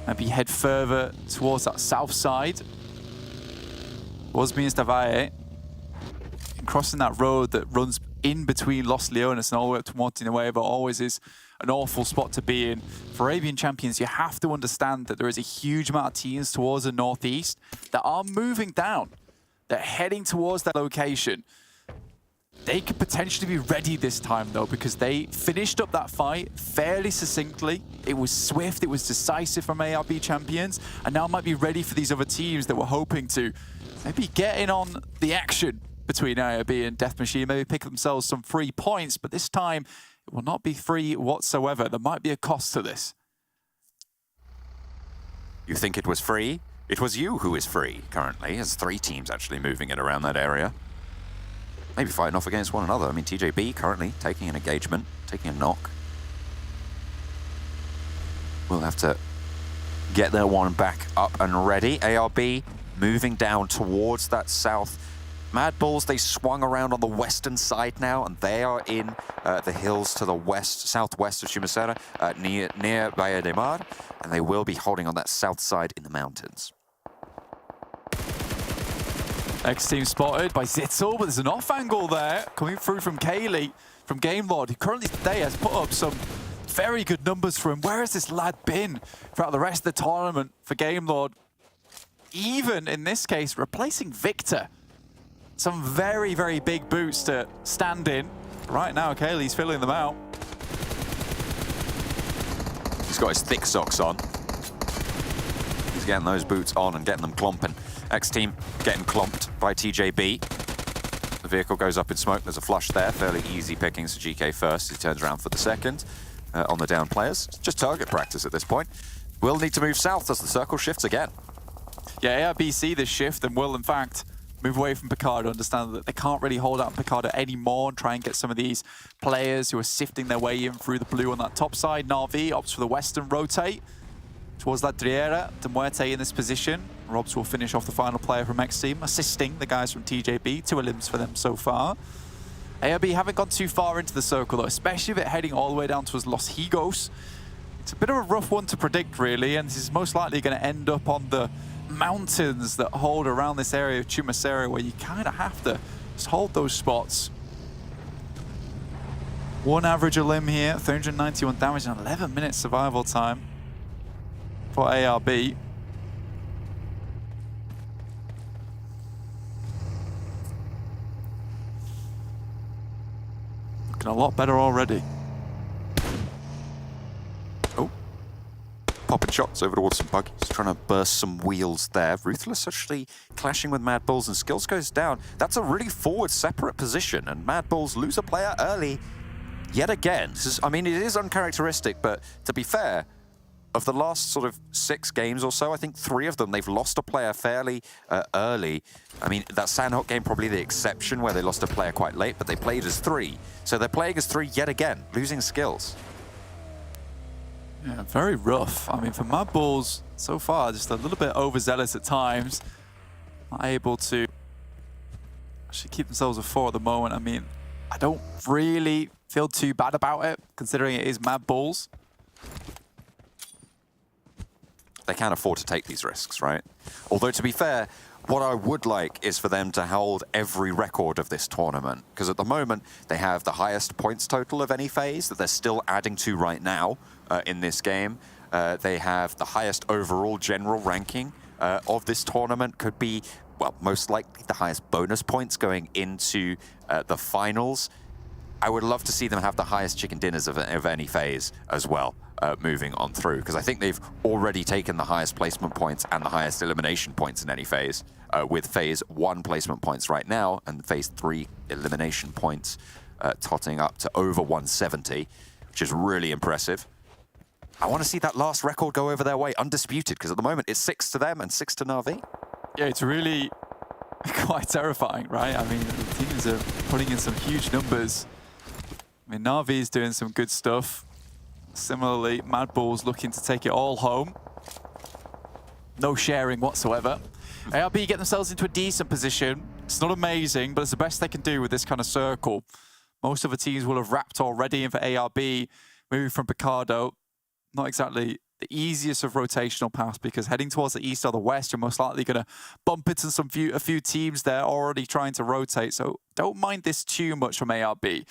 maybe head further towards that south side. Was means Tavae, and crossing that road that runs in between Los Leones and all the way up to Monte Nuevo always is an awful spot to be in. For Arabian Champions, you have to understand that there is a huge amount of teams towards the northeast that are moving down. They're heading towards that location. They could potentially be ready this time, though, because they finished up that fight fairly succinctly. It was swift, it was decisive from ARB Champions, and now might be ready for these other teams that were hoping to maybe get in on the action between ARB and Death Machine, maybe pick themselves some free points, but this time it will not be free whatsoever. There might be a cost to this. You think it was free? It was you who is free currently. There's 3 teams actually moving it around that area. Maybe fighting off against one another. I mean, TJB currently taking an engagement, taking a knock. We'll have to get their one back up and ready. ARB moving down towards that south. MADBULLS, they swung around on the western side now, and they are in the hills to the west, southwest of Chumisera, near Valle de Mar, and they will be holding on that south side in the mountains. XTEAM spotted by Zitzel, but there's an off angle there coming through from Kaylee, from GameLord, who currently today has put up some very good numbers for him. Where has this lad been throughout the rest of the tournament for GameLord? Even in this case, replacing Victor. Some very, very big boots to stand in. Right now, Kaylee's filling them out. He's got his thick socks on. He's getting those boots on and getting them clomping. XTEAM getting clomped by TJB. The vehicle goes up in smoke. There's a flush there. Fairly easy pickings for GK first. He turns around for the second on the down players. Just target practice at this point. Will need to move south as the circle shifts again. Yeah, ARB see this shift and will, in fact, move away from Picardo, understand that they can't really hold out Picardo anymore and try and get some of these players who are sifting their way in through the blue on that top side. Na'Vi opts for the western rotate towards La Driera. MUERTE in this position. Robs will finish off the final player from XTEAM, assisting the guys from TJB. 2 elims for them so far. ARB haven't gone too far into the circle, though, especially if it's heading all the way down towards Los Higos. It's a bit of a rough one to predict, really, and this is most likely going to end up on the mountains that hold around this area of Chumisera, where you kind of have to just hold those spots. 1 average a limb here, 391 damage and 11 minutes survival time for ARB. Looking a lot better already. Oh. Popping shots over towards some buggies, trying to burst some wheels there. Ruthless actually clashing with MADBULLS, and Skills goes down. That's a really forward, separate position, and MADBULLS lose a player early yet again. This is, I mean, it is uncharacteristic, but to be fair, of the last sort of 6 games or so, I think 3 of them, they've lost a player fairly early. I mean, that Sanhok game probably the exception where they lost a player quite late, but they played as 3. So they're playing as 3 yet again, losing Skills. Yeah, very rough. I mean, for MADBULLS, so far, just a little bit overzealous at times. Not able to actually keep themselves a 4 at the moment. I mean, I don't really feel too bad about it, considering it is MADBULLS. They can't afford to take these risks, right? Although, to be fair, what I would like is for them to hold every record of this tournament, because at the moment, they have the highest points total of any phase that they're still adding to right now in this game. They have the highest overall general ranking of this tournament, could be, well, most likely the highest bonus points going into the finals. I would love to see them have the highest chicken dinners of any phase as well, moving on through, because I think they've already taken the highest placement points and the highest elimination points in any phase, with phase 1 placement points right now and phase 3 elimination points totting up to over 170, which is really impressive. I want to see that last record go over their way, undisputed, because at the moment it's 6 to them and 6 to Na'Vi. Yeah, it's really quite terrifying, right? I mean, the teams are putting in some huge numbers. I mean, Na'Vi's doing some good stuff. Similarly, MADBULLS looking to take it all home. No sharing whatsoever. ARB get themselves into a decent position. It's not amazing, but it's the best they can do with this kind of circle. Most of the teams will have wrapped already, and for ARB, moving from Picardo, not exactly the easiest of rotational paths, because heading towards the east or the west, you're most likely going to bump into a few teams there already trying to rotate. So don't mind this too much from ARB.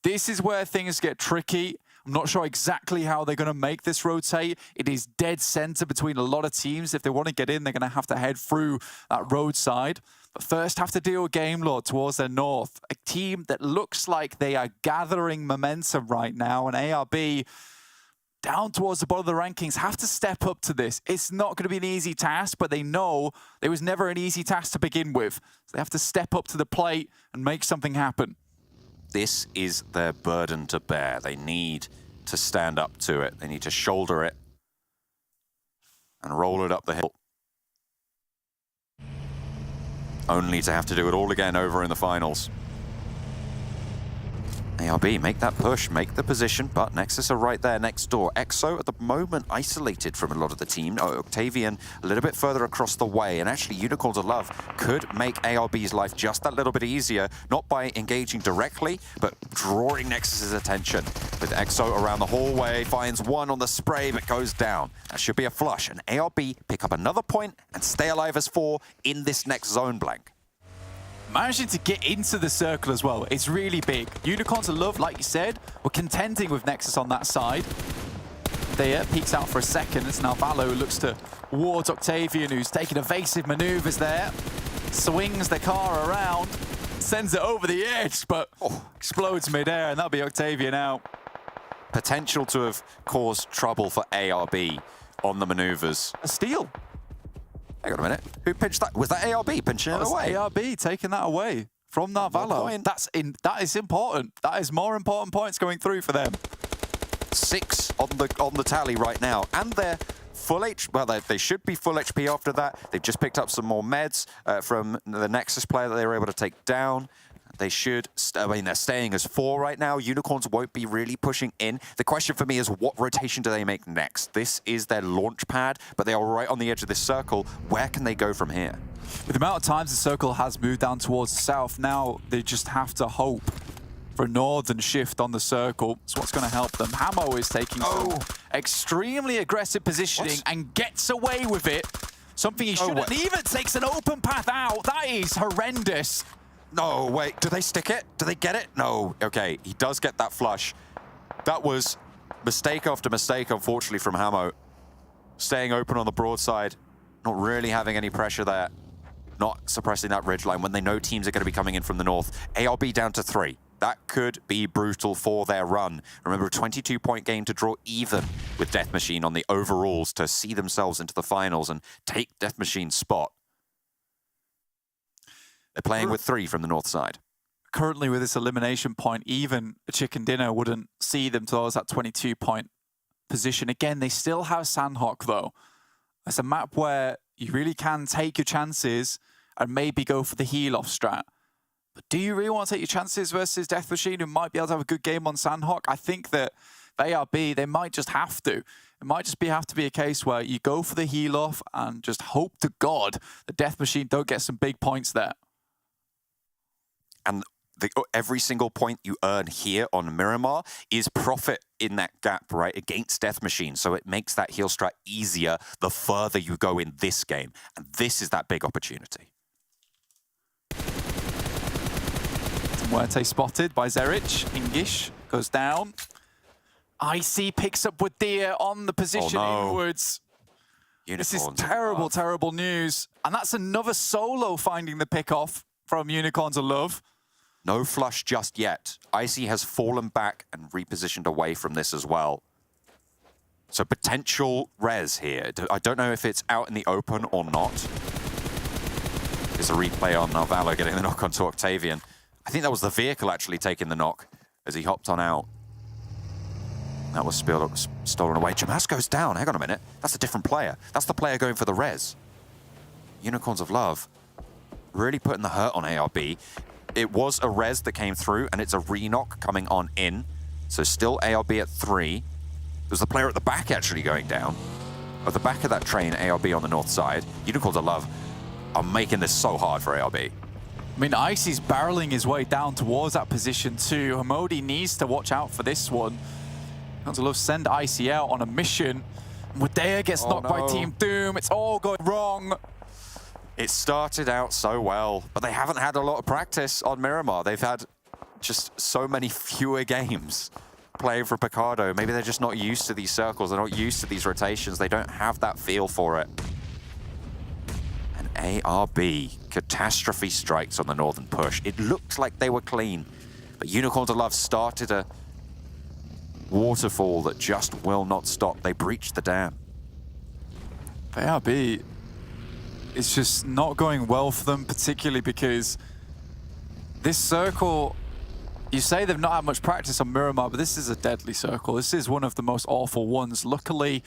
This is where things get tricky. I'm not sure exactly how they're going to make this rotate. It is dead center between a lot of teams. If they want to get in, they're going to have to head through that roadside. But first have to deal with Game Lord towards their north. A team that looks like they are gathering momentum right now, and ARB down towards the bottom of the rankings have to step up to this. It's not going to be an easy task, but they know it was never an easy task to begin with. So they have to step up to the plate and make something happen. This is their burden to bear. They need to stand up to it. They need to shoulder it and roll it up the hill. Only to have to do it all again over in the finals. ARB, make that push, make the position, but Nexus are right there next door. EXO at the moment isolated from a lot of the team. Octavian a little bit further across the way, and actually Unicorns of Love could make ARB's life just that little bit easier, not by engaging directly, but drawing Nexus's attention. With EXO around the hallway, finds one on the spray, but goes down. That should be a flush, and ARB pick up another point and stay alive as 4 in this next zone blank. Managing to get into the circle as well, it's really big. Unicorns of Love, like you said, were contending with Nexus on that side. There, peeks out for a second. It's now Valo who looks towards Octavian, who's taking evasive maneuvers there. Swings the car around, sends it over the edge, but explodes midair, and that'll be Octavian out. Potential to have caused trouble for ARB on the maneuvers. A steal. Hang on a minute. Who pinched that? Was that ARB pinching it away? ARB taking that away from that Valo. That is important. That is more important points going through for them. 6 on the tally right now, and they're full HP. Well, they should be full HP after that. They've just picked up some more meds from the Nexus player that they were able to take down. They should, I mean, they're staying as 4 right now. Unicorns won't be really pushing in. The question for me is, what rotation do they make next? This is their launch pad, but they are right on the edge of this circle. Where can they go from here? With the amount of times the circle has moved down towards the south, now they just have to hope for a northern shift on the circle. It's what's going to help them. Hamo is taking some extremely aggressive positioning and gets away with it. Something he shouldn't. Even takes an open path out. That is horrendous. No, wait, do they stick it? Do they get it? No, okay, he does get that flush. That was mistake after mistake, unfortunately, from Hamo. Staying open on the broadside, not really having any pressure there. Not suppressing that ridgeline when they know teams are going to be coming in from the north. ARB down to 3. That could be brutal for their run. Remember, a 22-point game to draw even with Death Machine on the overalls to see themselves into the finals and take Death Machine's spot. They're playing with 3 from the north side. Currently, with this elimination point, even a chicken dinner wouldn't see them towards that 22-point position. Again, they still have Sanhok, though. It's a map where you really can take your chances and maybe go for the heal-off strat. But do you really want to take your chances versus Death Machine, who might be able to have a good game on Sanhok? I think that ARB, they might just have to. It might just have to be a case where you go for the heal-off and just hope to God that Death Machine don't get some big points there. And every single point you earn here on Miramar is profit in that gap, right, against Death Machine. So it makes that heal strat easier the further you go in this game. And this is that big opportunity. MUERTE spotted by Zerich. Engish goes down. Icy picks up with Dia on the position inwards. This is terrible, terrible news. And that's another solo finding the pick-off from Unicorns of Love. No flush just yet. Icy has fallen back and repositioned away from this as well. So potential res here. I don't know if it's out in the open or not. There's a replay on Narvalo getting the knock onto Octavian. I think that was the vehicle actually taking the knock as he hopped on out. That was stolen away. Jamas goes down. Hang on a minute. That's a different player. That's the player going for the res. Unicorns of Love really putting the hurt on ARB. It was a res that came through, and it's a re-knock coming on in. So still ARB at 3. There's the player at the back actually going down. At the back of that train, ARB on the north side. Unicorns of Love are making this so hard for ARB. I mean, Icy's barreling his way down towards that position too. Hamodi needs to watch out for this one. Unicorns of Love send Icy out on a mission. Wadea gets knocked by Team Doom. It's all going wrong. It started out so well, but they haven't had a lot of practice on Miramar. They've had just so many fewer games playing for Picardo. Maybe they're just not used to these circles. They're not used to these rotations. They don't have that feel for it. And ARB, catastrophe strikes on the northern push. It looked like they were clean, but Unicorns of Love started a waterfall that just will not stop. They breached the dam. ARB, it's just not going well for them, particularly because this circle, you say they've not had much practice on Miramar, but this is a deadly circle. This is one of the most awful ones. Luckily,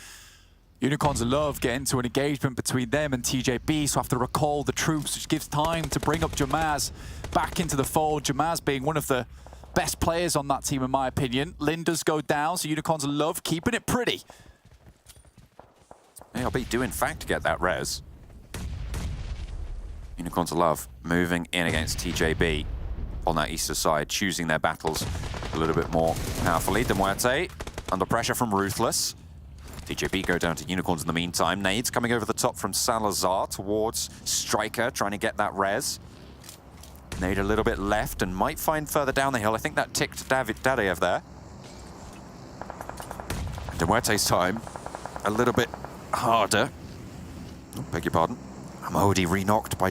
Unicorns of Love get into an engagement between them and TJB, so have to recall the troops, which gives time to bring up Jamaz back into the fold. Jamaz being one of the best players on that team, in my opinion. Lin does go down, so Unicorns of Love keeping it pretty. ARB do, in fact, get that res. Unicorns of Love moving in against TJB on that eastern side, choosing their battles a little bit more powerfully. MUERTE under pressure from Ruthless. TJB go down to Unicorns in the meantime. Nades coming over the top from Salazar towards Striker, trying to get that res. Nade a little bit left and might find further down the hill. I think that ticked Dadaev there. MUERTE's time a little bit harder. Oh, beg your pardon. Modi re-knocked by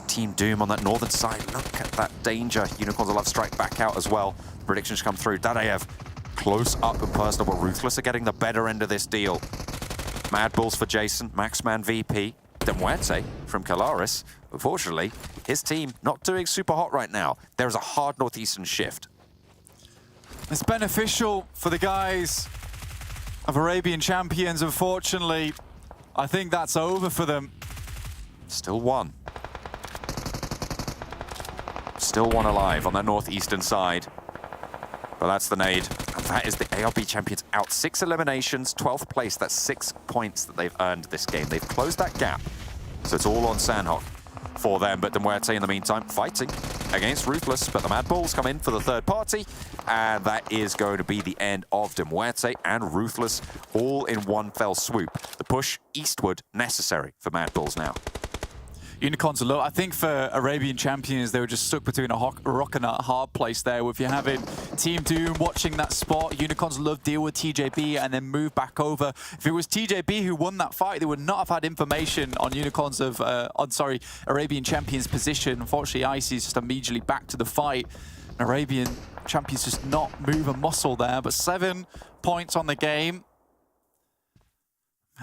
Team Doom on that northern side. Look at that danger. Unicorns of Love strike back out as well. Predictions come through. Dadaev close up and personal, but Ruthless are getting the better end of this deal. MADBULLS for Jason, Maxman VP. MUERTE from Kalaris. Unfortunately, his team not doing super hot right now. There's a hard northeastern shift. It's beneficial for the guys of Arabian Champions. Unfortunately, I think that's over for them. Still one. Still one alive on that northeastern side. But that's the nade. And that is the ARB champions out. 6 eliminations, 12th place. That's 6 points that they've earned this game. They've closed that gap. So it's all on Sanhok for them. But MUERTE in the meantime fighting against Ruthless. But the MADBULLS come in for the third party. And that is going to be the end of MUERTE and Ruthless all in one fell swoop. The push eastward necessary for MADBULLS now. Unicorns are low. I think for Arabian Champions, they were just stuck between a rock and a hard place there. If you're having Team Doom watching that spot, Unicorns love deal with TJB and then move back over. If it was TJB who won that fight, they would not have had information on Unicorns of, Arabian Champions position. Unfortunately, Icy's just immediately back to the fight. And Arabian Champions just not move a muscle there, but 7 points on the game.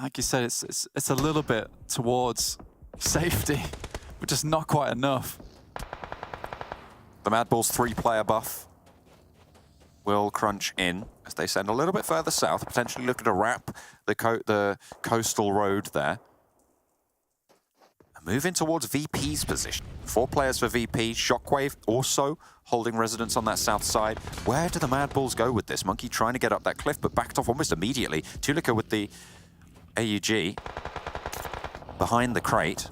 Like you said, it's a little bit towards safety, but just not quite enough. The MADBULLS 3-player buff will crunch in as they send a little bit further south, potentially looking to wrap the coastal road there. Moving towards VP's position. 4 players for VP. Shockwave also holding residence on that south side. Where do the MADBULLS go with this? Monkey trying to get up that cliff, but backed off almost immediately. Tulika with the AUG behind the crate.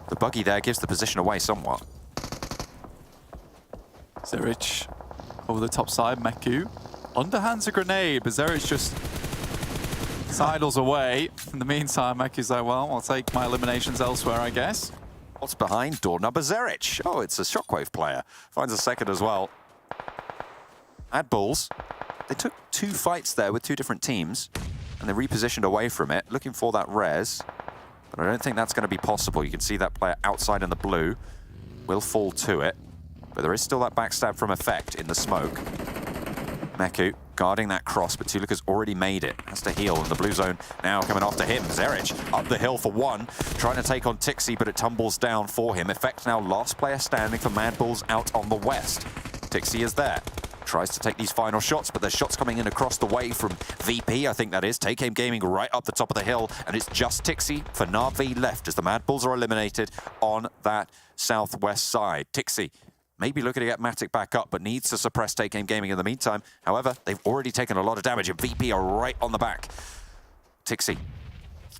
The buggy there gives the position away somewhat. Zerich over the top side. Meku underhands a grenade, but Zerich just sidles away. In the meantime, Meku's like, well, I'll take my eliminations elsewhere, I guess. What's behind door number Zerich? Oh, it's a Shockwave player. Finds a second as well. MADBULLS, they took 2 fights there with 2 different teams, and they repositioned away from it, looking for that res. But I don't think that's going to be possible. You can see that player outside in the blue will fall to it. But there is still that backstab from Effect in the smoke. Meku guarding that cross, but Tulika's already made it. Has to heal in the blue zone now coming after him. Zerich up the hill for 1, trying to take on Tixi, but it tumbles down for him. Effect now last player standing for MADBULLS out on the west. Tixi is there. Tries to take these final shots, but there's shots coming in across the way from VP, I think that is. Take Aim Gaming right up the top of the hill, and it's just Tixi for Na'Vi left as the MADBULLS are eliminated on that southwest side. Tixi maybe looking to get Matic back up, but needs to suppress Take Aim Gaming in the meantime. However, they've already taken a lot of damage, and VP are right on the back. Tixi,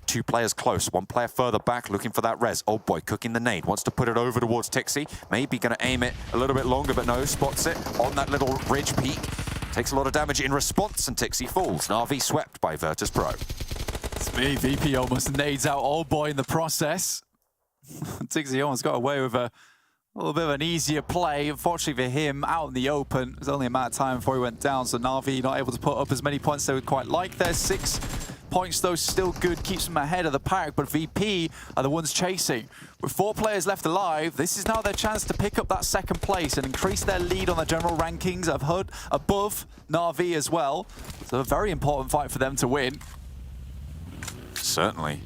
2 players close, 1 player further back, looking for that res. Old boy cooking the nade, wants to put it over towards Tixi. Maybe going to aim it a little bit longer, but no, spots it on that little ridge peak. Takes a lot of damage in response, and Tixi falls. Na'Vi swept by VIRTUS.PRO. It's me, VP almost nades out Old Boy in the process. Tixi almost got away with a little bit of an easier play. Unfortunately for him, out in the open, it was only a matter of time before he went down, so Na'Vi not able to put up as many points they would quite like there. 6 points though, still good, keeps them ahead of the pack, but VP are the ones chasing. With 4 players left alive, this is now their chance to pick up that 2nd place and increase their lead on the general rankings of HUD above Na'Vi as well. So a very important fight for them to win. Certainly.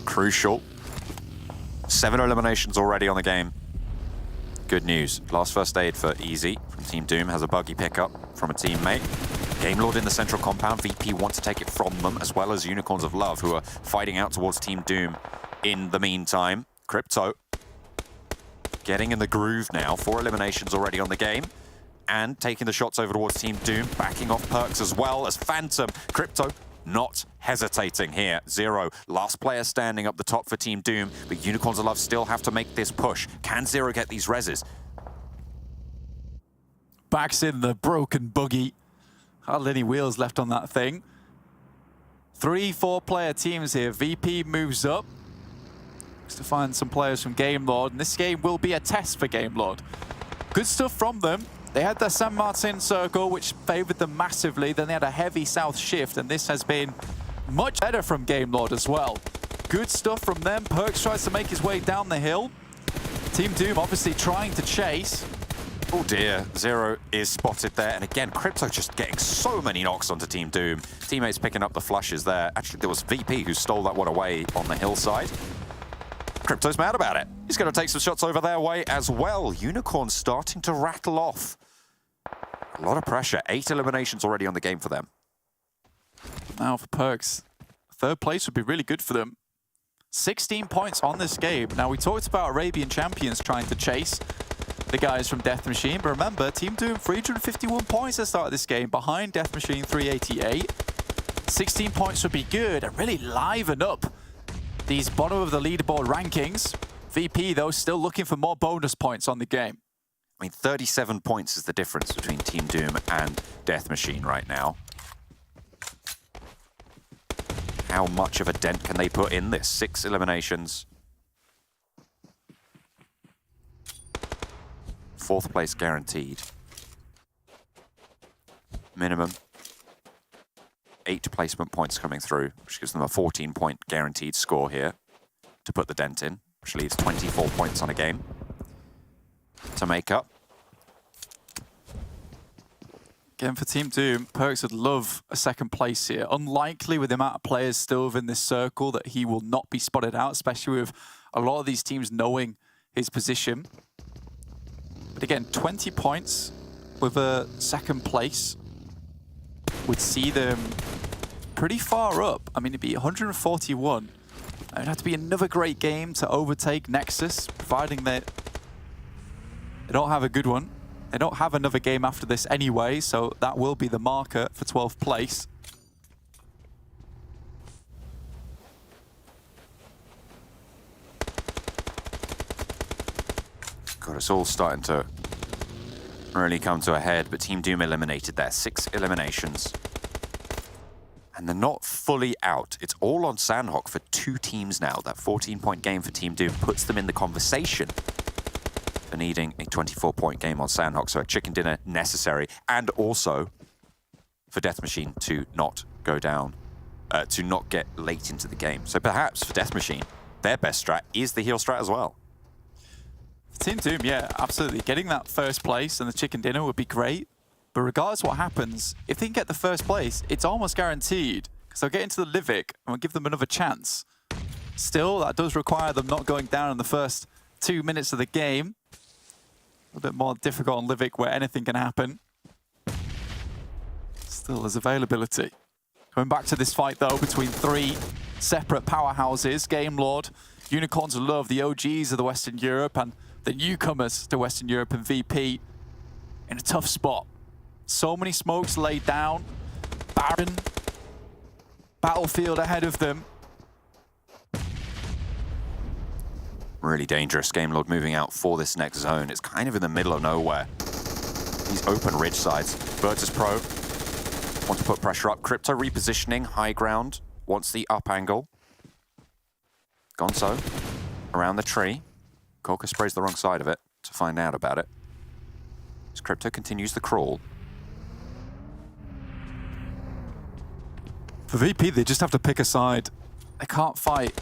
Crucial. 7 eliminations already on the game. Good news. Last first aid for Easy from Team Doom has a buggy pickup from a teammate. Game Lord in the central compound. VP want to take it from them, as well as Unicorns of Love, who are fighting out towards Team Doom in the meantime. Crypto getting in the groove now. 4 eliminations already on the game. And taking the shots over towards Team Doom, backing off Perks as well as Phantom. Crypto not hesitating here. 0, last player standing up the top for Team Doom, but Unicorns of Love still have to make this push. Can 0 get these reses? Backs in the broken buggy. Hardly any wheels left on that thing. 3 4-player teams here. VP moves up. Looks to find some players from Game Lord, and this game will be a test for Game Lord. Good stuff from them. They had their San Martin circle, which favored them massively. Then they had a heavy south shift, and this has been much better from Game Lord as well. Good stuff from them. Perks tries to make his way down the hill. Team Doom obviously trying to chase. Oh dear, 0 is spotted there. And again, Crypto just getting so many knocks onto Team Doom. Teammates picking up the flushes there. Actually, there was VP who stole that one away on the hillside. Crypto's mad about it. He's going to take some shots over their way as well. Unicorn starting to rattle off. A lot of pressure. 8 eliminations already on the game for them. Now for Perks, 3rd place would be really good for them. 16 points on this game. Now, we talked about Arabian Champions trying to chase the guys from Death Machine, but remember, Team Doom 351 points at the start of this game, behind Death Machine 388. 16 points would be good and really liven up these bottom of the leaderboard rankings. VP, though, still looking for more bonus points on the game. I mean, 37 points is the difference between Team Doom and Death Machine right now. How much of a dent can they put in this? 6 eliminations. 4th place guaranteed. Minimum 8 placement points coming through, which gives them a 14-point guaranteed score here to put the dent in, which leaves 24 points on a game to make up. Again, for Team Doom, Perkz would love a 2nd place here. Unlikely with the amount of players still within this circle that he will not be spotted out, especially with a lot of these teams knowing his position. But again, 20 points with a 2nd place would see them pretty far up. I mean, it'd be 141. It'd have to be another great game to overtake NEXUS, providing that they don't have a good one. They don't have another game after this anyway, so that will be the marker for 12th place. God, it's all starting to really come to a head, but Team Doom eliminated there. 6 eliminations. And they're not fully out. It's all on Sanhok for 2 teams now. That 14-point game for Team Doom puts them in the conversation for needing a 24-point game on Sanhok. So a chicken dinner necessary, and also for Death Machine to not go down, to not get late into the game. So perhaps for Death Machine, their best strat is the heal strat as well. Team Doom, yeah, absolutely. Getting that 1st place and the chicken dinner would be great. But regardless of what happens, if they can get the 1st place, it's almost guaranteed, because they'll get into the Livik and we'll give them another chance. Still, that does require them not going down in the first 2 minutes of the game. A little bit more difficult on Livik where anything can happen. Still, there's availability. Going back to this fight, though, between 3 separate powerhouses, Game Lord, Unicorns of Love, the OGs of the Western Europe, and the newcomers to Western Europe and VP in a tough spot. So many smokes laid down, barren battlefield ahead of them. Really dangerous. Game Lord moving out for this next zone. It's kind of in the middle of nowhere. These open ridge sides. VIRTUS.PRO want to put pressure up. Crypto repositioning, high ground, wants the up angle. Gonzo around the tree. Corka sprays the wrong side of it to find out about it. As Crypto continues the crawl. For VP, they just have to pick a side. They can't fight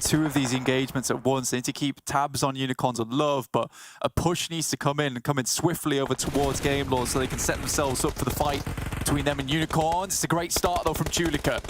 2 of these engagements at once. They need to keep tabs on Unicorns of Love, but a push needs to come in swiftly over towards Game Lord so they can set themselves up for the fight between them and Unicorns. It's a great start, though, from Julika.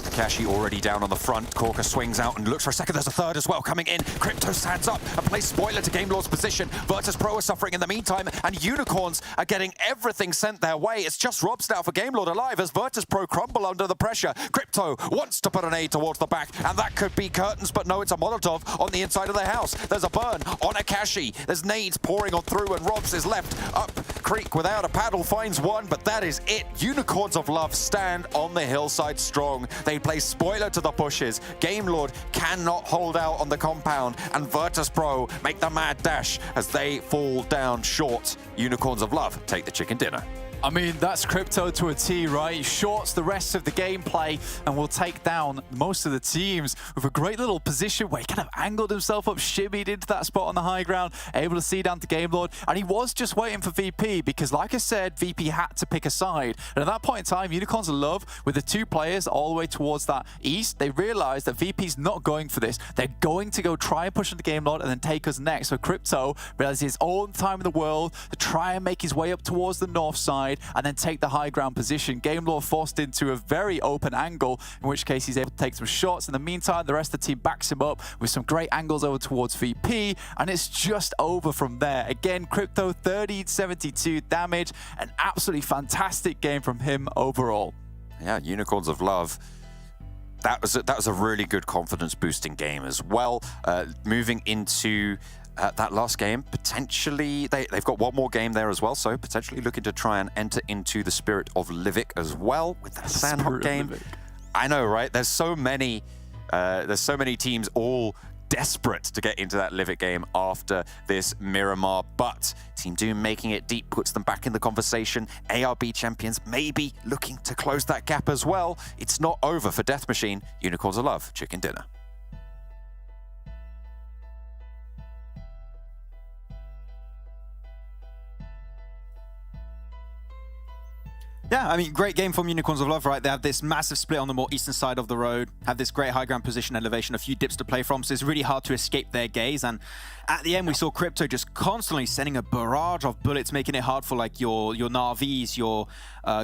Akashi already down on the front. Corka swings out and looks for a second. There's a 3rd as well coming in. Crypto stands up and plays spoiler to Game Lord's position. VIRTUS.PRO are suffering in the meantime, and Unicorns are getting everything sent their way. It's just Robs now for Game Lord alive as VIRTUS.PRO crumble under the pressure. Crypto wants to put an aid towards the back, and that could be curtains, but no, it's a Molotov on the inside of their house. There's a burn on Akashi. There's nades pouring on through, and Robs is left up creek without a paddle, finds one, but that is it. Unicorns of Love stand on the hillside strong. They play spoiler to the pushes. Game Lord cannot hold out on the compound, and VIRTUS.PRO make the mad dash as they fall down short. Unicorns of Love take the chicken dinner. I mean, that's Crypto to a T, right? He shorts the rest of the gameplay and will take down most of the teams with a great little position where he kind of angled himself up, shimmied into that spot on the high ground, able to see down to Game Lord. And he was just waiting for VP because, like I said, VP had to pick a side. And at that point in time, Unicorns of Love, with the 2 players all the way towards that east, they realized that VP's not going for this. They're going to go try and push into Game Lord and then take us next. So Crypto realizes his own time in the world to try and make his way up towards the north side and then take the high ground position. Game Lord forced into a very open angle, in which case he's able to take some shots. In the meantime, the rest of the team backs him up with some great angles over towards VP, and it's just over from there. Again, Crypto 30-72 damage. An absolutely fantastic game from him overall. Yeah, Unicorns of Love. That was a really good confidence boosting game as well. Moving into that last game, potentially, they've got one more game there as well, so potentially looking to try and enter into the Spirit of Livik as well with that Sanhok game. I know, right? There's so many teams all desperate to get into that Livik game after this Miramar, but Team Doom making it deep puts them back in the conversation. ARB champions maybe looking to close that gap as well. It's not over for Death Machine. Unicorns of Love, chicken dinner. Yeah, I mean, great game from Unicorns of Love, right? They have this massive split on the more eastern side of the road, have this great high ground position elevation, a few dips to play from, so it's really hard to escape their gaze. And at the end, we saw Crypto just constantly sending a barrage of bullets, making it hard for like your Na'Vis, your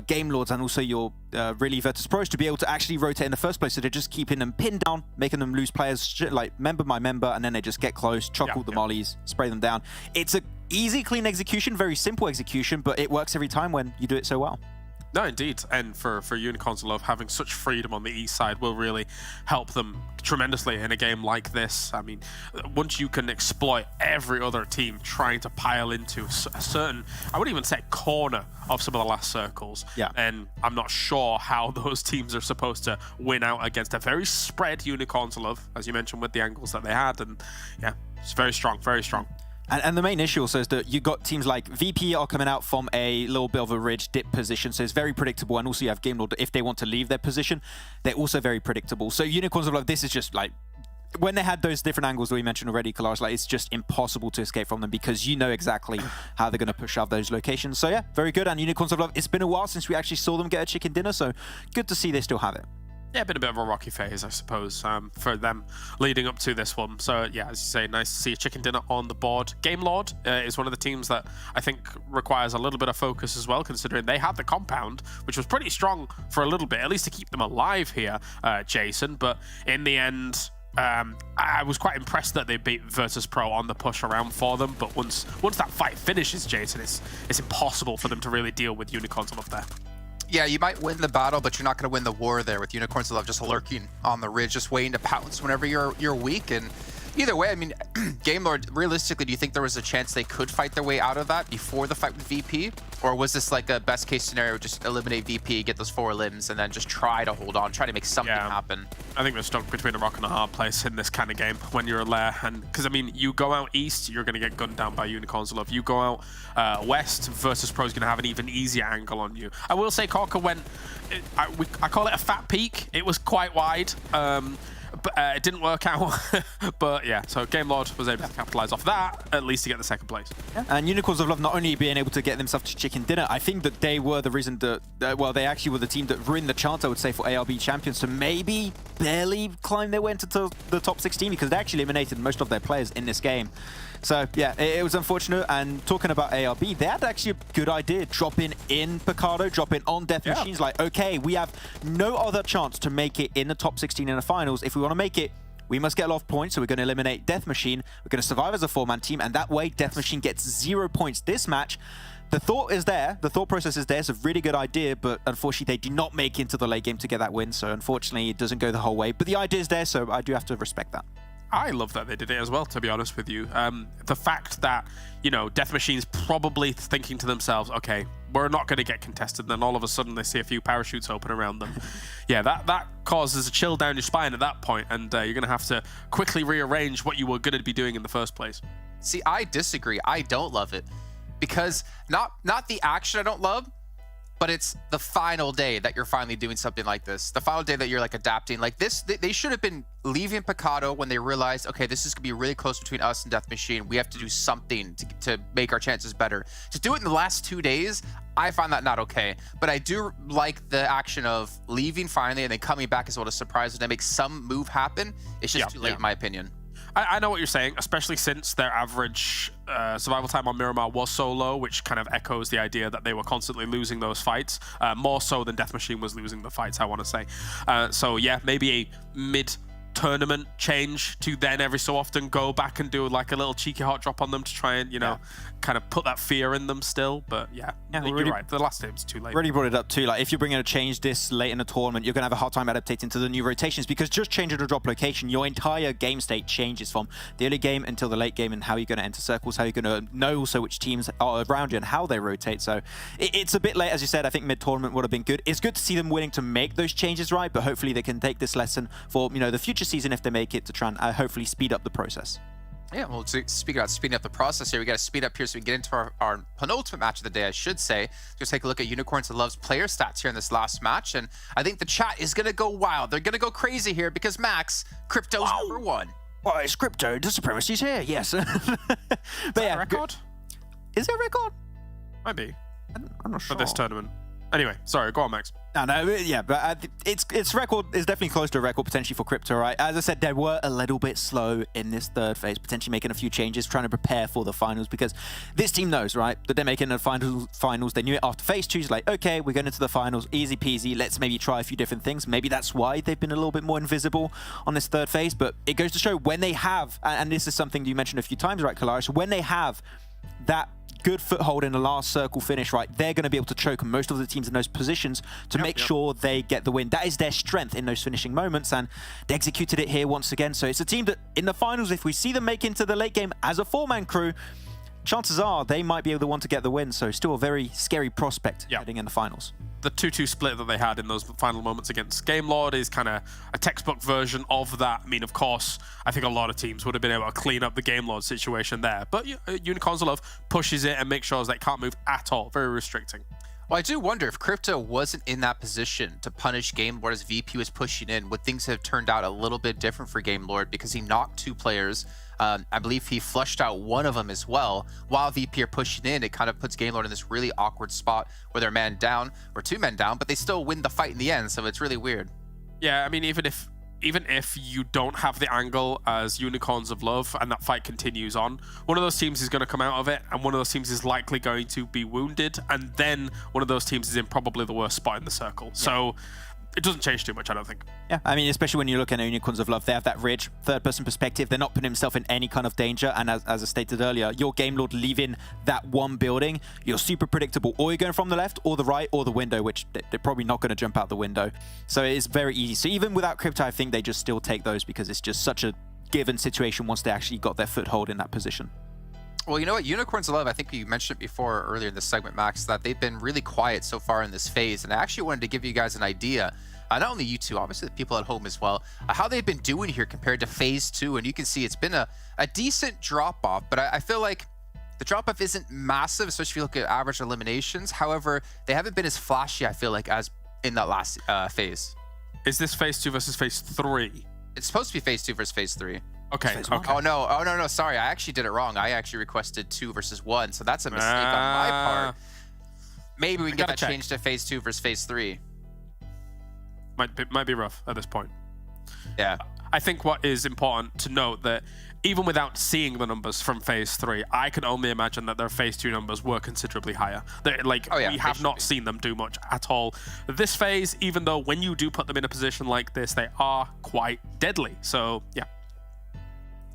Game Lords, and also your really VIRTUS.PROs to be able to actually rotate in the first place. So they're just keeping them pinned down, making them lose players like member by member, and then they just get close, chuck all the mollies, spray them down. It's a easy, clean execution, very simple execution, but it works every time when you do it so well. No, indeed. And for Unicorns of Love, having such freedom on the east side will really help them tremendously in a game like this. I mean, once you can exploit every other team trying to pile into a certain, I wouldn't even say corner of some of the last circles, and I'm not sure how those teams are supposed to win out against a very spread Unicorns of Love, as you mentioned, with the angles that they had. And yeah, it's very strong, very strong. And the main issue also is that you got teams like VP are coming out from a little bit of a ridge dip position, so it's very predictable. And also you have Game Lord, if they want to leave their position, they're also very predictable. So Unicorns of Love, this is just like, when they had those different angles that we mentioned already, Kalaris, like it's just impossible to escape from them because you know exactly how they're going to push out those locations. So yeah, very good. And Unicorns of Love, it's been a while since we actually saw them get a chicken dinner, so good to see they still have it. Yeah, been a bit of a rocky phase, I suppose, for them leading up to this one. So yeah, as you say, nice to see a chicken dinner on the board. Game Lord is one of the teams that I think requires a little bit of focus as well, considering they had the compound, which was pretty strong for a little bit, at least to keep them alive here, Jason. But in the end, I was quite impressed that they beat VIRTUS.PRO on the push around for them. But once that fight finishes, Jason, it's impossible for them to really deal with Unicorns of Love there. Yeah, you might win the battle, but you're not going to win the war there with Unicorns of Love just lurking on the ridge, just waiting to pounce whenever you're weak. And either way, I mean, Game Lord, realistically, do you think there was a chance they could fight their way out of that before the fight with VP? Or was this like a best case scenario, just eliminate VP, get those 4 limbs, and then just try to hold on, try to make something happen? I think we're stuck between a rock and a hard place in this kind of game when you're a lair. And because, I mean, you go out east, you're going to get gunned down by Unicorns of Love. You go out west, VIRTUS.PRO is going to have an even easier angle on you. I will say Corker went, I call it a fat peak. It was quite wide. But it didn't work out. But yeah, so Game Lord was able to capitalize off that, at least to get the second place. Yeah. And Unicorns of Love not only being able to get themselves to chicken dinner, I think that they were the reason that, well, they actually were the team that ruined the chance, I would say, for ARB champions to maybe barely climb their way into the top 16, because they actually eliminated most of their players in this game. So yeah, it was unfortunate. And talking about ARB, they had actually a good idea, dropping in Picado, dropping on Death Machines. Like, okay, we have no other chance to make it in the top 16 in the finals. If we want to make it, we must get a lot of points, so we're going to eliminate Death Machine. We're going to survive as a 4-man team, and that way Death Machine gets 0 points this match. The thought is there, the thought process is there. It's a really good idea, but unfortunately they do not make it into the late game to get that win, so unfortunately it doesn't go the whole way. But the idea is there, so I do have to respect that. I love that they did it as well, to be honest with you. The fact that, you know, Death Machine's probably thinking to themselves, okay, we're not going to get contested, then all of a sudden they see a few parachutes open around them. Yeah, that causes a chill down your spine at that point, and you're going to have to quickly rearrange what you were going to be doing in the first place. See, I disagree. I don't love it. Because not the action I don't love, but it's the final day that you're finally doing something like this. The final day that you're like adapting. Like this, they should have been leaving Picado when they realized, okay, this is gonna be really close between us and Death Machine. We have to do something to make our chances better. To do it in the last 2 days, I find that not okay. But I do like the action of leaving finally and then coming back as well to surprise and make some move happen. It's just too late in my opinion. I know what you're saying, especially since their average survival time on Miramar was so low, which kind of echoes the idea that they were constantly losing those fights, more so than Death Machine was losing the fights, I want to say. So yeah, maybe a mid-tournament change to then every so often go back and do like a little cheeky hot drop on them to try and, you know, kind of put that fear in them still. But yeah, you're right. The last game's too late. Already brought it up too. Like, if you're bringing a change this late in the tournament, you're going to have a hard time adapting to the new rotations, because just changing the drop location, your entire game state changes from the early game until the late game, and how you're going to enter circles, how you're going to know also which teams are around you and how they rotate. So it's a bit late, as you said. I think mid-tournament would have been good. It's good to see them willing to make those changes, right? But hopefully they can take this lesson for, you know, the future season if they make it, to try and hopefully speed up the process. Yeah, well, speaking about speeding up the process here, we got to speed up here so we can get into our penultimate match of the day, I should say. Just take a look at Unicorns of Love's player stats here in this last match, and I think the chat is going to go wild. They're going to go crazy here because Max, Crypto's #1. Oh, it's Crypto. The supremacy's here, yes. But yeah, record? Is there a record? Might be. I'm not sure. For this tournament. Anyway, sorry, go on, Max. No, yeah, but it's record. It's definitely close to a record potentially for Crypto, right? As I said, they were a little bit slow in this third phase, potentially making a few changes, trying to prepare for the finals, because this team knows, right, that they're making the finals. They knew it after phase 2. It's like, okay, we're going into the finals, easy peasy. Let's maybe try a few different things. Maybe that's why they've been a little bit more invisible on this third phase. But it goes to show when they have, and this is something you mentioned a few times, right, Kalaris, when they have that good foothold in the last circle finish, right, they're going to be able to choke most of the teams in those positions to make sure they get the win. That is their strength in those finishing moments, and they executed it here once again. So it's a team that in the finals, if we see them make into the late game as a 4-man crew, chances are they might be able to want to get the win. So still a very scary prospect heading in the finals. The 2-2 split that they had in those final moments against Gamelord is kind of a textbook version of that. I mean, of course, I think a lot of teams would have been able to clean up the Gamelord situation there. But Unicorns of Love pushes it and makes sure they can't move at all. Very restricting. Well, I do wonder if Crypto wasn't in that position to punish Gamelord as VP was pushing in, would things have turned out a little bit different for Gamelord, because he knocked 2 players. I believe he flushed out one of them as well. While VP are pushing in, it kind of puts Gamelord in this really awkward spot where they're man down or 2 men down, but they still win the fight in the end, so it's really weird. Yeah, I mean, even if you don't have the angle as Unicorns of Love and that fight continues on, one of those teams is going to come out of it, and one of those teams is likely going to be wounded, and then one of those teams is in probably the worst spot in the circle. Yeah. So it doesn't change too much, I don't think. Yeah, I mean, especially when you look at Unicorns of Love, they have that rich third-person perspective. They're not putting themselves in any kind of danger. And as I stated earlier, your Gamelord leaving that one building, you're super predictable. Or you're going from the left, or the right, or the window, which they're probably not going to jump out the window. So it is very easy. So even without Crypto, I think they just still take those, because it's just such a given situation once they actually got their foothold in that position. Well, you know what? Unicorns of Love, I think you mentioned it before earlier in this segment, Max, that they've been really quiet so far in this phase. And I actually wanted to give you guys an idea, not only you two, obviously the people at home as well, how they've been doing here compared to phase 2. And you can see it's been a decent drop-off, but I feel like the drop-off isn't massive, especially if you look at average eliminations. However, they haven't been as flashy, I feel like, as in that last phase. Is this phase 2 versus phase 3? It's supposed to be phase 2 versus phase 3. Okay. Oh no, sorry, I actually did it wrong. I actually requested 2 versus 1, so that's a mistake on my part. Maybe we can get that changed to phase 2 versus phase 3. Might be rough at this point. Yeah. I think what is important to note that even without seeing the numbers from phase 3, I can only imagine that their phase 2 numbers were considerably higher. We have not seen them do much at all. This phase, even though when you do put them in a position like this, they are quite deadly. So yeah.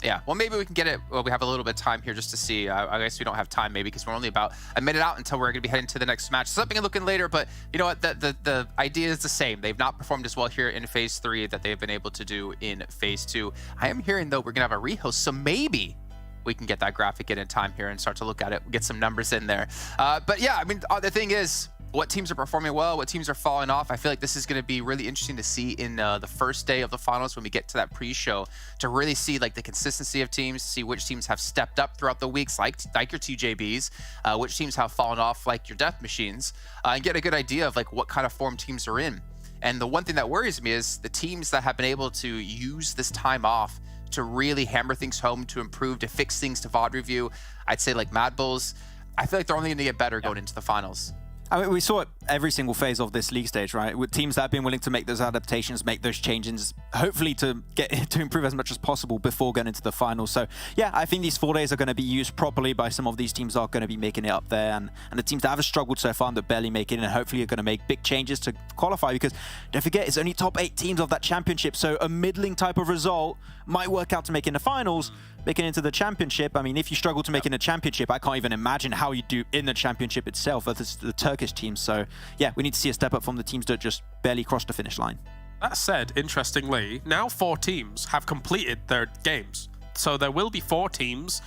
Yeah, well, maybe we can get it. Well, we have a little bit of time here just to see. I guess we don't have time maybe because we're only about a minute out until we're going to be heading to the next match. Something looking later, but you know what? The idea is the same. They've not performed as well here in phase 3 that they've been able to do in phase 2. I am hearing though we're going to have a rehost, so maybe we can get that graphic in time here and start to look at it, get some numbers in there. But yeah, I mean, the thing is, what teams are performing well, what teams are falling off. I feel like this is going to be really interesting to see in the first day of the finals when we get to that pre-show, to really see like the consistency of teams, see which teams have stepped up throughout the weeks, like your TJBs, which teams have fallen off, like your Death Machines, and get a good idea of like what kind of form teams are in. And the one thing that worries me is the teams that have been able to use this time off to really hammer things home, to improve, to fix things to VOD review. I'd say like MADBULLS. I feel like they're only going to get better going into the finals. I mean, we saw it every single phase of this league stage, right? With teams that have been willing to make those adaptations, make those changes, hopefully to get to improve as much as possible before going into the finals. So yeah, I think these 4 days are going to be used properly by some of these teams are going to be making it up there, and the teams that have struggled so far and that barely make it, and hopefully are going to make big changes to qualify, because don't forget, it's only top 8 teams of that championship, so a middling type of result might work out to make in the finals. Making it into the championship, I mean, if you struggle to make in a championship, I can't even imagine how you do in the championship itself versus the Turkish teams. So yeah, we need to see a step up from the teams that just barely crossed the finish line. That said, interestingly, now 4 teams have completed their games. So there will be 4 teams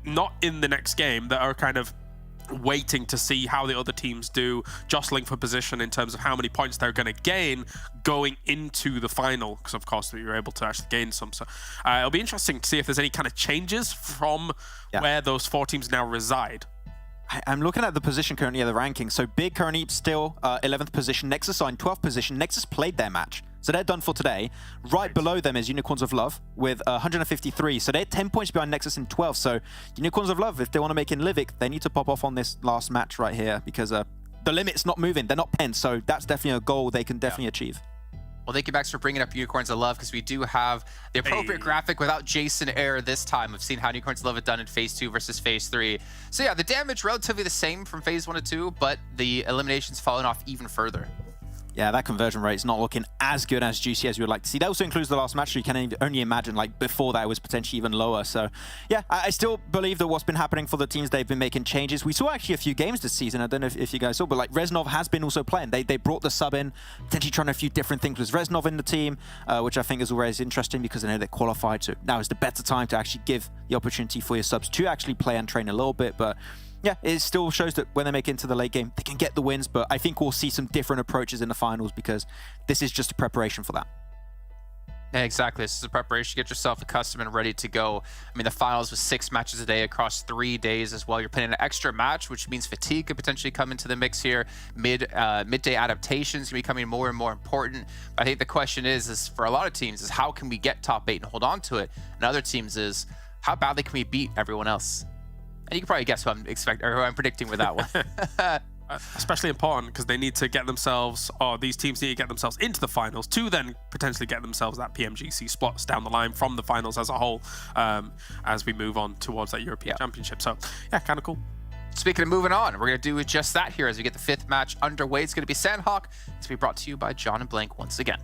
not in the next game that are kind of waiting to see how the other teams do, jostling for position in terms of how many points they're going to gain going into the final, because of course you're able to actually gain some. So it'll be interesting to see if there's any kind of changes from where those 4 teams now reside. I'm looking at the position currently of the ranking. So Big currently still 11th position. Nexus are in 12th position. Nexus played their match, so they're done for today. Right below them is Unicorns of Love with 153. So they're 10 points behind Nexus in 12th. So Unicorns of Love, if they want to make in Livik, they need to pop off on this last match right here, because the limit's not moving. They're not playing, so that's definitely a goal they can definitely achieve. Well, thank you, Max, for bringing up Unicorns of Love, because we do have the appropriate graphic without Jason Air this time. We've seen how Unicorns of Love have done in Phase 2 versus Phase 3. So yeah, the damage relatively the same from Phase 1 to 2, but the eliminations fallen off even further. Yeah, that conversion rate is not looking as good, as juicy as we would like to see. That also includes the last match, so you can only imagine, like, before that it was potentially even lower. So, yeah, I still believe that what's been happening for the teams, they've been making changes. We saw actually a few games this season. I don't know if you guys saw, but, like, Reznov has been also playing. They brought the sub in, potentially trying a few different things with Reznov in the team, which I think is always interesting because they know they're qualified. So now is the better time to actually give the opportunity for your subs to actually play and train a little bit. But yeah, it still shows that when they make it into the late game, they can get the wins, but I think we'll see some different approaches in the finals because this is just a preparation for that. Yeah, exactly. This is a preparation. Get yourself accustomed and ready to go. I mean, the finals was 6 matches a day across 3 days as well. You're playing an extra match, which means fatigue could potentially come into the mix here. Midday adaptations can be becoming more and more important. But I think the question is for a lot of teams is how can we get top 8 and hold on to it? And other teams is how badly can we beat everyone else? And you can probably guess who I'm predicting with that one. Especially important because they need to get themselves, or these teams need to get themselves into the finals to then potentially get themselves that PMGC spots down the line from the finals as a whole, as we move on towards that European Championship. So yeah, kind of cool. Speaking of moving on, we're going to do just that here as we get the 5th match underway. It's going to be Sanhok. It's going to be brought to you by John and Blank once again.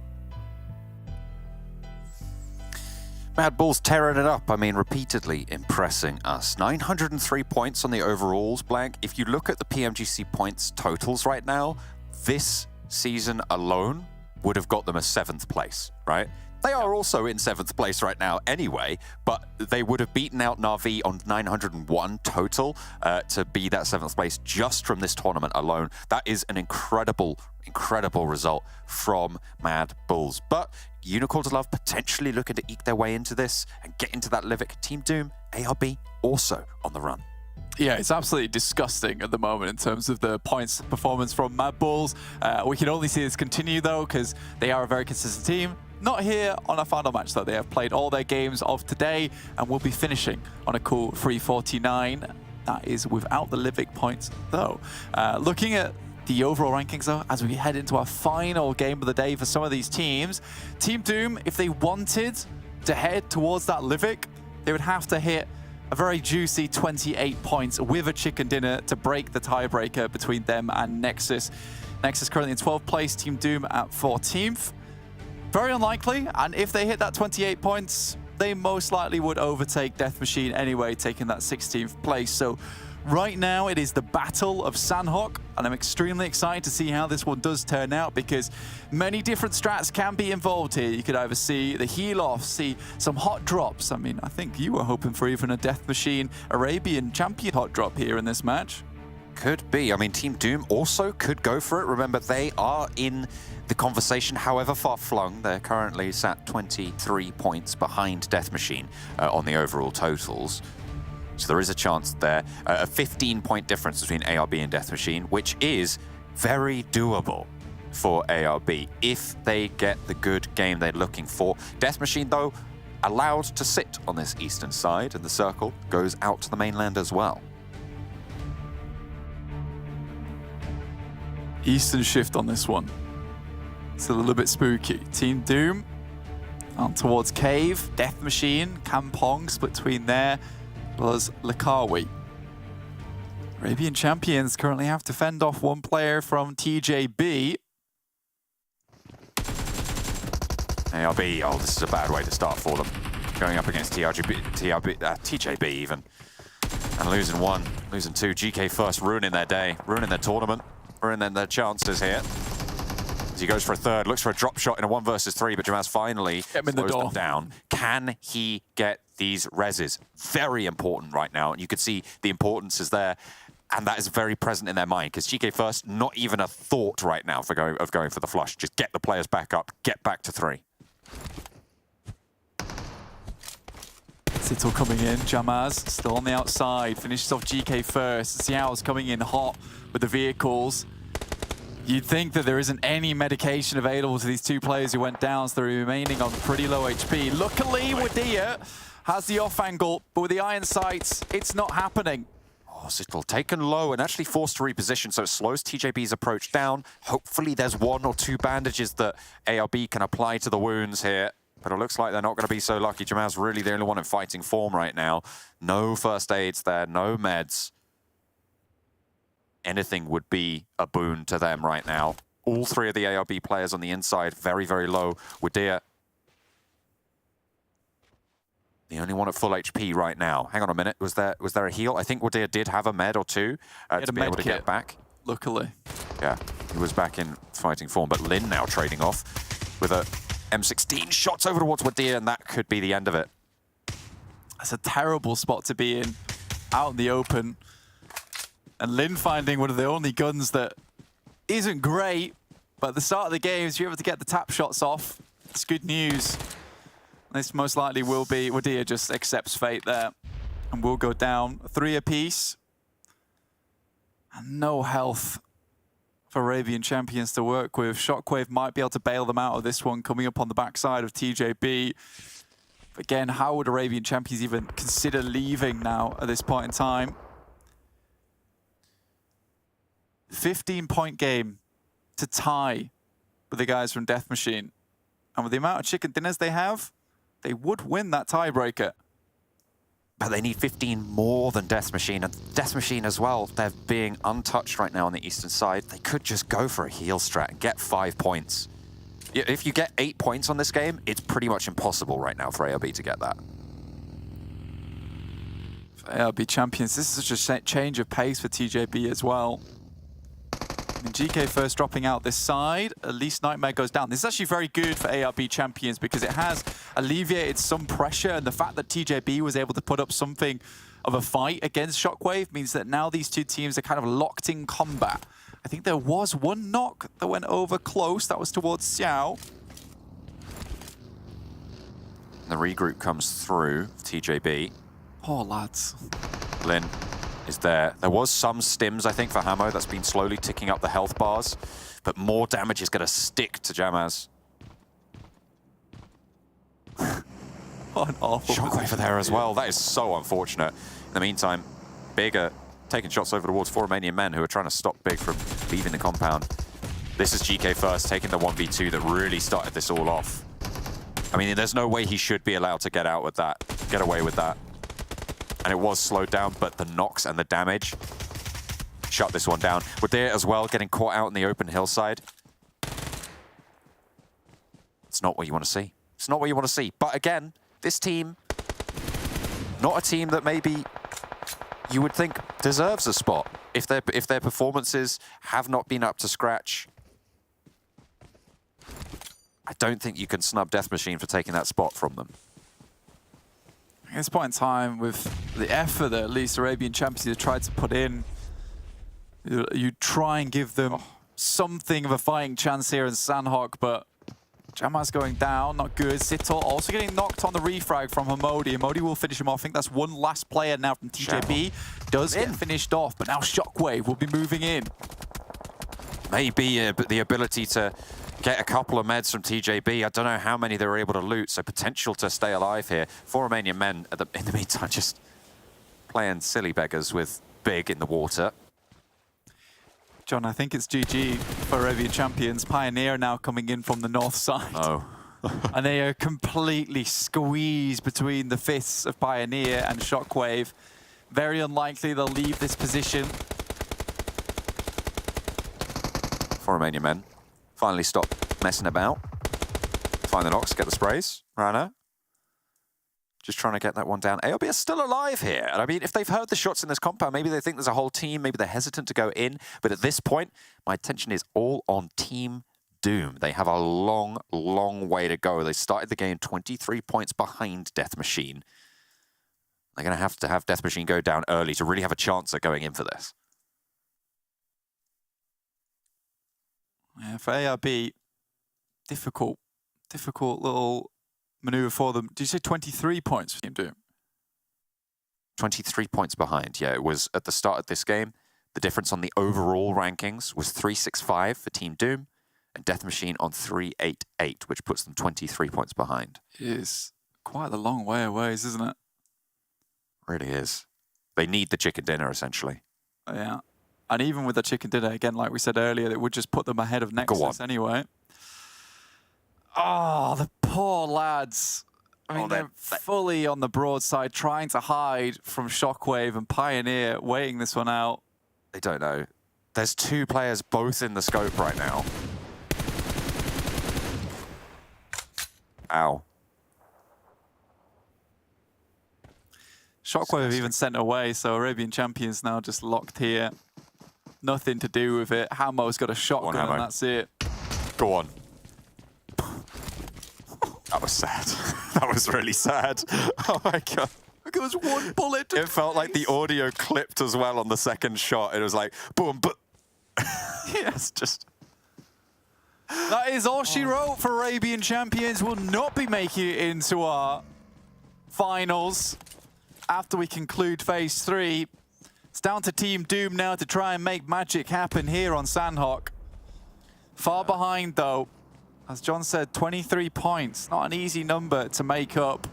MADBULLS tearing it up, I mean, repeatedly impressing us. 903 points on the overalls, Blank. If you look at the PMGC points totals right now, this season alone would have got them a 7th place, right? They are also in 7th place right now anyway, but they would have beaten out Na'Vi on 901 total to be that 7th place just from this tournament alone. That is an incredible result from MADBULLS. But Unicorns of Love potentially looking to eke their way into this and get into that Livik. Team Doom, ARB also on the run. Yeah, it's absolutely disgusting at the moment in terms of the points performance from MADBULLS. We can only see this continue though because they are a very consistent team. Not here on a final match though. They have played all their games of today and will be finishing on a cool 349. That is without the Livik points though. Looking at the overall rankings though, as we head into our final game of the day for some of these teams, Team Doom, if they wanted to head towards that Livik, they would have to hit a very juicy 28 points with a chicken dinner to break the tiebreaker between them and NEXUS. NEXUS currently in 12th place, Team Doom at 14th. Very unlikely, and if they hit that 28 points, they most likely would overtake Death Machine anyway, taking that 16th place. So right now, it is the battle of Sanhok, and I'm extremely excited to see how this one does turn out because many different strats can be involved here. You could either see the heal-off, see some hot drops. I mean, I think you were hoping for even a Death Machine Arabian champion hot drop here in this match. Could be. I mean, Team Doom also could go for it. Remember, they are in the conversation, however far flung. They're currently sat 23 points behind Death Machine on the overall totals. So there is a chance there. A 15-point difference between ARB and Death Machine, which is very doable for ARB if they get the good game they're looking for. Death Machine, though, allowed to sit on this eastern side, and the circle goes out to the mainland as well. Eastern shift on this one. It's a little bit spooky. Team Doom on towards Cave, Death Machine, Kampong split between there, as well as Lakawi. Arabian Champions currently have to fend off one player from TJB. ARB, oh, this is a bad way to start for them. Going up against TJB even. And losing 1, losing 2. GK first, ruining their day, ruining their tournament, ruining their chances here. As he goes for a 3rd, looks for a drop shot in a 1 versus 3, but Jamaz finally slows them down. Can he get these reses? Very important right now, and you could see the importance is there, and that is very present in their mind, because GK first, not even a thought right now of going for the flush. Just get the players back up, get back to 3. Sittle coming in, Jamaz still on the outside, finishes off GK first. Xiao's coming in hot with the vehicles. You'd think that there isn't any medication available to these two players who went down, so they're remaining on pretty low HP. Luckily, Wadia has the off angle, but with the iron sights, it's not happening. Oh, Zittel taken low and actually forced to reposition, so it slows TJB's approach down. Hopefully there's 1 or 2 bandages that ARB can apply to the wounds here. But it looks like they're not going to be so lucky. Jamal's really the only one in fighting form right now. No first aids there, no meds. Anything would be a boon to them right now. All 3 of the ARB players on the inside, very, very low. Wadir, the only one at full HP right now. Hang on a minute, was there a heal? I think Wadir did have a med or 2 to be able to get back. Luckily. Yeah, he was back in fighting form, but Lin now trading off with a M16 shots over towards Wadir, and that could be the end of it. That's a terrible spot to be in, out in the open. And Lin finding one of the only guns that isn't great, but at the start of the games, you're able to get the tap shots off. It's good news. This most likely will be, Wadir just accepts fate there and will go down. 3 apiece. And no health for Arabian champions to work with. Shockwave might be able to bail them out of this one, coming up on the backside of TJB. But again, how would Arabian champions even consider leaving now at this point in time? 15-point game to tie with the guys from Death Machine. And with the amount of chicken dinners they have, they would win that tiebreaker. But they need 15 more than Death Machine. And Death Machine as well, they're being untouched right now on the eastern side. They could just go for a heal strat and get 5 points. If you get 8 points on this game, it's pretty much impossible right now for ARB to get that. For ARB champions, this is such a change of pace for TJB as well. And GK first dropping out this side, at least Nightmare goes down. This is actually very good for ARB champions because it has alleviated some pressure, and the fact that TJB was able to put up something of a fight against Shockwave means that now these 2 teams are kind of locked in combat. I think there was 1 knock that went over close, that was towards Xiao. The regroup comes through, TJB. Poor lads. Lin is there. There was some stims, I think, for Hamo. That's been slowly ticking up the health bars. But more damage is going to stick to Jamaz. What an awful Shockwave there as well. That is so unfortunate. In the meantime, Big are taking shots over towards 4 Romanian men who are trying to stop Big from leaving the compound. This is GK first, taking the 1v2 that really started this all off. I mean, there's no way he should be allowed to get out with that, get away with that. And it was slowed down, but the knocks and the damage shut this one down. We're there as well, getting caught out in the open hillside. It's not what you want to see. It's not what you want to see. But again, this team, not a team that maybe you would think deserves a spot. If their performances have not been up to scratch, I don't think you can snub Death Machine for taking that spot from them. At this point in time, with the effort that at least Arabian champions have tried to put in, you try and give them something of a fighting chance here in Sanhok, but Jamaz going down, not good. Zittel also getting knocked on the refrag from Hamodi. Hamodi will finish him off. I think that's 1 last player now from TJB. Does get finished off, but now Shockwave will be moving in. Maybe the ability to get a couple of meds from TJB. I don't know how many they were able to loot, so potential to stay alive here. 4 Romanian men, in the meantime, just playing silly beggars with Big in the water. John, I think it's GG for Arabian champions. Pioneer now coming in from the north side. Oh. And they are completely squeezed between the fists of Pioneer and Shockwave. Very unlikely they'll leave this position. 4 Romanian men finally stop messing about. Find the knocks, get the sprays. Rana just trying to get that one down. ARB are still alive here. And I mean, if they've heard the shots in this compound, maybe they think there's a whole team, maybe they're hesitant to go in. But at this point, my attention is all on Team Doom. They have a long, long way to go. They started the game 23 points behind Death Machine. They're going to have Death Machine go down early to really have a chance at going in for this. Yeah, for ARB, difficult little maneuver for them. Did you say 23 points for Team Doom? 23 points behind, yeah. It was at the start of this game. The difference on the overall rankings was 365 for Team Doom and Death Machine on 388, which puts them 23 points behind. It is quite a long way away, isn't it? Really is. They need the chicken dinner, essentially. Yeah. And even with the chicken dinner, again, like we said earlier, it would just put them ahead of NEXUS anyway. Oh, the poor lads. I mean, they're fully on the broadside, trying to hide from Shockwave and Pioneer, weighing this one out. They don't know. There's 2 players both in the scope right now. Ow. Shockwave have even sent away, so Arabian Champions now just locked here. Nothing to do with it. Hamo's got a shotgun and that's it. Go on. That was sad. That was really sad. Oh my god. Look, it was 1 bullet. It felt like the audio clipped as well on the second shot. It was like, boom, but... Yes, just... That is all she wrote for Arabian Champions. Will not be making it into our finals after we conclude phase 3. It's down to Team Doom now to try and make magic happen here on Sanhok. Far behind though. As John said, 23 points. Not an easy number to make up.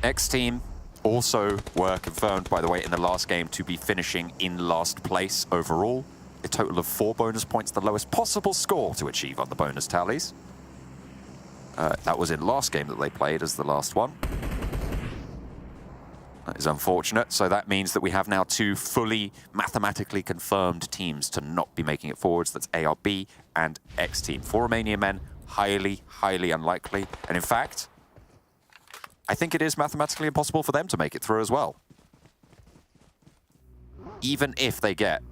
XTEAM also were confirmed, by the way, in the last game to be finishing in last place overall. A total of 4 bonus points, the lowest possible score to achieve on the bonus tallies. That was in last game that they played as the last one. That is unfortunate. So that means that we have now 2 fully mathematically confirmed teams to not be making it forwards. That's ARB and XTEAM. For Romanian men, highly, highly unlikely. And in fact, I think it is mathematically impossible for them to make it through as well. Even if they get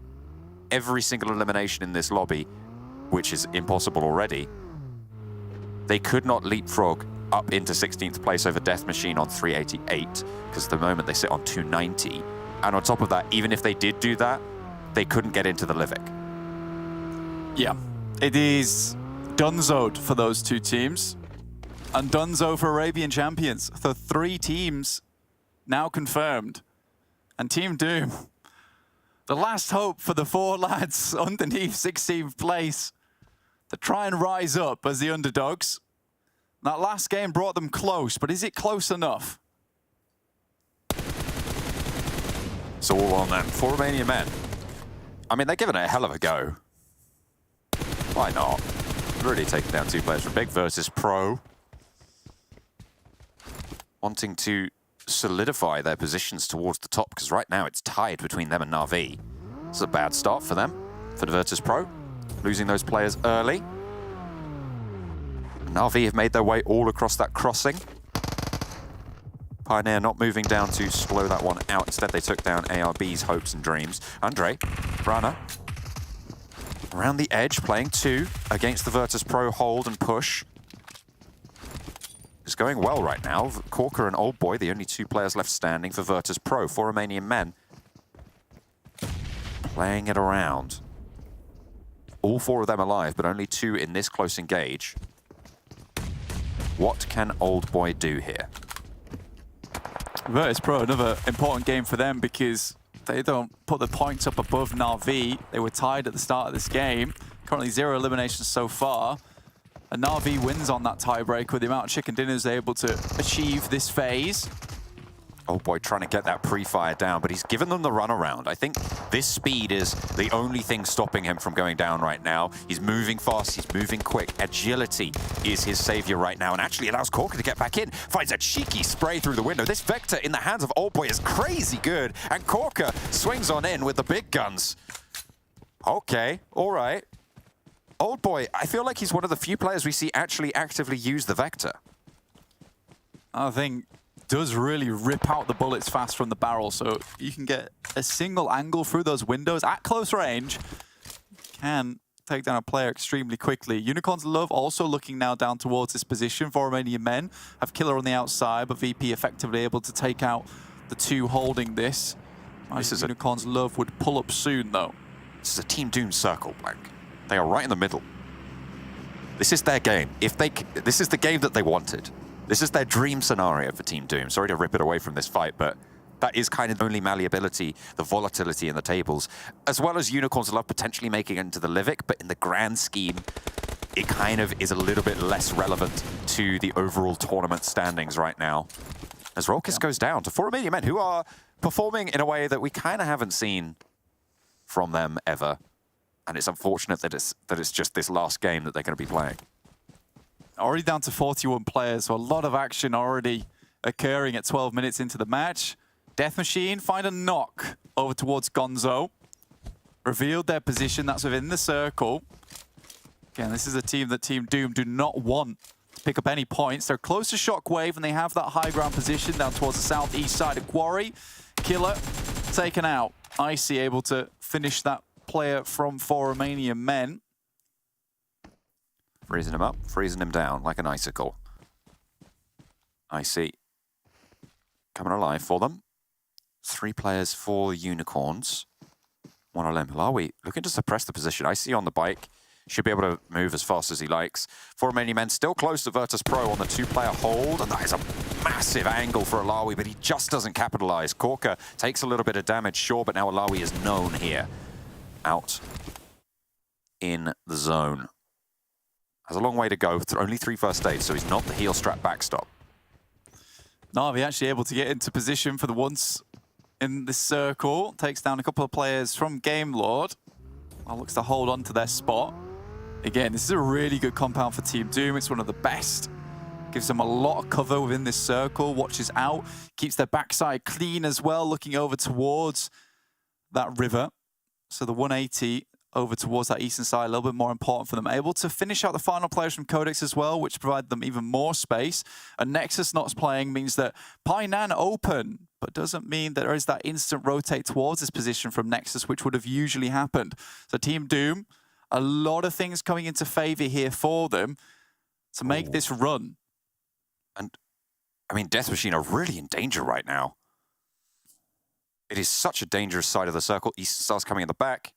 every single elimination in this lobby, which is impossible already, they could not leapfrog up into 16th place over Death Machine on 388, because at the moment they sit on 290. And on top of that, even if they did do that, they couldn't get into the Livik. Yeah, it is donezoed for those 2 teams. And donezo for Arabian Champions. The 3 teams now confirmed. And Team Doom, the last hope for the 4 lads underneath 16th place to try and rise up as the underdogs. That last game brought them close, but is it close enough? It's all on them. For Romanian men, I mean, they're giving it a hell of a go. Why not? Really taking down 2 players from Big VIRTUS.PRO. Wanting to solidify their positions towards the top, because right now it's tied between them and Na'Vi. It's a bad start for them, for the VIRTUS.PRO. Losing those players early. Na'Vi have made their way all across that crossing. Pioneer not moving down to slow that one out. Instead, they took down ARB's hopes and dreams. Andre, Brana, around the edge, playing 2 against the VIRTUS.PRO hold and push. It's going well right now. Corker and Old Boy, the only 2 players left standing for VIRTUS.PRO. 4 Romanian men playing it around. All 4 of them alive, but only 2 in this close engage. What can Old Boy do here? VIRTUS.PRO, another important game for them because they don't put the points up above Na'Vi. They were tied at the start of this game. Currently 0 eliminations so far. And Na'Vi wins on that tiebreak with the amount of chicken dinners they're able to achieve this phase. Old Boy trying to get that pre-fire down, but he's given them the runaround. I think this speed is the only thing stopping him from going down right now. He's moving fast, he's moving quick. Agility is his savior right now, and actually allows Corker to get back in. Finds a cheeky spray through the window. This Vector in the hands of Old Boy is crazy good, and Corker swings on in with the big guns. Okay, all right. Old Boy, I feel like he's one of the few players we see actually actively use the Vector. I think does really rip out the bullets fast from the barrel, so you can get a single angle through those windows at close range. Can take down a player extremely quickly. Unicorn's Love also looking now down towards this position. 4 Romanian men have Killer on the outside, but VP effectively able to take out the 2 holding this. Unicorn's Love would pull up soon, though. This is a Team Doom circle, Blank. They are right in the middle. This is their game. This is the game that they wanted. This is their dream scenario for Team Doom. Sorry to rip it away from this fight, but that is kind of the only malleability, the volatility in the tables, as well as Unicorn's Love potentially making it into the Livik, but in the grand scheme, it kind of is a little bit less relevant to the overall tournament standings right now. as Rolkis goes down to 4 Romanian men who are performing in a way that we kind of haven't seen from them ever. And it's unfortunate that it's just this last game that they're going to be playing. Already down to 41 players, so a lot of action already occurring at 12 minutes into the match. Death Machine find a knock over towards Gonzo. Revealed their position, that's within the circle. Again, this is a team that Team Doom do not want to pick up any points. They're close to Shockwave and they have that high ground position down towards the southeast side of Quarry. Killer taken out. Icy able to finish that player from 4 Romanian men. Freezing him up, freezing him down like an icicle. Icy coming alive for them. 3 players for the Unicorns. One of them, Malawi, looking to suppress the position. Icy on the bike. Should be able to move as fast as he likes. 4 Romanian men still close to VIRTUS.PRO on the 2-player hold, and that is a massive angle for Alawi, but he just doesn't capitalize. Corker takes a little bit of damage, sure, but now Alawi is known here. Out in the zone. Has a long way to go, only 3 first aids, so he's not the heel strap backstop. Na'Vi actually able to get into position for the once in this circle. Takes down a couple of players from Game Lord. Looks to hold on to their spot. Again, this is a really good compound for Team Doom. It's one of the best. Gives them a lot of cover within this circle. Watches out. Keeps their backside clean as well, looking over towards that river. So the 180 over towards that eastern side, a little bit more important for them. Able to finish out the final players from Codex as well, which provide them even more space. And NEXUS not playing means that PIONER open, but doesn't mean that there is that instant rotate towards this position from NEXUS, which would have usually happened. So Team Doom, a lot of things coming into favor here for them to make this run. And, I mean, Death Machine are really in danger right now. It is such a dangerous side of the circle. Eastern Star's coming in the back.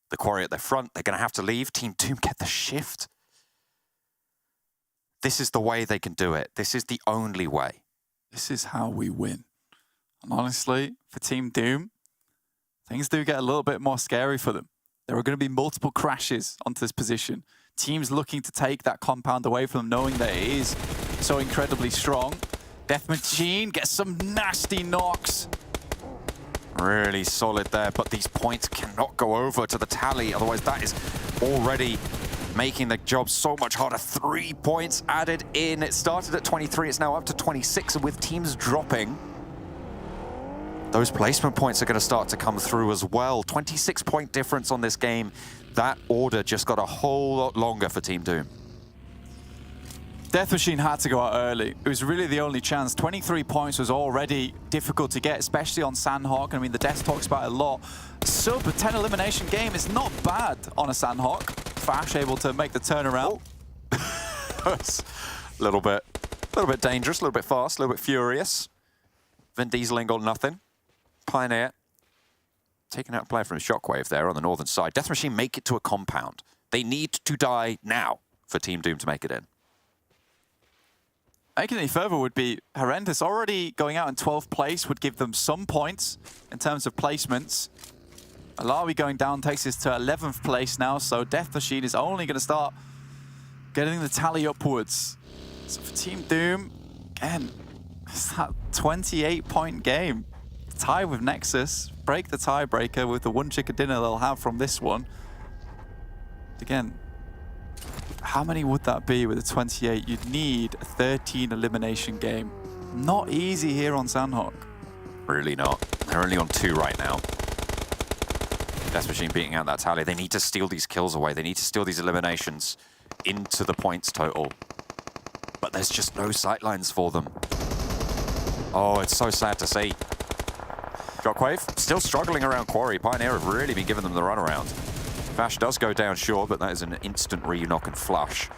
The Quarry at their front, they're going to have to leave. Team Doom get the shift. This is the way they can do it. This is the only way. This is how we win. And honestly, for Team Doom, things do get a little bit more scary for them. There are going to be multiple crashes onto this position. Teams looking to take that compound away from them, knowing that it is so incredibly strong. Death Machine gets some nasty knocks. Really solid there, but these points cannot go over to the tally. Otherwise, that is already making the job so much harder. 3 points added in. It started at 23. It's now up to 26. And with teams dropping, those placement points are going to start to come through as well. 26-point difference on this game. That order just got a whole lot longer for Team Doom. Death Machine had to go out early. It was really the only chance. 23 points was already difficult to get, especially on Sanhok. I mean, the Death talks about it a lot. Sub 10 elimination game is not bad on a Sanhok. Fash able to make the turnaround. It's a little bit dangerous, a little bit fast, a little bit furious. Vin Diesel ain't got nothing. Pioneer taking out a player from Shockwave there on the northern side. Death Machine make it to a compound. They need to die now for Team Doom to make it in. Making any further would be horrendous. Already going out in 12th place would give them some points in terms of placements. Alawi going down takes us to 11th place now, so Death Machine is only going to start getting the tally upwards. So for Team Doom, again, it's that 28-point game. Tie with NEXUS, break the tiebreaker with the 1 chicken dinner they'll have from this one. Again, how many would that be with a 28? You'd need a 13 elimination game. Not easy here on Sanhok. Really not. They're only on 2 right now. Death Machine beating out that tally. They need to steal these kills away. They need to steal these eliminations into the points total. But there's just no sightlines for them. Oh, it's so sad to see. Shockwave still struggling around Quarry. Pioneer have really been giving them the runaround. Fash does go down, sure, but that is an instant re-knock and flush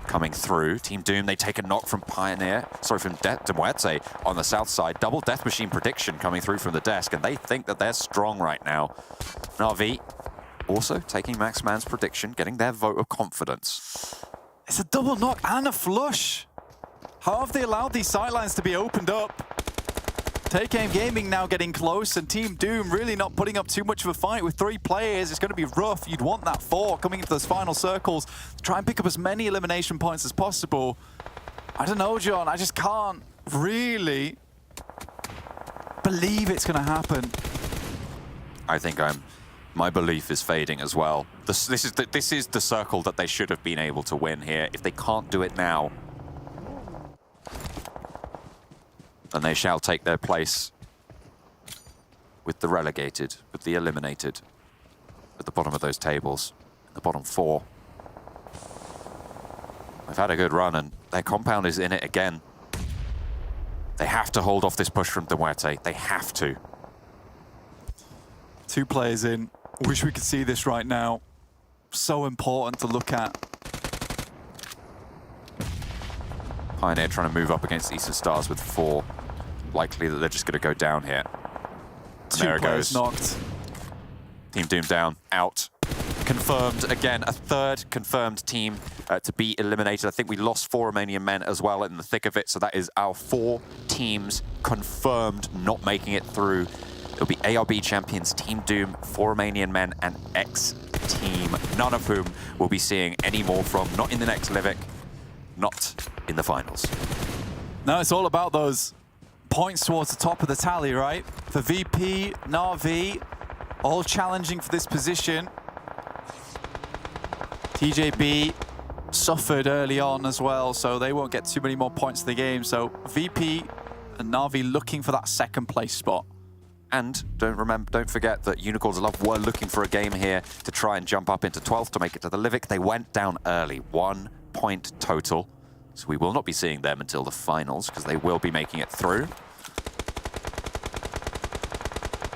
coming through. Team Doom, they take a knock from Pioneer, sorry, from MUERTE on the south side. Double Death Machine prediction coming through from the desk, and they think that they're strong right now. Na'Vi also taking Max Man's prediction, getting their vote of confidence. It's a double knock and a flush. How have they allowed these sidelines to be opened up? Take Aim Gaming now getting close, and Team Doom really not putting up too much of a fight with 3 players. It's going to be rough. You'd want that 4 coming into those final circles to try and pick up as many elimination points as possible. I don't know, John. I just can't really believe it's going to happen. I think my belief is fading as well. This is the circle that they should have been able to win here. If they can't do it now, then they shall take their place with the relegated, with the eliminated, at the bottom of those tables, the bottom 4. They've had a good run, and their compound is in it again. They have to hold off this push from MUERTE. They have to. 2 players in. Wish we could see this right now. So important to look at. Pioneer trying to move up against Eastern Stars with 4. Likely that they're just going to go down here. And 2 there it players goes. knocked. Team Doom down, out. Confirmed again, a 3rd confirmed team to be eliminated. I think we lost 4 Romanian men as well in the thick of it, so that is our 4 teams confirmed not making it through. It'll be ARB champions, Team Doom, 4 Romanian men, and XTEAM, none of whom we'll be seeing any more from, not in the next Livik, not in the finals. No, it's all about those points towards the top of the tally, right? For VP, Na'Vi, all challenging for this position. TJB suffered early on as well, so they won't get too many more points in the game. So VP and Na'Vi looking for that 2nd place spot. And don't forget that Unicorns of Love were looking for a game here to try and jump up into 12th to make it to the Livik. They went down early, 1 point total. So we will not be seeing them until the finals because they will be making it through.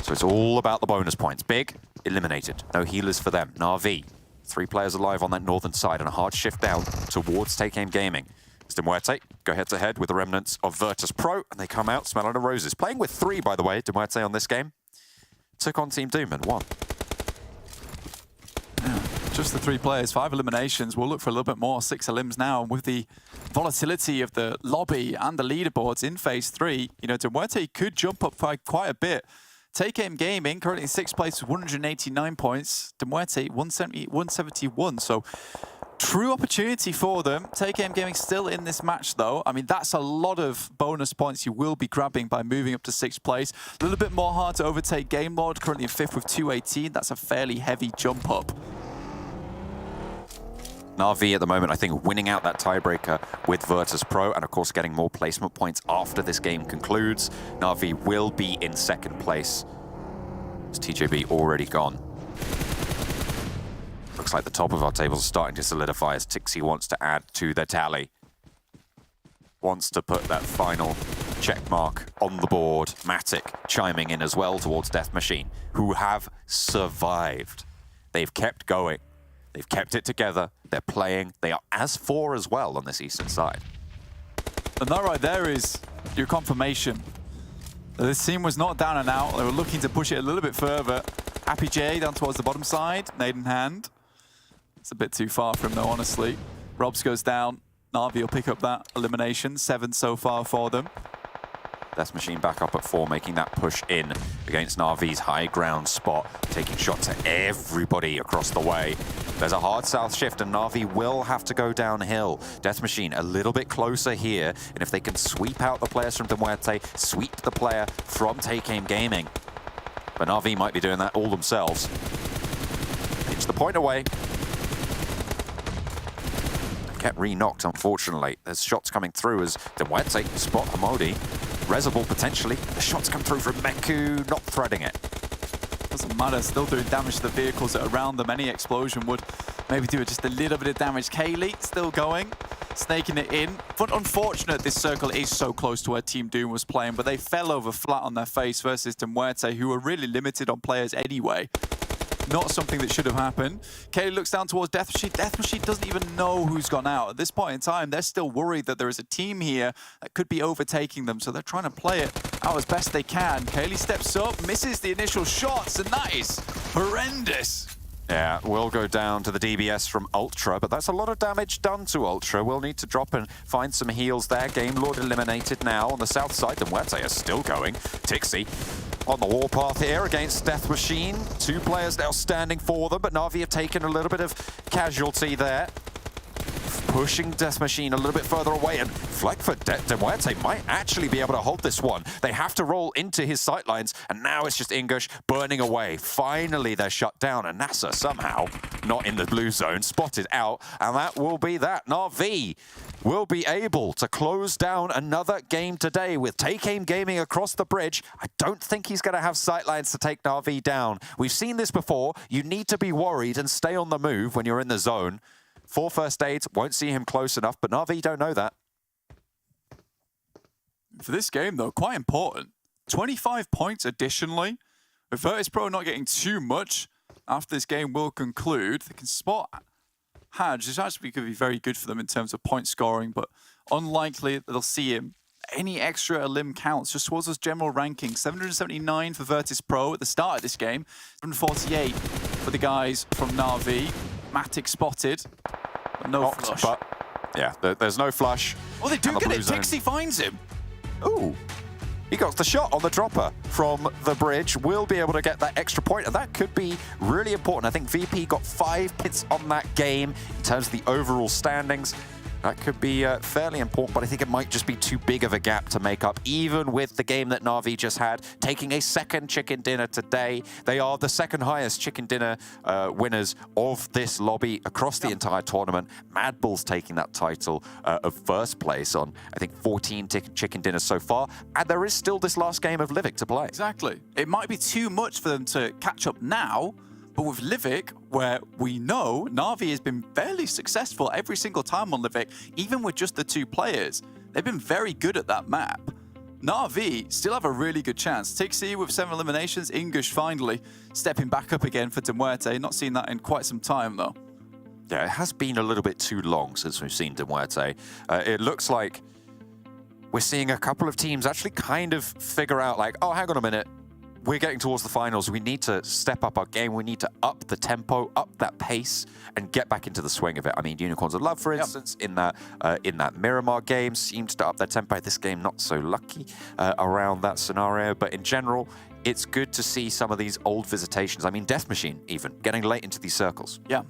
So it's all about the bonus points. Big, eliminated. No healers for them. Na'Vi, 3 players alive on that northern side and a hard shift down towards Take Aim Gaming. MUERTE go head-to-head with the remnants of VIRTUS.PRO, and they come out smelling of roses. Playing with 3, by the way, MUERTE on this game. Took on Team Doom and won. Yeah, just the 3 players, 5 eliminations. We'll look for a little bit more, 6 elims now. And with the volatility of the lobby and the leaderboards in Phase 3, you know, MUERTE could jump up by quite a bit. Take Aim Gaming, currently in 6th place with 189 points. MUERTE, 171. So true opportunity for them. Take Aim Gaming still in this match, though. I mean, that's a lot of bonus points you will be grabbing by moving up to 6th place. A little bit more hard to overtake Game Lord, currently in 5th with 218. That's a fairly heavy jump up. Na'Vi at the moment, I think, winning out that tiebreaker with VIRTUS.PRO and, of course, getting more placement points after this game concludes. Na'Vi will be in 2nd place. Is TJB already gone? Looks like the top of our tables are starting to solidify as Tixi wants to add to their tally. Wants to put that final check mark on the board. Matic chiming in as well towards Death Machine, who have survived. They've kept going. They've kept it together. They're playing. They are as 4 as well on this eastern side. And that right there is your confirmation. This team was not down and out. They were looking to push it a little bit further. Happy J down towards the bottom side. Nade in hand. It's a bit too far for him though, honestly. Robs goes down. Na'Vi will pick up that elimination. 7 so far for them. Death Machine back up at 4, making that push in against Na'Vi's high ground spot, taking shots at everybody across the way. There's a hard south shift, and Na'Vi will have to go downhill. Death Machine a little bit closer here, and if they can sweep out the players from MUERTE, sweep the player from Take Aim Gaming. But Na'Vi might be doing that all themselves. Pitch the point away. Kept re-knocked, unfortunately. There's shots coming through as MUERTE spot Hamodi. Rezable potentially. The shots come through from Meku, not threading it. Doesn't matter, still doing damage to the vehicles that are around them. Any explosion would maybe do just a little bit of damage. Kaylee still going, snaking it in. But unfortunate this circle is so close to where Team Doom was playing, but they fell over flat on their face versus MUERTE, who were really limited on players anyway. Not something that should have happened. Kaylee looks down towards Death Machine. Death Machine doesn't even know who's gone out. At this point in time, they're still worried that there is a team here that could be overtaking them, so they're trying to play it out as best they can. Kaylee steps up, misses the initial shots, and that is horrendous. Yeah, will go down to the DBS from Ultra, but that's a lot of damage done to Ultra. We'll need to drop and find some heals there. Game Lord eliminated now on the south side. MUERTE is still going. Tixi on the warpath here against Death Machine. 2 players now standing for them, but Na'Vi have taken a little bit of casualty there. pushing Death Machine a little bit further away, and Fleck for MUERTE might actually be able to hold this one. They have to roll into his sightlines, and now it's just English burning away. Finally, they're shut down, and NASA somehow, not in the blue zone, spotted out, and that will be that. Na'Vi will be able to close down another game today with Take Aim Gaming across the bridge. I don't think he's going to have sightlines to take Na'Vi down. We've seen this before. You need to be worried and stay on the move when you're in the zone. 4 first aids, won't see him close enough, but Na'Vi don't know that. For this game, though, quite important. 25 points additionally. With VIRTUS.PRO not getting too much after this game will conclude, they can spot Hadge. This actually could be very good for them in terms of point scoring, but unlikely that they'll see him. Any extra elim counts just towards those general rankings. 779 for VIRTUS.PRO at the start of this game. 748 for the guys from Na'Vi. Matic spotted, but no flush. But yeah, there's no flush. Oh, they do get it. Tixi finds him. Ooh. He got the shot on the dropper from the bridge. Will be able to get that extra point, and that could be really important. I think VP got 5 points on that game in terms of the overall standings. That could be fairly important, but I think it might just be too big of a gap to make up, even with the game that Na'Vi just had, taking a second chicken dinner today. They are the second highest chicken dinner winners of this lobby across the entire tournament. MADBULLS taking that title of first place on, I think, 14 chicken dinners so far. And there is still this last game of Livik to play. Exactly. It might be too much for them to catch up now, but with Livik, where we know Na'Vi has been fairly successful every single time on Livik, even with just the 2 players. They've been very good at that map. Na'Vi still have a really good chance. Tixi with 7 eliminations, English finally stepping back up again for MUERTE. Not seen that in quite some time, though. Yeah, it has been a little bit too long since we've seen MUERTE. It looks like we're seeing a couple of teams actually kind of figure out, like, oh, hang on a minute. We're getting towards the finals. We need to step up our game. We need to up the tempo, up that pace, and get back into the swing of it. I mean, Unicorns of Love, for instance, in that Miramar game, seems to up their tempo. This game, not so lucky around that scenario. But in general, it's good to see some of these old visitations. I mean, Death Machine, even, getting late into these circles. Yeah.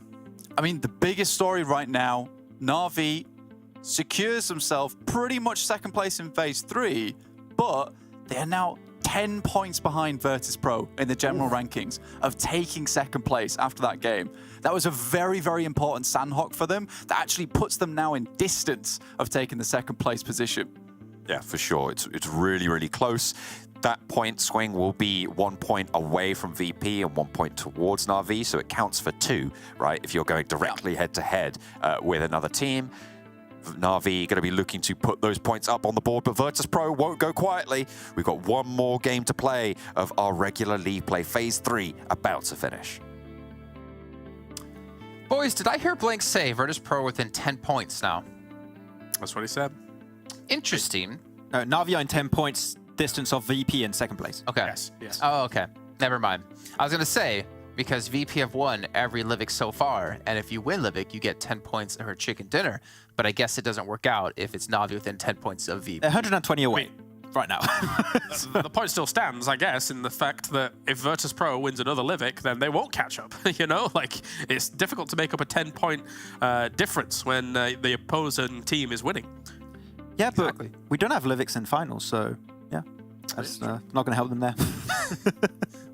I mean, the biggest story right now, Na'Vi secures themselves pretty much second place in Phase 3, but they are now 10 points behind VIRTUS.PRO in the general rankings of taking second place after that game. That was a very, very important Sanhok for them. That actually puts them now in distance of taking the second place position. Yeah, for sure. It's really, really close. That point swing will be 1 point away from VP and 1 point towards Na'Vi, so it counts for 2, right? If you're going directly head-to-head with another team. Na'Vi going to be looking to put those points up on the board, but VIRTUS.PRO won't go quietly. We've got one more game to play of our regular league play. Phase 3 about to finish. Boys, did I hear Blank say VIRTUS.PRO within 10 points now? That's what he said. Interesting. Na'Vi in 10 points distance of VP in second place. Okay. Yes. Oh, okay. Never mind. I was going to say, because VP have won every Livik so far, and if you win Livik, you get 10 points of her chicken dinner. But I guess it doesn't work out if it's Na'Vi within 10 points of VP. 120 away right now. The point still stands, I guess, in the fact that if VIRTUS.PRO wins another Livik, then they won't catch up. You know, like, it's difficult to make up a 10-point difference when the opposing team is winning. Yeah, exactly. But we don't have Liviks in finals, so yeah, that's not going to help them there.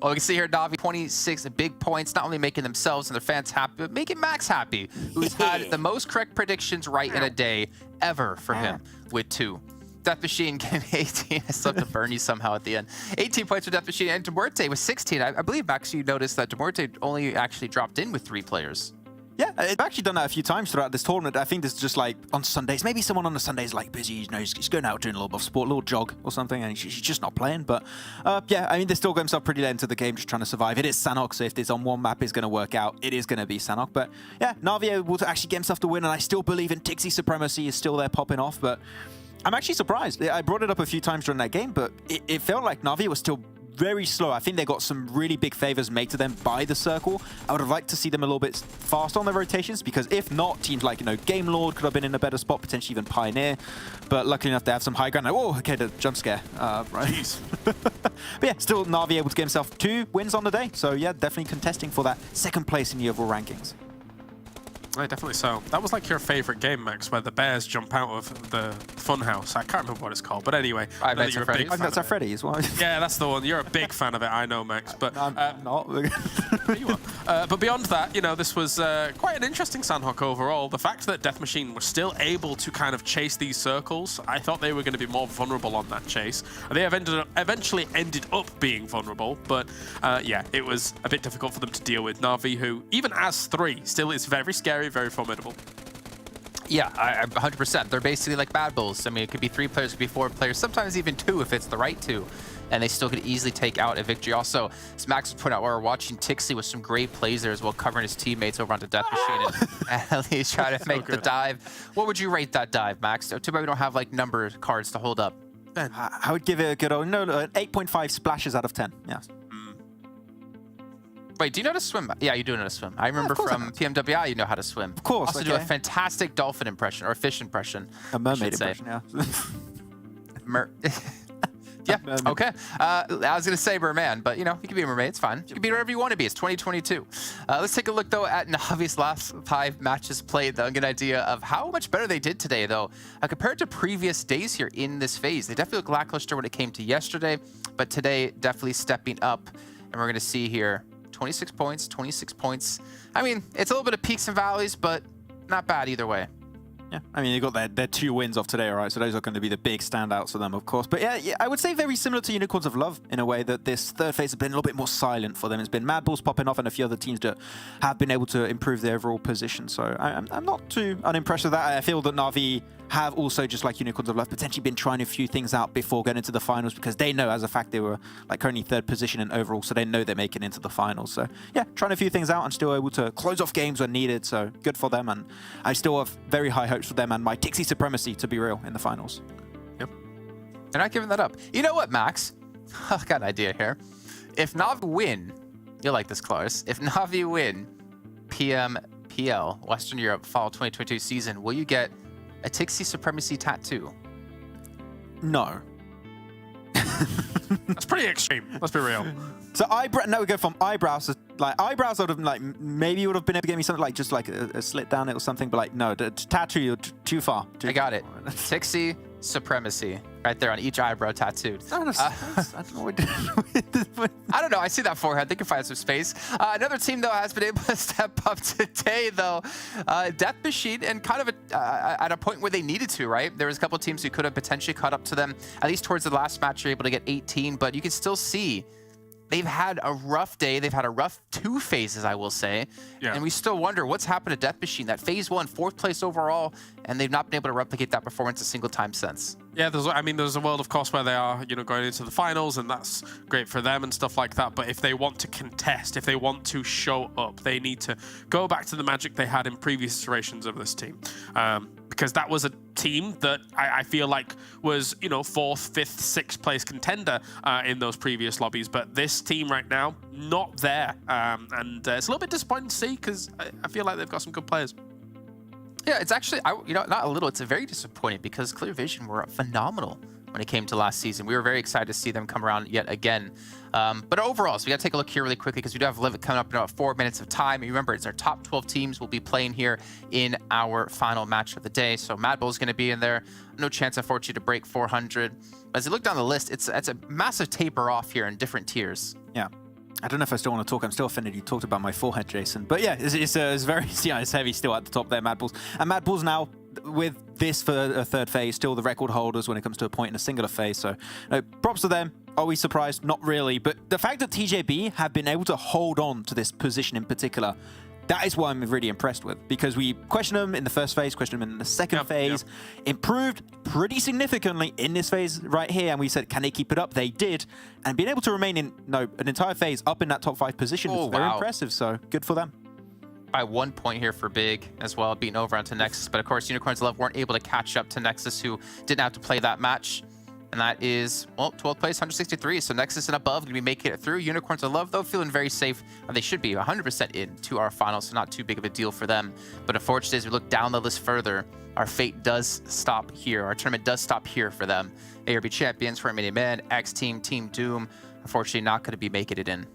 Well, we can see here Na'Vi 26 big points, not only making themselves and their fans happy, but making Max happy, who's had the most correct predictions right in a day ever for him with 2. Death Machine getting 18. I still have to burn you somehow at the end. 18 points for Death Machine, and MUERTE with 16. I believe, Max, you noticed that MUERTE only actually dropped in with 3 players. Yeah, I've actually done that a few times throughout this tournament. I think this is just like on Sundays. Maybe someone on the Sundays like busy, you know, he's going out doing a little bit of sport, a little jog or something, and he's just not playing. But yeah, I mean, they still got himself pretty late into the game, just trying to survive. It is Sanhok, so if this on one map is going to work out, it is going to be Sanhok. But yeah, Na'Vi able to actually get himself to win, and I still believe in Tixi supremacy is still there popping off. But I'm actually surprised. I brought it up a few times during that game, but it felt like Na'Vi was still very slow. I think they got some really big favors made to them by the circle. I would have liked to see them a little bit faster on their rotations, because if not, teams like, you know, Game Lord could have been in a better spot, potentially even Pioneer. But luckily enough, they have some high ground. Oh, okay, the jump scare. Right. But yeah, still Na'Vi able to get himself 2 wins on the day. So yeah, definitely contesting for that second place in the overall rankings. Yeah, definitely so. That was like your favorite game, Max, where the bears jump out of the funhouse. I can't remember what it's called, but anyway. Five Nights you're at a big Freddy's. fan of it. Freddy's. Well. Yeah, that's the one. You're a big fan of it, I know, Max. But I'm not. you are. But beyond that, you know, this was quite an interesting Sanhok overall. The fact that Death Machine was still able to kind of chase these circles, I thought they were going to be more vulnerable on that chase. They have eventually ended up being vulnerable, but yeah, it was a bit difficult for them to deal with. Na'Vi, who, even as 3, still is very scary, very formidable. Yeah, 100%. They're basically like MADBULLS. I mean, it could be 3 players, it could be 4 players, sometimes even 2 if it's the right 2. And they still could easily take out a victory. Also, as Max would point out, we're watching Tixie with some great plays there as well, covering his teammates over onto Death Machine and at least trying to make the dive. What would you rate that dive, Max? Too bad we don't have like number cards to hold up. I would give it a good old 8.5 splashes out of 10. Yeah. Wait, do you know how to swim? Yeah, you do know how to swim. I remember from PMWI you know how to swim. Of course. Also do a fantastic dolphin impression, or fish impression. A mermaid impression, yeah. Yeah, okay. I was going to say merman, but, you know, you can be a mermaid. It's fine. You can be whatever you want to be. It's 2022. Let's take a look, though, at Na'Vi's last 5 matches played. They'll get an idea of how much better they did today, though. Compared to previous days here in this phase, they definitely look lackluster when it came to yesterday, but today definitely stepping up. And we're going to see here 26 points, 26 points. I mean, it's a little bit of peaks and valleys, but not bad either way. Yeah, I mean, they got their 2 wins off today, all right? So those are going to be the big standouts for them, of course. But yeah, I would say very similar to Unicorns of Love in a way that this third phase has been a little bit more silent for them. It's been MADBULLS popping off and a few other teams that have been able to improve their overall position. So I'm not too unimpressed with that. I feel that Na'Vi have also, just like Unicorns of Love, potentially been trying a few things out before going into the finals because they know, as a fact, they were like currently 3rd position in overall, so they know they're making it into the finals. So yeah, trying a few things out and still able to close off games when needed. So good for them, and I still have very high hopes for them and my Tixie supremacy to be real in the finals. Yep. They're not giving that up. You know what, Max? I've got an idea here. If Na'Vi win, you'll like this, Clarus. If Na'Vi win PMPL Western Europe Fall 2022 season, will you get a Tixie supremacy tattoo? No. That's pretty extreme. Let's be real. So now we go from eyebrows to eyebrows. Would have maybe you would have been able to get me something like just like a slit down it or something, but like no, the tattoo, you're too far. I got it. Tixie supremacy right there on each eyebrow tattooed. I don't know. I don't know. I see that forehead. They can find some space. Another team, though, has been able to step up today, though. Death Machine, and kind of at a point where they needed to, right? There was a couple of teams who could have potentially caught up to them. At least towards the last match, you're able to get 18, but you can still see they've had a rough day. They've had a rough 2 phases, I will say. Yeah. And we still wonder what's happened to Death Machine. That phase 1, 4th place overall, and they've not been able to replicate that performance a single time since. Yeah, there's a world, of course, where they are, going into the finals, and that's great for them and stuff like that. But if they want to contest, if they want to show up, they need to go back to the magic they had in previous iterations of this team. Because that was a team that I feel like was, 4th, 5th, 6th place contender in those previous lobbies. But this team right now, not there. And it's a little bit disappointing to see because I feel like they've got some good players. Yeah, it's actually, not a little, it's very disappointing because Clear Vision were phenomenal when it came to last season. We were very excited to see them come around yet again. But overall, so we got to take a look here really quickly because we do have Livik coming up in about 4 minutes of time. And remember, it's our top 12 teams we'll be playing here in our final match of the day. So MADBULLS is going to be in there. No chance, unfortunately, to break 400. As you look down the list, it's a massive taper off here in different tiers. Yeah. I don't know if I still want to talk. I'm still offended you talked about my forehead, Jason. But yeah, it's very, it's heavy still at the top there, MADBULLS. And MADBULLS now, with this for a 3rd phase, still the record holders when it comes to a point in a singular phase. So props to them. Are we surprised? Not really. But the fact that TJB have been able to hold on to this position in particular, that is what I'm really impressed with, because we questioned them in the 1st phase, questioned them in the 2nd phase, improved pretty significantly in this phase right here, and we said, can they keep it up? They did, and being able to remain in an entire phase up in that top 5 position is very impressive, so good for them. By 1 point here for Big as well, beating over onto Nexus, but of course Unicorns of Love weren't able to catch up to Nexus, who didn't have to play that match. And that is, 12th place, 163. So Nexus and above going to be making it through. Unicorns of Love, though, feeling very safe. They should be 100% in to our finals, so not too big of a deal for them. But unfortunately, as we look down the list further, our fate does stop here. Our tournament does stop here for them. ARB champions, ROMANIAN, XTEAM, Team Doom, unfortunately not going to be making it in.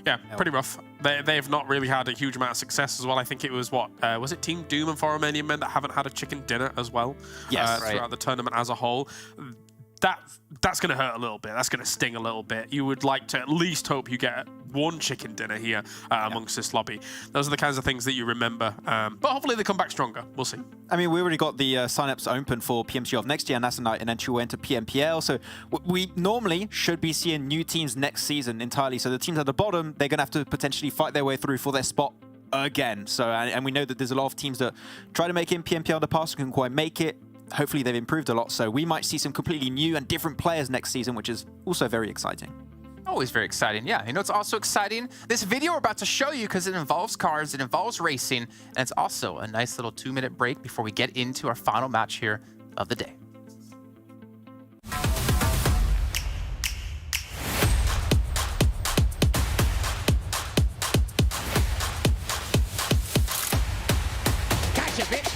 Yeah, pretty rough. they've not really had a huge amount of success as well. I think it was was it Team Doom and Romanian men that haven't had a chicken dinner as well throughout the tournament as a whole. That's going to hurt a little bit. That's going to sting a little bit. You would like to at least hope you get one chicken dinner here amongst this lobby. Those are the kinds of things that you remember. But hopefully they come back stronger. We'll see. I mean, we already got the sign-ups open for PMC of next year, and that's a night and entry into PMPL. So we normally should be seeing new teams next season entirely. So the teams at the bottom, they're going to have to potentially fight their way through for their spot again. So and we know that there's a lot of teams that try to make it in PMPL in the past and can quite make it. Hopefully they've improved a lot, so we might see some completely new and different players next season, which is also very exciting. Always very exciting, yeah. You know, it's also exciting. This video we're about to show you, because it involves cars, it involves racing, and it's also a nice little 2-minute break before we get into our final match here of the day. Gotcha, bitch!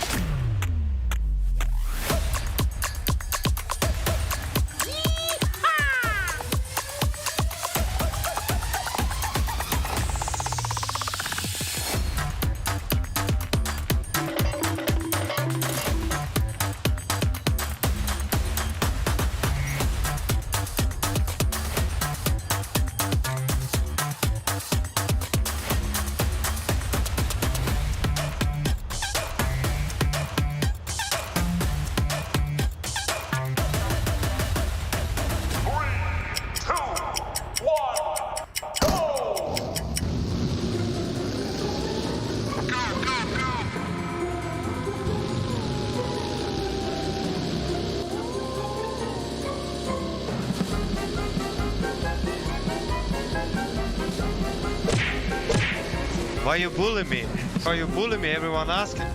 Why you bullying me? Why you bullying me? Everyone asking.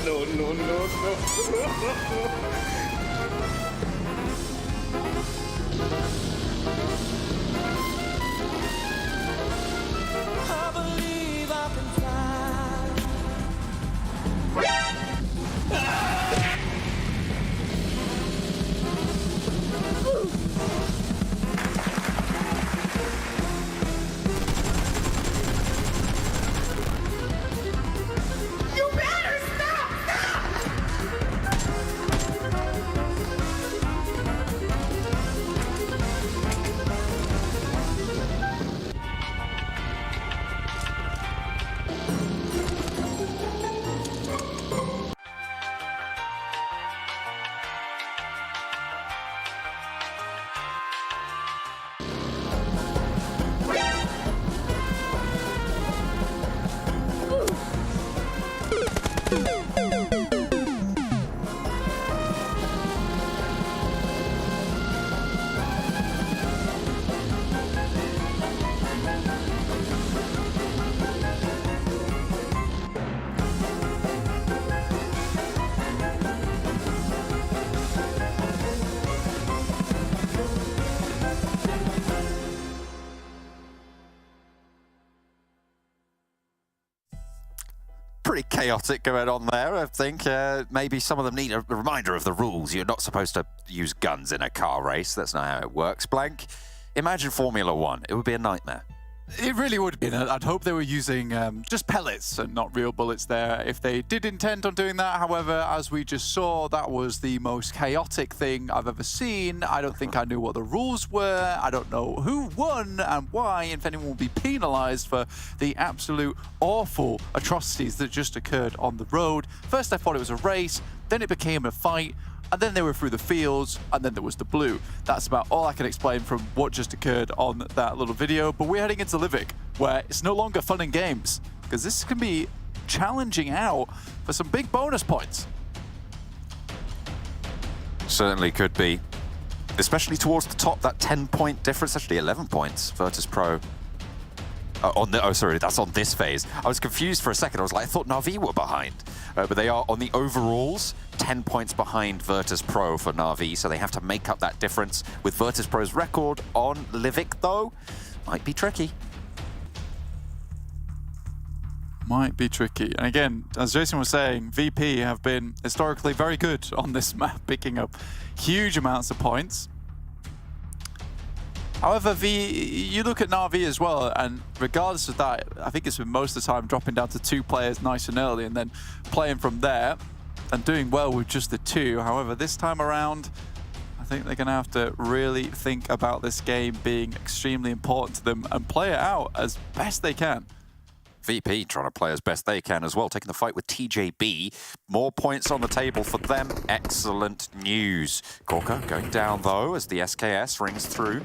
No. I believe I can Pretty chaotic going on there, I think. Maybe some of them need a reminder of the rules. You're not supposed to use guns in a car race. That's not how it works. Blank, imagine Formula One. It would be a nightmare. It really would be. I'd hope they were using just pellets and not real bullets there if they did intend on doing that. However, as we just saw, that was the most chaotic thing I've ever seen. I don't think I knew what the rules were. I don't know who won and why, and if anyone will be penalized for the absolute awful atrocities that just occurred on the road. First, I thought it was a race, then it became a fight, and then they were through the fields, and then there was the blue. That's about all I can explain from what just occurred on that little video. But we're heading into Livik, where it's no longer fun and games, because this can be challenging out for some big bonus points. Certainly could be, especially towards the top. That 10-point difference, actually 11 points. VIRTUS.PRO. Sorry, that's on this phase. I was confused for a second. I was like, I thought Na'Vi were behind. But they are on the overalls, 10 points behind VIRTUS.PRO for Na'Vi, so they have to make up that difference. With VIRTUS.PRO's record on Livik, though, might be tricky. might be tricky. And again, as Jason was saying, VP have been historically very good on this map, picking up huge amounts of points. However, you look at Na'Vi as well, and regardless of that, I think it's been most of the time dropping down to 2 players nice and early and then playing from there and doing well with just the 2. However, this time around, I think they're going to have to really think about this game being extremely important to them and play it out as best they can. VP trying to play as best they can as well, taking the fight with TJB. More points on the table for them. Excellent news. Corker going down though as the SKS rings through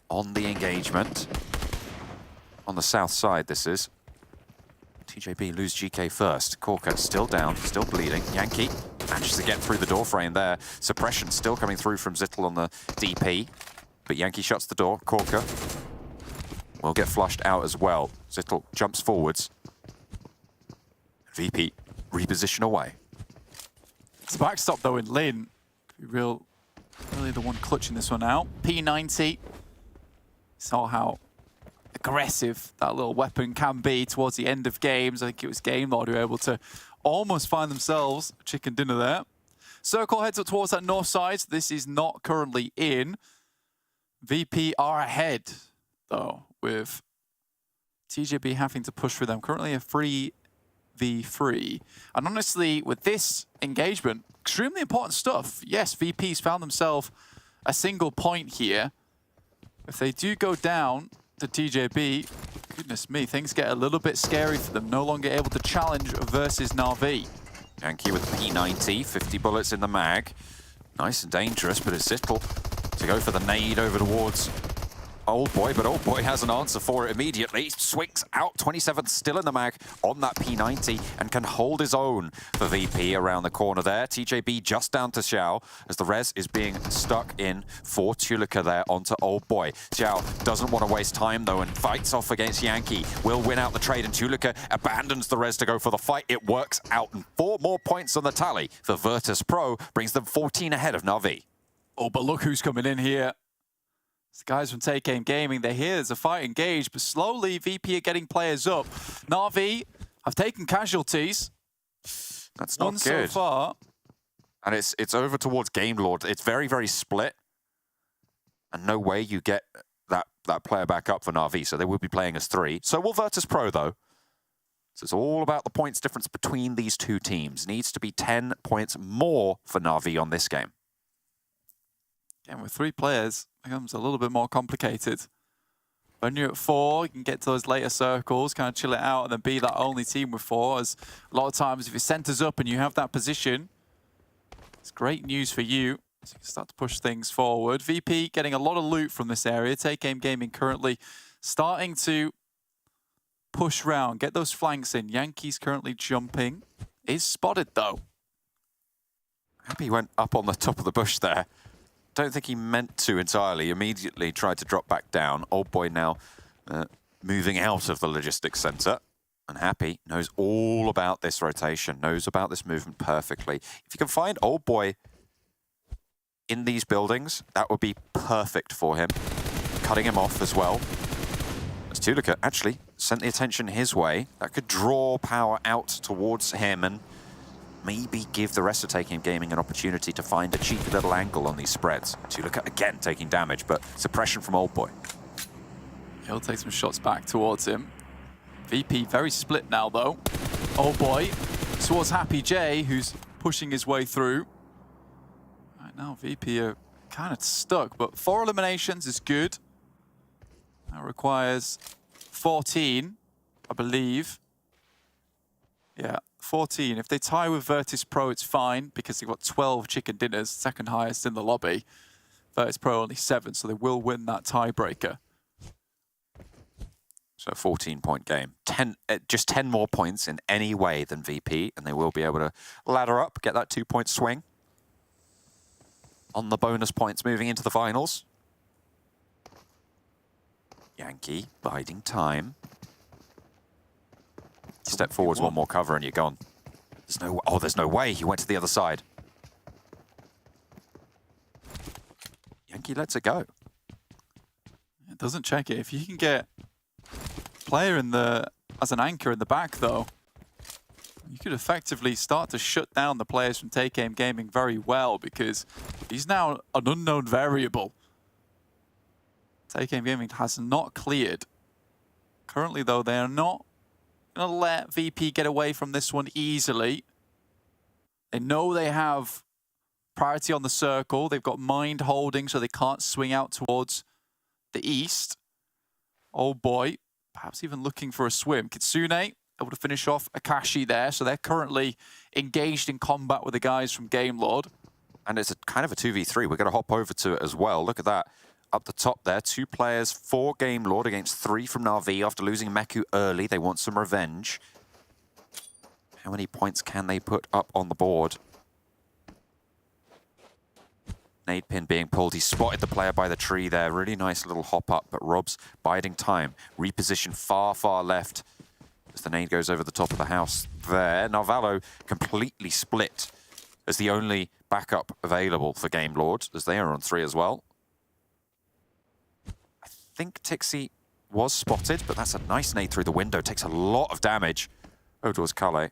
on the engagement. On the south side this is. TJB lose GK first. Corker still down, still bleeding. Yankee manages to get through the door frame there. Suppression still coming through from Zittel on the DP. But Yankee shuts the door. Corker will get flushed out as well. Zittel jumps forwards. VP reposition away. It's a backstop though in Lin. Could be really the one clutching this one out. P90. Saw how aggressive that little weapon can be towards the end of games. I think it was Game Lord who were able to almost find themselves a chicken dinner there. Circle heads up towards that north side. This is not currently in. VP are ahead though, with TJB having to push for them. Currently a 3v3. And honestly, with this engagement, extremely important stuff. Yes, VP's found themselves a single point here. If they do go down to TJB, goodness me, things get a little bit scary for them. No longer able to challenge versus Na'Vi. Yankee with the P90, 50 bullets in the mag. Nice and dangerous, but it's Zittel to go for the nade over towards Old Boy, but Old Boy has an answer for it immediately. Swings out, 27th still in the mag on that P90 and can hold his own for VP around the corner there. TJB just down to Xiao as the res is being stuck in for Tulika there onto Old Boy. Xiao doesn't want to waste time though and fights off against Yankee. Will win out the trade and Tulika abandons the res to go for the fight. It works out and 4 more points on the tally for VIRTUS.PRO brings them 14 ahead of Na'Vi. Oh, but look who's coming in here. It's the guys from TJB Gaming, they're here, there's a fight engaged, but slowly VP are getting players up. Na'Vi have taken casualties. That's not One good. so far. And it's over towards Game Lord. It's very, very split. And no way you get that player back up for Na'Vi, so they will be playing as 3. So will VIRTUS.PRO though. So it's all about the points difference between these 2 teams. Needs to be 10 points more for Na'Vi on this game. Again, with 3 players, it becomes a little bit more complicated. When you're at 4, you can get to those later circles, kind of chill it out, and then be that only team with 4. As a lot of times, if it centers up and you have that position, it's great news for you. So you can start to push things forward. VP getting a lot of loot from this area. TJB Gaming currently starting to push round, get those flanks in. Yankees currently jumping. Is spotted though. Happy went up on the top of the bush there. Don't think he meant to entirely. Immediately tried to drop back down. Old Boy now moving out of the logistics center. And Happy knows all about this rotation, knows about this movement perfectly. If you can find Old Boy in these buildings, that would be perfect for him. Cutting him off as well. As Tulika actually sent the attention his way, that could draw power out towards him and maybe give the rest of TJB Gaming an opportunity to find a cheeky little angle on these spreads. Tulika again taking damage, but suppression from Old Boy. He'll take some shots back towards him. VP very split now though. Old Boy towards Happy J, who's pushing his way through. Right now VP are kind of stuck, but 4 eliminations is good. That requires 14, I believe. Yeah, 14. If they tie with VIRTUS.PRO, it's fine because they've got 12 chicken dinners, second highest in the lobby. VIRTUS.PRO only 7, so they will win that tiebreaker. So a 14-point game. Just 10 more points in any way than VP, and they will be able to ladder up, get that 2-point swing. On the bonus points moving into the finals. Yankee biding time. Step forwards, one more cover and you're gone. There's no way. He went to the other side. Yankee lets it go. It doesn't check it. If you can get player in the as an anchor in the back, though, you could effectively start to shut down the players from Take Aim Gaming very well, because he's now an unknown variable. Take Aim Gaming has not cleared. Currently, though, they are not going to let VP get away from this one easily. They know they have priority on the circle. They've got mind holding, so they can't swing out towards the east. Oh boy, perhaps even looking for a swim. Kitsune able to finish off Akashi there, so they're currently engaged in combat with the guys from Game Lord. And it's a kind of a 2v3. We're going to hop over to it as well. Look at that. Up the top there, 2 players for Game Lord against 3 from Na'Vi after losing Meku early. They want some revenge. How many points can they put up on the board? Nade pin being pulled. He spotted the player by the tree there. Really nice little hop up, but Rob's biding time. Reposition far, far left as the nade goes over the top of the house there. Narvalo completely split as the only backup available for Game Lord, as they are on 3 as well. I think Tixie was spotted, but that's a nice nade through the window. Takes a lot of damage. Oh, towards Kale.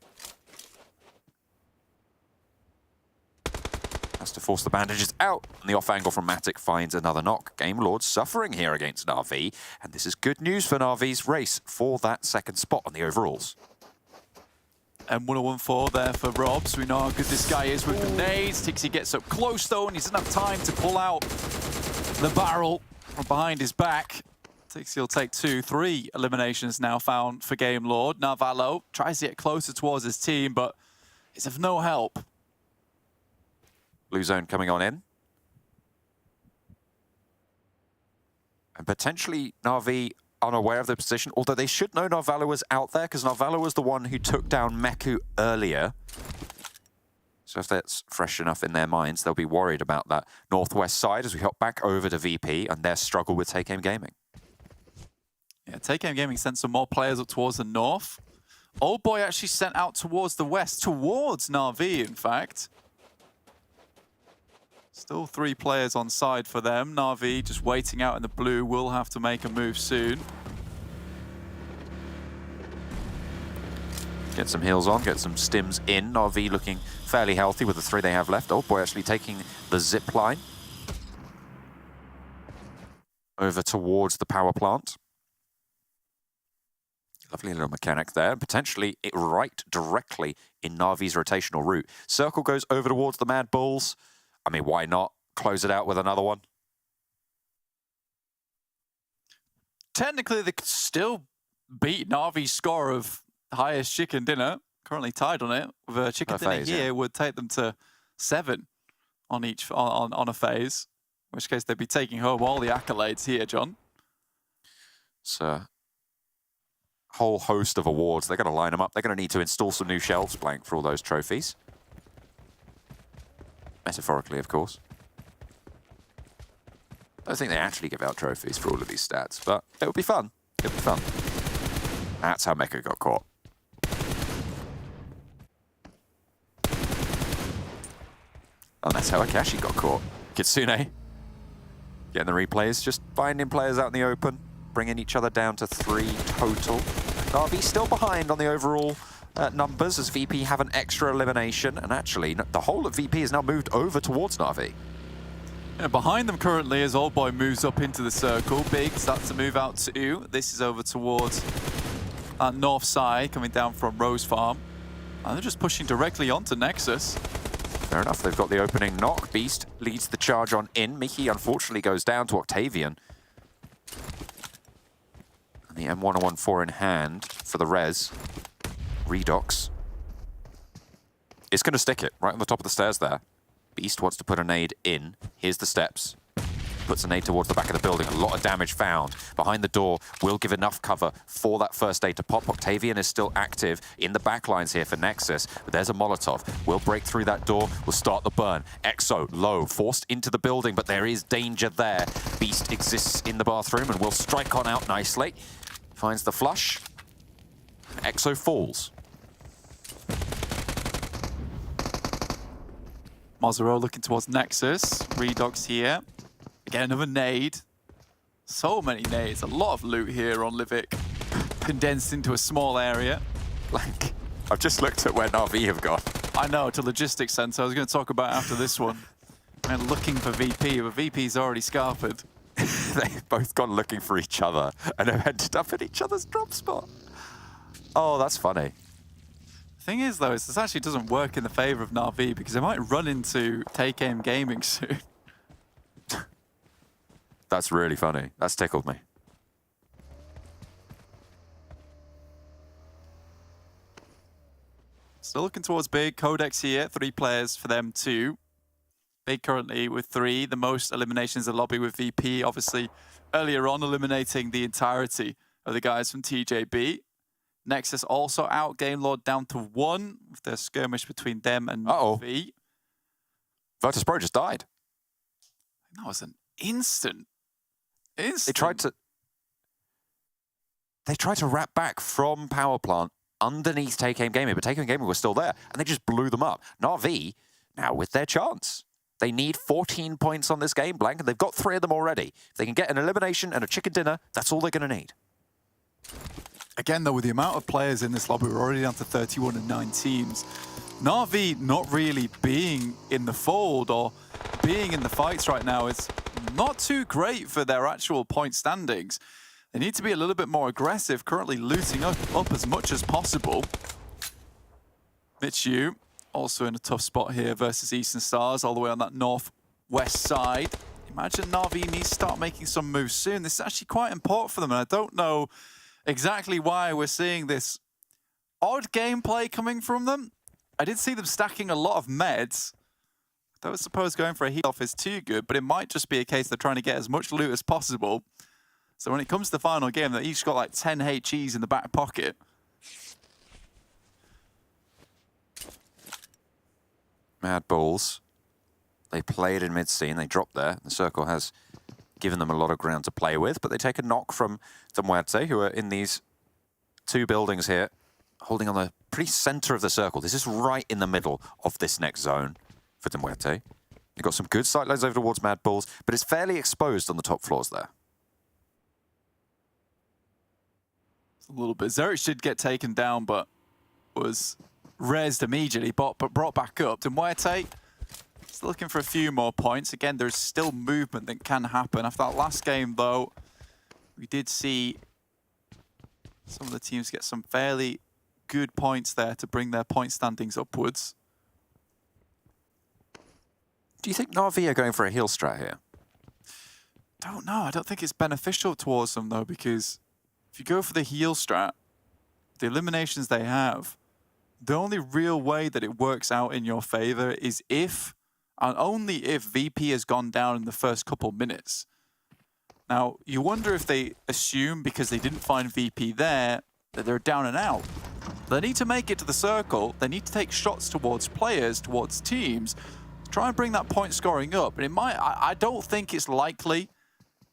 Has to force the bandages out, and the off angle from Matic finds another knock. Game Lord suffering here against Na'Vi, and this is good news for Na'Vi's race for that second spot on the overalls. And 1014 there for Rob, so we know how good this guy is with the nades. Tixie gets up close though, and he doesn't have time to pull out the barrel from behind his back. Tixie will take 2, 3 eliminations now found for Game Lord. Narvalo tries to get closer towards his team, but it's of no help. Blue zone coming on in. And potentially Na'Vi unaware of the position, although they should know Narvalo was out there, because Narvalo was the one who took down Meku earlier. So if that's fresh enough in their minds, they'll be worried about that northwest side as we hop back over to VP and their struggle with Take Aim Gaming. Yeah, Take Aim Gaming sent some more players up towards the north. Old Boy actually sent out towards the west, towards Na'Vi, in fact. Still 3 players on side for them. Na'Vi just waiting out in the blue, will have to make a move soon. Get some heals on, get some stims in. Na'Vi looking fairly healthy with the 3 they have left. Old Boy actually taking the zip line over towards the power plant. Lovely little mechanic there. Potentially it right directly in Na'Vi's rotational route. Circle goes over towards the MADBULLS. I mean, why not close it out with another one? Technically, they could still beat Na'Vi's score of highest chicken dinner. Currently tied on it. With a chicken dinner phase, here yeah. would take them to 7 on each on a phase. In which case they'd be taking home all the accolades here, John. It's a whole host of awards. They're going to line them up. They're going to need to install some new shelves blank for all those trophies. Metaphorically, of course. I don't think they actually give out trophies for all of these stats, but it would be fun. It would be fun. That's how Mecha got caught. And that's how Akashi got caught. Kitsune getting the replays, just finding players out in the open, bringing each other down to 3 total. Na'Vi still behind on the overall numbers as VP have an extra elimination, and actually the whole of VP is now moved over towards Na'Vi. Yeah, behind them currently as Old Boy moves up into the circle. Big starts to move out too. This is over towards north side coming down from Rose Farm. And they're just pushing directly onto Nexus. Fair enough, they've got the opening knock. Beast leads the charge on in. Mickey unfortunately goes down to Octavian. And the M1014 in hand for the res. Redox. It's going to stick it right on the top of the stairs there. Beast wants to put a nade in. Here's the steps. Puts a nade towards the back of the building. A lot of damage found. Behind the door will give enough cover for that first nade to pop. Octavian is still active in the back lines here for Nexus. But there's a Molotov. We'll break through that door. We'll start the burn. Exo low, forced into the building, but there is danger there. Beast exists in the bathroom and will strike on out nicely. Finds the flush. Exo falls. Mazzaro looking towards Nexus. Redox here. Again, another nade. So many nades. A lot of loot here on Livik. condensed into a small area. Like, I've just looked at where Na'Vi have gone. I know, to logistics center. I was going to talk about after this one. And looking for VP, but VP's already scarpered. They've both gone looking for each other and have ended up in each other's drop spot. Oh, that's funny. Thing is, though, is this actually doesn't work in the favor of Na'Vi because they might run into Take-Aim Gaming soon. That's really funny. That's tickled me. Still looking towards Big. Codex here, 3 players for them too. Big currently with 3. The most eliminations in the lobby with VP, obviously earlier on eliminating the entirety of the guys from TJB. NEXUS also out, Game Lord down to 1 with their skirmish between them and V. VIRTUS.PRO just died. That was an instant. They tried to wrap back from power plant underneath Take-Aim Gaming, but Take-Aim Gaming was still there, and they just blew them up. Na'Vi, now with their chance. They need 14 points on this game blank, and they've got 3 of them already. If they can get an elimination and a chicken dinner, that's all they're going to need. Again, though, with the amount of players in this lobby, we're already down to 31 and 9 teams. Na'Vi not really being in the fold or being in the fights right now is not too great for their actual point standings. They need to be a little bit more aggressive, currently looting up as much as possible. Mitsu also in a tough spot here versus Eastern Stars, all the way on that northwest side. Imagine Na'Vi needs to start making some moves soon. This is actually quite important for them, and I don't know exactly why we're seeing this odd gameplay coming from them. I did see them stacking a lot of meds. I don't suppose going for a heal off is too good, but it might just be a case they're trying to get as much loot as possible. So when it comes to the final game, they each got like 10 HEs in the back pocket. MADBULLS, they played in mid-scene, they dropped there. The circle has given them a lot of ground to play with, but they take a knock from the MUERTE, who are in these 2 buildings here, holding on the pretty center of the circle. This is right in the middle of this next zone for the MUERTE. They've got some good sight lines over towards MADBULLS, but it's fairly exposed on the top floors there. A little bit. Zerich did get taken down, but was rezzed immediately, but brought back up. And MUERTE still looking for a few more points. Again, there's still movement that can happen. After that last game, though, we did see some of the teams get some fairly good points there to bring their point standings upwards. Do you think Na'Vi are going for a heal strat here? Don't know. I don't think it's beneficial towards them, though, because if you go for the heal strat, the eliminations they have, the only real way that it works out in your favor is if, and only if, VP has gone down in the first couple minutes. Now, you wonder if they assume because they didn't find VP there, that they're down and out. They need to make it to the circle. They need to take shots towards players, towards teams, to try and bring that point scoring up. And it might, I don't think it's likely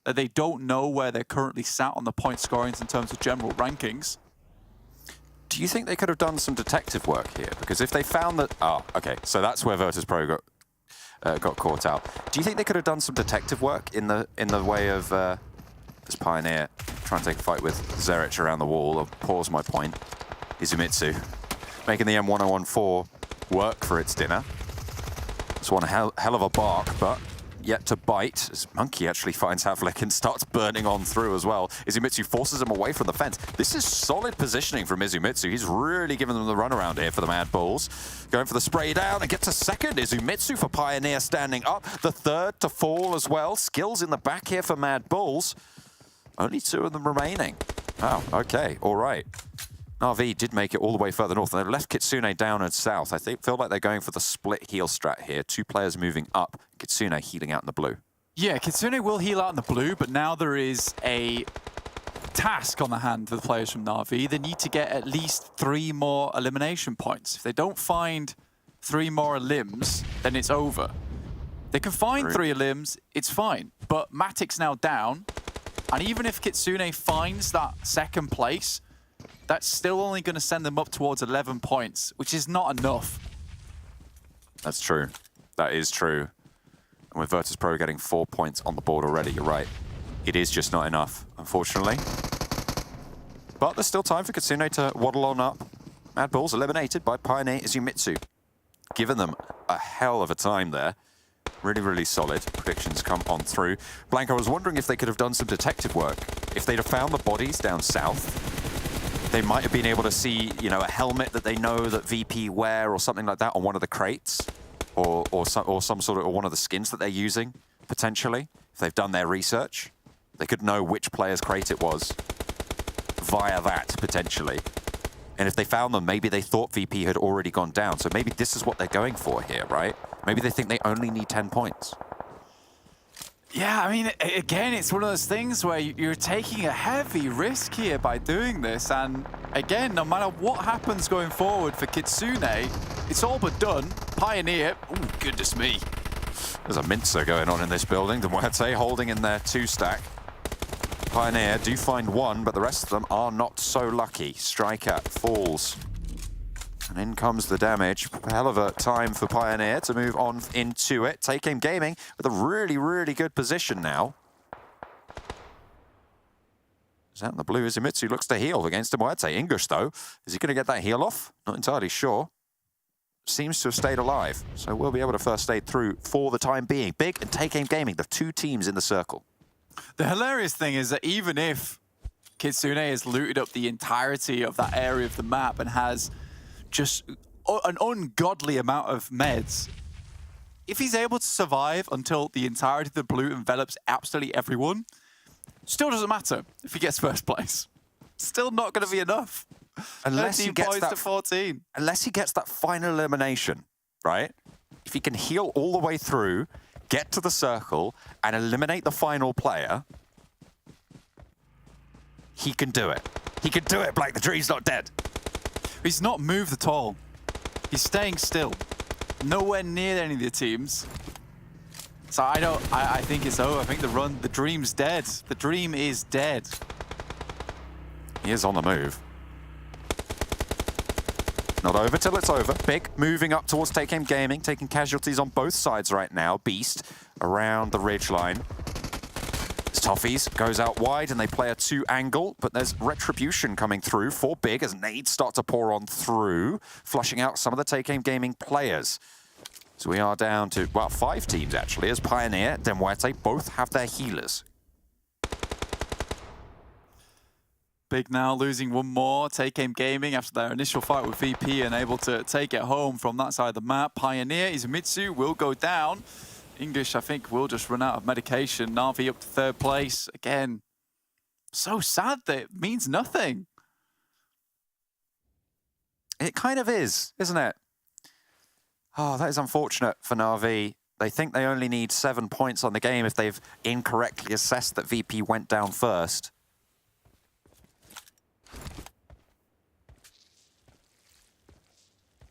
that they don't know where they're currently sat on the point scorings in terms of general rankings. Do you think they could have done some detective work here? Because if they found that... Oh, okay, so that's where VIRTUS.PRO got caught out. Do you think they could have done some detective work in the way of this Pioneer trying to take a fight with Zerich around the wall? I'll pause my point. Izumitsu making the M1014 work for its dinner. It's one hell of a bark, but yet to bite, as Monkey actually finds Havlik and starts burning on through as well. Izumitsu forces him away from the fence. This is solid positioning from Izumitsu. He's really giving them the runaround here for the MADBULLS. Going for the spray down and gets a second. Izumitsu for Pioneer standing up. The third to fall as well. Skills in the back here for MADBULLS. Only 2 of them remaining. Oh, okay, all right. Na'Vi did make it all the way further north, and they left Kitsune down and south. I feel like they're going for the split heal strat here. 2 players moving up, Kitsune healing out in the blue. Yeah, Kitsune will heal out in the blue, but now there is a task on the hand for the players from Na'Vi. They need to get at least 3 more elimination points. If they don't find 3 more limbs, then it's over. They can find 3 limbs, it's fine. But Matic's now down, and even if Kitsune finds that second place, that's still only going to send them up towards 11 points, which is not enough. That's true. That is true. And with VIRTUS.PRO getting 4 points on the board already, you're right. It is just not enough, unfortunately. But there's still time for Kitsune to waddle on up. MADBULLS eliminated by PIONER Izumitsu. Given them a hell of a time there. Really, really solid. Predictions come on through. Blanco, I was wondering if they could have done some detective work. If they'd have found the bodies down south, they might have been able to see, you know, a helmet that they know that VP wear or something like that on one of the crates, or some sort of, or one of the skins that they're using, potentially. If they've done their research, they could know which player's crate it was via that, potentially. And if they found them, maybe they thought VP had already gone down. So maybe this is what they're going for here, right? Maybe they think they only need 10 points. Yeah, I mean, again, it's one of those things where you're taking a heavy risk here by doing this. And again, no matter what happens going forward for Kitsune, it's all but done. PIONER, oh, goodness me. There's a mincer going on in this building. The MUERTE holding in their 2-stack. PIONER do find one, but the rest of them are not so lucky. Striker falls. And in comes the damage. Hell of a time for PIONER to move on into it. Take Aim Gaming with a really, really good position now. Is out in the blue. Izumitsu looks to heal against the MUERTE. English, though, is he going to get that heal off? Not entirely sure. Seems to have stayed alive. So we'll be able to first aid through for the time being. Big and Take Aim Gaming, the two teams in the circle. The hilarious thing is that even if Kitsune has looted up the entirety of that area of the map and has just an ungodly amount of meds, if he's able to survive until the entirety of the blue envelops absolutely everyone, still doesn't matter if he gets first place. Still not going to be enough. Unless he gets that, to 14. Unless he gets that final elimination, right? If he can heal all the way through, get to the circle, and eliminate the final player, he can do it. He can do it, Black. The dream's not dead. He's not moved at all. He's staying still. Nowhere near any of the teams. So I think it's over. I think the dream's dead. The dream is dead. He is on the move. Not over till it's over. Big moving up towards Take Aim Gaming, taking casualties on both sides right now. Beast around the ridgeline. Toffees goes out wide and they play a 2 angle, but there's retribution coming through for Big as nades start to pour on through, flushing out some of the Take Aim Gaming players. So we are down to, well, 5 teams actually, as PIONER, MUERTE both have their healers. Big now losing one more. Take Aim Gaming after their initial fight with VP and able to take it home from that side of the map. PIONER, Izumitsu will go down. English, I think, will just run out of medication. Na'Vi up to 3rd place. Again, so sad that it means nothing. It kind of is, isn't it? Oh, that is unfortunate for Na'Vi. They think they only need 7 points on the game if they've incorrectly assessed that VP went down first.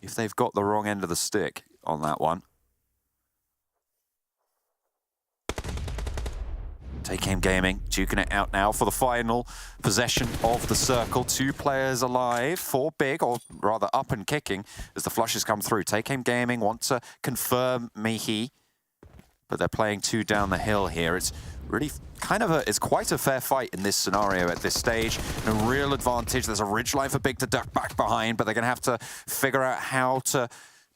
If they've got the wrong end of the stick on that one. Take Aim Gaming, duking it out now for the final possession of the circle. 2 players alive for Big, or rather up and kicking as the flushes come through. Take Aim Gaming want to confirm Mihi, but they're playing 2 down the hill here. It's really kind of it's quite a fair fight in this scenario at this stage. A real advantage. There's a ridgeline for Big to duck back behind, but they're going to have to figure out how to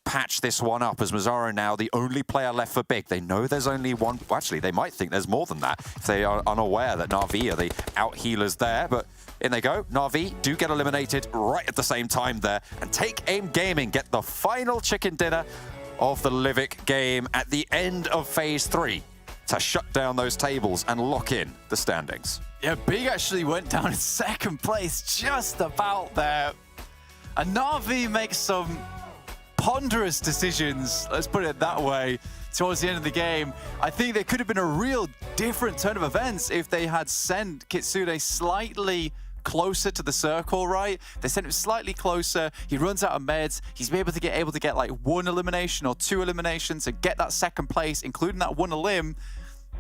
patch this one up as Mazzaro now the only player left for Big. They know there's only one. Well, actually, they might think there's more than that if they are unaware that Na'Vi are the out healers there. But in they go. Na'Vi do get eliminated right at the same time there. And Take Aim Gaming get the final chicken dinner of the Livik game at the end of Phase 3 to shut down those tables and lock in the standings. Yeah, Big actually went down in 2nd place, just about there. And Na'Vi makes some ponderous decisions, let's put it that way, towards the end of the game. I think there could have been a real different turn of events if they had sent Kitsune slightly closer to the circle, right? They sent him slightly closer. He runs out of meds. He's able to get like 1 elimination or 2 eliminations and get that 2nd place, including that 1 elim,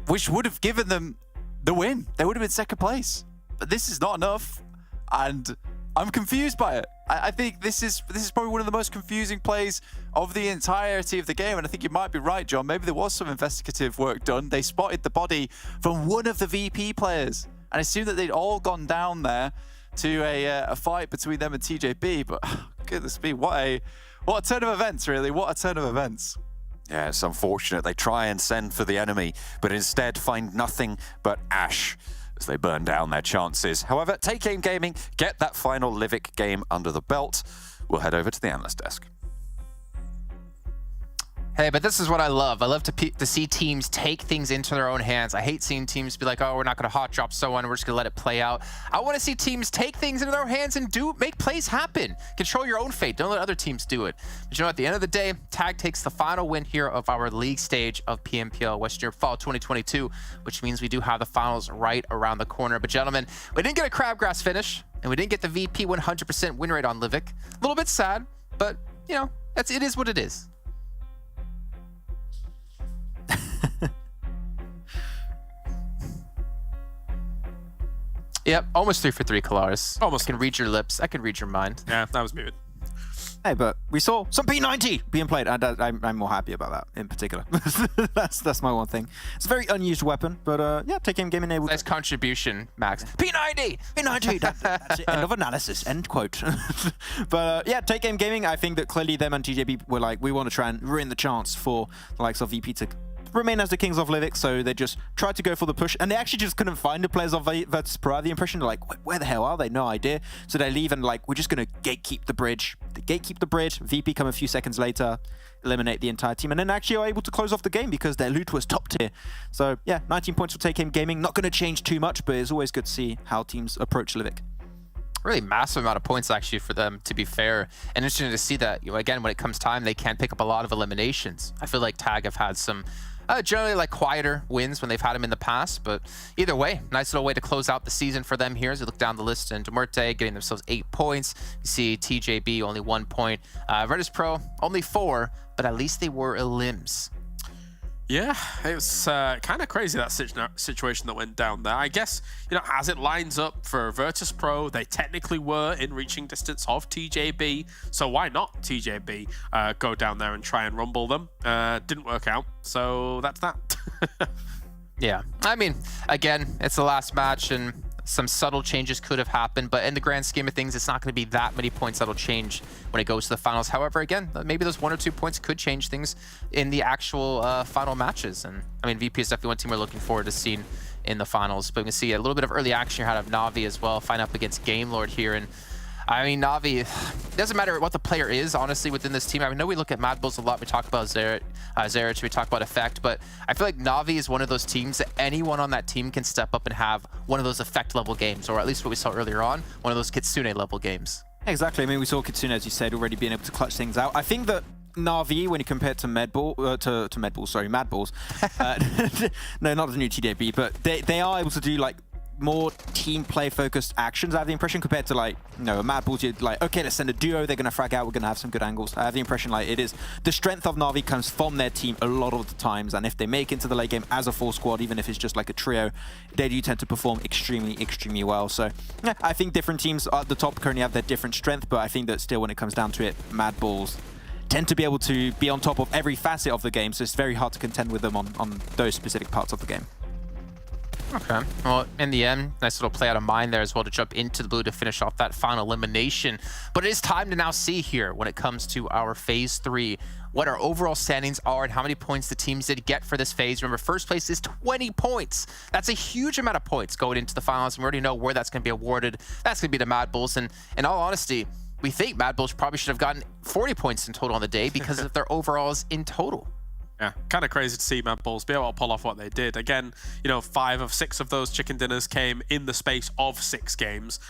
which would have given them the win. They would have been 2nd place. But this is not enough, and I'm confused by it. I think this is probably one of the most confusing plays of the entirety of the game, and I think you might be right, John. Maybe there was some investigative work done. They spotted the body from one of the VP players and assumed that they'd all gone down there. to a fight between them and TJB. But goodness me, what a turn of events, really. What a turn of events. Yeah, it's unfortunate. They try and send for the enemy, but instead find nothing but ash as they burn down their chances. However, Take Aim Gaming get that final Livik game under the belt. We'll head over to the analyst desk. Hey, but this is what I love. I love to see teams take things into their own hands. I hate seeing teams be like, oh, we're not going to hot drop someone. We're just going to let it play out. I want to see teams take things into their own hands and make plays happen. Control your own fate. Don't let other teams do it. But you know, at the end of the day, TAG takes the final win here of our league stage of PMPL Western Europe Fall 2022, which means we do have the finals right around the corner. But gentlemen, we didn't get a crabgrass finish, and we didn't get the VP 100% win rate on Livik. A little bit sad, but, you know, it is what it is. Yep, almost 3 for 3, Kalaris. Almost. I can read your lips. I can read your mind. Yeah, that was muted. Hey, but we saw some P90 being played, and I'm more happy about that in particular. that's my one thing. It's a very unused weapon, but yeah, Take Aim Gaming able. Nice contribution, Max. P90. That's it. End of analysis. End quote. But yeah, Take Aim Gaming. I think that clearly them and TJB were like, we want to try and ruin the chance for the likes of VP to remain as the kings of Livik, so they just tried to go for the push, and they actually just couldn't find the players of VIRTUS.PRO. I had the impression they're like, where the hell are they? No idea. So they leave and like, we're just going to gatekeep the bridge. They gatekeep the bridge, VP come a few seconds later, eliminate the entire team, and then actually are able to close off the game because their loot was top tier. So yeah, 19 points for Take Aim Gaming. Not going to change too much, but it's always good to see how teams approach Livik. Really massive amount of points actually for them, to be fair. And interesting to see that, you know, again, when it comes time, they can't pick up a lot of eliminations. I feel like TAG have had some generally like quieter wins when they've had them in the past, but either way, nice little way to close out the season for them here as we look down the list, and MUERTE getting themselves 8 points. You see TJB only 1 point, VIRTUS.PRO only 4, but at least they were elims. Yeah, it was kind of crazy, that situation that went down there. I guess, you know, as it lines up for VIRTUS.PRO, they technically were in reaching distance of TJB, so why not TJB go down there and try and rumble them? Didn't work out, so that's that. Yeah, I mean, again, it's the last match, and some subtle changes could have happened, but in the grand scheme of things, it's not going to be that many points that'll change when it goes to the finals. However, again, maybe those 1 or 2 points could change things in the actual final matches. And I mean, VP is definitely one team we're looking forward to seeing in the finals. But we can see a little bit of early action here out of Na'Vi as well, fighting up against GameLord here. And I mean, Na'Vi, it doesn't matter what the player is, honestly, within this team. I know we look at MADBULLS a lot. We talk about Zerich, we talk about Effect, but I feel like Na'Vi is one of those teams that anyone on that team can step up and have one of those Effect level games, or at least what we saw earlier on, one of those Kitsune level games. Exactly. I mean, we saw Kitsune, as you said, already being able to clutch things out. I think that Na'Vi, when you compare it to MADBULLS, no, not the new TJB, but they are able to do like more team play focused actions, I have the impression, compared to like, you know, a MADBULLS, you're like, okay, let's send a duo, they're gonna frag out, we're gonna have some good angles. I have the impression like it is, the strength of Na'Vi comes from their team a lot of the times, and if they make it into the late game as a full squad, even if it's just like a trio, they do tend to perform extremely well. So yeah, I think different teams at the top currently have their different strength, but I think that still when it comes down to it, MADBULLS tend to be able to be on top of every facet of the game, so it's very hard to contend with them on those specific parts of the game. Okay, well, in the end, nice little play out of mine there as well to jump into the blue to finish off that final elimination. But it is time to now see here, when it comes to our Phase 3, what our overall standings are and how many points the teams did get for this phase. Remember, first place is 20 points. That's a huge amount of points going into the finals, and we already know where that's going to be awarded. That's going to be the MADBULLS, and in all honesty, we think MADBULLS probably should have gotten 40 points in total on the day because of their overalls in total. Yeah, kind of crazy to see MADBULLS be able to pull off what they did. Again, you know, 5 of 6 of those chicken dinners came in the space of 6 games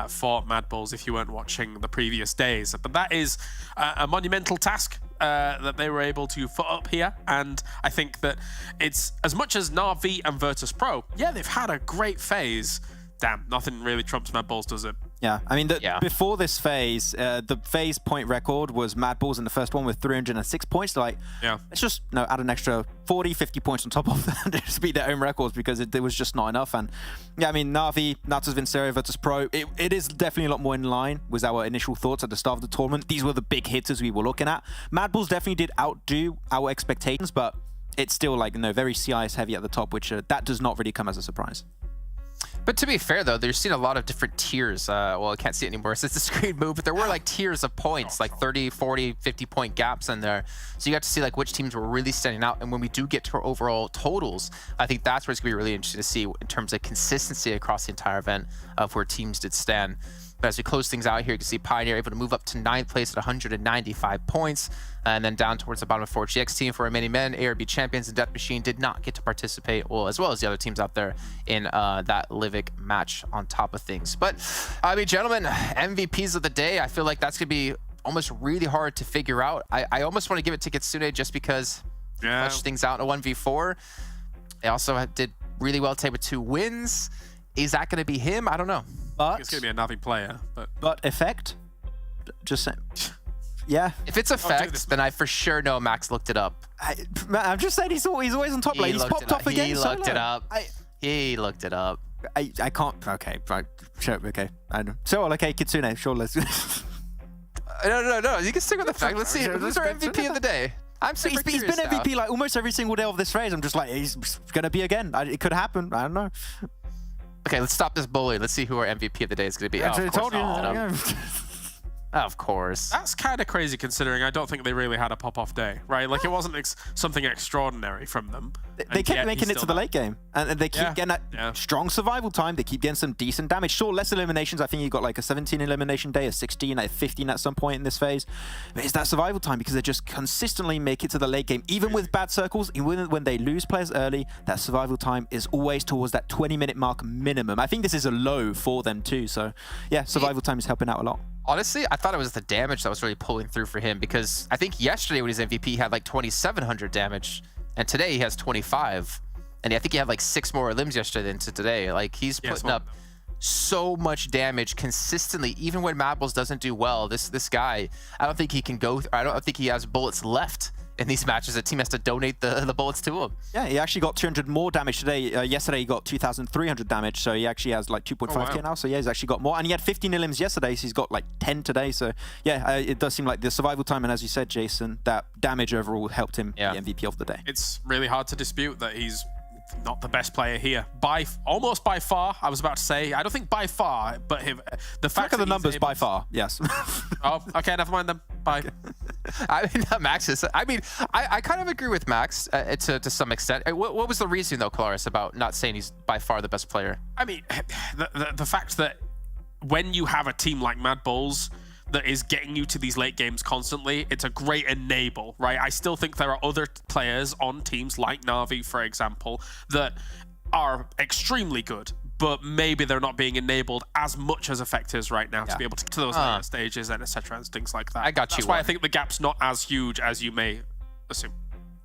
for MADBULLS if you weren't watching the previous days. But that is a monumental task that they were able to foot up here. And I think that it's, as much as Na'Vi and VIRTUS.PRO, yeah, they've had a great phase. Damn, nothing really trumps MADBULLS, does it? Yeah, I mean, before this phase, the phase point record was MADBULLS in the first one with 306 points. Like, yeah, let's just add an extra 40, 50 points on top of that to beat their own records because it was just not enough. And yeah, I mean, Na'Vi, NATUS, VINCERE, VIRTUS.PRO, it is definitely a lot more in line with our initial thoughts at the start of the tournament. These were the big hitters we were looking at. MADBULLS definitely did outdo our expectations, but it's still like, very CIS heavy at the top, which that does not really come as a surprise. But to be fair, though, there's seen a lot of different tiers. Well, I can't see it anymore since the screen moved, but there were like tiers of points, like 30, 40, 50-point gaps in there. So you got to see like which teams were really standing out. And when we do get to our overall totals, I think that's where it's going to be really interesting to see in terms of consistency across the entire event of where teams did stand. But as we close things out here, you can see Pioneer able to move up to 9th place at 195 points. And then down towards the bottom of 4 GX team for Remaining Men, ARB champions and Death Machine did not get to participate, well, as well as the other teams out there in that Livik match on top of things. But, I mean, gentlemen, MVPs of the day, I feel like that's going to be almost really hard to figure out. I almost want to give it to Kitsune just because he fleshed things out in a 1v4. They also did really well today with 2 wins. Is that going to be him? I don't know. But it's going to be a Navi player. But Effect? Just saying. Yeah. If it's Effect, then I for sure know Max looked it up. I'm just saying he's always on top lane. He's popped off again. He looked it up. He looked it up. I can't. Okay, right. Sure, okay. I know. So, okay, Kitsune, sure, let's. No. You can stick with Effect. Let's see. Who's our MVP of the day? I'm super He's been MVP like almost every single day of this race. I'm just like, he's going to be again. It could happen. I don't know. Okay, let's stop this bullying. Let's see who our MVP of the day is going to be. I told you. Of course. That's kind of crazy considering I don't think they really had a pop-off day, right? Like, it wasn't something extraordinary from them. They kept making it to the late game, and they keep getting that strong survival time. They keep getting some decent damage. Sure, less eliminations. I think you got like a 17 elimination day, a 16, a 15 at some point in this phase. But it's that survival time because they just consistently make it to the late game. Even with bad circles, even when they lose players early, that survival time is always towards that 20-minute mark minimum. I think this is a low for them too. So, yeah, survival time is helping out a lot. Honestly, I thought it was the damage that was really pulling through for him because I think yesterday when he's MVP, he had like 2,700 damage, and today he has 25. And I think he had like 6 more limbs yesterday than today. Like, he's putting up so much damage consistently, even when MADBULLS doesn't do well. This guy, I don't think he can go. I don't think he has bullets left in these matches. The team has to donate the bullets to him. Yeah, he actually got 200 more damage today. Yesterday he got 2,300 damage, so he actually has like 2.5k now. So yeah, he's actually got more, and he had 15 limbs yesterday, so he's got like 10 today. So yeah, it does seem like the survival time, and as you said, Jason, that damage overall helped him be MVP of the day. It's really hard to dispute that he's not the best player here. Almost by far, I was about to say. I don't think by far, but the fact of the numbers by far, yes. Oh, okay, never mind then. Bye. I mean, not Max's. I mean, I kind of agree with Max to some extent. What was the reason, though, Claris, about not saying he's by far the best player? I mean, the fact that when you have a team like MADBULLS that is getting you to these late games constantly, it's a great enable, right? I still think there are other players on teams like Na'Vi, for example, that are extremely good, but maybe they're not being enabled as much as Effect is right now to be able to get to those later stages and etc. and things like that. I got you. That's why I think the gap's not as huge as you may assume.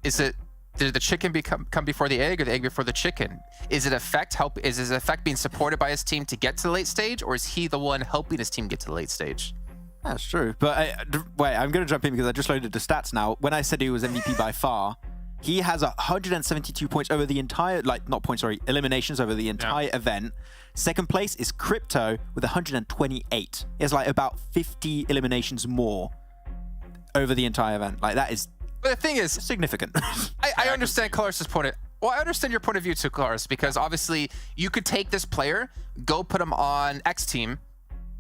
Is it? Did the chicken come before the egg, or the egg before the chicken? Is it Effect Is his Effect being supported by his team to get to the late stage, or is he the one helping his team get to the late stage? That's true. But wait, I'm going to jump in because I just loaded the stats now. When I said he was MVP by far, he has 172 points over the entire, eliminations over the entire event. Second place is Crypto with 128. He has like about 50 eliminations more over the entire event. Like, that is But the thing is, significant. I understand Claris's point. Well, I understand your point of view too, Claris, because obviously you could take this player, go put him on X team,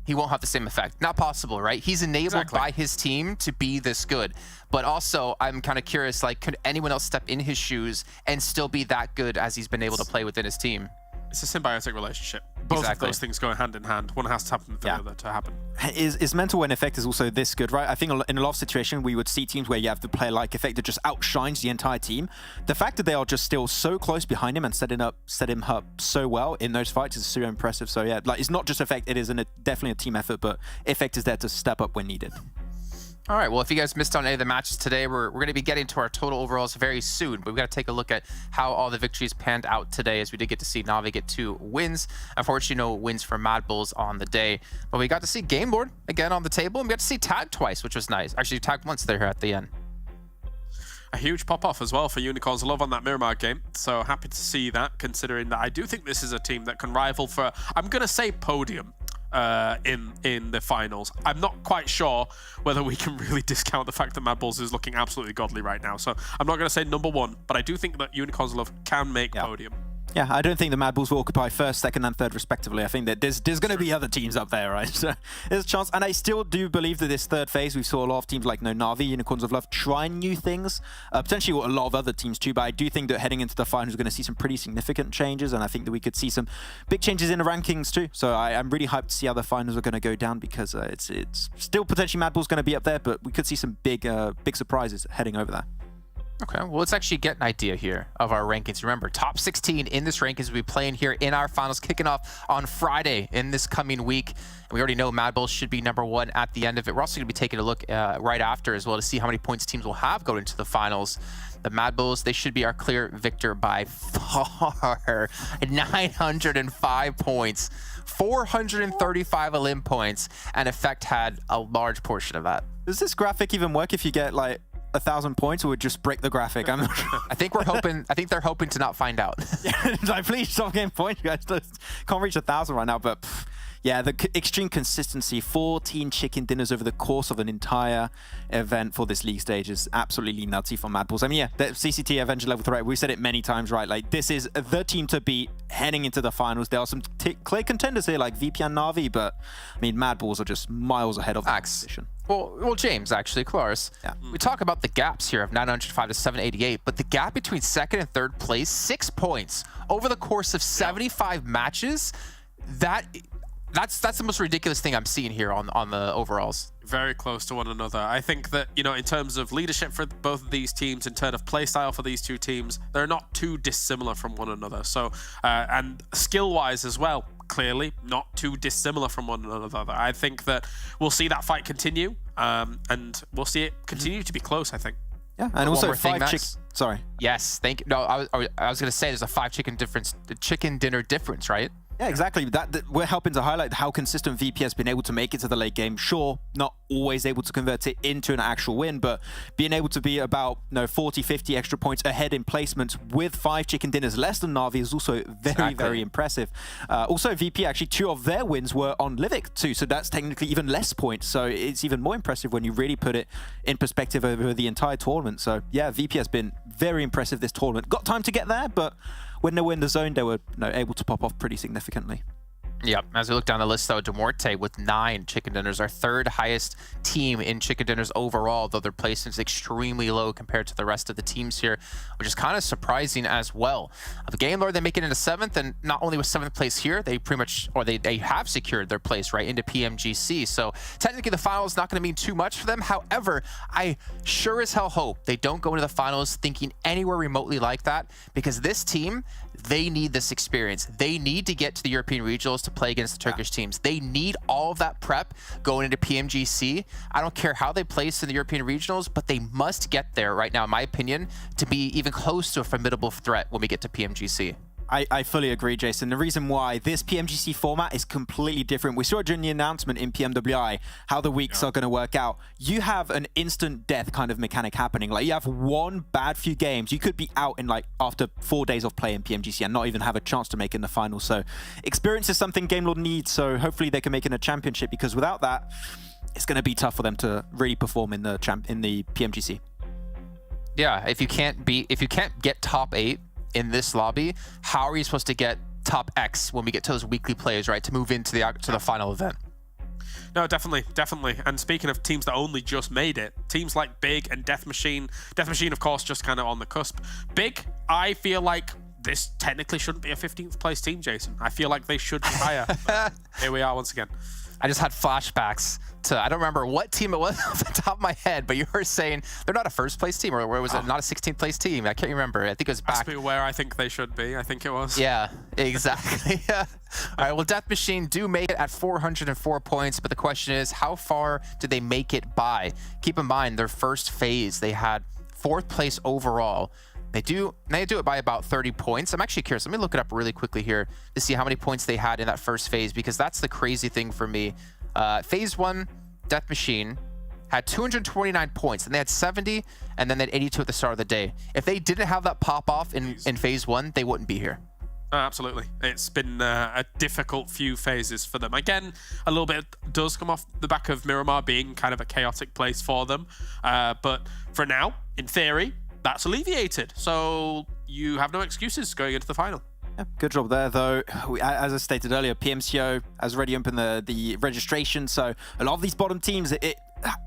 he won't have the same effect. Not possible, right? He's enabled by his team to be this good. But also, I'm kind of curious, like, could anyone else step in his shoes and still be that good as he's been able to play within his team? It's a symbiotic relationship. Both of those things go hand in hand. One has to happen for the other to happen. Is mental when Effect is also this good, right? I think in a lot of situations we would see teams where you have the player like Effect that just outshines the entire team. The fact that they are just still so close behind him and set him up so well in those fights is super impressive. So yeah, like, it's not just Effect, it is definitely a team effort, but Effect is there to step up when needed. All right, well, if you guys missed on any of the matches today, we're going to be getting to our total overalls very soon, but we've got to take a look at how all the victories panned out today, as we did get to see Na'Vi get 2 wins. Unfortunately, no wins for MADBULLS on the day, but we got to see Game Board again on the table, and we got to see Tag twice, which was nice. Actually, tagged once there at the end. A huge pop-off as well for Unicorns Love on that Miramar game. So happy to see that, considering that I do think this is a team that can rival for, I'm going to say, podium in the finals. I'm not quite sure whether we can really discount the fact that MADBULLS is looking absolutely godly right now. So I'm not going to say #1, but I do think that Unicorns Love can make podium. Yeah, I don't think the MADBULLS will occupy first, second, and third respectively. I think that there's going to be other teams up there, right? So there's a chance. And I still do believe that this third phase, we saw a lot of teams like Na'Vi, Unicorns of Love, trying new things. Potentially a lot of other teams too, but I do think that heading into the finals, we're going to see some pretty significant changes, and I think that we could see some big changes in the rankings too. So I'm really hyped to see how the finals are going to go down, because it's still potentially MADBULLS going to be up there, but we could see some big surprises heading over there. Okay, well, let's actually get an idea here of our rankings. Remember, top 16 in this rankings will be playing here in our finals, kicking off on Friday in this coming week. And we already know MADBULLS should be #1 at the end of it. We're also going to be taking a look right after as well to see how many points teams will have going into the finals. The MADBULLS, they should be our clear victor by far. 905 points, 435 Olymp points, and Effect had a large portion of that. Does this graphic even work if you get like 1,000 points, or would just break the graphic? I'm not sure. I think they're hoping to not find out. Yeah, like, please stop getting points, you guys. Can't reach 1,000 right now, but yeah, the extreme consistency, 14 chicken dinners over the course of an entire event for this league stage is absolutely nutty for MADBULLS. I mean, yeah, the CCT Avenger level threat, we've said it many times, right? Like, this is the team to beat heading into the finals. There are some clear contenders here like VP and Na'Vi, but I mean, MADBULLS are just miles ahead of the competition. Well, James, actually, Claris, we talk about the gaps here of 905 to 788, but the gap between second and third place, 6 points over the course of 75 matches, that's the most ridiculous thing I'm seeing here on the overalls. Very close to one another. I think that, you know, in terms of leadership for both of these teams, in terms of playstyle for these two teams, they're not too dissimilar from one another. So, and skill-wise as well, clearly not too dissimilar from one another. I think that we'll see that fight continue, and we'll see it continue to be close, I think. Yeah, and also 5 chicks. Sorry. Yes, thank you. No, I was going to say there's a 5 chicken dinner difference, right? Yeah, exactly. That we're helping to highlight how consistent VP has been able to make it to the late game. Sure, not always able to convert it into an actual win, but being able to be about 40, 50 extra points ahead in placements with 5 chicken dinners less than Na'Vi is also very impressive. Also, VP, actually 2 of their wins were on Livik too, so that's technically even less points. So it's even more impressive when you really put it in perspective over the entire tournament. So yeah, VP has been very impressive this tournament. Got time to get there, but when they were in the zone, they were able to pop off pretty significantly. Yep, as we look down the list though, MUERTE with 9 chicken dinners, our 3rd highest team in chicken dinners overall, though their placement is extremely low compared to the rest of the teams here, which is kind of surprising as well. The Game Lord, they make it into 7th, and not only with 7th place here, they pretty much, or they have secured their place right into PMGC, so technically the finals not going to mean too much for them. However, I sure as hell hope they don't go into the finals thinking anywhere remotely like that, because this team, they need this experience. They need to get to the European regionals to play against the Turkish teams. They need all of that prep going into PMGC. I don't care how they place in the European regionals, but they must get there right now, in my opinion, to be even close to a formidable threat when we get to PMGC. I fully agree, Jason. The reason why this PMGC format is completely different. We saw during the announcement in PMWI how the weeks are going to work out. You have an instant death kind of mechanic happening. Like, you have one bad few games, you could be out in like after 4 days of play in PMGC and not even have a chance to make it in the final. So experience is something Game Lord needs. So hopefully they can make it in a championship, because without that, it's going to be tough for them to really perform in the PMGC. Yeah, if you can't get top 8 in this lobby, how are you supposed to get top X when we get to those weekly plays, right, to move into the final event? No, definitely. And speaking of teams that only just made it, teams like Big and Death Machine, of course, just kind of on the cusp. Big, I feel like this technically shouldn't be a 15th place team, Jason. I feel like they should be higher. Here we are once again. I just had flashbacks to, I don't remember what team it was off the top of my head, but you were saying they're not a first place team, or was it not a 16th place team? I can't remember. I think it was back. That's where I think they should be. I think it was. Yeah, exactly. Yeah. All right, well, Death Machine do make it at 404 points, but the question is, how far did they make it by? Keep in mind, their first phase, they had 4th place overall. They do it by about 30 points. I'm actually curious. Let me look it up really quickly here to see how many points they had in that first phase, because that's the crazy thing for me. Phase 1, Death Machine had 229 points, and they had 70, and then they had 82 at the start of the day. If they didn't have that pop-off in phase 1, they wouldn't be here. Absolutely. It's been a difficult few phases for them. Again, a little bit does come off the back of Miramar being kind of a chaotic place for them. But for now, in theory, that's alleviated. So you have no excuses going into the final. Yeah, good job there, though. As I stated earlier, PMCO has already opened the registration, so a lot of these bottom teams,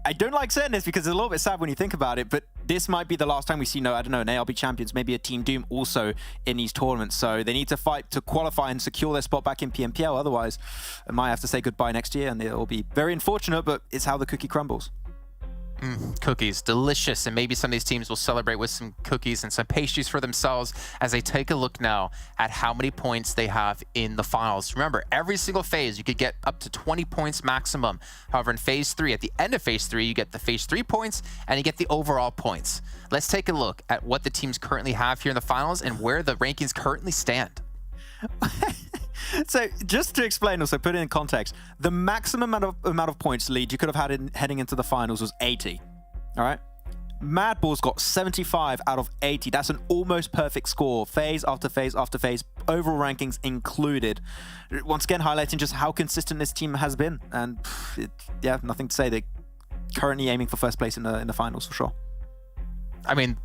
I don't like saying this because it's a little bit sad when you think about it, but this might be the last time we see, I don't know, an ALB Champions, maybe a Team Doom also in these tournaments. So they need to fight to qualify and secure their spot back in PMPL. Otherwise, I might have to say goodbye next year, and it'll be very unfortunate, but it's how the cookie crumbles. Cookies, delicious, and maybe some of these teams will celebrate with some cookies and some pastries for themselves as they take a look now at how many points they have in the finals. Remember, every single phase you could get up to 20 points maximum. However, in phase 3, at the end of phase 3, you get the phase 3 points and you get the overall points. Let's take a look at what the teams currently have here in the finals and where the rankings currently stand. So just to explain, also put it in context, the maximum amount of points lead you could have had heading into the finals was 80. All right, MADBULLS got 75 out of 80. That's an almost perfect score, phase after phase after phase, overall rankings included. Once again, highlighting just how consistent this team has been, and yeah, nothing to say. They're currently aiming for first place in the finals for sure. I mean,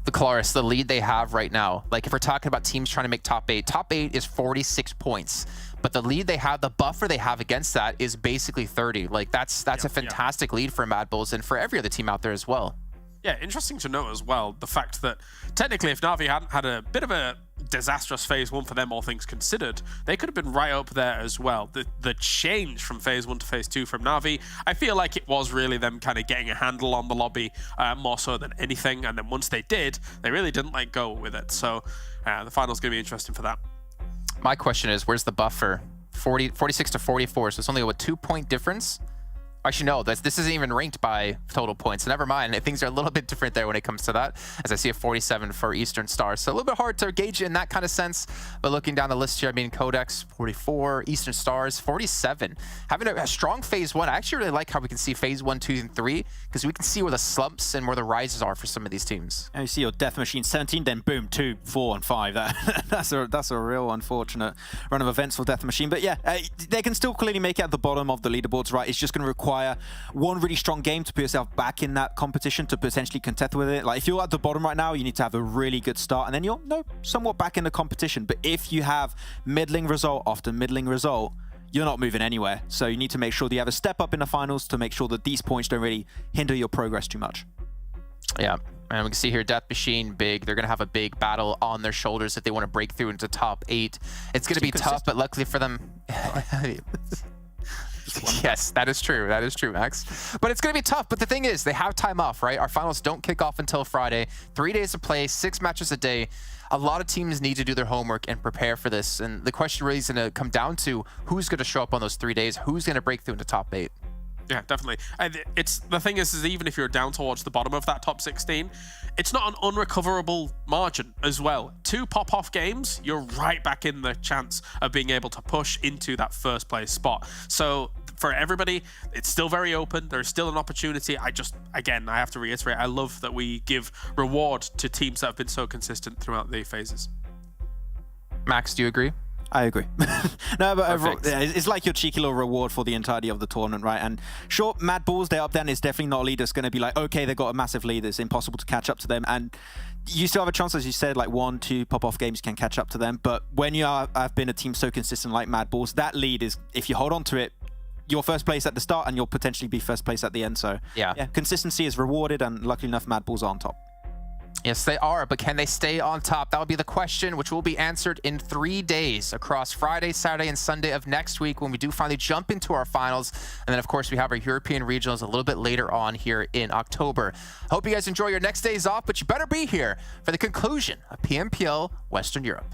the Claris, the lead they have right now, like if we're talking about teams trying to make top 8 is 46 points. But the lead they have, the buffer they have against that is basically 30. Like that's a fantastic lead for MADBULLS and for every other team out there as well. Yeah, interesting to note as well, the fact that technically if Na'Vi hadn't had a bit of a disastrous phase 1 for them, all things considered, they could have been right up there as well. The change from phase 1 to phase 2 from Na'Vi, I feel like it was really them kind of getting a handle on the lobby more so than anything. And then once they did, they really didn't let go with it. So the final's going to be interesting for that. My question is, where's the buffer? 46 to 44, so it's only a 2-point difference. Actually, no, this isn't even ranked by total points. So never mind. Things are a little bit different there when it comes to that, as I see a 47 for Eastern Stars. So a little bit hard to gauge in that kind of sense. But looking down the list here, I mean, Codex, 44, Eastern Stars, 47. Having a strong phase 1. I actually really like how we can see phase 1, 2, and 3, because we can see where the slumps and where the rises are for some of these teams. And you see your Death Machine 17, then boom, 2, 4, and 5. That's a real unfortunate run of events for Death Machine. But yeah, they can still clearly make it at the bottom of the leaderboards, right? It's just going to require one really strong game to put yourself back in that competition to potentially contest with it. Like if you're at the bottom right now, you need to have a really good start, and then you're somewhat back in the competition. But if you have middling result after middling result, you're not moving anywhere. So you need to make sure that you have a step up in the finals to make sure that these points don't really hinder your progress too much. Yeah. And we can see here Death Machine, big. They're going to have a big battle on their shoulders if they want to break through into top 8. It's going to be tough, but luckily for them... Yes, that is true. That is true, Max. But it's going to be tough. But the thing is, they have time off, right? Our finals don't kick off until Friday. 3 days of play, 6 matches a day. A lot of teams need to do their homework and prepare for this. And the question really is going to come down to who's going to show up on those 3 days, who's going to break through into top 8. Yeah, definitely. And the thing is even if you're down towards the bottom of that top 16, it's not an unrecoverable margin as well. 2 pop-off games, you're right back in the chance of being able to push into that first place spot. So for everybody, it's still very open. There's still an opportunity. Again, I have to reiterate, I love that we give reward to teams that have been so consistent throughout the phases. Max, do you agree? I agree. No, but overall, it's like your cheeky little reward for the entirety of the tournament, right? And sure, MADBULLS, they're up there, and it's definitely not a lead that's going to be like, okay, they've got a massive lead, it's impossible to catch up to them. And you still have a chance, as you said, like 1, 2 pop-off games can catch up to them. But when you have been a team so consistent like MADBULLS, that lead is, if you hold on to it, you're first place at the start, and you'll potentially be first place at the end. So yeah, consistency is rewarded, and luckily enough, MADBULLS are on top. Yes, they are, but can they stay on top? That will be the question, which will be answered in 3 days across Friday, Saturday, and Sunday of next week when we do finally jump into our finals. And then, of course, we have our European regionals a little bit later on here in October. Hope you guys enjoy your next days off, but you better be here for the conclusion of PMPL Western Europe.